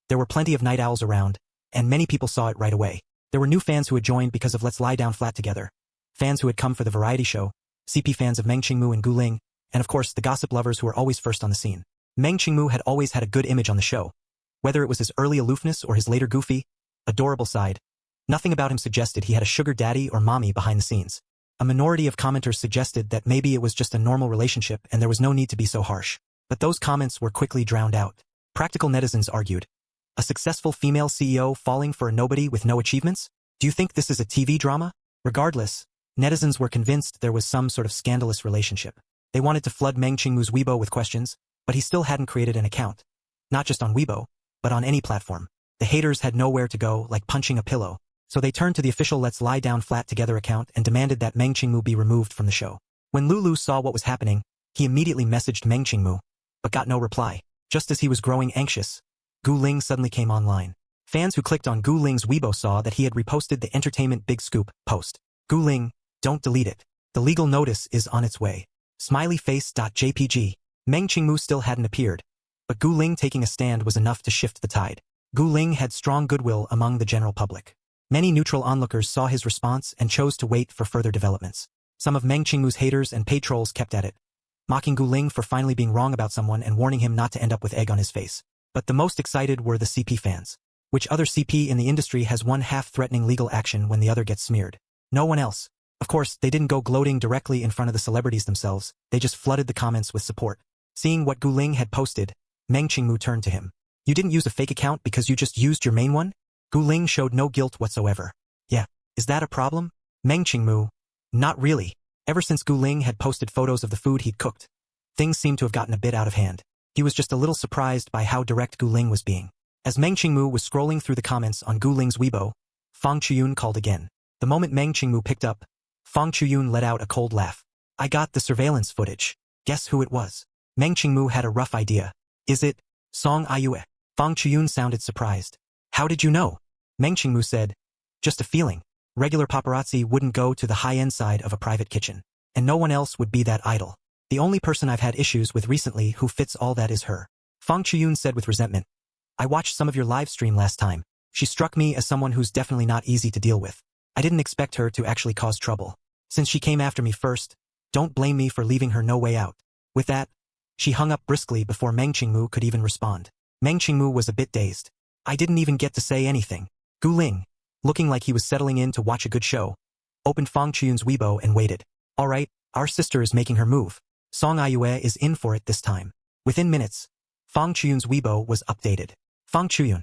there were plenty of night owls around, and many people saw it right away. There were new fans who had joined because of Let's Lie Down Flat Together, fans who had come for the variety show, CP fans of Meng Qingmu and Gu Ling, and of course the gossip lovers who were always first on the scene. Meng Qingmu had always had a good image on the show. Whether it was his early aloofness or his later goofy, adorable side, nothing about him suggested he had a sugar daddy or mommy behind the scenes. A minority of commenters suggested that maybe it was just a normal relationship and there was no need to be so harsh. But those comments were quickly drowned out. Practical netizens argued, a successful female CEO falling for a nobody with no achievements? Do you think this is a TV drama? Regardless, netizens were convinced there was some sort of scandalous relationship. They wanted to flood Meng Qingmu's Weibo with questions, but he still hadn't created an account. Not just on Weibo, but on any platform. The haters had nowhere to go, like punching a pillow, so they turned to the official Let's Lie Down Flat Together account and demanded that Meng Qingmu be removed from the show. When Lulu saw what was happening, he immediately messaged Meng Qingmu, but got no reply. Just as he was growing anxious, Gu Ling suddenly came online. Fans who clicked on Gu Ling's Weibo saw that he had reposted the Entertainment Big Scoop post. Gu Ling, don't delete it. The legal notice is on its way. Smileyface.jpg. Meng Qingmu still hadn't appeared, but Gu Ling taking a stand was enough to shift the tide. Gu Ling had strong goodwill among the general public. Many neutral onlookers saw his response and chose to wait for further developments. Some of Meng Qingmu's haters and paid trolls kept at it, mocking Gu Ling for finally being wrong about someone and warning him not to end up with egg on his face. But the most excited were the CP fans. Which other CP in the industry has one half threatening legal action when the other gets smeared? No one else. Of course, they didn't go gloating directly in front of the celebrities themselves, they just flooded the comments with support. Seeing what Gu Ling had posted, Meng Qingmu turned to him. You didn't use a fake account because you just used your main one? Gu Ling showed no guilt whatsoever. Yeah, is that a problem? Meng Qingmu, not really. Ever since Gu Ling had posted photos of the food he'd cooked, things seemed to have gotten a bit out of hand. He was just a little surprised by how direct Gu Ling was being. As Meng Qingmu was scrolling through the comments on Gu Ling's Weibo, Fang Chuyun called again. The moment Meng Qingmu picked up, Fang Chuyun let out a cold laugh. I got the surveillance footage. Guess who it was? Meng Qingmu had a rough idea. Is it Song Ayue? Fang Chuyun sounded surprised. How did you know? Meng Qingmu said, just a feeling. Regular paparazzi wouldn't go to the high-end side of a private kitchen. And no one else would be that idle. The only person I've had issues with recently who fits all that is her. Fang Chuyun said with resentment. I watched some of your live stream last time. She struck me as someone who's definitely not easy to deal with. I didn't expect her to actually cause trouble. Since she came after me first, don't blame me for leaving her no way out. With that, she hung up briskly before Meng Qingmu could even respond. Meng Qingmu was a bit dazed. I didn't even get to say anything. Gu Ling, looking like he was settling in to watch a good show, opened Fang Chuyun's Weibo and waited. All right, our sister is making her move. Song Ayue is in for it this time. Within minutes, Fang Chuyun's Weibo was updated. Fang Chuyun,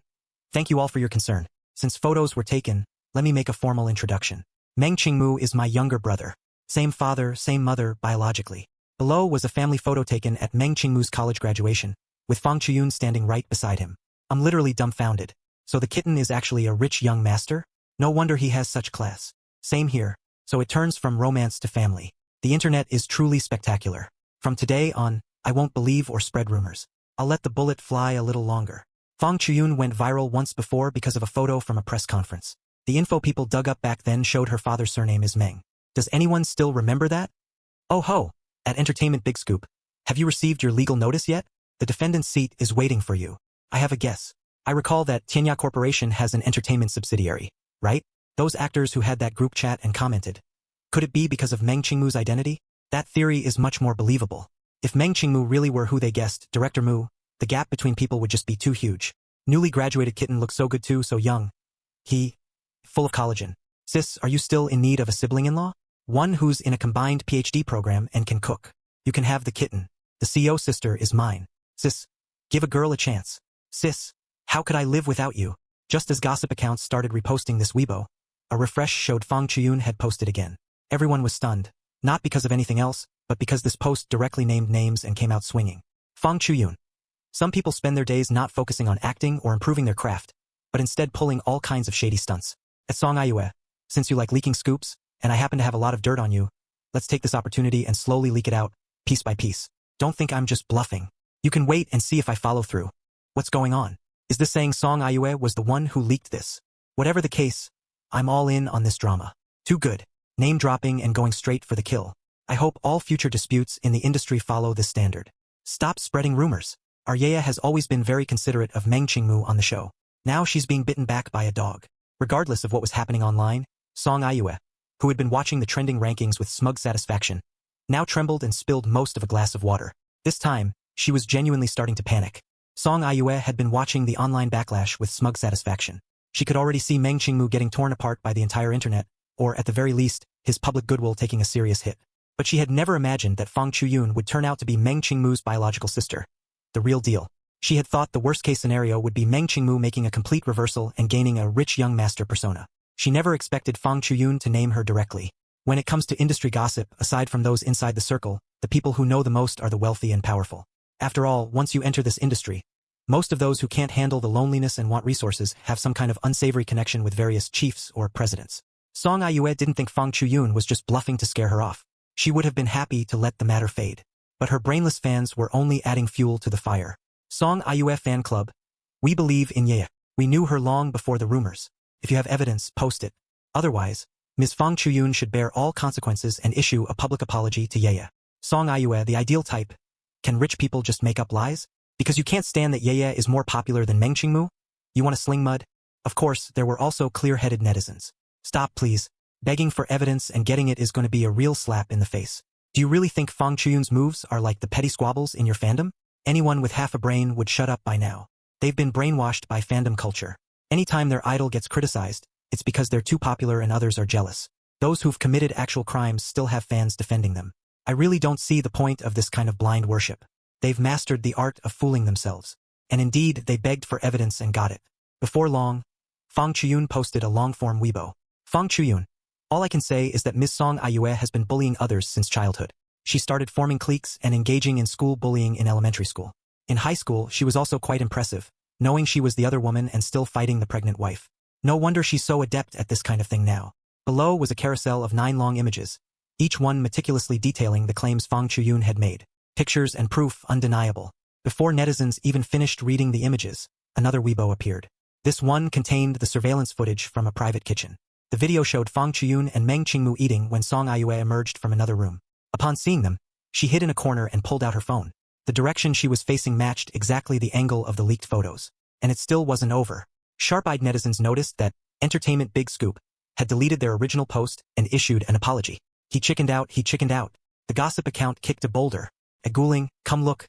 thank you all for your concern. Since photos were taken, let me make a formal introduction. Meng Qingmu is my younger brother. Same father, same mother, biologically. Below was a family photo taken at Meng Qingmu's college graduation, with Fang Chuyun standing right beside him. I'm literally dumbfounded. So the kitten is actually a rich young master? No wonder he has such class. Same here. So it turns from romance to family. The internet is truly spectacular. From today on, I won't believe or spread rumors. I'll let the bullet fly a little longer. Fang Chuyun went viral once before because of a photo from a press conference. The info people dug up back then showed her father's surname is Meng. Does anyone still remember that? Oh ho! At Entertainment Big Scoop, have you received your legal notice yet? The defendant's seat is waiting for you. I have a guess. I recall that Tianya Corporation has an entertainment subsidiary, right? Those actors who had that group chat and commented. Could it be because of Meng Qingmu's identity? That theory is much more believable. If Meng Qingmu really were who they guessed, Director Mu, the gap between people would just be too huge. Newly graduated kitten looks so good too, so young. Full of collagen. Sis, are you still in need of a sibling-in-law? One who's in a combined PhD program and can cook. You can have the kitten. The CEO sister is mine. Sis, give a girl a chance. Sis, how could I live without you? Just as gossip accounts started reposting this Weibo, a refresh showed Fang Chuyun had posted again. Everyone was stunned, not because of anything else, but because this post directly named names and came out swinging. Fang Chuyun. Some people spend their days not focusing on acting or improving their craft, but instead pulling all kinds of shady stunts. At Song Ayue, since you like leaking scoops, and I happen to have a lot of dirt on you, let's take this opportunity and slowly leak it out, piece by piece. Don't think I'm just bluffing. You can wait and see if I follow through. What's going on? Is this saying Song Ayue was the one who leaked this? Whatever the case, I'm all in on this drama. Too good. Name dropping and going straight for the kill. I hope all future disputes in the industry follow this standard. Stop spreading rumors. Our Yaya has always been very considerate of Meng Qingmu on the show. Now she's being bitten back by a dog. Regardless of what was happening online, Song Aiyue, who had been watching the trending rankings with smug satisfaction, now trembled and spilled most of a glass of water. This time, she was genuinely starting to panic. Song Aiyue had been watching the online backlash with smug satisfaction. She could already see Meng Qingmu getting torn apart by the entire internet, or at the very least, his public goodwill taking a serious hit. But she had never imagined that Fang Chuyun would turn out to be Meng Qingmu's biological sister. The real deal. She had thought the worst-case scenario would be Meng Qingmu making a complete reversal and gaining a rich young master persona. She never expected Fang Chuyun to name her directly. When it comes to industry gossip, aside from those inside the circle, the people who know the most are the wealthy and powerful. After all, once you enter this industry, most of those who can't handle the loneliness and want resources have some kind of unsavory connection with various chiefs or presidents. Song Aiyue didn't think Fang Chuyun was just bluffing to scare her off. She would have been happy to let the matter fade. But her brainless fans were only adding fuel to the fire. Song Aiyue Fan Club. We believe in Yaya. We knew her long before the rumors. If you have evidence, post it. Otherwise, Ms. Fang Chuyun should bear all consequences and issue a public apology to Yaya. Song Aiyue, the ideal type. Can rich people just make up lies? Because you can't stand that Yaya is more popular than Meng Qingmu? You want to sling mud? Of course, there were also clear-headed netizens. Stop, please. Begging for evidence and getting it is going to be a real slap in the face. Do you really think Fang Chuyun's moves are like the petty squabbles in your fandom? Anyone with half a brain would shut up by now. They've been brainwashed by fandom culture. Anytime their idol gets criticized, it's because they're too popular and others are jealous. Those who've committed actual crimes still have fans defending them. I really don't see the point of this kind of blind worship. They've mastered the art of fooling themselves. And indeed, they begged for evidence and got it. Before long, Fang Chuyun posted a long-form Weibo. Fang Chuyun. All I can say is that Ms. Song Aiyue has been bullying others since childhood. She started forming cliques and engaging in school bullying in elementary school. In high school, she was also quite impressive, knowing she was the other woman and still fighting the pregnant wife. No wonder she's so adept at this kind of thing now. Below was a carousel of 9 long images, each one meticulously detailing the claims Fang Chuyun had made. Pictures and proof undeniable. Before netizens even finished reading the images, another Weibo appeared. This one contained the surveillance footage from a private kitchen. The video showed Fang Chuyun and Meng Qingmu eating when Song Aiyue emerged from another room. Upon seeing them, she hid in a corner and pulled out her phone. The direction she was facing matched exactly the angle of the leaked photos. And it still wasn't over. Sharp-eyed netizens noticed that Entertainment Big Scoop had deleted their original post and issued an apology. He chickened out. The gossip account kicked a boulder. Agooling, come look.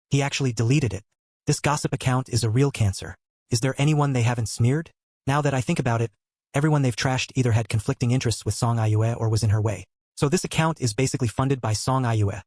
He actually deleted it. This gossip account is a real cancer. Is there anyone they haven't smeared? Now that I think about it, everyone they've trashed either had conflicting interests with Song Aiyue or was in her way. So this account is basically funded by Song Aiyue.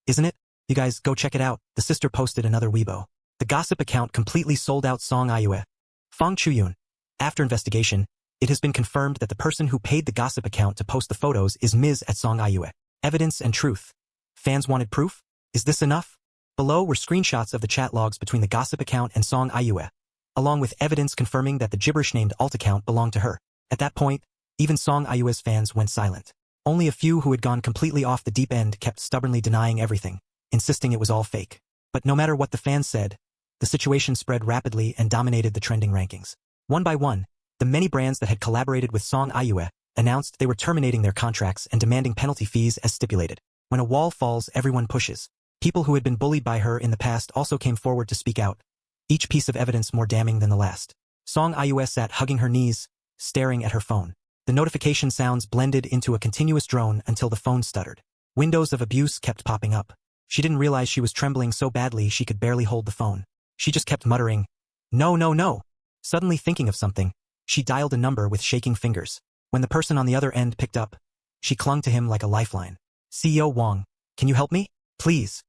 Isn't it? You guys go check it out. The sister posted another Weibo. The gossip account completely sold out Song Aiyue. Fang Chuyun. After investigation, it has been confirmed that the person who paid the gossip account to post the photos is Ms. at Song Aiyue. Evidence and truth. Fans wanted proof? Is this enough? Below were screenshots of the chat logs between the gossip account and Song Aiyue, along with evidence confirming that the gibberish-named alt account belonged to her. At that point, even Song Aiyue's fans went silent. Only a few who had gone completely off the deep end kept stubbornly denying everything, insisting it was all fake. But no matter what the fans said, the situation spread rapidly and dominated the trending rankings. One by one, the many brands that had collaborated with Song Aiyue announced they were terminating their contracts and demanding penalty fees as stipulated. When a wall falls, everyone pushes. People who had been bullied by her in the past also came forward to speak out, each piece of evidence more damning than the last. Song Aiyue sat hugging her knees, staring at her phone. The notification sounds blended into a continuous drone until the phone stuttered. Windows of abuse kept popping up. She didn't realize she was trembling so badly she could barely hold the phone. She just kept muttering, "No." Suddenly thinking of something, she dialed a number with shaking fingers. When the person on the other end picked up, she clung to him like a lifeline. CEO Wang, can you help me? Please.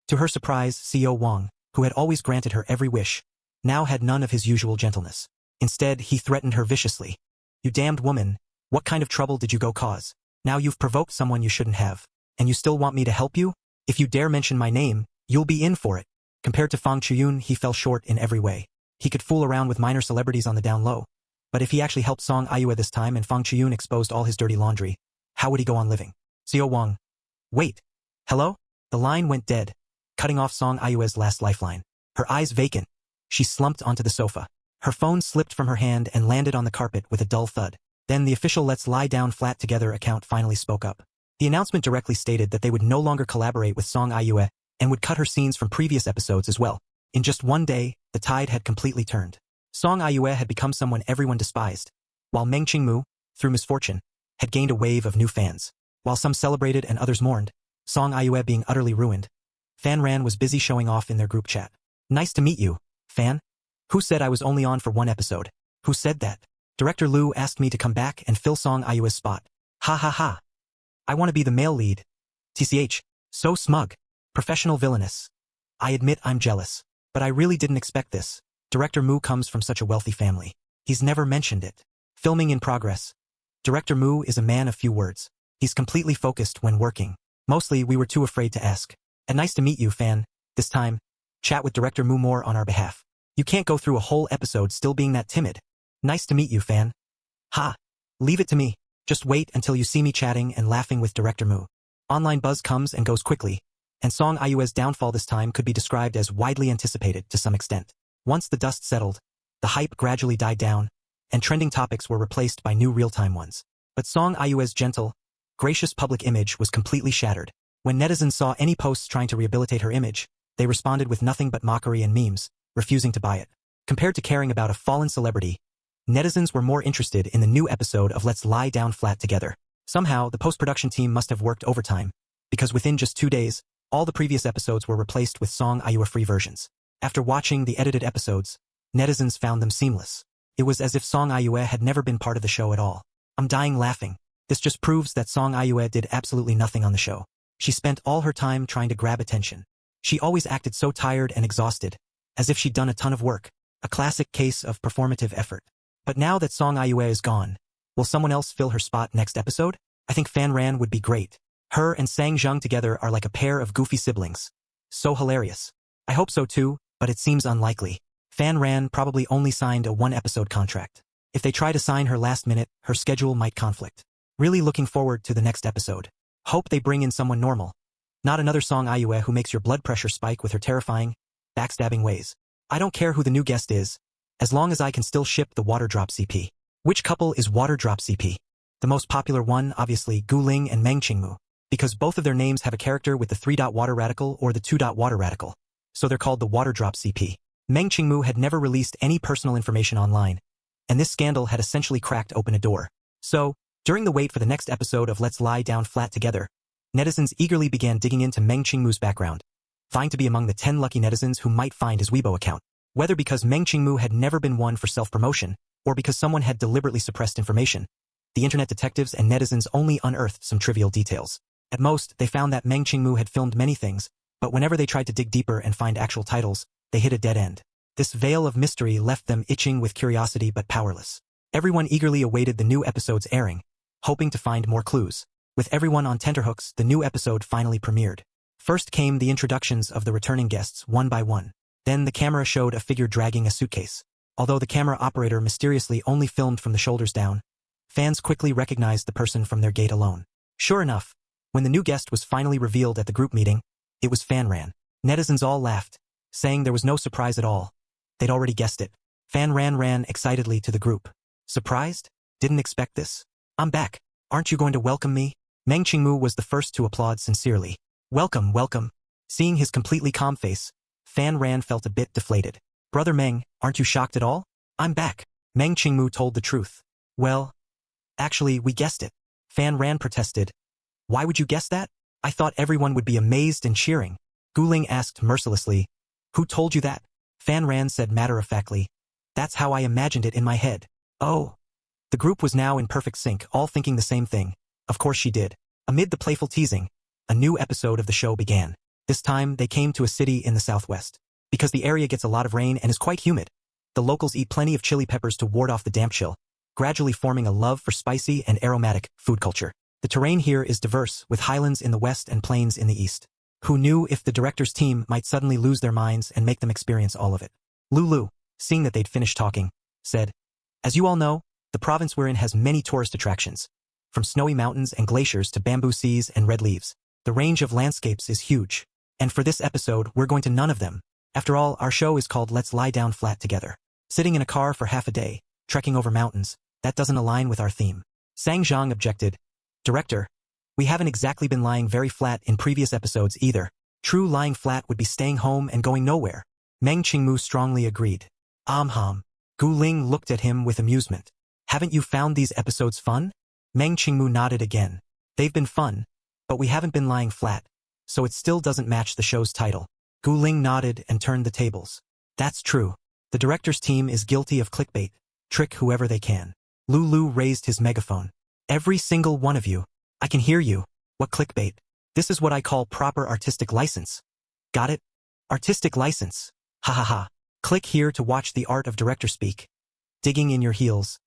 To her surprise, CEO Wang, who had always granted her every wish, now had none of his usual gentleness. Instead, he threatened her viciously. You damned woman, what kind of trouble did you go cause? Now you've provoked someone you shouldn't have, and you still want me to help you? If you dare mention my name, you'll be in for it. Compared to Fang Chuyun, he fell short in every way. He could fool around with minor celebrities on the down low, but if he actually helped Song Aiyue this time and Fang Chuyun exposed all his dirty laundry, how would he go on living? CEO Wang. Wait. Hello? The line went dead, cutting off Song Aiyue's last lifeline. Her eyes vacant, she slumped onto the sofa. Her phone slipped from her hand and landed on the carpet with a dull thud. Then the official let's lie down flat together account finally spoke up. The announcement directly stated that they would no longer collaborate with Song Aiyue and would cut her scenes from previous episodes as well. In just one day, the tide had completely turned. Song Aiyue had become someone everyone despised, while Meng Qingmu, through misfortune, had gained a wave of new fans. While some celebrated and others mourned, Song Aiyue being utterly ruined, Fan Ran was busy showing off in their group chat. Nice to meet you, Fan. Who said I was only on for one episode? Who said that? Director Liu asked me to come back and fill Song Aiyue's spot. Ha ha ha. I want to be the male lead. TCH. So smug. Professional villainous. I admit I'm jealous. But I really didn't expect this. Director Mu comes from such a wealthy family. He's never mentioned it. Filming in progress. Director Mu is a man of few words. He's completely focused when working. Mostly we were too afraid to ask. And nice to meet you, Fan. This time, chat with Director Mu more on our behalf. You can't go through a whole episode still being that timid. Nice to meet you, Fan. Ha. Leave it to me. Just wait until you see me chatting and laughing with Director Mu. Online buzz comes and goes quickly, and Song Aiyue's downfall this time could be described as widely anticipated to some extent. Once the dust settled, the hype gradually died down, and trending topics were replaced by new real-time ones. But Song Aiyue's gentle, gracious public image was completely shattered. When netizens saw any posts trying to rehabilitate her image, they responded with nothing but mockery and memes, refusing to buy it. Compared to caring about a fallen celebrity, netizens were more interested in the new episode of Let's Lie Down Flat Together. Somehow, the post-production team must have worked overtime, because within just 2 days, all the previous episodes were replaced with Song Aiyue free versions. After watching the edited episodes, netizens found them seamless. It was as if Song Aiyue had never been part of the show at all. I'm dying laughing. This just proves that Song Aiyue did absolutely nothing on the show. She spent all her time trying to grab attention. She always acted so tired and exhausted, as if she'd done a ton of work, a classic case of performative effort. But now that Song Aiyue is gone, will someone else fill her spot next episode? I think Fan Ran would be great. Her and Sang Zheng together are like a pair of goofy siblings. So hilarious. I hope so too, but it seems unlikely. Fan Ran probably only signed a 1-episode contract. If they try to sign her last minute, her schedule might conflict. Really looking forward to the next episode. Hope they bring in someone normal. Not another Song Aiyue who makes your blood pressure spike with her terrifying, backstabbing ways. I don't care who the new guest is, as long as I can still ship the Water Drop CP. Which couple is Water Drop CP? The most popular one, obviously, Gu Ling and Meng Qingmu, because both of their names have a character with the 3-water radical or the 2-water radical, so they're called the Water Drop CP. Meng Qingmu had never released any personal information online, and this scandal had essentially cracked open a door. So, during the wait for the next episode of Let's Lie Down Flat Together, netizens eagerly began digging into Meng Qingmu's background, vying to be among the 10 lucky netizens who might find his Weibo account. Whether because Meng Qingmu had never been one for self-promotion, or because someone had deliberately suppressed information, the internet detectives and netizens only unearthed some trivial details. At most, they found that Meng Qingmu had filmed many things, but whenever they tried to dig deeper and find actual titles, they hit a dead end. This veil of mystery left them itching with curiosity but powerless. Everyone eagerly awaited the new episode's airing, hoping to find more clues. With everyone on tenterhooks, the new episode finally premiered. First came the introductions of the returning guests one by one. Then the camera showed a figure dragging a suitcase. Although the camera operator mysteriously only filmed from the shoulders down, fans quickly recognized the person from their gait alone. Sure enough, when the new guest was finally revealed at the group meeting, it was Fan Ran. Netizens all laughed, saying there was no surprise at all. They'd already guessed it. Fan Ran ran excitedly to the group. Surprised? Didn't expect this? I'm back. Aren't you going to welcome me? Meng Qingmu was the first to applaud sincerely. Welcome, welcome. Seeing his completely calm face, Fan Ran felt a bit deflated. Brother Meng, aren't you shocked at all? I'm back. Meng Qingmu told the truth. Well, actually, we guessed it. Fan Ran protested. Why would you guess that? I thought everyone would be amazed and cheering. Gu Ling asked mercilessly. Who told you that? Fan Ran said matter-of-factly. That's how I imagined it in my head. Oh. The group was now in perfect sync, all thinking the same thing. Of course she did. Amid the playful teasing, a new episode of the show began. This time, they came to a city in the southwest. Because the area gets a lot of rain and is quite humid, the locals eat plenty of chili peppers to ward off the damp chill, gradually forming a love for spicy and aromatic food culture. The terrain here is diverse, with highlands in the west and plains in the east. Who knew if the director's team might suddenly lose their minds and make them experience all of it? Lulu, seeing that they'd finished talking, said, As you all know, the province we're in has many tourist attractions. From snowy mountains and glaciers to bamboo seas and red leaves, the range of landscapes is huge. And for this episode, we're going to none of them. After all, our show is called Let's Lie Down Flat Together. Sitting in a car for half a day, trekking over mountains, that doesn't align with our theme. Sang Zhang objected. Director, We haven't exactly been lying very flat in previous episodes either. True lying flat would be staying home and going nowhere. Meng Qingmu strongly agreed. Gu Ling looked at him with amusement. Haven't you found these episodes fun? Meng Qingmu nodded again. They've been fun, but we haven't been lying flat, so it still doesn't match the show's title. Gu Ling nodded and turned the tables. That's true. The director's team is guilty of clickbait. Trick whoever they can. Lulu raised his megaphone. Every single one of you. I can hear you. What clickbait? This is what I call proper artistic license. Got it? Artistic license. Ha ha ha. Click here to watch the art of director speak. Digging in your heels.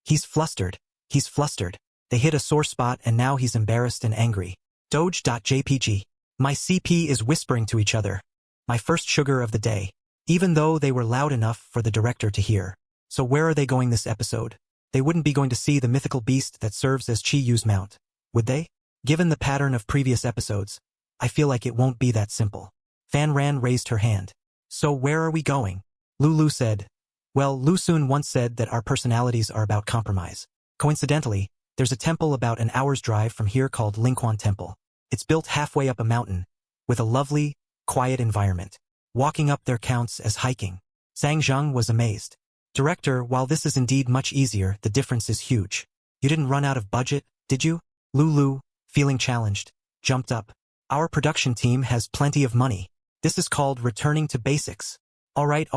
He's flustered. He's flustered. They hit a sore spot and now he's embarrassed and angry. Doge.jpg. My CP is whispering to each other. My first sugar of the day. Even though they were loud enough for the director to hear. So where are they going this episode? They wouldn't be going to see the mythical beast that serves as Chi Yu's mount, would they? Given the pattern of previous episodes, I feel like it won't be that simple. Fan Ran raised her hand. So where are we going? Lulu said. Well, Lu Sun once said that our personalities are about compromise. Coincidentally, there's a temple about an hour's drive from here called Lingquan Temple. It's built halfway up a mountain, with a lovely, quiet environment. Walking up there counts as hiking. Sang Zheng was amazed. Director, while this is indeed much easier, the difference is huge. You didn't run out of budget, did you? Lulu, feeling challenged, jumped up. Our production team has plenty of money. This is called returning to basics. All right,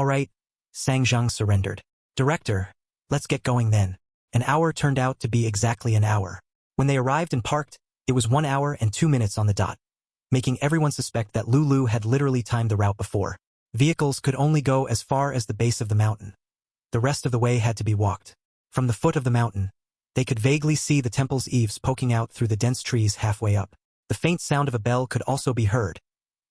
Sang Zheng surrendered. Director, let's get going then. An hour turned out to be exactly an hour. When they arrived and parked, it was 1 hour and 2 minutes on the dot, making everyone suspect that Lulu had literally timed the route before. Vehicles could only go as far as the base of the mountain. The rest of the way had to be walked. From the foot of the mountain, they could vaguely see the temple's eaves poking out through the dense trees halfway up. The faint sound of a bell could also be heard,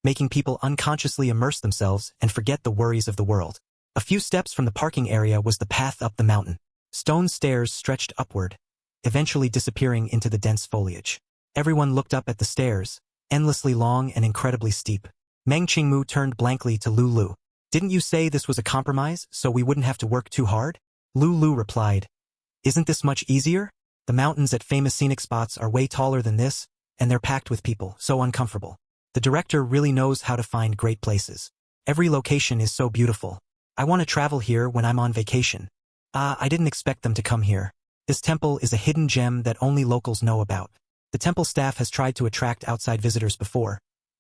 making people unconsciously immerse themselves and forget the worries of the world. A few steps from the parking area was the path up the mountain. Stone stairs stretched upward, eventually disappearing into the dense foliage. Everyone looked up at the stairs, endlessly long and incredibly steep. Meng Qingmu turned blankly to Lulu. Didn't you say this was a compromise so we wouldn't have to work too hard? Lulu replied. Isn't this much easier? The mountains at famous scenic spots are way taller than this, and they're packed with people, so uncomfortable. The director really knows how to find great places. Every location is so beautiful. I want to travel here when I'm on vacation. I didn't expect them to come here. This temple is a hidden gem that only locals know about. The temple staff has tried to attract outside visitors before,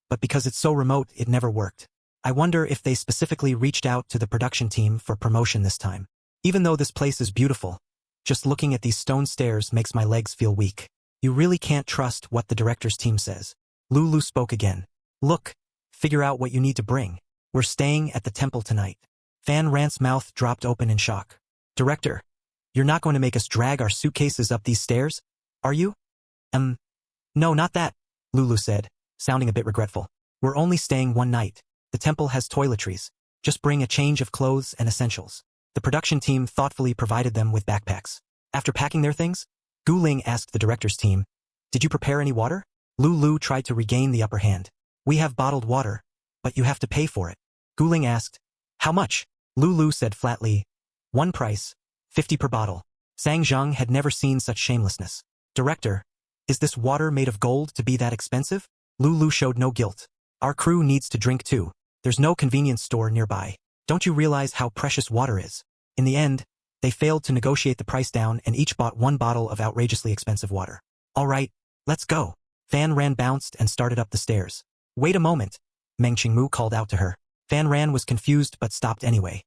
but because it's so remote, it never worked. I wonder if they specifically reached out to the production team for promotion this time. Even though this place is beautiful, just looking at these stone stairs makes my legs feel weak. You really can't trust what the director's team says. Lulu spoke again. Look, figure out what you need to bring. We're staying at the temple tonight. Fan Ran's mouth dropped open in shock. Director, you're not going to make us drag our suitcases up these stairs, are you? No, not that, Lulu said, sounding a bit regretful. We're only staying one night. The temple has toiletries. Just bring a change of clothes and essentials. The production team thoughtfully provided them with backpacks. After packing their things, Gu Ling asked the director's team, Did you prepare any water? Lulu tried to regain the upper hand. We have bottled water, but you have to pay for it. Gu Ling asked, How much? Lulu said flatly, One price, 50 per bottle. Sang Zheng had never seen such shamelessness. Director, is this water made of gold to be that expensive? Lulu showed no guilt. Our crew needs to drink too. There's no convenience store nearby. Don't you realize how precious water is? In the end, they failed to negotiate the price down and each bought 1 bottle of outrageously expensive water. All right, let's go. Fan Ran bounced and started up the stairs. Wait a moment, Meng Qingmu called out to her. Fan Ran was confused but stopped anyway.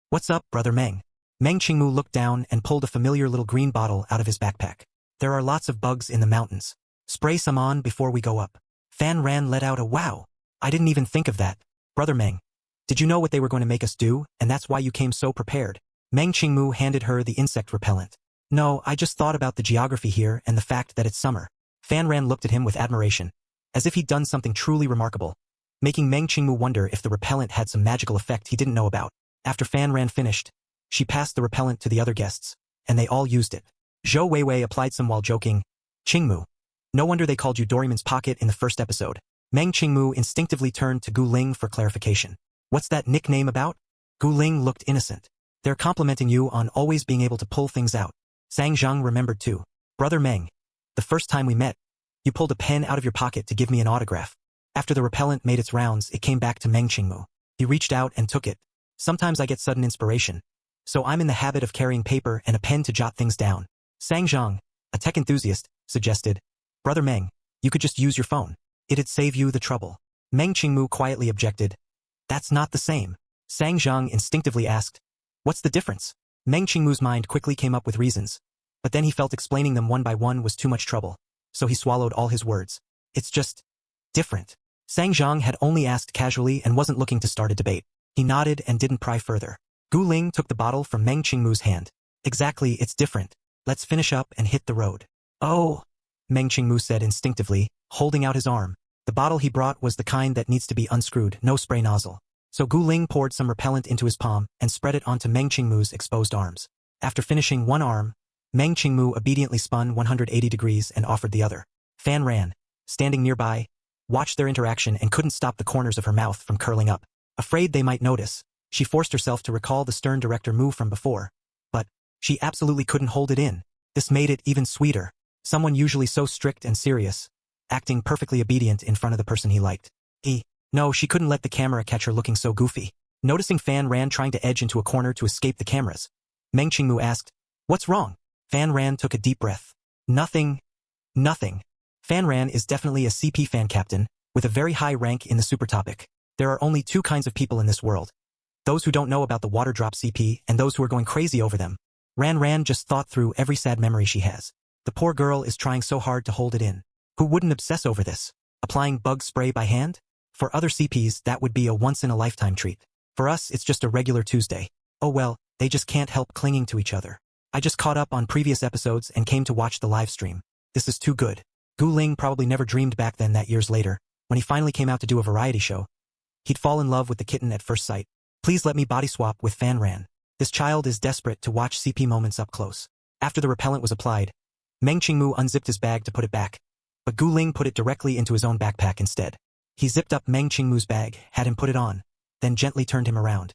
What's up, brother Meng? Meng Qingmu looked down and pulled a familiar little green bottle out of his backpack. There are lots of bugs in the mountains. Spray some on before we go up. Fan Ran let out a wow. I didn't even think of that. Brother Meng, did you know what they were going to make us do, and that's why you came so prepared? Meng Qingmu handed her the insect repellent. No, I just thought about the geography here and the fact that it's summer. Fan Ran looked at him with admiration, as if he'd done something truly remarkable, making Meng Qingmu wonder if the repellent had some magical effect he didn't know about. After Fan Ran finished, she passed the repellent to the other guests, and they all used it. Zhou Weiwei applied some while joking. Qingmu. No wonder they called you Doraemon's pocket in the first episode. Meng Qingmu instinctively turned to Gu Ling for clarification. What's that nickname about? Gu Ling looked innocent. They're complimenting you on always being able to pull things out. Sang Zheng remembered too. Brother Meng, The first time we met, you pulled a pen out of your pocket to give me an autograph. After the repellent made its rounds, it came back to Meng Qingmu. He reached out and took it. Sometimes I get sudden inspiration. So I'm in the habit of carrying paper and a pen to jot things down. Sang Zhang, a tech enthusiast, suggested. Brother Meng, you could just use your phone. It'd save you the trouble. Meng Qingmu quietly objected. That's not the same. Sang Zhang instinctively asked. What's the difference? Meng Qingmu's mind quickly came up with reasons. But then he felt explaining them one by one was too much trouble. So he swallowed all his words. It's just different. Sang Zhang had only asked casually and wasn't looking to start a debate. He nodded and didn't pry further. Gu Ling took the bottle from Meng Qingmu's hand. Exactly, it's different. Let's finish up and hit the road. Oh, Meng Qingmu said instinctively, holding out his arm. The bottle he brought was the kind that needs to be unscrewed, no spray nozzle. So Gu Ling poured some repellent into his palm and spread it onto Meng Qingmu's exposed arms. After finishing one arm, Meng Qingmu obediently spun 180 degrees and offered the other. Fan Ran, standing nearby, watched their interaction and couldn't stop the corners of her mouth from curling up. Afraid they might notice, she forced herself to recall the stern director move from before. But she absolutely couldn't hold it in. This made it even sweeter. Someone usually so strict and serious, acting perfectly obedient in front of the person he liked. No, she couldn't let the camera catch her looking so goofy. Noticing Fan Ran trying to edge into a corner to escape the cameras, Meng Qingmu asked, What's wrong? Fan Ran took a deep breath. Nothing. Fan Ran is definitely a CP fan captain, with a very high rank in the super topic. There are only two kinds of people in this world. Those who don't know about the water drop CP and those who are going crazy over them. Ran just thought through every sad memory she has. The poor girl is trying so hard to hold it in. Who wouldn't obsess over this? Applying bug spray by hand? For other CPs, that would be a once-in-a-lifetime treat. For us, it's just a regular Tuesday. Oh well, they just can't help clinging to each other. I just caught up on previous episodes and came to watch the live stream. This is too good. Gu Ling probably never dreamed back then that years later, when he finally came out to do a variety show, he'd fall in love with the kitten at first sight. Please let me body swap with Fan Ran. This child is desperate to watch CP moments up close. After the repellent was applied, Meng Qingmu unzipped his bag to put it back, but Gu Ling put it directly into his own backpack instead. He zipped up Meng Qingmu's bag, had him put it on, then gently turned him around.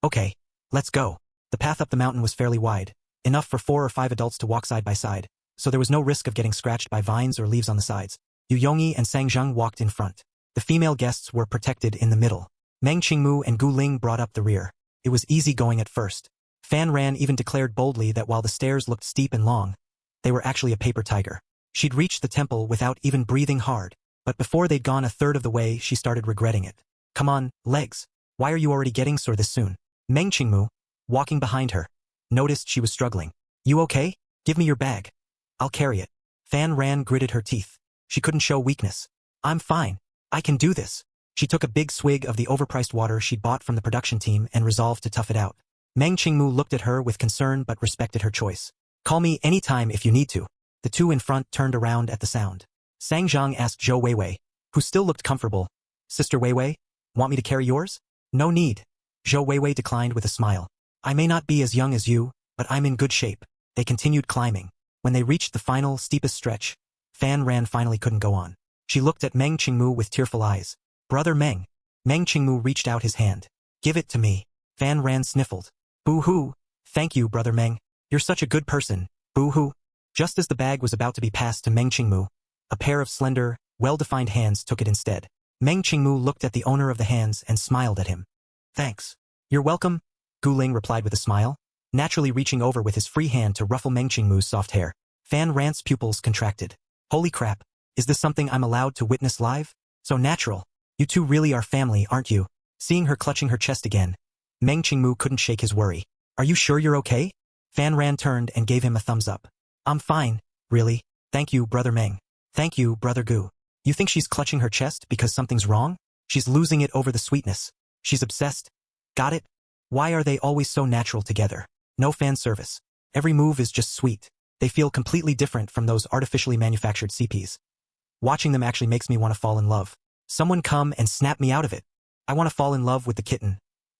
Okay, let's go. The path up the mountain was fairly wide, enough for 4 or 5 adults to walk side by side, so there was no risk of getting scratched by vines or leaves on the sides. Yu Yongyi and Sang Zhang walked in front. The female guests were protected in the middle. Meng Qingmu and Gu Ling brought up the rear. It was easy going at first. Fan Ran even declared boldly that while the stairs looked steep and long, they were actually a paper tiger. She'd reached the temple without even breathing hard. But before they'd gone a third of the way, she started regretting it. Come on, legs. Why are you already getting sore this soon? Meng Qingmu, walking behind her, noticed she was struggling. You okay? Give me your bag. I'll carry it. Fan Ran gritted her teeth. She couldn't show weakness. I'm fine. I can do this. She took a big swig of the overpriced water she'd bought from the production team and resolved to tough it out. Meng Qingmu looked at her with concern but respected her choice. Call me anytime if you need to. The two in front turned around at the sound. Sang Zhang asked Zhou Weiwei, who still looked comfortable. Sister Weiwei, want me to carry yours? No need. Zhou Weiwei declined with a smile. I may not be as young as you, but I'm in good shape. They continued climbing. When they reached the final, steepest stretch, Fan Ran finally couldn't go on. She looked at Meng Qingmu with tearful eyes. Brother Meng. Meng Qingmu reached out his hand. Give it to me. Fan Ran sniffled. Boo-hoo. Thank you, Brother Meng. You're such a good person. Boo-hoo. Just as the bag was about to be passed to Meng Qingmu, a pair of slender, well-defined hands took it instead. Meng Qingmu looked at the owner of the hands and smiled at him. Thanks. You're welcome, Gu Ling replied with a smile, naturally reaching over with his free hand to ruffle Meng Qingmu's soft hair. Fan Ran's pupils contracted. Holy crap, is this something I'm allowed to witness live? So natural. You two really are family, aren't you? Seeing her clutching her chest again, Meng Qingmu couldn't shake his worry. Are you sure you're okay? Fan Ran turned and gave him a thumbs up. I'm fine, really. Thank you, Brother Meng. Thank you, Brother Gu. You think she's clutching her chest because something's wrong? She's losing it over the sweetness. She's obsessed. Got it? Why are they always so natural together? No fan service. Every move is just sweet. They feel completely different from those artificially manufactured CPs. Watching them actually makes me want to fall in love. Someone come and snap me out of it. I want to fall in love with the kitten.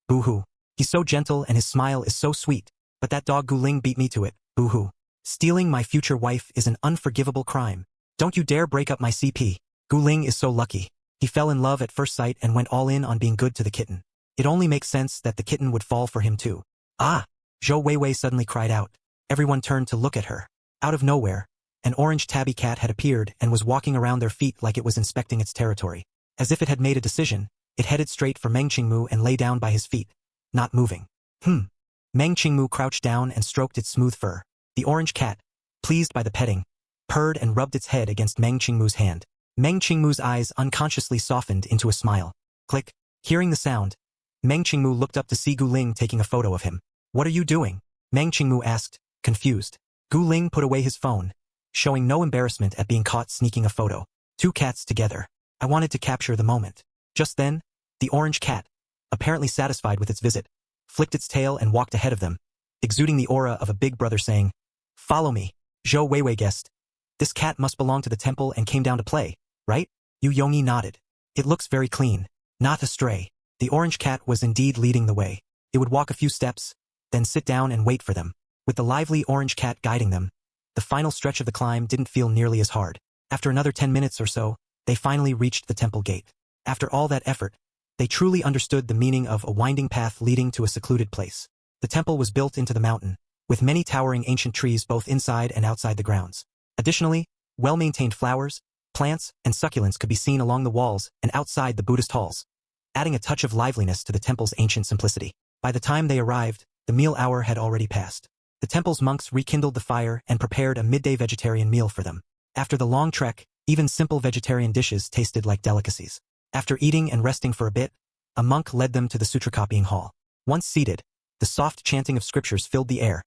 Boo-hoo. He's so gentle and his smile is so sweet. But that dog Gu Ling beat me to it. Boo-hoo. Stealing my future wife is an unforgivable crime. Don't you dare break up my CP. Gu Ling is so lucky. He fell in love at first sight and went all in on being good to the kitten. It only makes sense that the kitten would fall for him too. Ah! Zhou Weiwei suddenly cried out. Everyone turned to look at her. Out of nowhere, An orange tabby cat had appeared and was walking around their feet like it was inspecting its territory. As if it had made a decision, it headed straight for Meng Qingmu and lay down by his feet, not moving. Meng Qingmu crouched down and stroked its smooth fur. The orange cat, pleased by the petting, purred and rubbed its head against Meng Qingmu's hand. Meng Qingmu's eyes unconsciously softened into a smile. Click. Hearing the sound, Meng Qingmu looked up to see Gu Ling taking a photo of him. "What are you doing?" Meng Qingmu asked, confused. Gu Ling put away his phone, showing no embarrassment at being caught sneaking a photo. Two cats together. I wanted to capture the moment. Just then, the orange cat, apparently satisfied with its visit, flicked its tail and walked ahead of them, exuding the aura of a big brother saying, "Follow me." Zhou Weiwei guessed. "This cat must belong to the temple and came down to play, right?" Yu Yongyi nodded. "It looks very clean. Not a stray." The orange cat was indeed leading the way. It would walk a few steps, then sit down and wait for them. With the lively orange cat guiding them, the final stretch of the climb didn't feel nearly as hard. After another 10 minutes or so, they finally reached the temple gate. After all that effort, they truly understood the meaning of a winding path leading to a secluded place. The temple was built into the mountain, with many towering ancient trees both inside and outside the grounds. Additionally, well-maintained flowers, plants, and succulents could be seen along the walls and outside the Buddhist halls, adding a touch of liveliness to the temple's ancient simplicity. By the time they arrived, the meal hour had already passed. The temple's monks rekindled the fire and prepared a midday vegetarian meal for them. After the long trek, even simple vegetarian dishes tasted like delicacies. After eating and resting for a bit, a monk led them to the sutra copying hall. Once seated, the soft chanting of scriptures filled the air,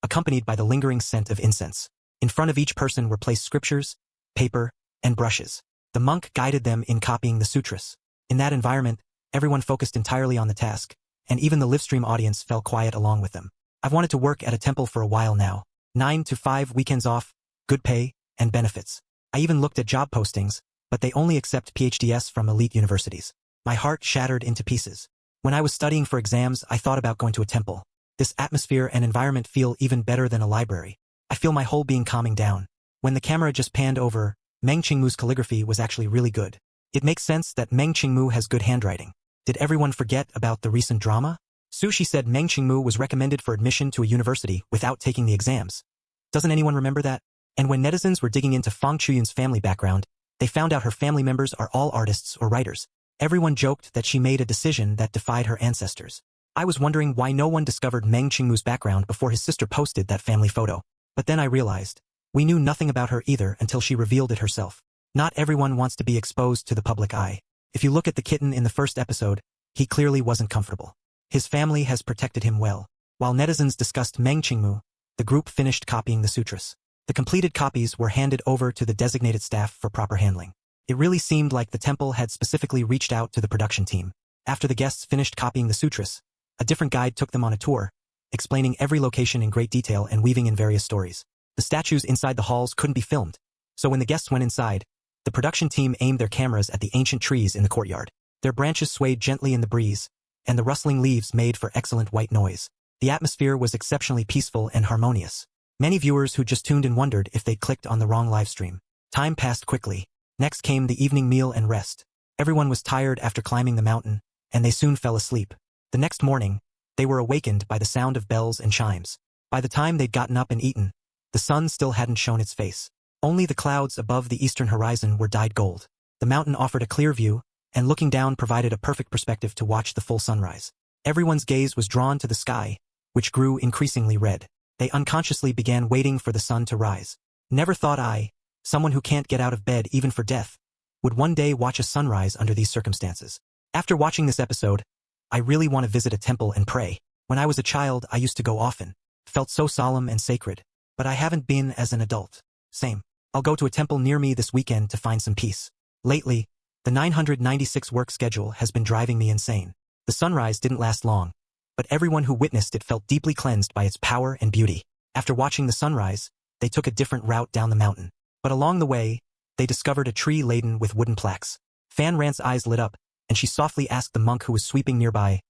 accompanied by the lingering scent of incense. In front of each person were placed scriptures, paper, and brushes. The monk guided them in copying the sutras. In that environment, everyone focused entirely on the task, and even the livestream audience fell quiet along with them. I've wanted to work at a temple for a while now. 9 to 5 weekends off, good pay, and benefits. I even looked at job postings, but they only accept PhDs from elite universities. My heart shattered into pieces. When I was studying for exams, I thought about going to a temple. This atmosphere and environment feel even better than a library. I feel my whole being calming down. When the camera just panned over, Meng Qingmu's calligraphy was actually really good. It makes sense that Meng Qingmu has good handwriting. Did everyone forget about the recent drama? Sushi said Meng Qingmu was recommended for admission to a university without taking the exams. Doesn't anyone remember that? And when netizens were digging into Fang Chuyun's family background, they found out her family members are all artists or writers. Everyone joked that she made a decision that defied her ancestors. I was wondering why no one discovered Meng Qingmu's background before his sister posted that family photo. But then I realized, we knew nothing about her either until she revealed it herself. Not everyone wants to be exposed to the public eye. If you look at the kitten in the first episode, he clearly wasn't comfortable. His family has protected him well. While netizens discussed Meng Qingmu, the group finished copying the sutras. The completed copies were handed over to the designated staff for proper handling. It really seemed like the temple had specifically reached out to the production team. After the guests finished copying the sutras, a different guide took them on a tour, explaining every location in great detail and weaving in various stories. The statues inside the halls couldn't be filmed, so when the guests went inside, the production team aimed their cameras at the ancient trees in the courtyard. Their branches swayed gently in the breeze, and the rustling leaves made for excellent white noise. The atmosphere was exceptionally peaceful and harmonious. Many viewers who just tuned in wondered if they'd clicked on the wrong livestream. Time passed quickly. Next came the evening meal and rest. Everyone was tired after climbing the mountain, and they soon fell asleep. The next morning, they were awakened by the sound of bells and chimes. By the time they'd gotten up and eaten, the sun still hadn't shown its face. Only the clouds above the eastern horizon were dyed gold. The mountain offered a clear view, and looking down provided a perfect perspective to watch the full sunrise. Everyone's gaze was drawn to the sky, which grew increasingly red. They unconsciously began waiting for the sun to rise. Never thought I, someone who can't get out of bed even for death, would one day watch a sunrise under these circumstances. After watching this episode, I really want to visit a temple and pray. When I was a child, I used to go often. Felt so solemn and sacred. But I haven't been as an adult. Same. I'll go to a temple near me this weekend to find some peace. Lately, the 996 work schedule has been driving me insane. The sunrise didn't last long, but everyone who witnessed it felt deeply cleansed by its power and beauty. After watching the sunrise, they took a different route down the mountain. But along the way, they discovered a tree laden with wooden plaques. Fan Rant's eyes lit up, and she softly asked the monk who was sweeping nearby,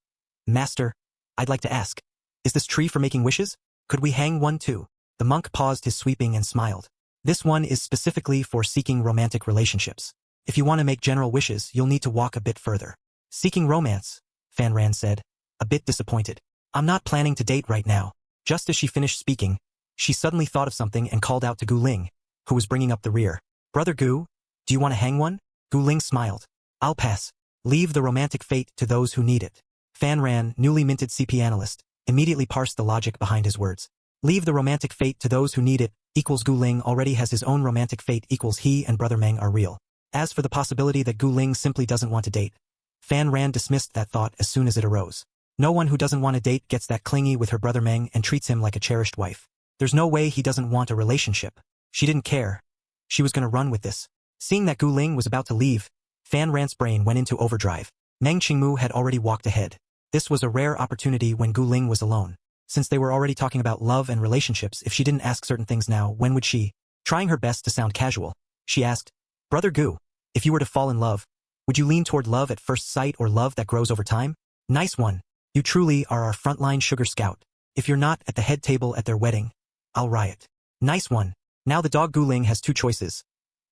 "Master, I'd like to ask, is this tree for making wishes? Could we hang one too?" The monk paused his sweeping and smiled. "This one is specifically for seeking romantic relationships. If you want to make general wishes, you'll need to walk a bit further." "Seeking romance," Fan Ran said, a bit disappointed. "I'm not planning to date right now." Just as she finished speaking, she suddenly thought of something and called out to Gu Ling, who was bringing up the rear. Brother Gu, do you want to hang one? Gu Ling smiled. I'll pass. Leave the romantic fate to those who need it. Fan Ran, newly minted CP analyst, immediately parsed the logic behind his words. Leave the romantic fate to those who need it equals Gu Ling already has his own romantic fate equals he and Brother Meng are real. As for the possibility that Gu Ling simply doesn't want to date, Fan Ran dismissed that thought as soon as it arose. No one who doesn't want to date gets that clingy with her Brother Meng and treats him like a cherished wife. There's no way he doesn't want a relationship. She didn't care. She was going to run with this. Seeing that Gu Ling was about to leave, Fan Ran's brain went into overdrive. Meng Qingmu had already walked ahead. This was a rare opportunity when Gu Ling was alone. Since they were already talking about love and relationships, if she didn't ask certain things now, when would she? Trying her best to sound casual, she asked, Brother Gu, if you were to fall in love, would you lean toward love at first sight or love that grows over time? Nice one. You truly are our frontline sugar scout. If you're not at the head table at their wedding, I'll riot. Nice one. Now the dog Gu Ling has two choices.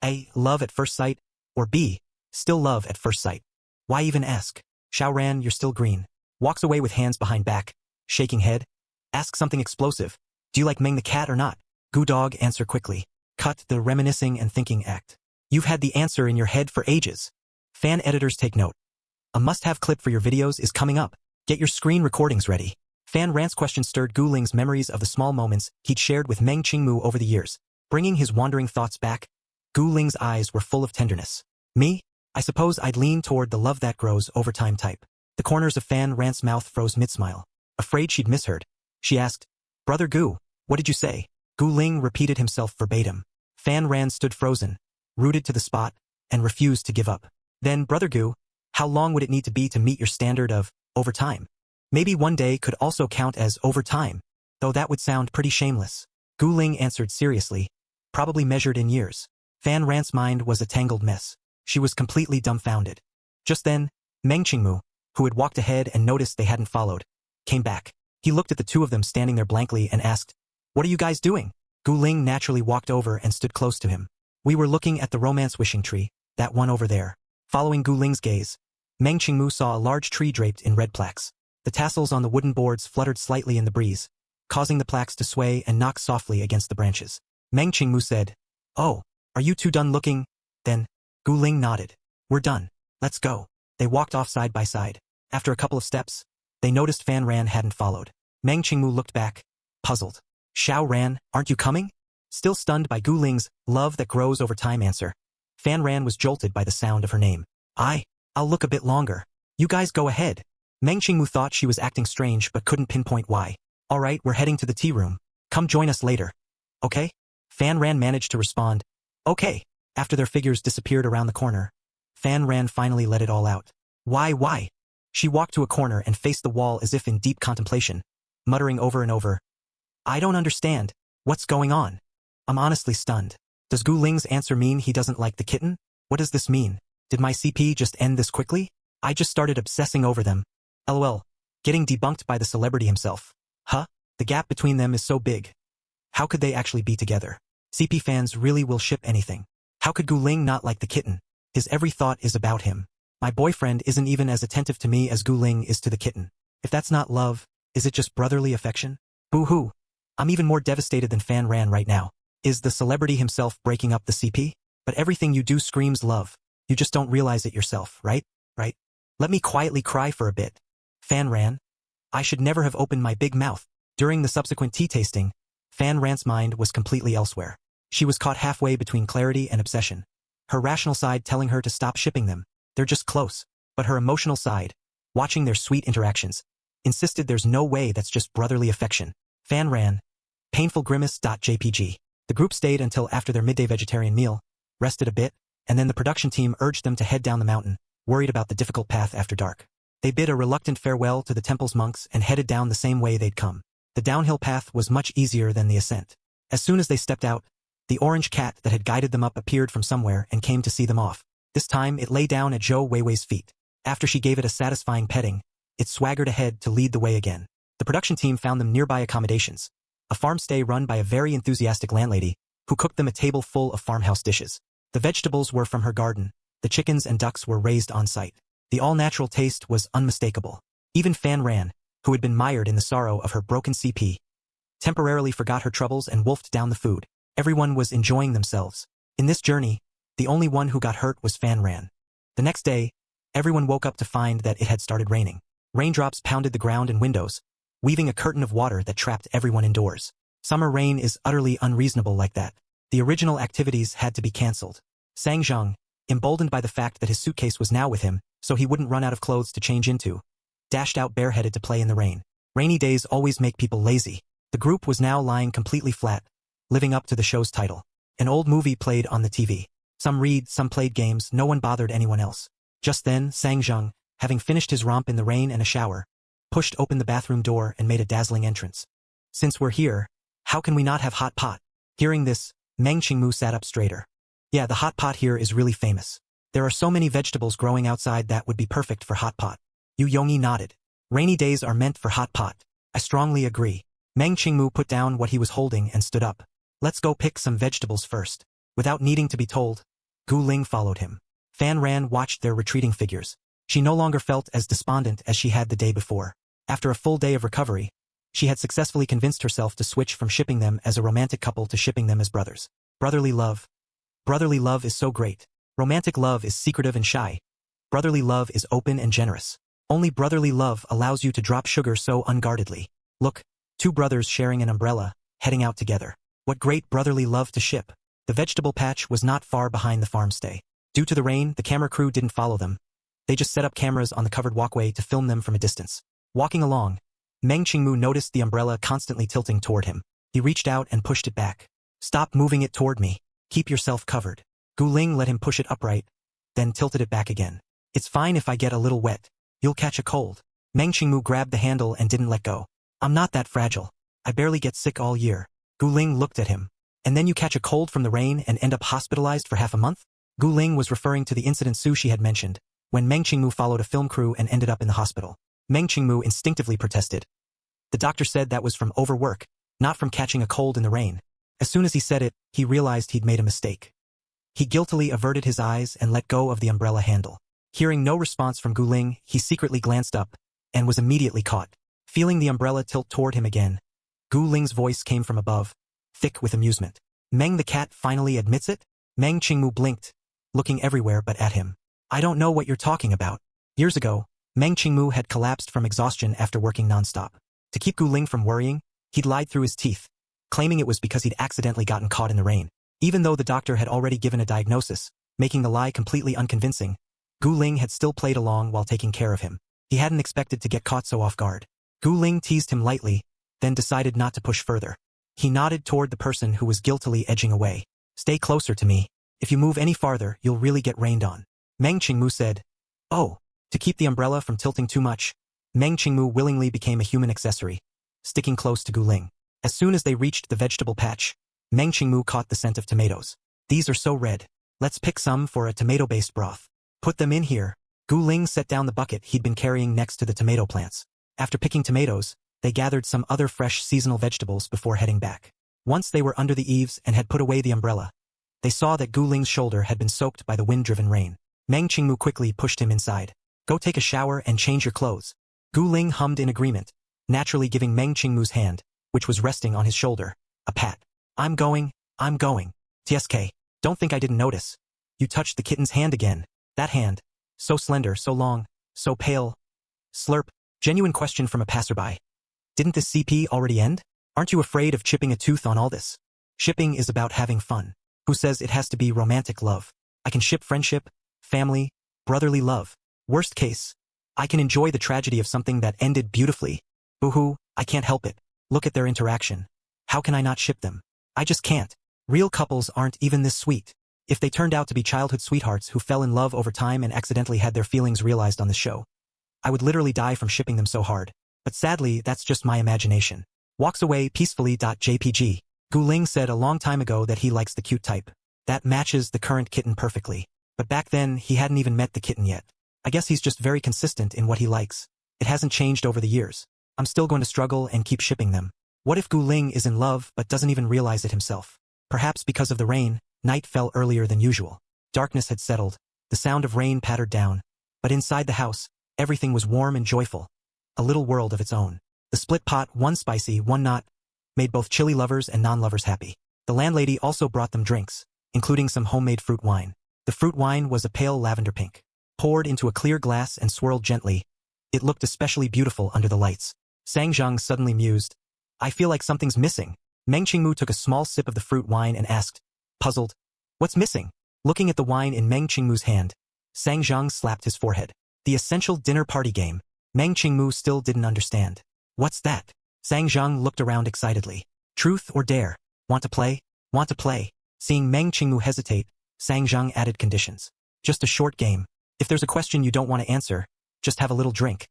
A. Love at first sight, or B. Still love at first sight. Why even ask? Xiao Ran, you're still green. Walks away with hands behind back, shaking head. Ask something explosive. Do you like Meng the cat or not? Gu Dog, answer quickly. Cut the reminiscing and thinking act. You've had the answer in your head for ages. Fan editors take note. A must-have clip for your videos is coming up. Get your screen recordings ready. Fan Ran's question stirred Gu Ling's memories of the small moments he'd shared with Meng Qingmu over the years. Bringing his wandering thoughts back, Gu Ling's eyes were full of tenderness. Me? I suppose I'd lean toward the love that grows over time type. The corners of Fan Ran's mouth froze mid-smile. Afraid she'd misheard, she asked, Brother Gu, what did you say? Gu Ling repeated himself verbatim. Fan Ran stood frozen, rooted to the spot, and refused to give up. Then, Brother Gu, how long would it need to be to meet your standard of over time? Maybe one day could also count as over time, though that would sound pretty shameless. Gu Ling answered seriously, probably measured in years. Fan Ran's mind was a tangled mess. She was completely dumbfounded. Just then, Meng Qingmu, who had walked ahead and noticed they hadn't followed, came back. He looked at the two of them standing there blankly and asked, What are you guys doing? Gu Ling naturally walked over and stood close to him. We were looking at the romance wishing tree, that one over there. Following Gu Ling's gaze, Meng Qingmu saw a large tree draped in red plaques. The tassels on the wooden boards fluttered slightly in the breeze, causing the plaques to sway and knock softly against the branches. Meng Qingmu said, Oh, are you two done looking? Then, Gu Ling nodded. We're done. Let's go. They walked off side by side. After a couple of steps, they noticed Fan Ran hadn't followed. Meng Qingmu looked back, puzzled. Xiao Ran, aren't you coming? Still stunned by Gu Ling's love that grows over time answer, Fan Ran was jolted by the sound of her name. I'll look a bit longer. You guys go ahead. Meng Qingmu thought she was acting strange but couldn't pinpoint why. All right, we're heading to the tea room. Come join us later. Okay? Fan Ran managed to respond. Okay. After their figures disappeared around the corner, Fan Ran finally let it all out. Why? She walked to a corner and faced the wall as if in deep contemplation, muttering over and over, I don't understand. What's going on? I'm honestly stunned. Does Gu Ling's answer mean he doesn't like the kitten? What does this mean? Did my CP just end this quickly? I just started obsessing over them. LOL. Getting debunked by the celebrity himself. Huh? The gap between them is so big. How could they actually be together? CP fans really will ship anything. How could Gu Ling not like the kitten? His every thought is about him. My boyfriend isn't even as attentive to me as Gu Ling is to the kitten. If that's not love, is it just brotherly affection? Boo-hoo. I'm even more devastated than Fan Ran right now. Is the celebrity himself breaking up the CP? But everything you do screams love. You just don't realize it yourself, right? Right? Let me quietly cry for a bit. Fan Ran. I should never have opened my big mouth. During the subsequent tea tasting, Fan Ran's mind was completely elsewhere. She was caught halfway between clarity and obsession. Her rational side telling her to stop shipping them. They're just close. But her emotional side, watching their sweet interactions, insisted there's no way that's just brotherly affection. Fan Ran. Painful grimace.jpg. The group stayed until after their midday vegetarian meal, rested a bit, and then the production team urged them to head down the mountain, worried about the difficult path after dark. They bid a reluctant farewell to the temple's monks and headed down the same way they'd come. The downhill path was much easier than the ascent. As soon as they stepped out, the orange cat that had guided them up appeared from somewhere and came to see them off. This time it lay down at Zhou Weiwei's feet. After she gave it a satisfying petting, it swaggered ahead to lead the way again. The production team found them nearby accommodations, a farm stay run by a very enthusiastic landlady, who cooked them a table full of farmhouse dishes. The vegetables were from her garden, the chickens and ducks were raised on site. The all-natural taste was unmistakable. Even Fan Ran, who had been mired in the sorrow of her broken CP, temporarily forgot her troubles and wolfed down the food. Everyone was enjoying themselves. In this journey, the only one who got hurt was Fan Ran. The next day, everyone woke up to find that it had started raining. Raindrops pounded the ground and windows, weaving a curtain of water that trapped everyone indoors. Summer rain is utterly unreasonable like that. The original activities had to be cancelled. Sang Zheng, emboldened by the fact that his suitcase was now with him, so he wouldn't run out of clothes to change into, dashed out bareheaded to play in the rain. Rainy days always make people lazy. The group was now lying completely flat, living up to the show's title. An old movie played on the TV. Some read, some played games, no one bothered anyone else. Just then, Sang Zheng, having finished his romp in the rain and a shower, pushed open the bathroom door and made a dazzling entrance. Since we're here, how can we not have hot pot? Hearing this, Meng Qingmu sat up straighter. Yeah, the hot pot here is really famous. There are so many vegetables growing outside that would be perfect for hot pot. Yu Yongyi nodded. Rainy days are meant for hot pot. I strongly agree. Meng Qingmu put down what he was holding and stood up. Let's go pick some vegetables first. Without needing to be told, Gu Ling followed him. Fan Ran watched their retreating figures. She no longer felt as despondent as she had the day before. After a full day of recovery, she had successfully convinced herself to switch from shipping them as a romantic couple to shipping them as brothers. Brotherly love. Brotherly love is so great. Romantic love is secretive and shy. Brotherly love is open and generous. Only brotherly love allows you to drop sugar so unguardedly. Look, two brothers sharing an umbrella, heading out together. What great brotherly love to ship. The vegetable patch was not far behind the farmstay. Due to the rain, the camera crew didn't follow them. They just set up cameras on the covered walkway to film them from a distance. Walking along, Meng Qingmu noticed the umbrella constantly tilting toward him. He reached out and pushed it back. Stop moving it toward me. Keep yourself covered. Gu Ling let him push it upright, then tilted it back again. It's fine if I get a little wet. You'll catch a cold. Meng Qingmu grabbed the handle and didn't let go. I'm not that fragile. I barely get sick all year. Gu Ling looked at him. And then you catch a cold from the rain and end up hospitalized for half a month? Gu Ling was referring to the incident Su Shi had mentioned, when Meng Qingmu followed a film crew and ended up in the hospital. Meng Qingmu instinctively protested. The doctor said that was from overwork, not from catching a cold in the rain. As soon as he said it, he realized he'd made a mistake. He guiltily averted his eyes and let go of the umbrella handle. Hearing no response from Gu Ling, he secretly glanced up, and was immediately caught. Feeling the umbrella tilt toward him again, Gu Ling's voice came from above, thick with amusement. Meng the cat finally admits it? Meng Qingmu blinked, looking everywhere but at him. I don't know what you're talking about. Years ago, Meng Qingmu had collapsed from exhaustion after working non-stop. To keep Gu Ling from worrying, he'd lied through his teeth, claiming it was because he'd accidentally gotten caught in the rain. Even though the doctor had already given a diagnosis, making the lie completely unconvincing, Gu Ling had still played along while taking care of him. He hadn't expected to get caught so off guard. Gu Ling teased him lightly, then decided not to push further. He nodded toward the person who was guiltily edging away. Stay closer to me. If you move any farther, you'll really get rained on. Meng Qingmu said. Oh. To keep the umbrella from tilting too much, Meng Qingmu willingly became a human accessory, sticking close to Gu Ling. As soon as they reached the vegetable patch, Meng Qingmu caught the scent of tomatoes. These are so red. Let's pick some for a tomato-based broth. Put them in here. Gu Ling set down the bucket he'd been carrying next to the tomato plants. After picking tomatoes, they gathered some other fresh seasonal vegetables before heading back. Once they were under the eaves and had put away the umbrella, they saw that Gu Ling's shoulder had been soaked by the wind-driven rain. Meng Qingmu quickly pushed him inside. Go take a shower and change your clothes. Gu Ling hummed in agreement, naturally giving Meng Qingmu's hand, which was resting on his shoulder, a pat. I'm going. TSK. Don't think I didn't notice. You touched the kitten's hand again. That hand. So slender, so long, so pale. Slurp. Genuine question from a passerby. Didn't this CP already end? Aren't you afraid of chipping a tooth on all this? Shipping is about having fun. Who says it has to be romantic love? I can ship friendship, family, brotherly love. Worst case, I can enjoy the tragedy of something that ended beautifully. Boo-hoo, I can't help it. Look at their interaction. How can I not ship them? I just can't. Real couples aren't even this sweet. If they turned out to be childhood sweethearts who fell in love over time and accidentally had their feelings realized on the show, I would literally die from shipping them so hard. But sadly, that's just my imagination. Walks away peacefully. JPG. Gu Ling said a long time ago that he likes the cute type. That matches the current kitten perfectly. But back then, he hadn't even met the kitten yet. I guess he's just very consistent in what he likes. It hasn't changed over the years. I'm still going to struggle and keep shipping them. What if Gu Ling is in love but doesn't even realize it himself? Perhaps because of the rain, night fell earlier than usual. Darkness had settled. The sound of rain pattered down. But inside the house, everything was warm and joyful. A little world of its own. The split pot, one spicy, one not, made both chili lovers and non-lovers happy. The landlady also brought them drinks, including some homemade fruit wine. The fruit wine was a pale lavender pink. Poured into a clear glass and swirled gently, it looked especially beautiful under the lights. Sang Zhang suddenly mused. I feel like something's missing. Meng Qingmu took a small sip of the fruit wine and asked, puzzled, what's missing? Looking at the wine in Meng Qingmu's hand, Sang Zhang slapped his forehead. The essential dinner party game. Meng Qingmu still didn't understand. What's that? Sang Zhang looked around excitedly. Truth or dare? Want to play? Want to play? Seeing Meng Qingmu hesitate, Sang Zhang added conditions. Just a short game. If there's a question you don't want to answer, just have a little drink.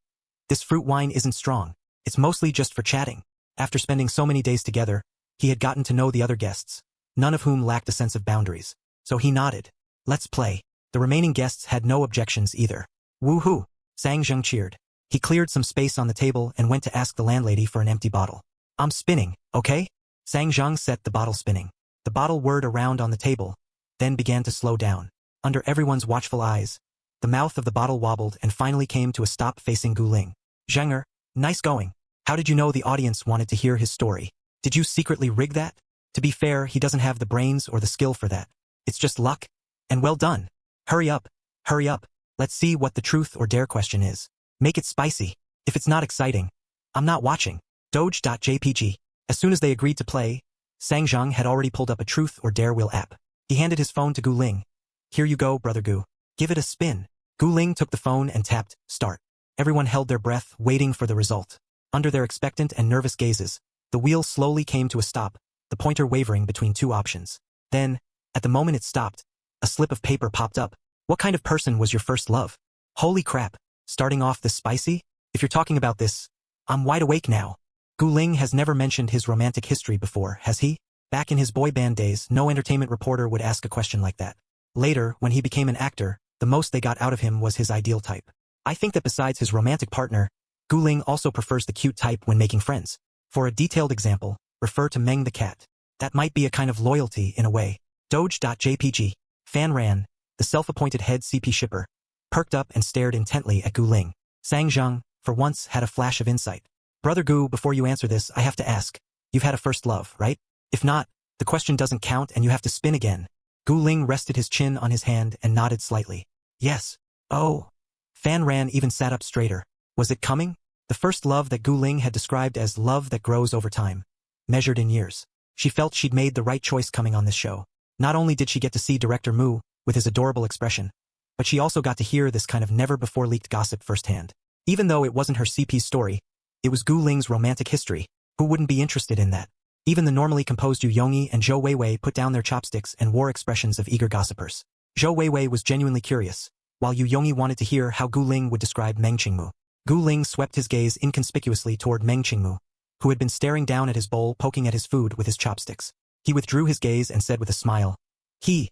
This fruit wine isn't strong. It's mostly just for chatting. After spending so many days together, he had gotten to know the other guests, none of whom lacked a sense of boundaries. So he nodded. Let's play. The remaining guests had no objections either. Woohoo! Sang Zhang cheered. He cleared some space on the table and went to ask the landlady for an empty bottle. I'm spinning, okay? Sang Zhang set the bottle spinning. The bottle whirred around on the table, then began to slow down. Under everyone's watchful eyes, the mouth of the bottle wobbled and finally came to a stop facing Gu Ling. Zhenger, nice going. How did you know the audience wanted to hear his story? Did you secretly rig that? To be fair, he doesn't have the brains or the skill for that. It's just luck. And well done. Hurry up. Hurry up. Let's see what the truth or dare question is. Make it spicy. If it's not exciting, I'm not watching. Doge.jpg. As soon as they agreed to play, Sang Zhang had already pulled up a truth or dare wheel app. He handed his phone to Gu Ling. Here you go, brother Gu. Give it a spin. Gu Ling took the phone and tapped start. Everyone held their breath, waiting for the result. Under their expectant and nervous gazes, the wheel slowly came to a stop, the pointer wavering between two options. Then, at the moment it stopped, a slip of paper popped up. What kind of person was your first love? Holy crap. Starting off this spicy? If you're talking about this, I'm wide awake now. Gu Ling has never mentioned his romantic history before, has he? Back in his boy band days, no entertainment reporter would ask a question like that. Later, when he became an actor, the most they got out of him was his ideal type. I think that besides his romantic partner, Gu Ling also prefers the cute type when making friends. For a detailed example, refer to Meng the cat. That might be a kind of loyalty in a way. Doge.jpg. Fan Ran, the self-appointed head CP shipper, perked up and stared intently at Gu Ling. Sang Zhang, for once, had a flash of insight. Brother Gu, before you answer this, I have to ask. You've had a first love, right? If not, the question doesn't count and you have to spin again. Gu Ling rested his chin on his hand and nodded slightly. Yes. Oh. Fan Ran even sat up straighter. Was it coming? The first love that Gu Ling had described as love that grows over time, measured in years. She felt she'd made the right choice coming on this show. Not only did she get to see director Mu, with his adorable expression, but she also got to hear this kind of never-before-leaked gossip firsthand. Even though it wasn't her CP's story, it was Gu Ling's romantic history. Who wouldn't be interested in that? Even the normally composed Yu Yongyi and Zhou Weiwei put down their chopsticks and wore expressions of eager gossipers. Zhou Weiwei was genuinely curious, while Yu Yongyi wanted to hear how Gu Ling would describe Meng Qingmu. Gu Ling swept his gaze inconspicuously toward Meng Qingmu, who had been staring down at his bowl, poking at his food with his chopsticks. He withdrew his gaze and said with a smile, he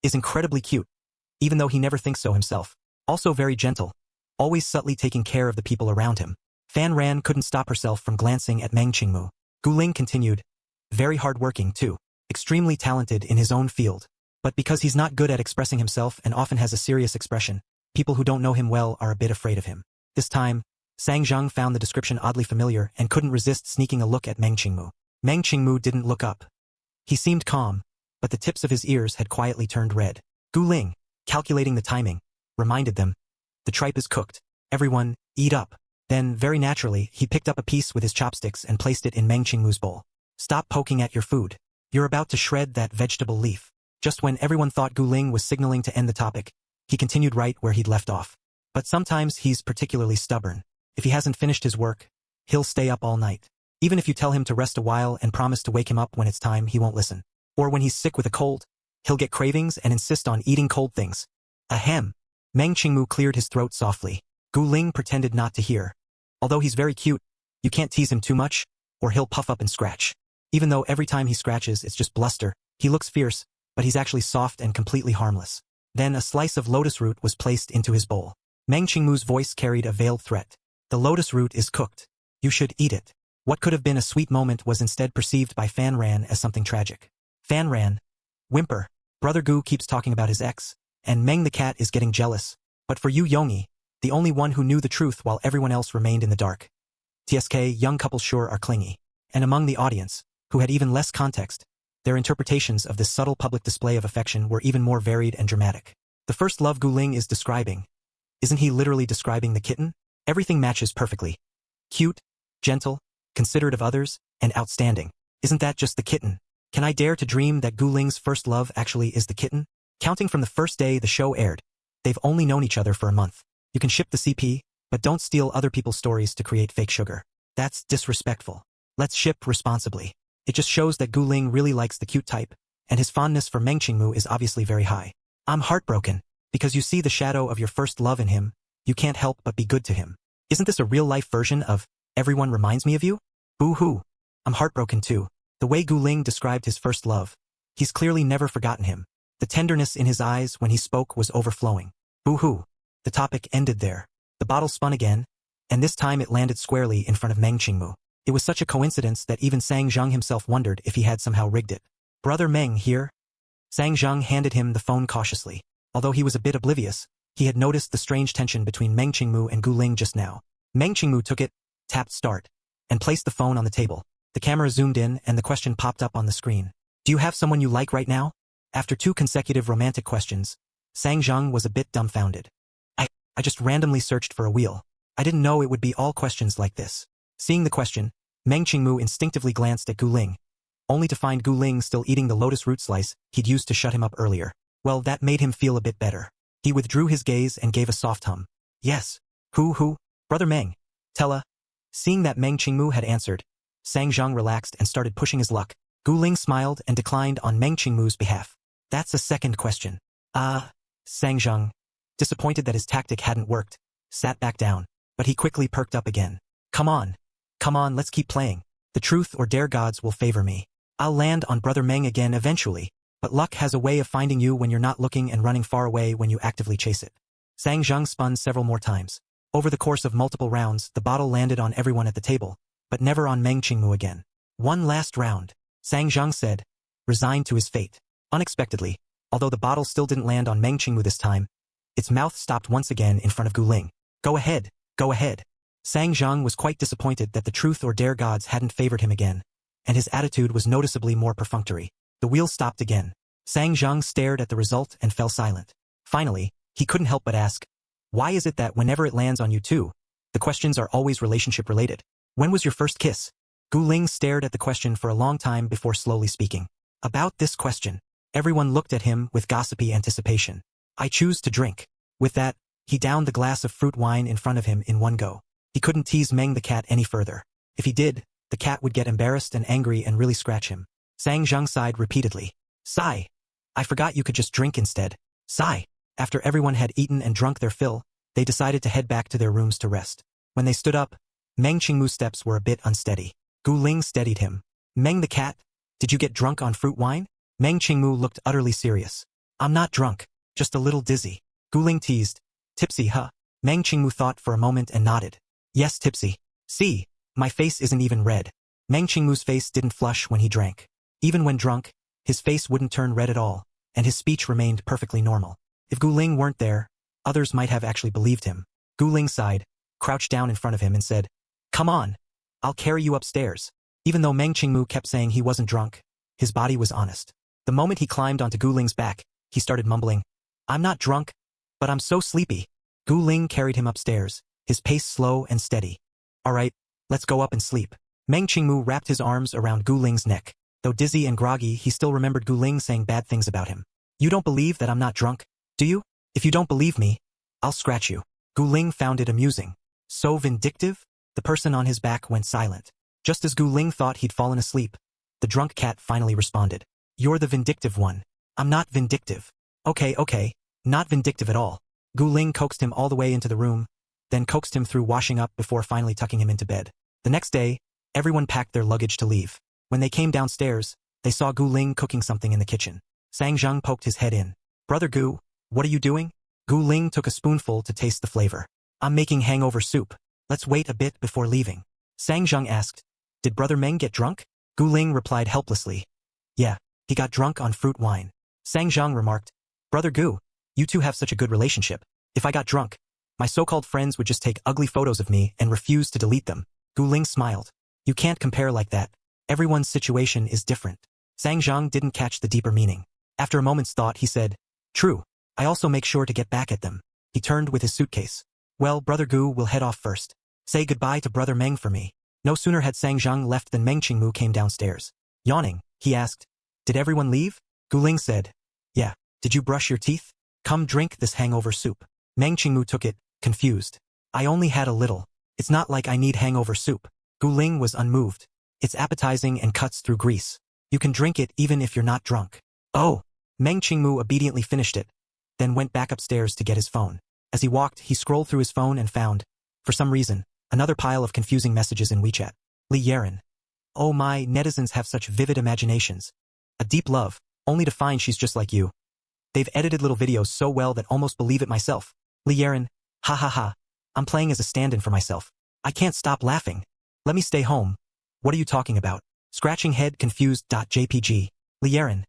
is incredibly cute, even though he never thinks so himself. Also very gentle, always subtly taking care of the people around him. Fan Ran couldn't stop herself from glancing at Meng Qingmu. Gu Ling continued, very hardworking too, extremely talented in his own field. But because he's not good at expressing himself and often has a serious expression, people who don't know him well are a bit afraid of him. This time, Sang Zhang found the description oddly familiar and couldn't resist sneaking a look at Meng Qingmu. Meng Qingmu didn't look up. He seemed calm, but the tips of his ears had quietly turned red. Gu Ling, calculating the timing, reminded them, the tripe is cooked. Everyone, eat up. Then, very naturally, he picked up a piece with his chopsticks and placed it in Meng Qingmu's bowl. Stop poking at your food. You're about to shred that vegetable leaf. Just when everyone thought Gu Ling was signaling to end the topic, he continued right where he'd left off. But sometimes he's particularly stubborn. If he hasn't finished his work, he'll stay up all night. Even if you tell him to rest a while and promise to wake him up when it's time, he won't listen. Or when he's sick with a cold, he'll get cravings and insist on eating cold things. Ahem. Meng Qingmu cleared his throat softly. Gu Ling pretended not to hear. Although he's very cute, you can't tease him too much, or he'll puff up and scratch. Even though every time he scratches it's just bluster, he looks fierce, but he's actually soft and completely harmless. Then a slice of lotus root was placed into his bowl. Meng Qingmu's voice carried a veiled threat. The lotus root is cooked. You should eat it. What could have been a sweet moment was instead perceived by Fan Ran as something tragic. Fan Ran. Whimper. Brother Gu keeps talking about his ex, and Meng the cat is getting jealous. But for Yu Yongyi, the only one who knew the truth while everyone else remained in the dark. TSK, young couples sure are clingy. And among the audience, who had even less context, their interpretations of this subtle public display of affection were even more varied and dramatic. The first love Gu Ling is describing. Isn't he literally describing the kitten? Everything matches perfectly. Cute, gentle, considerate of others, and outstanding. Isn't that just the kitten? Can I dare to dream that Gu Ling's first love actually is the kitten? Counting from the first day the show aired, they've only known each other for a month. You can ship the CP, but don't steal other people's stories to create fake sugar. That's disrespectful. Let's ship responsibly. It just shows that Gu Ling really likes the cute type, and his fondness for Meng Qingmu is obviously very high. I'm heartbroken, because you see the shadow of your first love in him, you can't help but be good to him. Isn't this a real-life version of, everyone reminds me of you? Boo-hoo. I'm heartbroken too. The way Gu Ling described his first love, he's clearly never forgotten him. The tenderness in his eyes when he spoke was overflowing. Boo-hoo. The topic ended there. The bottle spun again, and this time it landed squarely in front of Meng Qingmu. It was such a coincidence that even Sang Zheng himself wondered if he had somehow rigged it. Brother Meng here? Sang Zheng handed him the phone cautiously. Although he was a bit oblivious, he had noticed the strange tension between Meng Qingmu and Gu Ling just now. Meng Qingmu took it, tapped start, and placed the phone on the table. The camera zoomed in and the question popped up on the screen. Do you have someone you like right now? After 2 consecutive romantic questions, Sang Zheng was a bit dumbfounded. I just randomly searched for a wheel. I didn't know it would be all questions like this. Seeing the question, Meng Qingmu instinctively glanced at Gu Ling, only to find Gu Ling still eating the lotus root slice he'd used to shut him up earlier. Well, that made him feel a bit better. He withdrew his gaze and gave a soft hum. Yes. Who? Brother Meng. Tella. Seeing that Meng Qingmu had answered, Sang Zheng relaxed and started pushing his luck. Gu Ling smiled and declined on Meng Qingmu's behalf. That's a second question. Sang Zheng, disappointed that his tactic hadn't worked, sat back down, but he quickly perked up again. Come on, let's keep playing. The truth or dare gods will favor me. I'll land on Brother Meng again eventually, but luck has a way of finding you when you're not looking and running far away when you actively chase it. Sang Zheng spun several more times. Over the course of multiple rounds, the bottle landed on everyone at the table, but never on Meng Qingmu again. One last round, Sang Zheng said, resigned to his fate. Unexpectedly, although the bottle still didn't land on Meng Qingmu this time, its mouth stopped once again in front of Gu Ling. Go ahead. Sang Zheng was quite disappointed that the truth or dare gods hadn't favored him again, and his attitude was noticeably more perfunctory. The wheel stopped again. Sang Zheng stared at the result and fell silent. Finally, he couldn't help but ask, why is it that whenever it lands on you two, the questions are always relationship-related? When was your first kiss? Gu Ling stared at the question for a long time before slowly speaking. About this question, everyone looked at him with gossipy anticipation. I choose to drink. With that, he downed the glass of fruit wine in front of him in one go. He couldn't tease Meng the cat any further. If he did, the cat would get embarrassed and angry and really scratch him. Sang Zheng sighed repeatedly. Sigh. I forgot you could just drink instead. Sigh. After everyone had eaten and drunk their fill, they decided to head back to their rooms to rest. When they stood up, Meng Qingmu's steps were a bit unsteady. Gu Ling steadied him. Meng the cat, did you get drunk on fruit wine? Meng Qingmu looked utterly serious. I'm not drunk, just a little dizzy. Gu Ling teased. Tipsy, huh? Meng Qingmu thought for a moment and nodded. Yes, tipsy. See, my face isn't even red. Meng Qingmu's face didn't flush when he drank. Even when drunk, his face wouldn't turn red at all, and his speech remained perfectly normal. If Gu Ling weren't there, others might have actually believed him. Gu Ling sighed, crouched down in front of him and said, Come on, I'll carry you upstairs. Even though Meng Qingmu kept saying he wasn't drunk, his body was honest. The moment he climbed onto Gu Ling's back, he started mumbling, I'm not drunk, but I'm so sleepy. Gu Ling carried him upstairs, his pace slow and steady. All right, let's go up and sleep. Meng Qingmu wrapped his arms around Gu Ling's neck. Though dizzy and groggy, he still remembered Gu Ling saying bad things about him. You don't believe that I'm not drunk, do you? If you don't believe me, I'll scratch you. Gu Ling found it amusing. So vindictive? The person on his back went silent. Just as Gu Ling thought he'd fallen asleep, the drunk cat finally responded. You're the vindictive one. I'm not vindictive. Okay, not vindictive at all. Gu Ling coaxed him all the way into the room, then coaxed him through washing up before finally tucking him into bed. The next day, everyone packed their luggage to leave. When they came downstairs, they saw Gu Ling cooking something in the kitchen. Sang Zheng poked his head in. Brother Gu, what are you doing? Gu Ling took a spoonful to taste the flavor. I'm making hangover soup. Let's wait a bit before leaving. Sang Zheng asked, Did Brother Meng get drunk? Gu Ling replied helplessly. Yeah, he got drunk on fruit wine. Sang Zheng remarked, Brother Gu, you two have such a good relationship. If I got drunk, my so-called friends would just take ugly photos of me and refuse to delete them. Gu Ling smiled. You can't compare like that. Everyone's situation is different. Sang Zhang didn't catch the deeper meaning. After a moment's thought, he said, "True. I also make sure to get back at them." He turned with his suitcase. "Well, Brother Gu will head off first. Say goodbye to Brother Meng for me." No sooner had Sang Zhang left than Meng Qingmu came downstairs. Yawning, he asked, "Did everyone leave?" Gu Ling said, "Yeah. Did you brush your teeth? Come drink this hangover soup." Meng Qingmu took it, confused. "I only had a little. It's not like I need hangover soup." Gu Ling was unmoved. "It's appetizing and cuts through grease. You can drink it even if you're not drunk." "Oh." Meng Qingmu obediently finished it, then went back upstairs to get his phone. As he walked, he scrolled through his phone and found, for some reason, another pile of confusing messages in WeChat. Li Yaren. "Oh my, netizens have such vivid imaginations. A deep love, only to find she's just like you. They've edited little videos so well that almost believe it myself. Li Yaren. Ha ha ha. I'm playing as a stand-in for myself. I can't stop laughing. Let me stay home. What are you talking about? Scratching head confused. JPG. Li Yaren.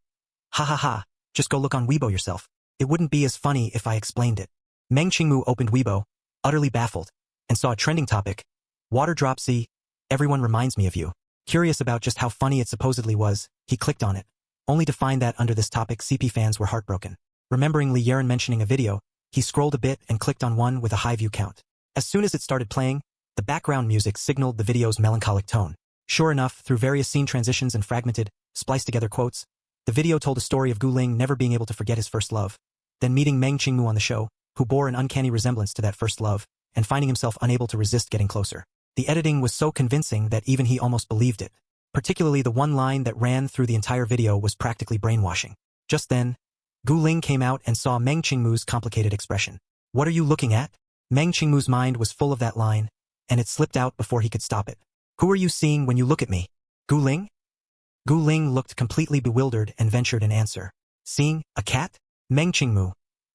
Ha ha ha. Just go look on Weibo yourself. It wouldn't be as funny if I explained it." Meng Qingmu opened Weibo, utterly baffled, and saw a trending topic. "Water drop C. Everyone reminds me of you." Curious about just how funny it supposedly was, he clicked on it, only to find that under this topic CP fans were heartbroken. Remembering Li Yaren mentioning a video, he scrolled a bit and clicked on one with a high view count. As soon as it started playing, the background music signaled the video's melancholic tone. Sure enough, through various scene transitions and fragmented, spliced-together quotes, the video told a story of Gu Ling never being able to forget his first love, then meeting Meng Qingmu on the show, who bore an uncanny resemblance to that first love, and finding himself unable to resist getting closer. The editing was so convincing that even he almost believed it. Particularly the one line that ran through the entire video was practically brainwashing. Just then, Gu Ling came out and saw Meng Qingmu's complicated expression. "What are you looking at?" Meng Qingmu's mind was full of that line, and it slipped out before he could stop it. "Who are you seeing when you look at me? Gu Ling?" Gu Ling looked completely bewildered and ventured an answer. "Seeing a cat?" Meng Qingmu,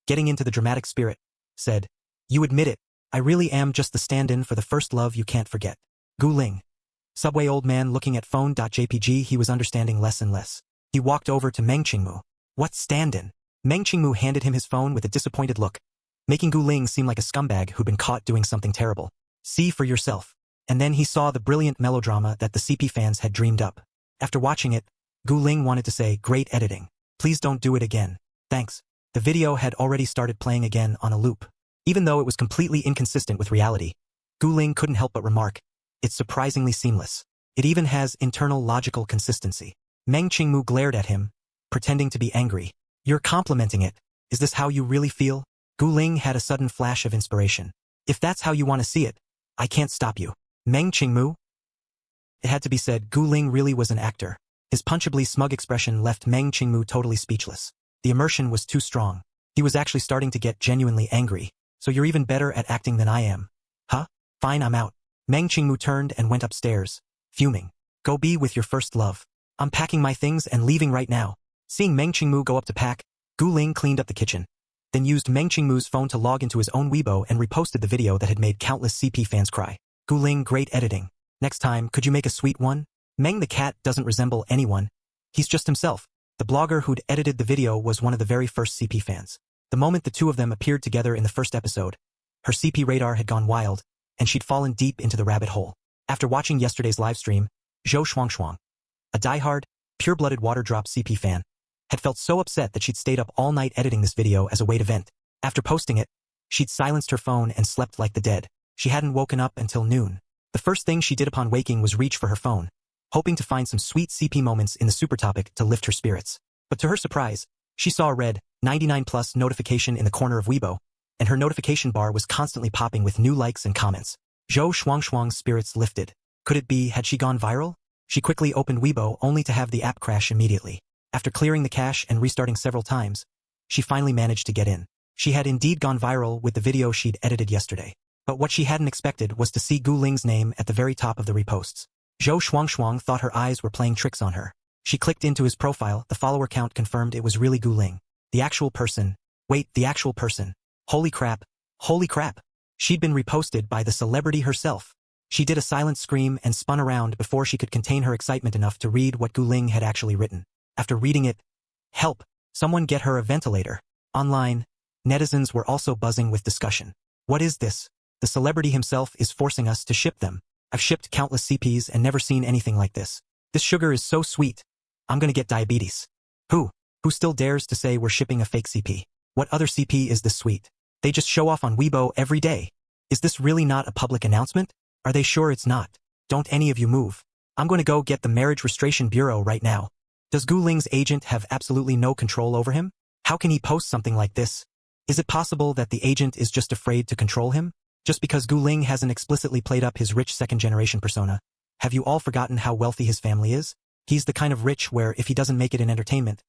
getting into the dramatic spirit, said, "You admit it, I really am just the stand-in for the first love you can't forget." Gu Ling. Subway old man looking at phone.jpg, he was understanding less and less. He walked over to Meng Qingmu. "What stand-in?" Meng Qingmu handed him his phone with a disappointed look, making Gu Ling seem like a scumbag who'd been caught doing something terrible. "See for yourself." And then he saw the brilliant melodrama that the CP fans had dreamed up. After watching it, Gu Ling wanted to say, "Great editing. Please don't do it again. Thanks." The video had already started playing again on a loop. Even though it was completely inconsistent with reality, Gu Ling couldn't help but remark, "It's surprisingly seamless. It even has internal logical consistency." Meng Qingmu glared at him, pretending to be angry. "You're complimenting it. Is this how you really feel?" Gu Ling had a sudden flash of inspiration. "If that's how you want to see it, I can't stop you." Meng Qingmu? It had to be said, Gu Ling really was an actor. His punchably smug expression left Meng Qingmu totally speechless. The immersion was too strong. He was actually starting to get genuinely angry. "So you're even better at acting than I am. Huh? Fine, I'm out." Meng Qingmu turned and went upstairs, fuming. "Go be with your first love. I'm packing my things and leaving right now." Seeing Meng Qingmu go up to pack, Gu Ling cleaned up the kitchen, then used Meng Qingmu's phone to log into his own Weibo and reposted the video that had made countless CP fans cry. "Gu Ling, great editing. Next time, could you make a sweet one?" Meng the cat doesn't resemble anyone. He's just himself. The blogger who'd edited the video was one of the very first CP fans. The moment the two of them appeared together in the first episode, her CP radar had gone wild, and she'd fallen deep into the rabbit hole. After watching yesterday's livestream, Zhou Shuangshuang, a die-hard, pure-blooded water drop CP fan, had felt so upset that she'd stayed up all night editing this video as a way to vent. After posting it, she'd silenced her phone and slept like the dead. She hadn't woken up until noon. The first thing she did upon waking was reach for her phone, hoping to find some sweet CP moments in the super topic to lift her spirits. But to her surprise, she saw a red 99+ notification in the corner of Weibo, and her notification bar was constantly popping with new likes and comments. Zhou Shuangshuang's spirits lifted. Could it be, had she gone viral? She quickly opened Weibo only to have the app crash immediately. After clearing the cache and restarting several times, she finally managed to get in. She had indeed gone viral with the video she'd edited yesterday. But what she hadn't expected was to see Gu Ling's name at the very top of the reposts. Zhou Shuangshuang thought her eyes were playing tricks on her. She clicked into his profile, the follower count confirmed it was really Gu Ling. The actual person. Wait, the actual person. Holy crap. Holy crap. She'd been reposted by the celebrity herself. She did a silent scream and spun around before she could contain her excitement enough to read what Gu Ling had actually written. After reading it, "Help, someone get her a ventilator." Online, netizens were also buzzing with discussion. "What is this? The celebrity himself is forcing us to ship them. I've shipped countless CPs and never seen anything like this. This sugar is so sweet. I'm gonna get diabetes. Who? Who still dares to say we're shipping a fake CP? What other CP is this sweet? They just show off on Weibo every day. Is this really not a public announcement? Are they sure it's not? Don't any of you move. I'm going to go get the Marriage Registration Bureau right now. Does Gu Ling's agent have absolutely no control over him? How can he post something like this? Is it possible that the agent is just afraid to control him? Just because Gu Ling hasn't explicitly played up his rich second-generation persona. Have you all forgotten how wealthy his family is? He's the kind of rich where if he doesn't make it in entertainment,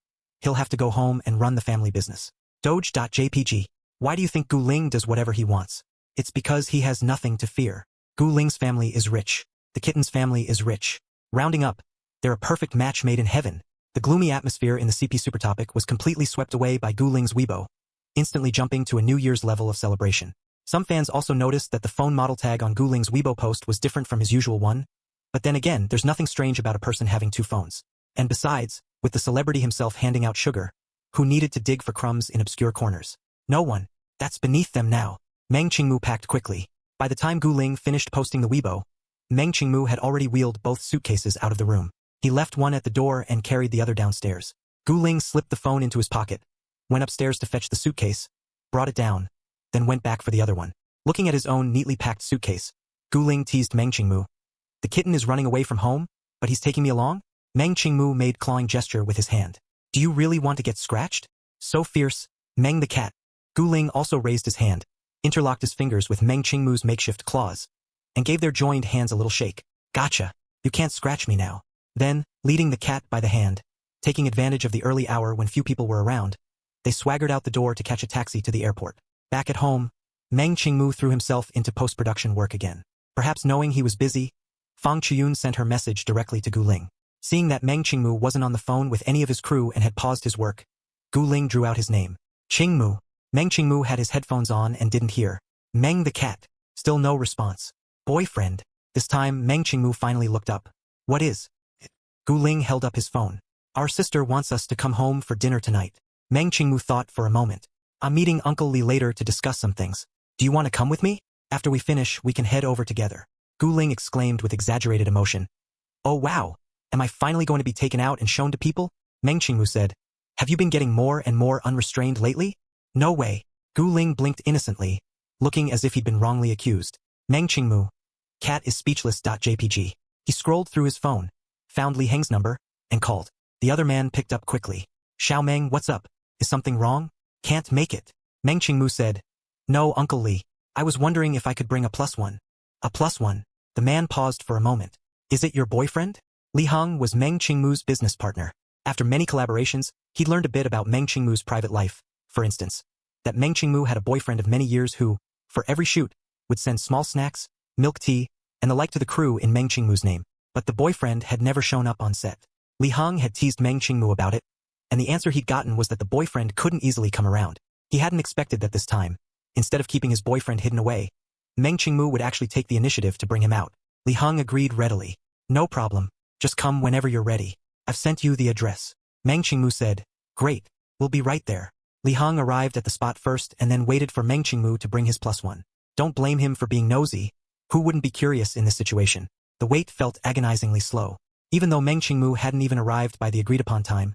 he'll have to go home and run the family business. Doge.jpg. Why do you think Gu Ling does whatever he wants? It's because he has nothing to fear. Gu Ling's family is rich. The kitten's family is rich. Rounding up, they're a perfect match made in heaven. The gloomy atmosphere in the CP Super Topic was completely swept away by Gu Ling's Weibo, instantly jumping to a New Year's level of celebration. Some fans also noticed that the phone model tag on Gu Ling's Weibo post was different from his usual one, but then again, there's nothing strange about a person having two phones. And besides, with the celebrity himself handing out sugar, who needed to dig for crumbs in obscure corners? No one. That's beneath them now. Meng Qingmu packed quickly. By the time Gu Ling finished posting the Weibo, Meng Qingmu had already wheeled both suitcases out of the room. He left one at the door and carried the other downstairs. Gu Ling slipped the phone into his pocket, went upstairs to fetch the suitcase, brought it down, then went back for the other one. Looking at his own neatly packed suitcase, Gu Ling teased Meng Qingmu. The kitten is running away from home, but he's taking me along? Meng Qingmu made clawing gesture with his hand. Do you really want to get scratched? So fierce. Meng the cat. Gu Ling also raised his hand, interlocked his fingers with Meng Qingmu's makeshift claws, and gave their joined hands a little shake. Gotcha. You can't scratch me now. Then, leading the cat by the hand, taking advantage of the early hour when few people were around, they swaggered out the door to catch a taxi to the airport. Back at home, Meng Qingmu threw himself into post-production work again. Perhaps knowing he was busy, Fang Chuyun sent her message directly to Gu Ling. Seeing that Meng Qingmu wasn't on the phone with any of his crew and had paused his work, Gu Ling drew out his name. Qingmu. Meng Qingmu had his headphones on and didn't hear. Meng the cat. Still no response. Boyfriend. This time, Meng Qingmu finally looked up. What is it? Gu Ling held up his phone. Our sister wants us to come home for dinner tonight. Meng Qingmu thought for a moment. I'm meeting Uncle Li later to discuss some things. Do you want to come with me? After we finish, we can head over together. Gu Ling exclaimed with exaggerated emotion. Oh wow. Am I finally going to be taken out and shown to people? Meng Qingmu said. Have you been getting more and more unrestrained lately? No way. Gu Ling blinked innocently, looking as if he'd been wrongly accused. Meng Qingmu. Cat is speechless.jpg. He scrolled through his phone, found Li Heng's number, and called. The other man picked up quickly. Xiao Meng, what's up? Is something wrong? Can't make it. Meng Qingmu said. No, Uncle Li. I was wondering if I could bring a +1. A +1? The man paused for a moment. Is it your boyfriend? Li Heng was Meng Qingmu's business partner. After many collaborations, he'd learned a bit about Meng Qingmu's private life. For instance, that Meng Qingmu had a boyfriend of many years who, for every shoot, would send small snacks, milk tea, and the like to the crew in Meng Qingmu's name. But the boyfriend had never shown up on set. Li Heng had teased Meng Qingmu about it, and the answer he'd gotten was that the boyfriend couldn't easily come around. He hadn't expected that this time, instead of keeping his boyfriend hidden away, Meng Qingmu would actually take the initiative to bring him out. Li Heng agreed readily. No problem. Just come whenever you're ready. I've sent you the address. Meng Qingmu said. Great. We'll be right there. Li Heng arrived at the spot first and then waited for Meng Qingmu to bring his +1. Don't blame him for being nosy. Who wouldn't be curious in this situation? The wait felt agonizingly slow. Even though Meng Qingmu hadn't even arrived by the agreed-upon time,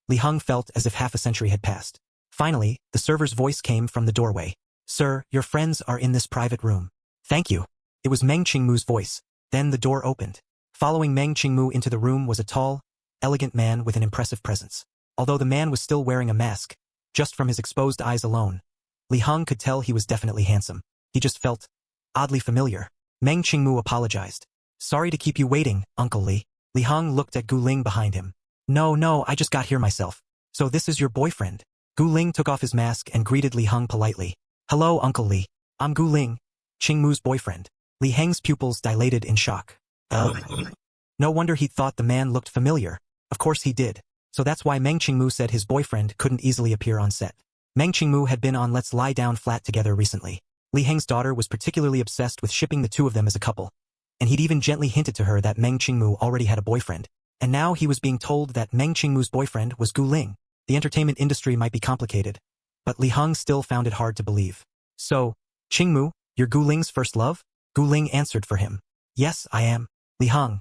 Li Heng felt as if half a century had passed. Finally, the server's voice came from the doorway. Sir, your friends are in this private room. Thank you. It was Meng Qingmu's voice. Then the door opened. Following Meng Qingmu into the room was a tall, elegant man with an impressive presence. Although the man was still wearing a mask, just from his exposed eyes alone, Li Heng could tell he was definitely handsome. He just felt oddly familiar. Meng Qingmu apologized. Sorry to keep you waiting, Uncle Li. Li Heng looked at Gu Ling behind him. No, I just got here myself. So this is your boyfriend? Gu Ling took off his mask and greeted Li Heng politely. Hello, Uncle Li. I'm Gu Ling, Qingmu's boyfriend. Li Heng's pupils dilated in shock. No wonder he thought the man looked familiar. Of course he did. So that's why Meng Qingmu said his boyfriend couldn't easily appear on set. Meng Qingmu had been on Let's Lie Down Flat together recently. Li Heng's daughter was particularly obsessed with shipping the two of them as a couple, and he'd even gently hinted to her that Meng Qingmu already had a boyfriend. And now he was being told that Meng Qingmu's boyfriend was Gu Ling. The entertainment industry might be complicated, but Li Heng still found it hard to believe. So, Qingmu, you're Gu Ling's first love? Gu Ling answered for him. Yes, I am. Li Heng.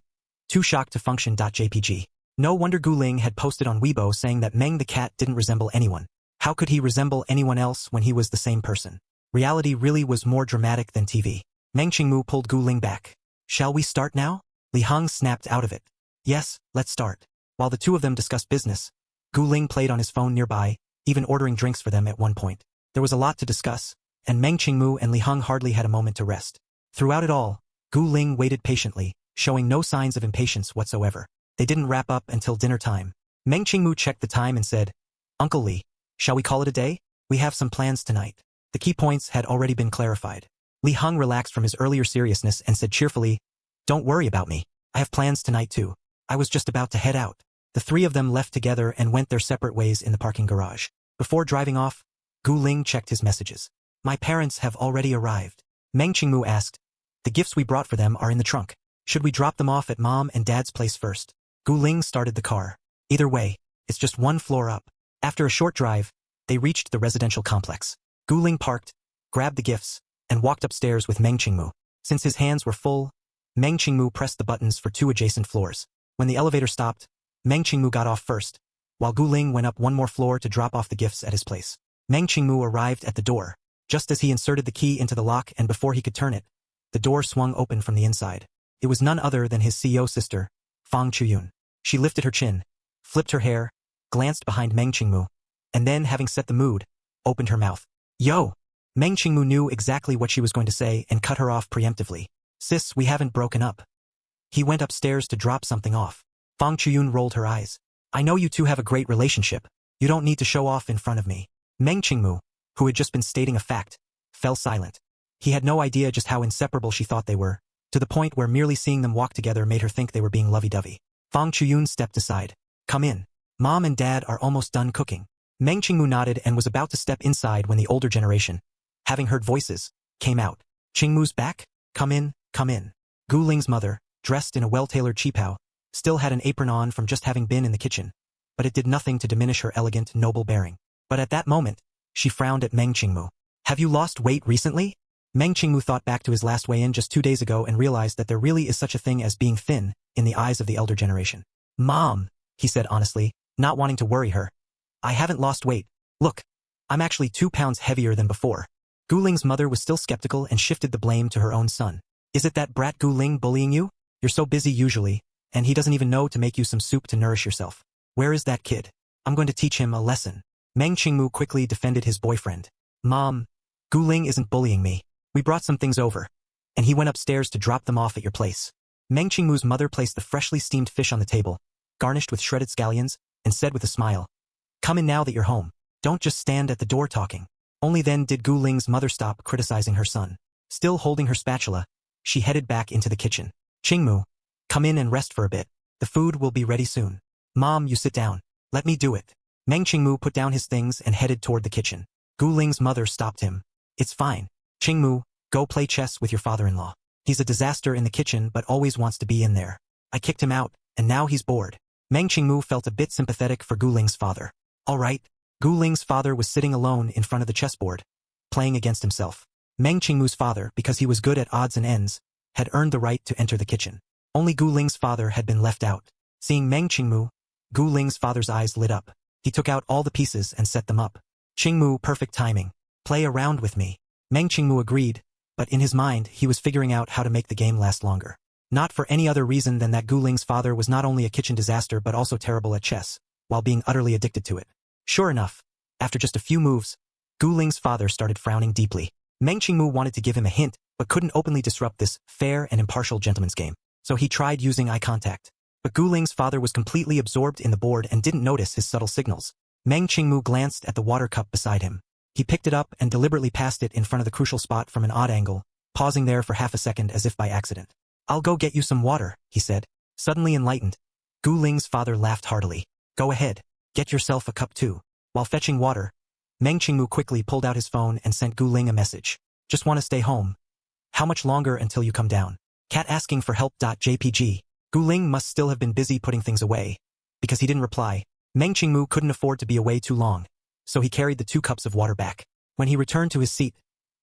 Too shocked to function.jpg. No wonder Gu Ling had posted on Weibo saying that Meng the cat didn't resemble anyone. How could he resemble anyone else when he was the same person? Reality really was more dramatic than TV. Meng Qingmu pulled Gu Ling back. Shall we start now? Li Heng snapped out of it. Yes, let's start. While the two of them discussed business, Gu Ling played on his phone nearby, even ordering drinks for them at one point. There was a lot to discuss, and Meng Qingmu and Li Heng hardly had a moment to rest. Throughout it all, Gu Ling waited patiently, showing no signs of impatience whatsoever. They didn't wrap up until dinner time. Meng Qingmu checked the time and said, Uncle Li, shall we call it a day? We have some plans tonight. The key points had already been clarified. Li Heng relaxed from his earlier seriousness and said cheerfully, Don't worry about me. I have plans tonight too. I was just about to head out. The three of them left together and went their separate ways in the parking garage. Before driving off, Gu Ling checked his messages. My parents have already arrived. Meng Qingmu asked, The gifts we brought for them are in the trunk. Should we drop them off at Mom and Dad's place first? Gu Ling started the car. Either way, it's just one floor up. After a short drive, they reached the residential complex. Gu Ling parked, grabbed the gifts, and walked upstairs with Meng Qingmu. Since his hands were full, Meng Qingmu pressed the buttons for 2 adjacent floors. When the elevator stopped, Meng Qingmu got off first, while Gu Ling went up one more floor to drop off the gifts at his place. Meng Qingmu arrived at the door, just as he inserted the key into the lock, and before he could turn it, the door swung open from the inside. It was none other than his CEO sister, Fang Chuyun. She lifted her chin, flipped her hair, glanced behind Meng Qingmu, and then, having set the mood, opened her mouth. Yo! Meng Qingmu knew exactly what she was going to say and cut her off preemptively. Sis, we haven't broken up. He went upstairs to drop something off. Fang Chuyun rolled her eyes. I know you two have a great relationship. You don't need to show off in front of me. Meng Qingmu, who had just been stating a fact, fell silent. He had no idea just how inseparable she thought they were, to the point where merely seeing them walk together made her think they were being lovey-dovey. Fang Chuyun stepped aside. Come in. Mom and Dad are almost done cooking. Meng Qingmu nodded and was about to step inside when the older generation, having heard voices, came out. Qingmu's back? Come in, come in. Gu Ling's mother, dressed in a well-tailored qipao, still had an apron on from just having been in the kitchen, but it did nothing to diminish her elegant, noble bearing. But at that moment, she frowned at Meng Qingmu. Have you lost weight recently? Meng Qingmu thought back to his last weigh-in just 2 days ago and realized that there really is such a thing as being thin in the eyes of the elder generation. Mom, he said honestly, not wanting to worry her. I haven't lost weight. Look, I'm actually 2 pounds heavier than before. Gu Ling's mother was still skeptical and shifted the blame to her own son. Is it that brat Gu Ling bullying you? You're so busy usually, and he doesn't even know to make you some soup to nourish yourself. Where is that kid? I'm going to teach him a lesson. Meng Qingmu quickly defended his boyfriend. Mom, Gu Ling isn't bullying me. We brought some things over, and he went upstairs to drop them off at your place. Meng Qingmu's mother placed the freshly steamed fish on the table, garnished with shredded scallions, and said with a smile, Come in now that you're home. Don't just stand at the door talking. Only then did Gu Ling's mother stop criticizing her son. Still holding her spatula, she headed back into the kitchen. Qingmu, come in and rest for a bit. The food will be ready soon. Mom, you sit down. Let me do it. Meng Qingmu put down his things and headed toward the kitchen. Gu Ling's mother stopped him. It's fine. Qingmu, go play chess with your father-in-law. He's a disaster in the kitchen but always wants to be in there. I kicked him out, and now he's bored. Meng Qingmu felt a bit sympathetic for Gu Ling's father. All right. Gu Ling's father was sitting alone in front of the chessboard, playing against himself. Meng Qingmu's father, because he was good at odds and ends, had earned the right to enter the kitchen. Only Gu Ling's father had been left out. Seeing Meng Qingmu, Gu Ling's father's eyes lit up. He took out all the pieces and set them up. Qingmu, perfect timing. Play around with me. Meng Qingmu agreed, but in his mind he was figuring out how to make the game last longer. Not for any other reason than that Gu Ling's father was not only a kitchen disaster but also terrible at chess, while being utterly addicted to it. Sure enough, after just a few moves, Gu Ling's father started frowning deeply. Meng Qingmu wanted to give him a hint, but couldn't openly disrupt this fair and impartial gentleman's game. So he tried using eye contact. But Gu Ling's father was completely absorbed in the board and didn't notice his subtle signals. Meng Qingmu glanced at the water cup beside him. He picked it up and deliberately passed it in front of the crucial spot from an odd angle, pausing there for half a second as if by accident. I'll go get you some water, he said. Suddenly enlightened, Gu Ling's father laughed heartily. Go ahead, get yourself a cup too. While fetching water, Meng Qingmu quickly pulled out his phone and sent Gu Ling a message. Just want to stay home. How much longer until you come down? Cat asking for help.jpg. Gu Ling must still have been busy putting things away. Because he didn't reply, Meng Qingmu couldn't afford to be away too long, so he carried the 2 cups of water back. When he returned to his seat,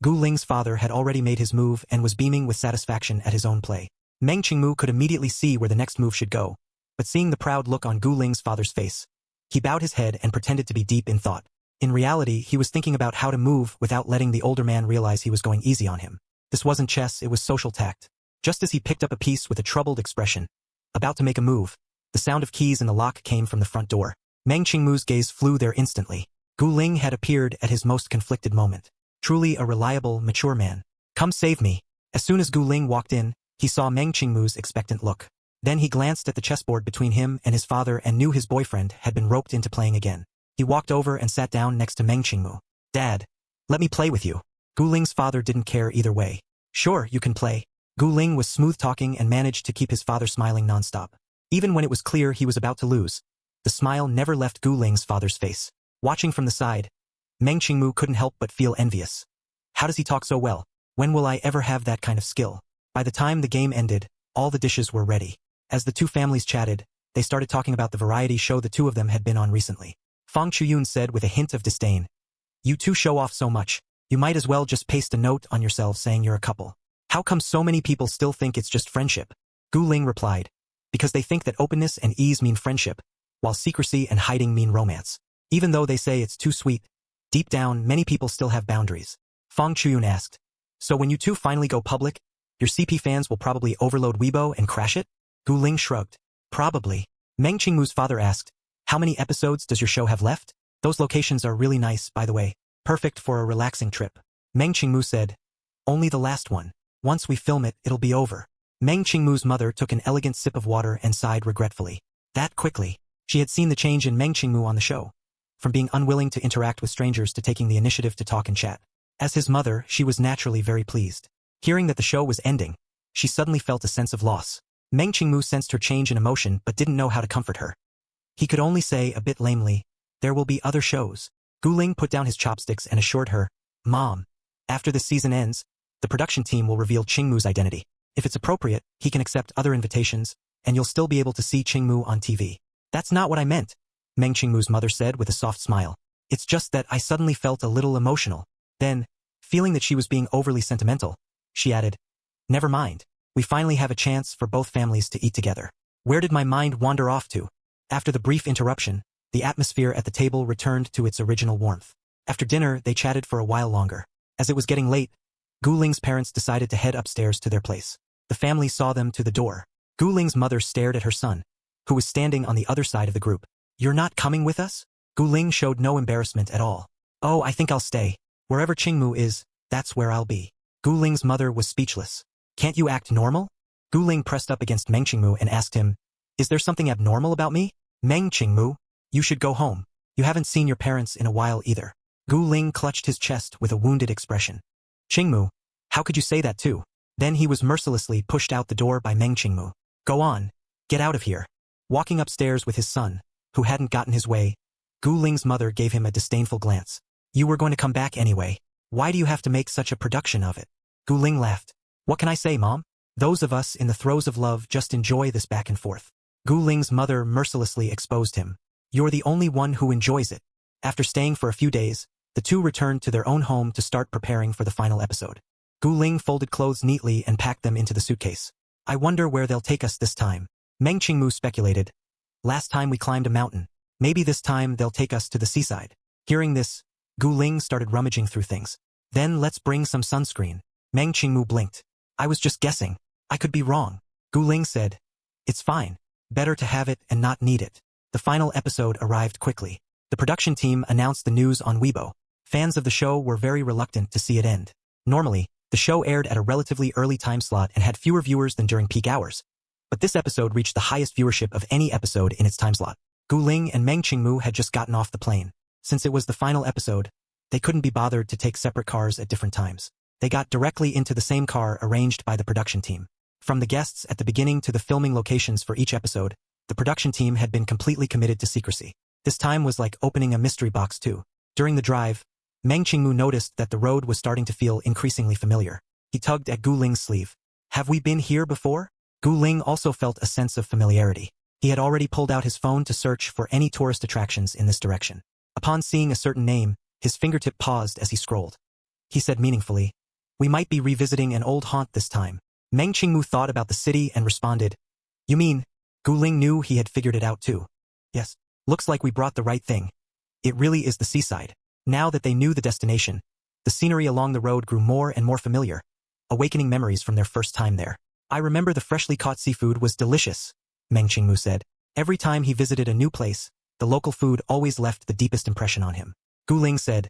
Gu Ling's father had already made his move and was beaming with satisfaction at his own play. Meng Qingmu could immediately see where the next move should go, but seeing the proud look on Gu Ling's father's face, he bowed his head and pretended to be deep in thought. In reality, he was thinking about how to move without letting the older man realize he was going easy on him. This wasn't chess, it was social tact. Just as he picked up a piece with a troubled expression, about to make a move, the sound of keys in the lock came from the front door. Meng Qingmu's gaze flew there instantly. Gu Ling had appeared at his most conflicted moment. Truly a reliable, mature man. Come save me. As soon as Gu Ling walked in, he saw Meng Qingmu's expectant look. Then he glanced at the chessboard between him and his father and knew his boyfriend had been roped into playing again. He walked over and sat down next to Meng Qingmu. Dad, let me play with you. Gu Ling's father didn't care either way. Sure, you can play. Gu Ling was smooth-talking and managed to keep his father smiling nonstop. Even when it was clear he was about to lose, the smile never left Gu Ling's father's face. Watching from the side, Meng Qingmu couldn't help but feel envious. How does he talk so well? When will I ever have that kind of skill? By the time the game ended, all the dishes were ready. As the two families chatted, they started talking about the variety show the two of them had been on recently. Fang Chuyun said with a hint of disdain, "You two show off so much. You might as well just paste a note on yourselves saying you're a couple. How come so many people still think it's just friendship?" Gu Ling replied, "Because they think that openness and ease mean friendship, while secrecy and hiding mean romance. Even though they say it's too sweet, deep down many people still have boundaries." Fang Chuyun asked, "So when you two finally go public, your CP fans will probably overload Weibo and crash it?" Gu Ling shrugged. "Probably." Meng Qingmu's father asked, "How many episodes does your show have left?" "Those locations are really nice, by the way. Perfect for a relaxing trip." Meng Qingmu said, "Only the last one. Once we film it, it'll be over." Meng Qingmu's mother took an elegant sip of water and sighed regretfully. That quickly. She had seen the change in Meng Qingmu on the show. From being unwilling to interact with strangers to taking the initiative to talk and chat. As his mother, she was naturally very pleased. Hearing that the show was ending, she suddenly felt a sense of loss. Meng Qingmu sensed her change in emotion but didn't know how to comfort her. He could only say a bit lamely, "There will be other shows." Gu Ling put down his chopsticks and assured her, "Mom, after this season ends, the production team will reveal Qingmu's identity. If it's appropriate, he can accept other invitations, and you'll still be able to see Qingmu on TV." "That's not what I meant," Meng Qingmu's mother said with a soft smile. "It's just that I suddenly felt a little emotional." Then, feeling that she was being overly sentimental, she added, "Never mind. We finally have a chance for both families to eat together." Where did my mind wander off to? After the brief interruption, the atmosphere at the table returned to its original warmth. After dinner, they chatted for a while longer. As it was getting late, Gu Ling's parents decided to head upstairs to their place. The family saw them to the door. Gu Ling's mother stared at her son, who was standing on the other side of the group. "You're not coming with us?" Gu Ling showed no embarrassment at all. "Oh, I think I'll stay. Wherever Qingmu is, that's where I'll be." Gu Ling's mother was speechless. "Can't you act normal?" Gu Ling pressed up against Meng Qingmu and asked him, "Is there something abnormal about me?" "Meng Qingmu, you should go home. You haven't seen your parents in a while either." Gu Ling clutched his chest with a wounded expression. "Qingmu, how could you say that too?" Then he was mercilessly pushed out the door by Meng Qingmu. "Go on. Get out of here." Walking upstairs with his son, who hadn't gotten his way, Gu Ling's mother gave him a disdainful glance. "You were going to come back anyway. Why do you have to make such a production of it?" Gu Ling laughed. "What can I say, Mom? Those of us in the throes of love just enjoy this back and forth." Gu Ling's mother mercilessly exposed him. "You're the only one who enjoys it." After staying for a few days, the two returned to their own home to start preparing for the final episode. Gu Ling folded clothes neatly and packed them into the suitcase. "I wonder where they'll take us this time." Meng Qingmu speculated. "Last time we climbed a mountain. Maybe this time they'll take us to the seaside." Hearing this, Gu Ling started rummaging through things. "Then let's bring some sunscreen." Meng Qingmu blinked. "I was just guessing. I could be wrong." Gu Ling said, "It's fine. Better to have it and not need it." The final episode arrived quickly. The production team announced the news on Weibo. Fans of the show were very reluctant to see it end. Normally, the show aired at a relatively early time slot and had fewer viewers than during peak hours. But this episode reached the highest viewership of any episode in its time slot. Gu Ling and Meng Qingmu had just gotten off the plane. Since it was the final episode, they couldn't be bothered to take separate cars at different times. They got directly into the same car arranged by the production team. From the guests at the beginning to the filming locations for each episode, the production team had been completely committed to secrecy. This time was like opening a mystery box too. During the drive, Meng Qingmu noticed that the road was starting to feel increasingly familiar. He tugged at Gu Ling's sleeve. "Have we been here before?" Gu Ling also felt a sense of familiarity. He had already pulled out his phone to search for any tourist attractions in this direction. Upon seeing a certain name, his fingertip paused as he scrolled. He said meaningfully, "We might be revisiting an old haunt this time." Meng Qingmu thought about the city and responded, "You mean Gu Ling knew he had figured it out too. Yes, looks like we brought the right thing. It really is the seaside. Now that they knew the destination, the scenery along the road grew more and more familiar, awakening memories from their first time there. I remember the freshly caught seafood was delicious, Meng Qingmu said. Every time he visited a new place, the local food always left the deepest impression on him. Gu Ling said,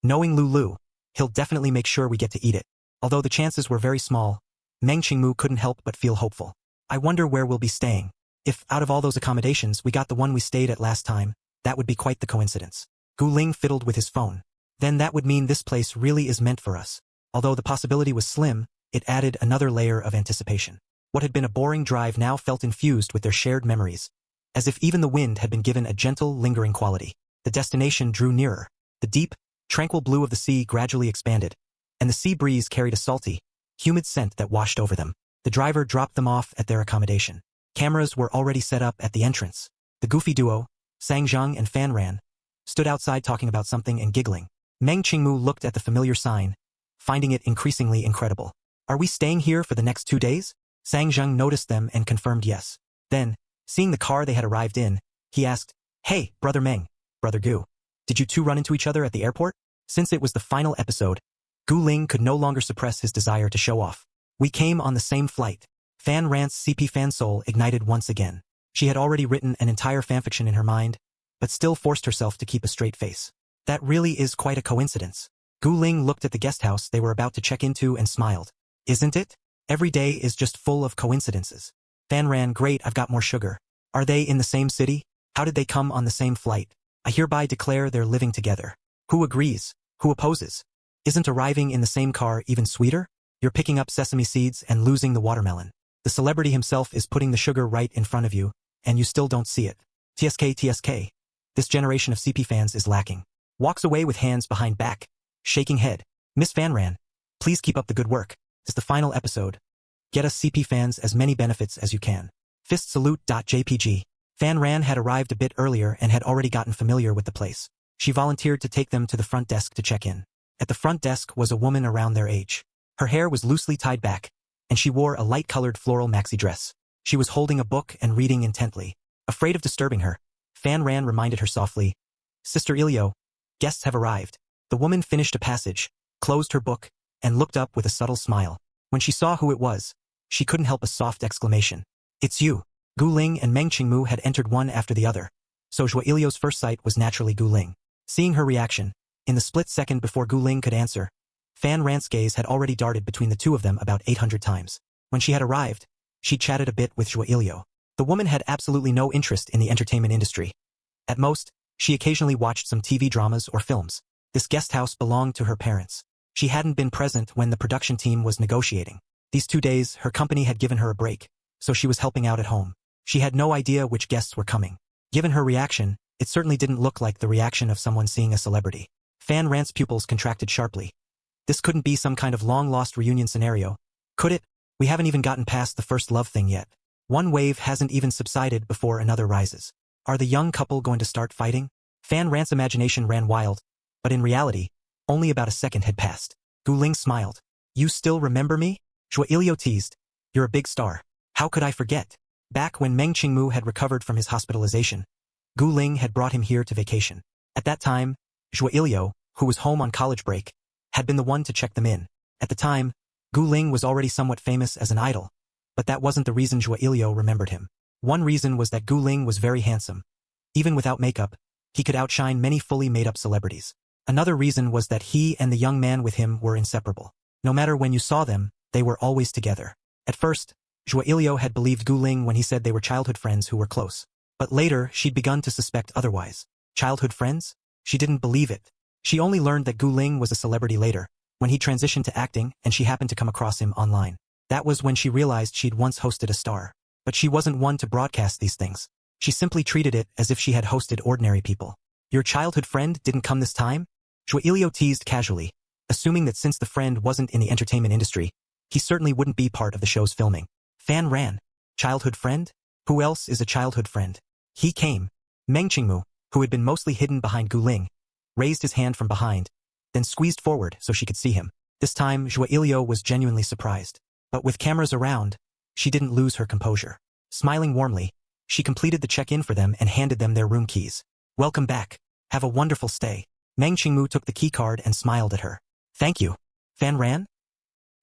knowing Lulu, he'll definitely make sure we get to eat it. Although the chances were very small, Meng Qingmu couldn't help but feel hopeful. I wonder where we'll be staying. If, out of all those accommodations, we got the one we stayed at last time, that would be quite the coincidence. Gu Ling fiddled with his phone. Then that would mean this place really is meant for us. Although the possibility was slim, it added another layer of anticipation. What had been a boring drive now felt infused with their shared memories, as if even the wind had been given a gentle, lingering quality. The destination drew nearer. The deep, tranquil blue of the sea gradually expanded, and the sea breeze carried a salty, humid scent that washed over them. The driver dropped them off at their accommodation. Cameras were already set up at the entrance. The goofy duo, Sang Zheng and Fan Ran, stood outside talking about something and giggling. Meng Qingmu looked at the familiar sign, finding it increasingly incredible. Are we staying here for the next 2 days? Sang Zheng noticed them and confirmed yes. Then, seeing the car they had arrived in, he asked, Hey, Brother Meng, Brother Gu, did you two run into each other at the airport? Since it was the final episode, Gu Ling could no longer suppress his desire to show off. We came on the same flight. Fan Rant's CP fan soul ignited once again. She had already written an entire fanfiction in her mind, but still forced herself to keep a straight face. That really is quite a coincidence. Gu Ling looked at the guest house they were about to check into and smiled. Isn't it? Every day is just full of coincidences. Fan Ran, great, I've got more sugar. Are they in the same city? How did they come on the same flight? I hereby declare they're living together. Who agrees? Who opposes? Isn't arriving in the same car even sweeter? You're picking up sesame seeds and losing the watermelon. The celebrity himself is putting the sugar right in front of you, and you still don't see it. TSK. This generation of CP fans is lacking. Walks away with hands behind back, shaking head. Miss Fan Ran, please keep up the good work. It's the final episode. Get us CP fans as many benefits as you can. Fist salute.jpg. Fan Ran had arrived a bit earlier and had already gotten familiar with the place. She volunteered to take them to the front desk to check in. At the front desk was a woman around their age. Her hair was loosely tied back, and she wore a light-colored floral maxi dress. She was holding a book and reading intently. Afraid of disturbing her, Fan Ran reminded her softly, Sister Ilio, guests have arrived. The woman finished a passage, closed her book, and looked up with a subtle smile. When she saw who it was, she couldn't help a soft exclamation. It's you. Gu Ling and Meng Qingmu had entered one after the other, so Zhuo Ilio's first sight was naturally Gu Ling. Seeing her reaction, in the split second before Gu Ling could answer, Fan Ran's gaze had already darted between the two of them about 800 times. When she had arrived, she chatted a bit with Zhuo Ilio. The woman had absolutely no interest in the entertainment industry. At most, she occasionally watched some TV dramas or films. This guest house belonged to her parents. She hadn't been present when the production team was negotiating. These 2 days, her company had given her a break, so she was helping out at home. She had no idea which guests were coming. Given her reaction, it certainly didn't look like the reaction of someone seeing a celebrity. Fan Rant's pupils contracted sharply. This couldn't be some kind of long-lost reunion scenario, could it? We haven't even gotten past the first love thing yet. One wave hasn't even subsided before another rises. Are the young couple going to start fighting? Fan Rant's imagination ran wild, but in reality, only about a second had passed. Gu Ling smiled. You still remember me? Zhuo Ilio teased. You're a big star. How could I forget? Back when Meng Qingmu had recovered from his hospitalization, Gu Ling had brought him here to vacation. At that time, Zhuo Ilio, who was home on college break, had been the one to check them in. At the time, Gu Ling was already somewhat famous as an idol, but that wasn't the reason Zhuo Ilio remembered him. One reason was that Gu Ling was very handsome. Even without makeup, he could outshine many fully made-up celebrities. Another reason was that he and the young man with him were inseparable. No matter when you saw them, they were always together. At first, Zhuo Ilio had believed Gu Ling when he said they were childhood friends who were close. But later, she'd begun to suspect otherwise. Childhood friends? She didn't believe it. She only learned that Gu Ling was a celebrity later, when he transitioned to acting and she happened to come across him online. That was when she realized she'd once hosted a star. But she wasn't one to broadcast these things. She simply treated it as if she had hosted ordinary people. Your childhood friend didn't come this time? Zhuo Ilio teased casually, assuming that since the friend wasn't in the entertainment industry, he certainly wouldn't be part of the show's filming. Fan Ran. Childhood friend? Who else is a childhood friend? He came. Meng Qingmu, who had been mostly hidden behind Gu Ling, raised his hand from behind, then squeezed forward so she could see him. This time, Zhuo Ilio was genuinely surprised. But with cameras around, she didn't lose her composure. Smiling warmly, She completed the check-in for them and handed them their room keys. Welcome back. Have a wonderful stay. Meng Qingmu took the key card and smiled at her. Thank you. Fan Ran?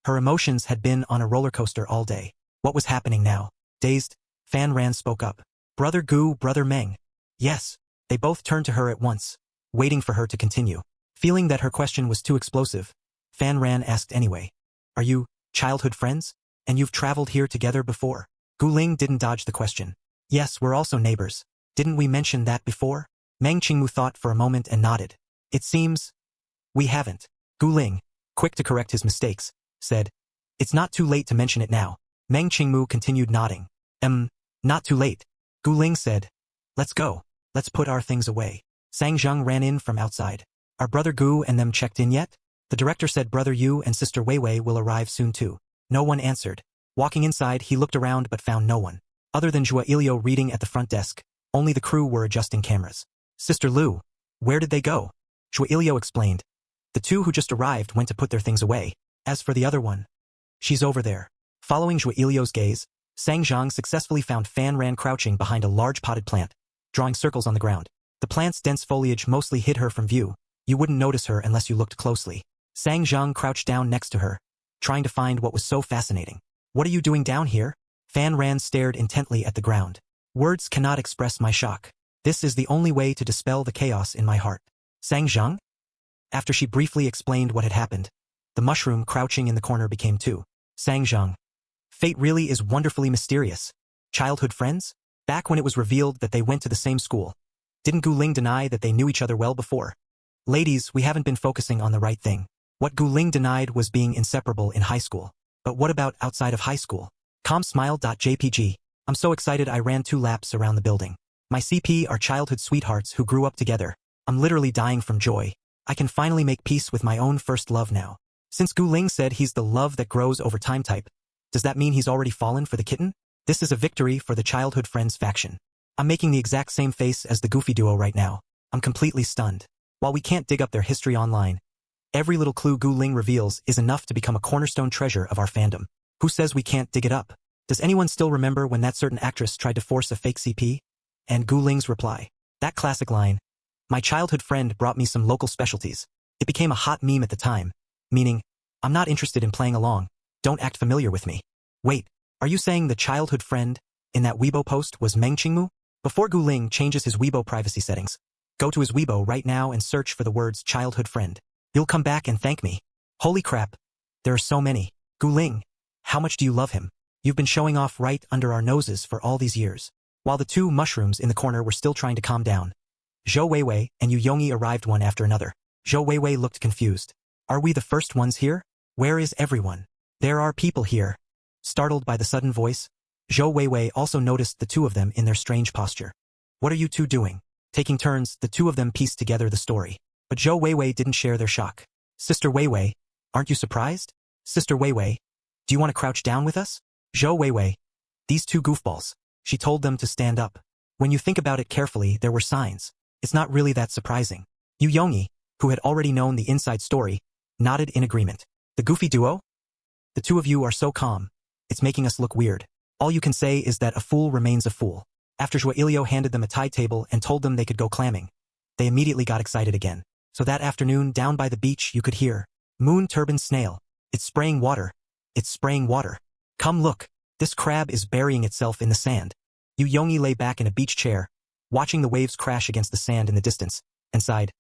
Her emotions had been on a roller coaster all day. What was happening now? Dazed, Fan Ran spoke up. Brother Gu, Brother Meng. Yes. They both turned to her at once, waiting for her to continue. Feeling that her question was too explosive, Fan Ran asked anyway. Are you childhood friends? And you've traveled here together before? Gu Ling didn't dodge the question. Yes, we're also neighbors. Didn't we mention that before? Meng Qingmu thought for a moment and nodded. It seems we haven't. Gu Ling, quick to correct his mistakes, said. It's not too late to mention it now. Meng Qingmu continued nodding. Not too late. Gu Ling said. Let's go. Let's put our things away. Sang Zheng ran in from outside. Are Brother Gu and them checked in yet? The director said Brother Yu and Sister Weiwei will arrive soon too. No one answered. Walking inside, he looked around but found no one. Other than Zhua Ilio reading at the front desk, only the crew were adjusting cameras. Sister Lu, where did they go? Zhua Ilio explained. The two who just arrived went to put their things away. As for the other one, she's over there. Following Zhua Ilio's gaze, Sang Zhang successfully found Fan Ran crouching behind a large potted plant, drawing circles on the ground. The plant's dense foliage mostly hid her from view. You wouldn't notice her unless you looked closely. Sang Zhang crouched down next to her, trying to find what was so fascinating. What are you doing down here? Fan Ran stared intently at the ground. Words cannot express my shock. This is the only way to dispel the chaos in my heart. Sang Zhang? After she briefly explained what had happened, the mushroom crouching in the corner became two. Sang Zhang. Fate really is wonderfully mysterious. Childhood friends? Back when it was revealed that they went to the same school, didn't Gu Ling deny that they knew each other well before? Ladies, we haven't been focusing on the right thing. What Gu Ling denied was being inseparable in high school. But what about outside of high school? Smile.jpg. I'm so excited I ran 2 laps around the building. My CP are childhood sweethearts who grew up together. I'm literally dying from joy. I can finally make peace with my own first love now. Since Gu Ling said he's the love that grows over time type, does that mean he's already fallen for the kitten? This is a victory for the childhood friends faction. I'm making the exact same face as the Goofy duo right now. I'm completely stunned. While we can't dig up their history online, every little clue Gu Ling reveals is enough to become a cornerstone treasure of our fandom. Who says we can't dig it up? Does anyone still remember when that certain actress tried to force a fake CP? And Gu Ling's reply. That classic line. My childhood friend brought me some local specialties. It became a hot meme at the time. Meaning, I'm not interested in playing along. Don't act familiar with me. Wait, are you saying the childhood friend in that Weibo post was Meng Qingmu? Before Gu Ling changes his Weibo privacy settings, go to his Weibo right now and search for the words childhood friend. You'll come back and thank me. Holy crap. There are so many. Gu Ling, how much do you love him? You've been showing off right under our noses for all these years. While the 2 mushrooms in the corner were still trying to calm down, Zhou Weiwei and Yu Yongyi arrived one after another. Zhou Weiwei looked confused. Are we the first ones here? Where is everyone? There are people here. Startled by the sudden voice, Zhou Weiwei also noticed the 2 of them in their strange posture. What are you 2 doing? Taking turns, the 2 of them pieced together the story. But Zhou Weiwei didn't share their shock. Sister Weiwei, aren't you surprised? Sister Weiwei, do you want to crouch down with us? Zhou Weiwei, these 2 goofballs. She told them to stand up. When you think about it carefully, there were signs. It's not really that surprising. Yu Yongyi, who had already known the inside story, nodded in agreement. The Goofy duo? The 2 of you are so calm. It's making us look weird. All you can say is that a fool remains a fool. After Zhua Ilio handed them a tide table and told them they could go clamming, they immediately got excited again. So that afternoon, down by the beach, you could hear, Moon Turban Snail. It's spraying water. It's spraying water. Come look. This crab is burying itself in the sand. Yu Yongyi lay back in a beach chair, watching the waves crash against the sand in the distance, and sighed.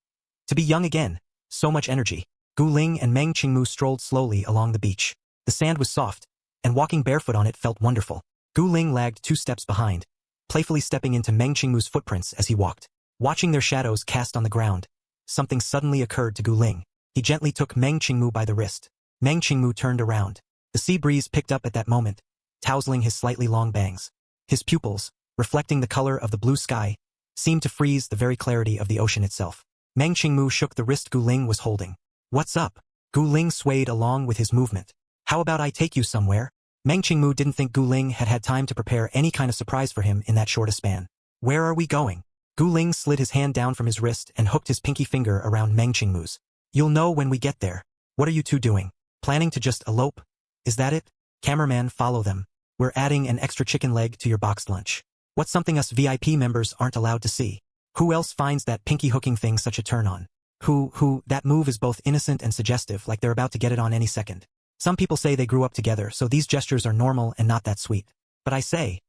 To be young again. So much energy. Gu Ling and Meng Qingmu strolled slowly along the beach. The sand was soft, and walking barefoot on it felt wonderful. Gu Ling lagged 2 steps behind, playfully stepping into Meng Qingmu's footprints as he walked. Watching their shadows cast on the ground, something suddenly occurred to Gu Ling. He gently took Meng Qingmu by the wrist. Meng Qingmu turned around. The sea breeze picked up at that moment, tousling his slightly long bangs. His pupils, reflecting the color of the blue sky, seemed to freeze the very clarity of the ocean itself. Meng Qingmu shook the wrist Gu Ling was holding. What's up? Gu Ling swayed along with his movement. How about I take you somewhere? Meng Qingmu didn't think Gu Ling had had time to prepare any kind of surprise for him in that short a span. Where are we going? Gu Ling slid his hand down from his wrist and hooked his pinky finger around Meng Qingmu's. You'll know when we get there. What are you 2 doing? Planning to just elope? Is that it? Cameraman, follow them. We're adding an extra chicken leg to your boxed lunch. What's something us VIP members aren't allowed to see? Who else finds that pinky hooking thing such a turn on? That move is both innocent and suggestive, like they're about to get it on any second. Some people say they grew up together, so these gestures are normal and not that sweet. But I say,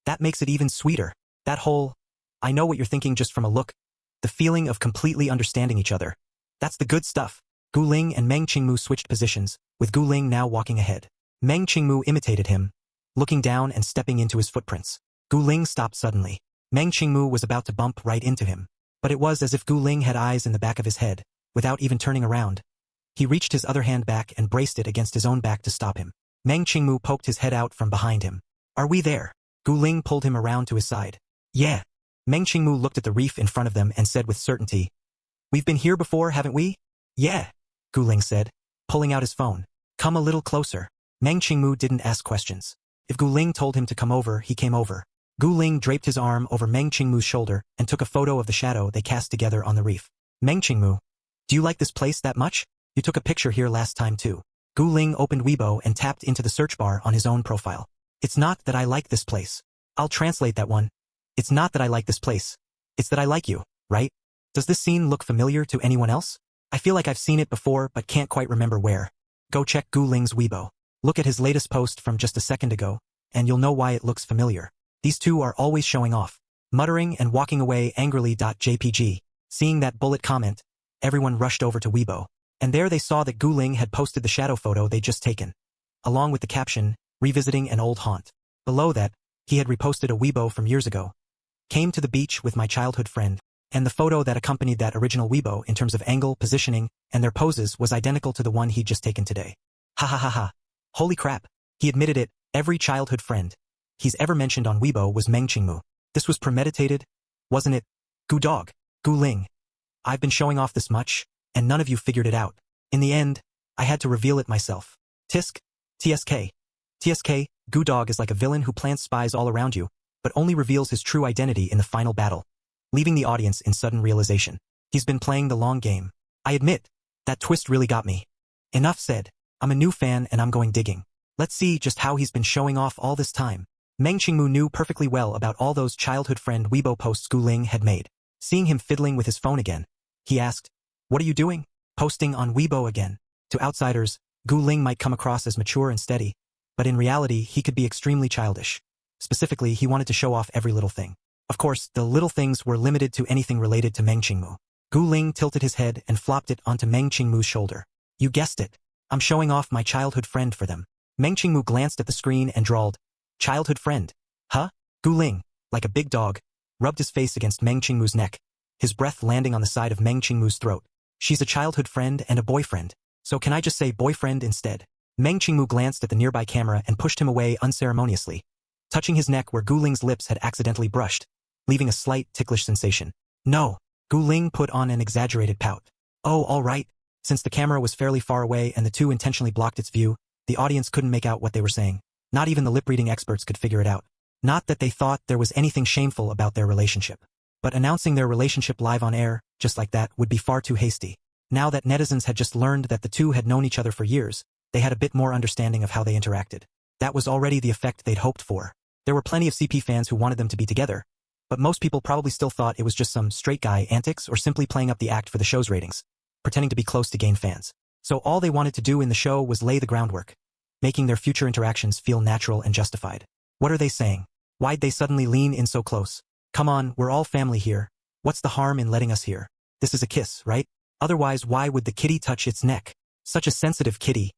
that makes it even sweeter. That whole, I know what you're thinking just from a look. The feeling of completely understanding each other. That's the good stuff. Gu Ling and Meng Qingmu switched positions, with Gu Ling now walking ahead. Meng Qingmu imitated him, looking down and stepping into his footprints. Gu Ling stopped suddenly. Meng Qingmu was about to bump right into him. But it was as if Gu Ling had eyes in the back of his head, without even turning around. He reached his other hand back and braced it against his own back to stop him. Meng Qingmu poked his head out from behind him. Are we there? Gu Ling pulled him around to his side. Yeah. Meng Qingmu looked at the reef in front of them and said with certainty, We've been here before, haven't we? Yeah, Gu Ling said, pulling out his phone. Come a little closer. Meng Qingmu didn't ask questions. If Gu Ling told him to come over, he came over. Gu Ling draped his arm over Meng Qingmu's shoulder and took a photo of the shadow they cast together on the reef. Meng Qingmu, do you like this place that much? You took a picture here last time too. Gu Ling opened Weibo and tapped into the search bar on his own profile. It's not that I like this place. I'll translate that one. It's not that I like this place. It's that I like you, right? Does this scene look familiar to anyone else? I feel like I've seen it before but can't quite remember where. Go check Gu Ling's Weibo. Look at his latest post from just a second ago, and you'll know why it looks familiar. These two are always showing off, muttering and walking away angrily. JPG. Seeing that bullet comment, everyone rushed over to Weibo, and there they saw that Gu Ling had posted the shadow photo they'd just taken, along with the caption, revisiting an old haunt. Below that, he had reposted a Weibo from years ago. Came to the beach with my childhood friend, and the photo that accompanied that original Weibo in terms of angle, positioning, and their poses was identical to the one he'd just taken today. Ha ha ha ha. Holy crap. He admitted it, every childhood friend he's ever mentioned on Weibo was Meng Qingmu. This was premeditated, wasn't it? Gu Ling. I've been showing off this much, and none of you figured it out. In the end, I had to reveal it myself. TSK. Gu Dog is like a villain who plants spies all around you, but only reveals his true identity in the final battle, leaving the audience in sudden realization. He's been playing the long game. I admit, that twist really got me. Enough said. I'm a new fan and I'm going digging. Let's see just how he's been showing off all this time. Meng Qingmu knew perfectly well about all those childhood friend Weibo posts Gu Ling had made. Seeing him fiddling with his phone again, he asked, What are you doing? Posting on Weibo again. To outsiders, Gu Ling might come across as mature and steady, but in reality he could be extremely childish. Specifically, he wanted to show off every little thing. Of course, the little things were limited to anything related to Meng Qingmu. Gu Ling tilted his head and flopped it onto Meng Qingmu's shoulder. You guessed it. I'm showing off my childhood friend for them. Meng Qingmu glanced at the screen and drawled, Childhood friend. Huh? Gu Ling, like a big dog, rubbed his face against Meng Qingmu's neck, his breath landing on the side of Meng Qingmu's throat. She's a childhood friend and a boyfriend, so can I just say boyfriend instead? Meng Qingmu glanced at the nearby camera and pushed him away unceremoniously, touching his neck where Gu Ling's lips had accidentally brushed, leaving a slight ticklish sensation. No. Gu Ling put on an exaggerated pout. Oh, all right. Since the camera was fairly far away and the two intentionally blocked its view, the audience couldn't make out what they were saying. Not even the lip-reading experts could figure it out. Not that they thought there was anything shameful about their relationship. But announcing their relationship live on air, just like that, would be far too hasty. Now that netizens had just learned that the two had known each other for years, they had a bit more understanding of how they interacted. That was already the effect they'd hoped for. There were plenty of CP fans who wanted them to be together, but most people probably still thought it was just some straight guy antics or simply playing up the act for the show's ratings, pretending to be close to gain fans. So all they wanted to do in the show was lay the groundwork, making their future interactions feel natural and justified. What are they saying? Why'd they suddenly lean in so close? Come on, we're all family here. What's the harm in letting us here? This is a kiss, right? Otherwise, why would the kitty touch its neck? Such a sensitive kitty.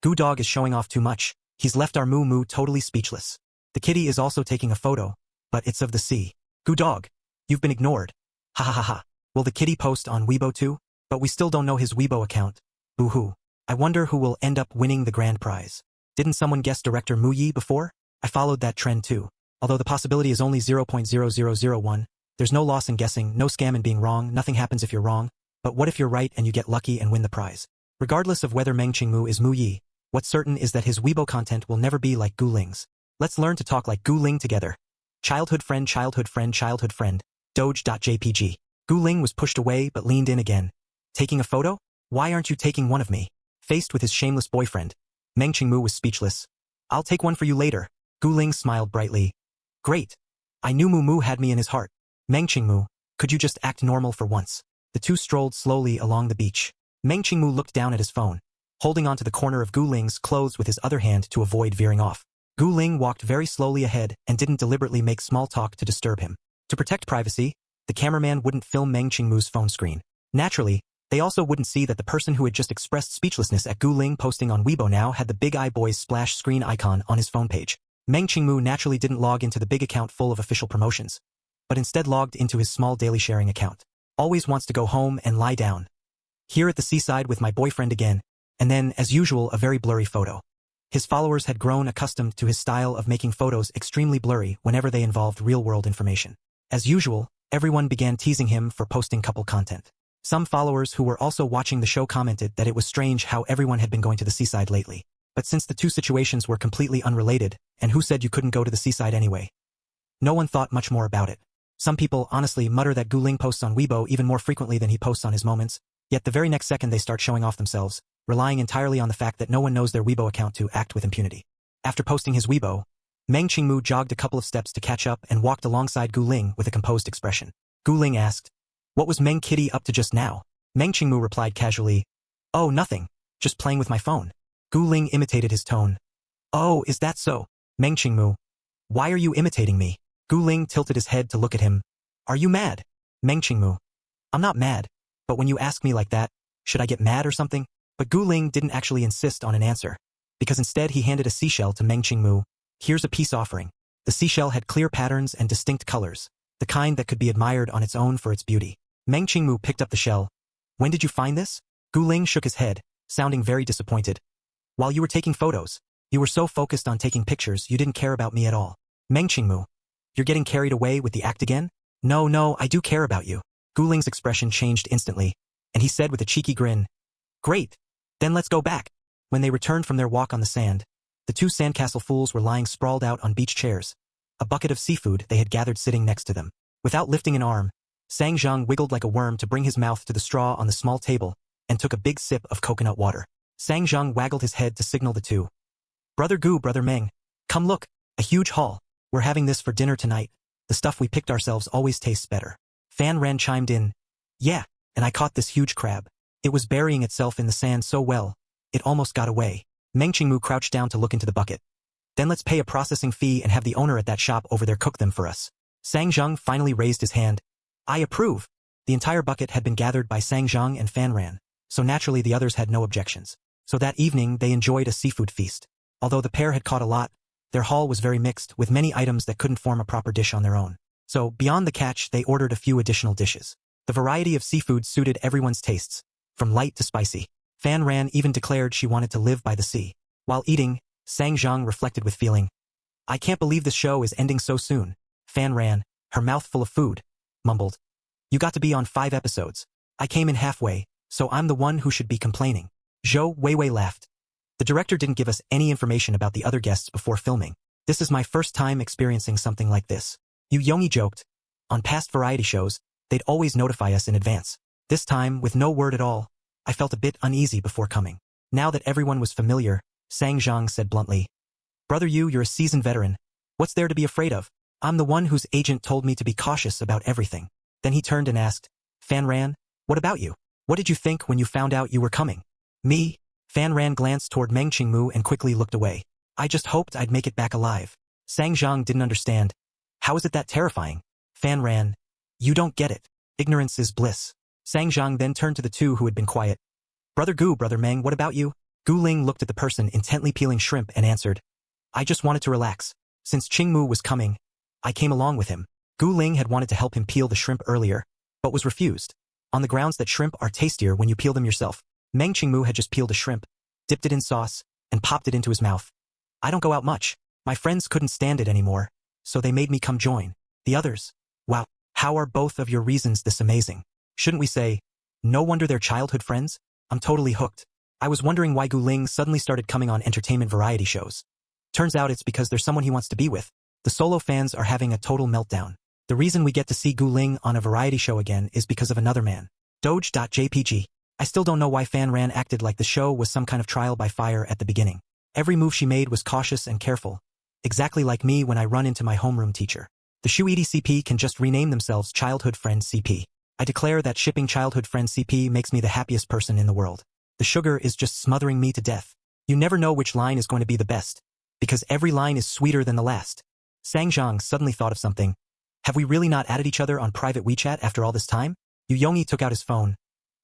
Gu Dog is showing off too much. He's left our Moo Moo totally speechless. The kitty is also taking a photo, but it's of the sea. Gu Dog, you've been ignored. Ha ha ha ha. Will the kitty post on Weibo too? But we still don't know his Weibo account. Boo-hoo. I wonder who will end up winning the grand prize. Didn't someone guess director Mu Yi before? I followed that trend too. Although the possibility is only 0.0001, there's no loss in guessing, no scam in being wrong, nothing happens if you're wrong. But what if you're right and you get lucky and win the prize? Regardless of whether Meng Qingmu is Mu Yi, what's certain is that his Weibo content will never be like Gu Ling's. Let's learn to talk like Gu Ling together. Childhood friend, childhood friend, childhood friend. Doge.jpg. Gu Ling was pushed away but leaned in again. Taking a photo? Why aren't you taking one of me? Faced with his shameless boyfriend, Meng Qingmu was speechless. I'll take one for you later. Gu Ling smiled brightly. Great. I knew Moo had me in his heart. Meng Qingmu, could you just act normal for once? The two strolled slowly along the beach. Meng Qingmu looked down at his phone, holding onto the corner of Gu Ling's clothes with his other hand to avoid veering off. Gu Ling walked very slowly ahead and didn't deliberately make small talk to disturb him. To protect privacy, the cameraman wouldn't film Meng Qingmu's phone screen. Naturally, they also wouldn't see that the person who had just expressed speechlessness at Gu Ling posting on Weibo now had the Big Eye Boys splash screen icon on his phone page. Meng Qingmu naturally didn't log into the big account full of official promotions, but instead logged into his small daily sharing account. Always wants to go home and lie down. Here at the seaside with my boyfriend again, and then, as usual, a very blurry photo. His followers had grown accustomed to his style of making photos extremely blurry whenever they involved real-world information. As usual, everyone began teasing him for posting couple content. Some followers who were also watching the show commented that it was strange how everyone had been going to the seaside lately. But since the two situations were completely unrelated, and who said you couldn't go to the seaside anyway? No one thought much more about it. Some people honestly mutter that Gu Ling posts on Weibo even more frequently than he posts on his moments, yet the very next second they start showing off themselves, relying entirely on the fact that no one knows their Weibo account to act with impunity. After posting his Weibo, Meng Qingmu jogged a couple of steps to catch up and walked alongside Gu Ling with a composed expression. Gu Ling asked, "What was Meng Kitty up to just now?" Meng Qingmu replied casually, "Oh, nothing, just playing with my phone." Gu Ling imitated his tone. "Oh, is that so?" Meng Qingmu, "Why are you imitating me?" Gu Ling tilted his head to look at him. "Are you mad?" Meng Qingmu, "I'm not mad, but when you ask me like that, should I get mad or something?" But Gu Ling didn't actually insist on an answer, because instead he handed a seashell to Meng Qingmu. "Here's a peace offering." The seashell had clear patterns and distinct colors, the kind that could be admired on its own for its beauty. Meng Qingmu picked up the shell. "When did you find this?" Gu Ling shook his head, sounding very disappointed. "While you were taking photos. You were so focused on taking pictures you didn't care about me at all." Meng Qingmu, "You're getting carried away with the act again?" No, I do care about you." Gu Ling's expression changed instantly, and he said with a cheeky grin, "Great, then let's go back." When they returned from their walk on the sand, the two sandcastle fools were lying sprawled out on beach chairs, a bucket of seafood they had gathered sitting next to them. Without lifting an arm, Sang Zhang wiggled like a worm to bring his mouth to the straw on the small table and took a big sip of coconut water. Sang Zhang waggled his head to signal the two. "Brother Gu, Brother Meng, come look, a huge haul. We're having this for dinner tonight. The stuff we picked ourselves always tastes better." Fan Ran chimed in, "Yeah, and I caught this huge crab. It was burying itself in the sand so well, it almost got away." Meng Qingmu crouched down to look into the bucket. "Then let's pay a processing fee and have the owner at that shop over there cook them for us." Sang Zhang finally raised his hand. "I approve." The entire bucket had been gathered by Sang Zhang and Fan Ran, so naturally the others had no objections. So that evening they enjoyed a seafood feast. Although the pair had caught a lot, their haul was very mixed, with many items that couldn't form a proper dish on their own. So, beyond the catch, they ordered a few additional dishes. The variety of seafood suited everyone's tastes, from light to spicy. Fan Ran even declared she wanted to live by the sea. While eating, Sang Zhang reflected with feeling, "I can't believe this show is ending so soon." Fan Ran, her mouth full of food, mumbled, "You got to be on 5 episodes. I came in halfway, so I'm the one who should be complaining." Zhou Weiwei laughed. "The director didn't give us any information about the other guests before filming. This is my first time experiencing something like this." Yu Yongyi joked. On past variety shows, they'd always notify us in advance. This time, with no word at all, I felt a bit uneasy before coming. Now that everyone was familiar, Sang Zhang said bluntly, "Brother Yu, you're a seasoned veteran. What's there to be afraid of? I'm the one whose agent told me to be cautious about everything." Then he turned and asked, "Fan Ran, what about you? What did you think when you found out you were coming?" "Me?" Fan Ran glanced toward Meng Qingmu and quickly looked away. "I just hoped I'd make it back alive." Sang Zhang didn't understand. "How is it that terrifying?" Fan Ran, "You don't get it. Ignorance is bliss." Sang Zhang then turned to the two who had been quiet. "Brother Gu, Brother Meng, what about you?" Gu Ling looked at the person intently peeling shrimp and answered, "I just wanted to relax. Since Qingmu was coming, I came along with him." Gu Ling had wanted to help him peel the shrimp earlier, but was refused, on the grounds that shrimp are tastier when you peel them yourself. Meng Qingmu had just peeled a shrimp, dipped it in sauce, and popped it into his mouth. "I don't go out much. My friends couldn't stand it anymore, so they made me come join. The others, wow, how are both of your reasons this amazing? Shouldn't we say, no wonder they're childhood friends? I'm totally hooked." I was wondering why Gu Ling suddenly started coming on entertainment variety shows. Turns out it's because there's someone he wants to be with. The solo fans are having a total meltdown. The reason we get to see Gu Ling on a variety show again is because of another man. Doge.jpg. I still don't know why Fan Ran acted like the show was some kind of trial by fire at the beginning. Every move she made was cautious and careful, exactly like me when I run into my homeroom teacher. The Shu CP can just rename themselves Childhood Friend CP. I declare that shipping Childhood Friend CP makes me the happiest person in the world. The sugar is just smothering me to death. You never know which line is going to be the best, because every line is sweeter than the last. Sang Zhang suddenly thought of something. Have we really not added each other on private WeChat after all this time? Yu Yongyi took out his phone.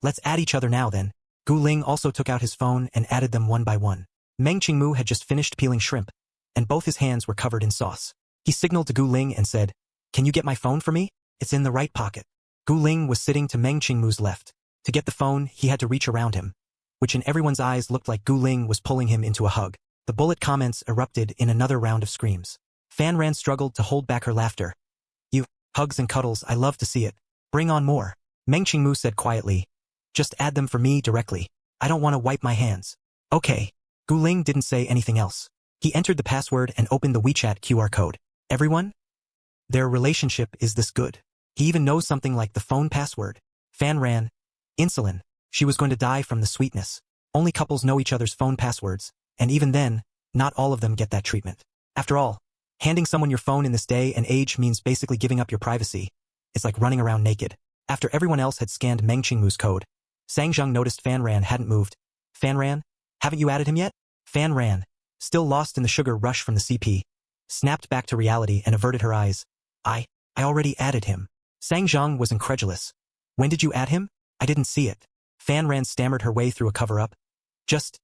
Let's add each other now then. Gu Ling also took out his phone and added them one by one. Meng Qingmu had just finished peeling shrimp, and both his hands were covered in sauce. He signaled to Gu Ling and said, "Can you get my phone for me? It's in the right pocket." Gu Ling was sitting to Meng Qingmu's left. To get the phone, he had to reach around him, which in everyone's eyes looked like Gu Ling was pulling him into a hug. The bullet comments erupted in another round of screams. Fan Ran struggled to hold back her laughter. "You, hugs and cuddles, I love to see it. Bring on more." Meng Qingmu said quietly, "Just add them for me directly. I don't want to wipe my hands." "Okay." Gu Ling didn't say anything else. He entered the password and opened the WeChat QR code. Everyone? Their relationship is this good. He even knows something like the phone password. Fan Ran. Insulin. She was going to die from the sweetness. Only couples know each other's phone passwords, and even then, not all of them get that treatment. After all, handing someone your phone in this day and age means basically giving up your privacy. It's like running around naked. After everyone else had scanned Meng Qingmu's code, Sang Zhang noticed Fan Ran hadn't moved. "Fan Ran? Haven't you added him yet?" Fan Ran, still lost in the sugar rush from the CP, snapped back to reality and averted her eyes. I already added him." Sang Zhang was incredulous. "When did you add him? I didn't see it." Fan Ran stammered her way through a cover-up. Just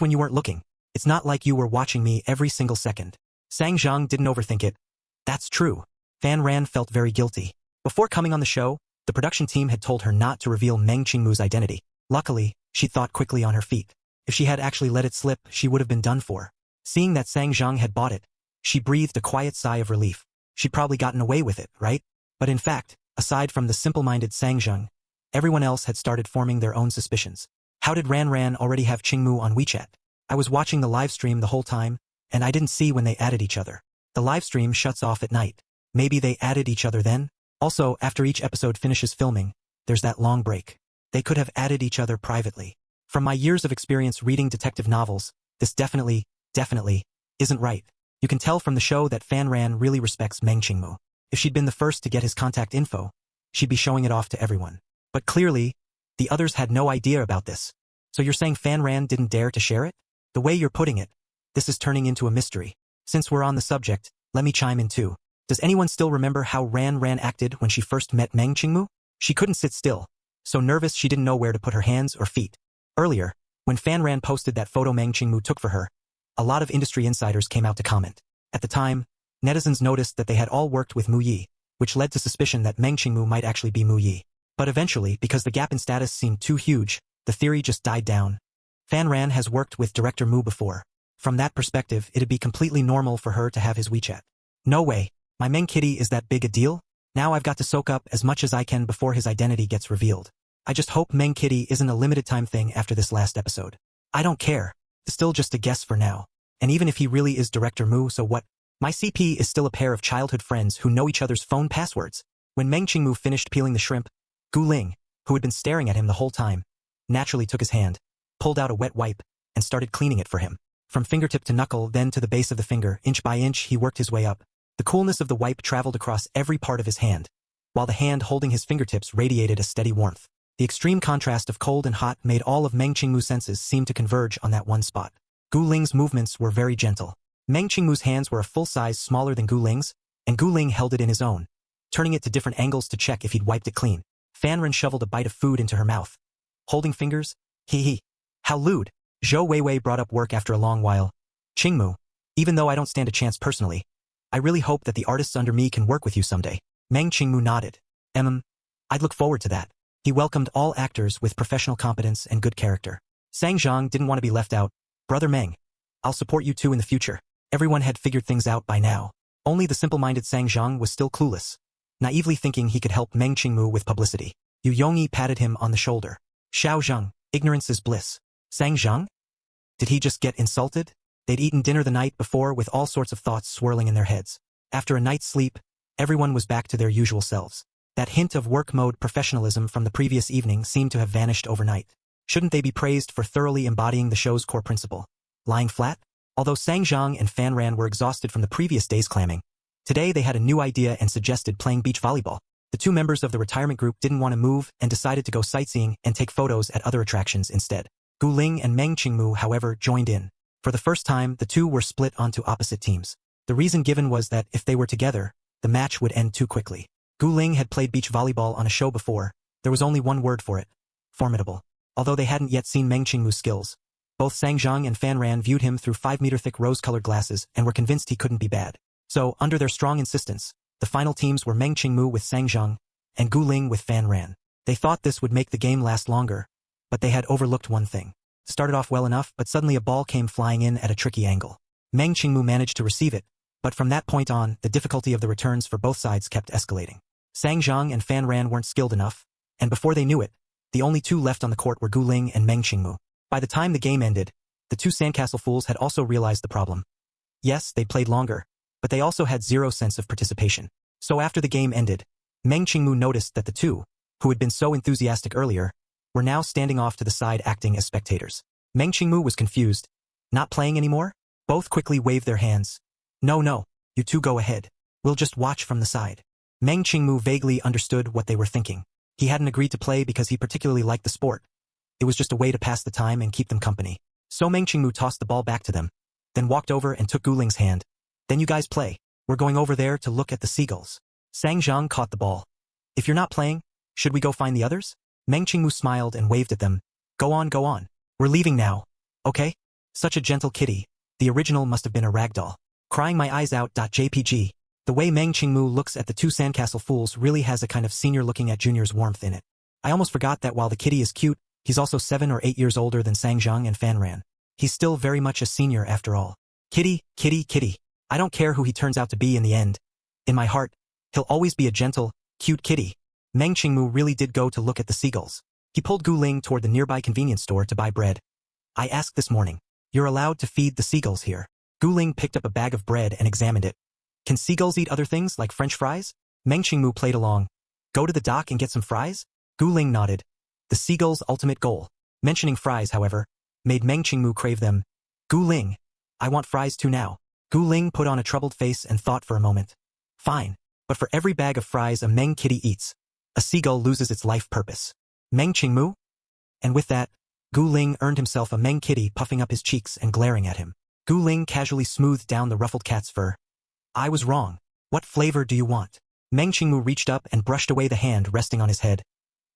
when you weren't looking. It's not like you were watching me every single second." Sang Zhang didn't overthink it. "That's true." Fan Ran felt very guilty. Before coming on the show, the production team had told her not to reveal Meng Qingmu's identity. Luckily, she thought quickly on her feet. If she had actually let it slip, she would have been done for. Seeing that Sang Zhang had bought it, she breathed a quiet sigh of relief. She'd probably gotten away with it, right? But in fact, aside from the simple-minded Sang Zhang, everyone else had started forming their own suspicions. How did Ran Ran already have Qingmu on WeChat? I was watching the live stream the whole time, and I didn't see when they added each other. The live stream shuts off at night. Maybe they added each other then? Also, after each episode finishes filming, there's that long break. They could have added each other privately. From my years of experience reading detective novels, this definitely isn't right. You can tell from the show that Fan Ran really respects Meng Qingmu. If she'd been the first to get his contact info, she'd be showing it off to everyone. But clearly, the others had no idea about this. So you're saying Fan Ran didn't dare to share it? The way you're putting it, this is turning into a mystery. Since we're on the subject, let me chime in too. Does anyone still remember how Ran Ran acted when she first met Meng Qingmu? She couldn't sit still, so nervous she didn't know where to put her hands or feet. Earlier, when Fan Ran posted that photo Meng Qingmu took for her, a lot of industry insiders came out to comment. At the time, netizens noticed that they had all worked with Mu Yi, which led to suspicion that Meng Qingmu might actually be Mu Yi. But eventually, because the gap in status seemed too huge, the theory just died down. Fan Ran has worked with director Mu before. From that perspective, it'd be completely normal for her to have his WeChat. No way, my Meng Kitty is that big a deal? Now I've got to soak up as much as I can before his identity gets revealed. I just hope Meng Kitty isn't a limited time thing after this last episode. I don't care. It's still just a guess for now. And even if he really is Director Mu, so what? My CP is still a pair of childhood friends who know each other's phone passwords. When Meng Qingmu finished peeling the shrimp, Gu Ling, who had been staring at him the whole time, naturally took his hand, pulled out a wet wipe, and started cleaning it for him. From fingertip to knuckle, then to the base of the finger, inch by inch, he worked his way up. The coolness of the wipe traveled across every part of his hand, while the hand holding his fingertips radiated a steady warmth. The extreme contrast of cold and hot made all of Meng Qingmu's senses seem to converge on that one spot. Gu Ling's movements were very gentle. Meng Qingmu's hands were a full size smaller than Gu Ling's, and Gu Ling held it in his own, turning it to different angles to check if he'd wiped it clean. Fan Ran shoveled a bite of food into her mouth. Holding fingers? Hee. How lewd. Zhou Weiwei brought up work after a long while. Qingmu, even though I don't stand a chance personally, I really hope that the artists under me can work with you someday. Meng Qingmu nodded. I'd look forward to that. He welcomed all actors with professional competence and good character. Sang Zhang didn't want to be left out. Brother Meng, I'll support you too in the future. Everyone had figured things out by now. Only the simple-minded Sang Zhang was still clueless, naively thinking he could help Meng Qingmu with publicity. Yu Yongyi patted him on the shoulder. Xiao Zhang, ignorance is bliss. Sang Zhang? Did he just get insulted? They'd eaten dinner the night before with all sorts of thoughts swirling in their heads. After a night's sleep, everyone was back to their usual selves. That hint of work mode professionalism from the previous evening seemed to have vanished overnight. Shouldn't they be praised for thoroughly embodying the show's core principle? Lying flat? Although Sang Zhang and Fan Ran were exhausted from the previous day's clamming, Today they had a new idea and suggested playing beach volleyball. The two members of the retirement group didn't want to move and decided to go sightseeing and take photos at other attractions instead. Gu Ling and Meng Qingmu, however, joined in. For the first time, the two were split onto opposite teams. The reason given was that if they were together, the match would end too quickly. Gu Ling had played beach volleyball on a show before. There was only one word for it: formidable. Although they hadn't yet seen Meng Qingmu's skills, both Sang Zhang and Fan Ran viewed him through 5-meter-thick rose-colored glasses and were convinced he couldn't be bad. So, under their strong insistence, the final teams were Meng Qingmu with Sang Zhang and Gu Ling with Fan Ran. They thought this would make the game last longer, but they had overlooked one thing. Started off well enough, but suddenly a ball came flying in at a tricky angle. Meng Qingmu managed to receive it, but from that point on, the difficulty of the returns for both sides kept escalating. Sang Zhang and Fan Ran weren't skilled enough, and before they knew it, the only two left on the court were Gu Ling and Meng Qingmu. By the time the game ended, the two sandcastle fools had also realized the problem. Yes, they played longer, but they also had zero sense of participation. So after the game ended, Meng Qingmu noticed that the two, who had been so enthusiastic earlier, were now standing off to the side acting as spectators. Meng Qingmu was confused. Not playing anymore? Both quickly waved their hands. No, you two go ahead. We'll just watch from the side. Meng Qingmu vaguely understood what they were thinking. He hadn't agreed to play because he particularly liked the sport. It was just a way to pass the time and keep them company. So Meng Qingmu tossed the ball back to them, then walked over and took Gu Ling's hand. Then you guys play. We're going over there to look at the seagulls. Sang Zhang caught the ball. If you're not playing, should we go find the others? Meng Qingmu smiled and waved at them. Go on. We're leaving now. Okay? Such a gentle kitty. The original must have been a ragdoll. Crying my eyes out. JPG. The way Meng Qingmu looks at the two sandcastle fools really has a kind of senior looking at junior's warmth in it. I almost forgot that while the kitty is cute, he's also 7 or 8 years older than Sang Zhang and Fan Ran. He's still very much a senior after all. Kitty. I don't care who he turns out to be in the end. In my heart, he'll always be a gentle, cute kitty. Meng Qingmu really did go to look at the seagulls. He pulled Gu Ling toward the nearby convenience store to buy bread. I asked this morning. You're allowed to feed the seagulls here. Gu Ling picked up a bag of bread and examined it. Can seagulls eat other things like French fries? Meng Qingmu played along. Go to the dock and get some fries? Gu Ling nodded. The seagulls' ultimate goal. Mentioning fries, however, made Meng Qingmu crave them. Gu Ling. I want fries too now. Gu Ling put on a troubled face and thought for a moment. Fine, but for every bag of fries a Meng kitty eats, a seagull loses its life purpose. Meng Qingmu? And with that, Gu Ling earned himself a Meng kitty puffing up his cheeks and glaring at him. Gu Ling casually smoothed down the ruffled cat's fur. I was wrong. What flavor do you want? Meng Qingmu reached up and brushed away the hand resting on his head.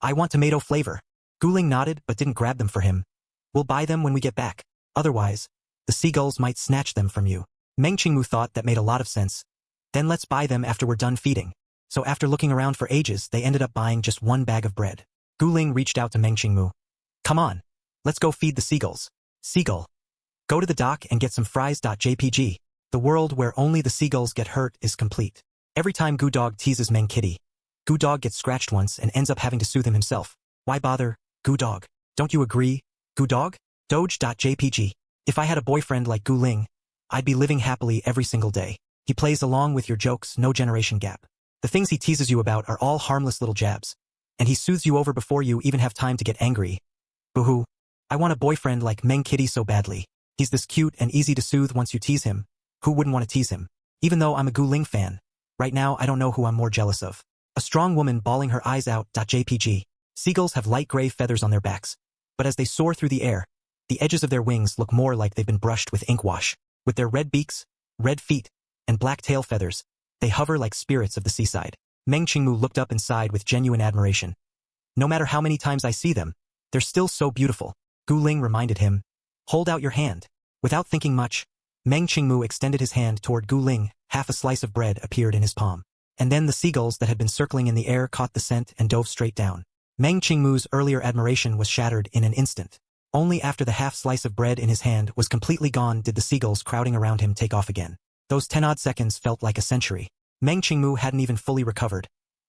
I want tomato flavor. Gu Ling nodded but didn't grab them for him. We'll buy them when we get back. Otherwise, the seagulls might snatch them from you. Meng Qingmu thought that made a lot of sense. Then let's buy them after we're done feeding. So after looking around for ages, they ended up buying just one bag of bread. Gu Ling reached out to Meng Qingmu. Come on. Let's go feed the seagulls. Seagull. Go to the dock and get some fries. JPG. The world where only the seagulls get hurt is complete. Every time Gu Dog teases Meng Kitty, Gu Dog gets scratched once and ends up having to soothe him himself. Why bother, Gu Dog? Don't you agree, Gu Dog? Doge.jpg. If I had a boyfriend like Gu Ling, I'd be living happily every single day. He plays along with your jokes, no generation gap. The things he teases you about are all harmless little jabs. And he soothes you over before you even have time to get angry. Boo-hoo. I want a boyfriend like Meng Kitty so badly. He's this cute and easy to soothe once you tease him. Who wouldn't want to tease him? Even though I'm a Gu Ling fan, right now I don't know who I'm more jealous of. A strong woman bawling her eyes out. JPG. Seagulls have light gray feathers on their backs, but as they soar through the air, the edges of their wings look more like they've been brushed with ink wash. With their red beaks, red feet, and black tail feathers, they hover like spirits of the seaside. Meng Qingmu looked up and sighed with genuine admiration. No matter how many times I see them, they're still so beautiful. Gu Ling reminded him. Hold out your hand. Without thinking much, Meng Qingmu extended his hand toward Gu Ling. Half a slice of bread appeared in his palm. And then the seagulls that had been circling in the air caught the scent and dove straight down. Meng Qingmu's earlier admiration was shattered in an instant. Only after the half slice of bread in his hand was completely gone did the seagulls crowding around him take off again. Those 10-odd seconds felt like a century. Meng Qingmu hadn't even fully recovered,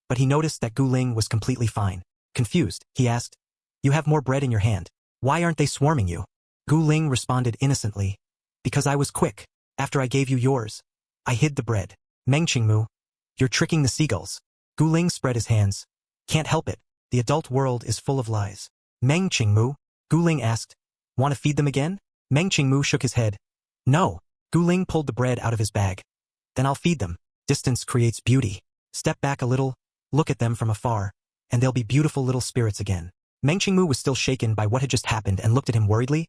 but he noticed that Gu Ling was completely fine. Confused, he asked, You have more bread in your hand. Why aren't they swarming you? Gu Ling responded innocently. Because I was quick. After I gave you yours, I hid the bread. Meng Qingmu, you're tricking the seagulls. Gu Ling spread his hands. Can't help it. The adult world is full of lies. Meng Qingmu, Gu Ling asked, Want to feed them again? Meng Qingmu shook his head. No. Gu Ling pulled the bread out of his bag. Then I'll feed them. Distance creates beauty. Step back a little, look at them from afar, and they'll be beautiful little spirits again. Meng Qingmu was still shaken by what had just happened and looked at him worriedly.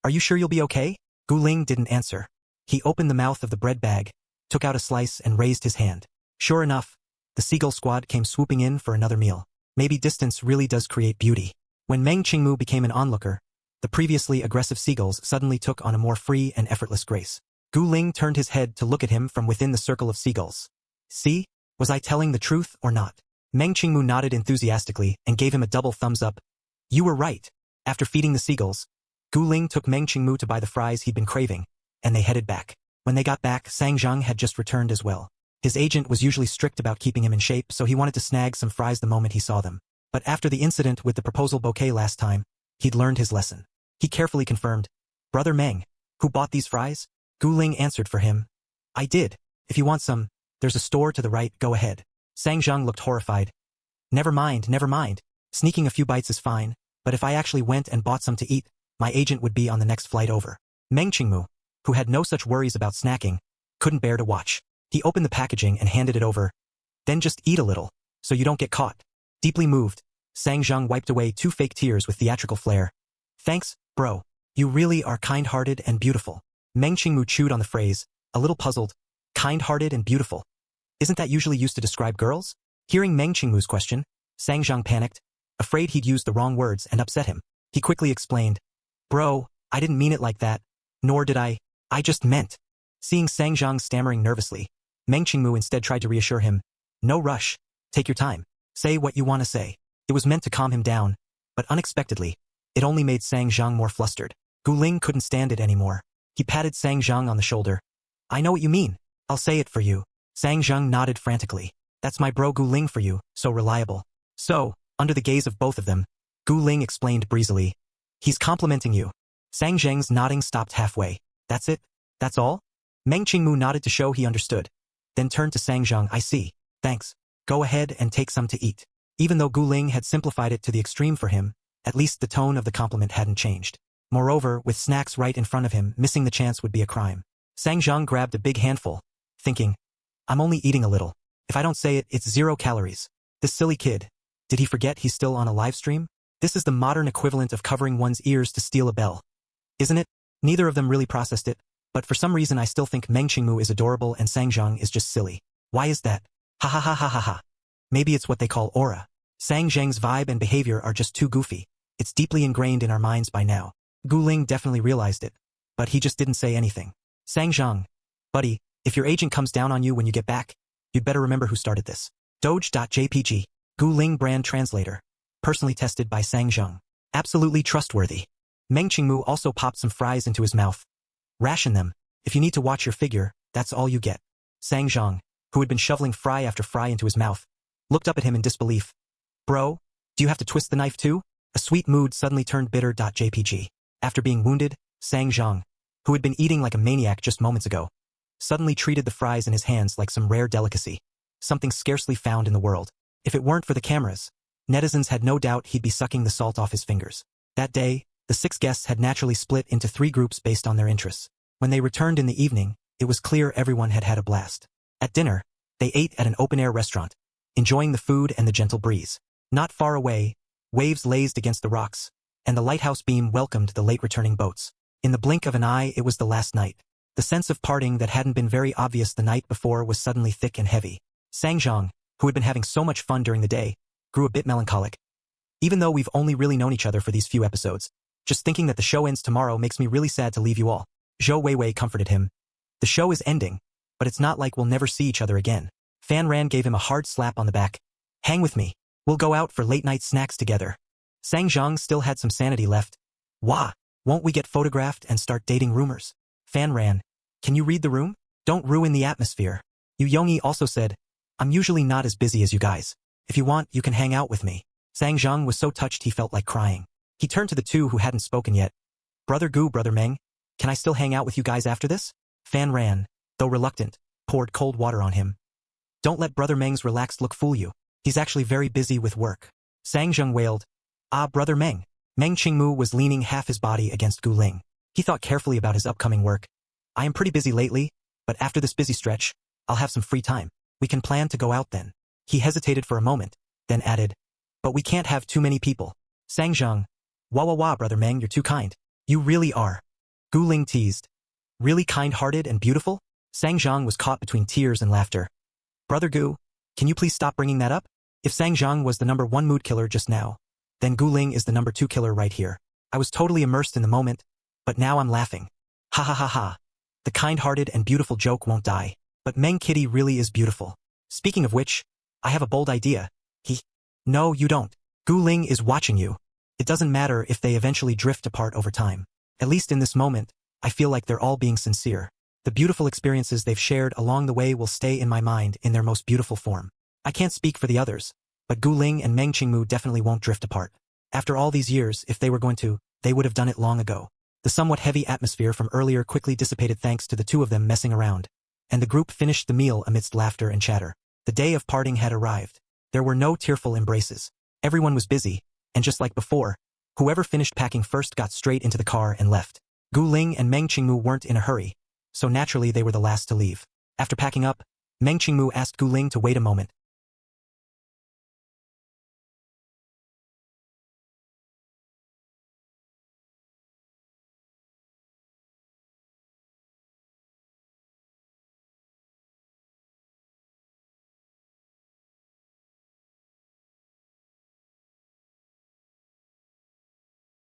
Are you sure you'll be okay? Gu Ling didn't answer. He opened the mouth of the bread bag, took out a slice and raised his hand. Sure enough, the seagull squad came swooping in for another meal. Maybe distance really does create beauty. When Meng Qingmu became an onlooker, the previously aggressive seagulls suddenly took on a more free and effortless grace. Gu Ling turned his head to look at him from within the circle of seagulls. See? Was I telling the truth or not? Meng Qingmu nodded enthusiastically and gave him a double thumbs up. You were right. After feeding the seagulls, Gu Ling took Meng Qingmu to buy the fries he'd been craving, and they headed back. When they got back, Sang Zhang had just returned as well. His agent was usually strict about keeping him in shape, so he wanted to snag some fries the moment he saw them. But after the incident with the proposal bouquet last time, he'd learned his lesson. He carefully confirmed, Brother Meng, who bought these fries? Gu Ling answered for him. I did. If you want some, there's a store to the right, go ahead. Sang Zhang looked horrified. Never mind, never mind. Sneaking a few bites is fine, but if I actually went and bought some to eat, my agent would be on the next flight over. Meng Qingmu, who had no such worries about snacking, couldn't bear to watch. He opened the packaging and handed it over. Then just eat a little, so you don't get caught. Deeply moved, Sang Zhang wiped away 2 fake tears with theatrical flair. Thanks, bro. You really are kind-hearted and beautiful. Meng Qingmu chewed on the phrase, a little puzzled. Kind-hearted and beautiful. Isn't that usually used to describe girls? Hearing Meng Qingmu's question, Sang Zhang panicked, afraid he'd used the wrong words and upset him. He quickly explained, Bro, I didn't mean it like that, nor did I just meant. Seeing Sang Zhang stammering nervously, Meng Qingmu instead tried to reassure him. No rush. Take your time. Say what you want to say. It was meant to calm him down, but unexpectedly, it only made Sang Zhang more flustered. Gu Ling couldn't stand it anymore. He patted Sang Zhang on the shoulder. I know what you mean. I'll say it for you. Sang Zhang nodded frantically. That's my bro Gu Ling for you, so reliable. So, under the gaze of both of them, Gu Ling explained breezily. He's complimenting you. Sang Zhang's nodding stopped halfway. That's it? That's all? Meng Qingmu nodded to show he understood, then turned to Sang Zhang. I see. Thanks. Go ahead and take some to eat. Even though Gu Ling had simplified it to the extreme for him, at least the tone of the compliment hadn't changed. Moreover, with snacks right in front of him, missing the chance would be a crime. Sang Zhang grabbed a big handful, thinking, I'm only eating a little. If I don't say it, it's 0 calories. This silly kid. Did he forget he's still on a live stream? This is the modern equivalent of covering one's ears to steal a bell. Isn't it? Neither of them really processed it, but for some reason I still think Meng Qingmu is adorable and Sang Zhang is just silly. Why is that? Ha ha ha ha ha ha. Maybe it's what they call aura. Sang Zhang's vibe and behavior are just too goofy. It's deeply ingrained in our minds by now. Gu Ling definitely realized it, but he just didn't say anything. Sang Zhang, buddy, if your agent comes down on you when you get back, you'd better remember who started this. Doge.jpg. Gu Ling brand translator. Personally tested by Sang Zhang. Absolutely trustworthy. Meng Qingmu also popped some fries into his mouth. Ration them. If you need to watch your figure, that's all you get. Sang Zhang, who had been shoveling fry after fry into his mouth, looked up at him in disbelief. Bro, do you have to twist the knife too? A sweet mood suddenly turned bitter.jpg. After being wounded, Sang Zhang, who had been eating like a maniac just moments ago, suddenly treated the fries in his hands like some rare delicacy, something scarcely found in the world. If it weren't for the cameras, netizens had no doubt he'd be sucking the salt off his fingers. That day, the 6 guests had naturally split into 3 groups based on their interests. When they returned in the evening, it was clear everyone had had a blast. At dinner, they ate at an open-air restaurant, enjoying the food and the gentle breeze. Not far away, waves lazed against the rocks, and the lighthouse beam welcomed the late-returning boats. In the blink of an eye, it was the last night. The sense of parting that hadn't been very obvious the night before was suddenly thick and heavy. Sang Zhang, who had been having so much fun during the day, grew a bit melancholic. Even though we've only really known each other for these few episodes, just thinking that the show ends tomorrow makes me really sad to leave you all. Zhou Weiwei comforted him. The show is ending, but it's not like we'll never see each other again. Fan Ran gave him a hard slap on the back. Hang with me. We'll go out for late-night snacks together. Sang Zhang still had some sanity left. Wah! Won't we get photographed and start dating rumors? Fan Ran, can you read the room? Don't ruin the atmosphere. Yu Yongyi also said, I'm usually not as busy as you guys. If you want, you can hang out with me. Sang Zhang was so touched he felt like crying. He turned to the 2 who hadn't spoken yet. Brother Gu, Brother Meng, can I still hang out with you guys after this? Fan Ran, though reluctant, poured cold water on him. Don't let Brother Meng's relaxed look fool you. He's actually very busy with work. Sang Zhang wailed. Ah, Brother Meng. Meng Qingmu was leaning half his body against Gu Ling. He thought carefully about his upcoming work. I am pretty busy lately, but after this busy stretch, I'll have some free time. We can plan to go out then. He hesitated for a moment, then added, but we can't have too many people. Sang Zhang. Wah wah wah, brother Meng, you're too kind. You really are. Gu Ling teased. Really kind-hearted and beautiful? Sang Zhang was caught between tears and laughter. Brother Gu, can you please stop bringing that up? If Sang Zhang was the number 1 mood killer just now, then Gu Ling is the number 2 killer right here. I was totally immersed in the moment, but now I'm laughing. Ha ha ha ha. The kind-hearted and beautiful joke won't die. But Meng Kitty really is beautiful. Speaking of which, I have a bold idea. No, you don't. Gu Ling is watching you. It doesn't matter if they eventually drift apart over time. At least in this moment, I feel like they're all being sincere. The beautiful experiences they've shared along the way will stay in my mind in their most beautiful form. I can't speak for the others, but Gu Ling and Meng Qingmu definitely won't drift apart. After all these years, if they were going to, they would have done it long ago. The somewhat heavy atmosphere from earlier quickly dissipated thanks to the two of them messing around, and the group finished the meal amidst laughter and chatter. The day of parting had arrived. There were no tearful embraces. Everyone was busy, and just like before, whoever finished packing first got straight into the car and left. Gu Ling and Meng Qingmu weren't in a hurry, so naturally they were the last to leave. After packing up, Meng Qingmu asked Gu Ling to wait a moment,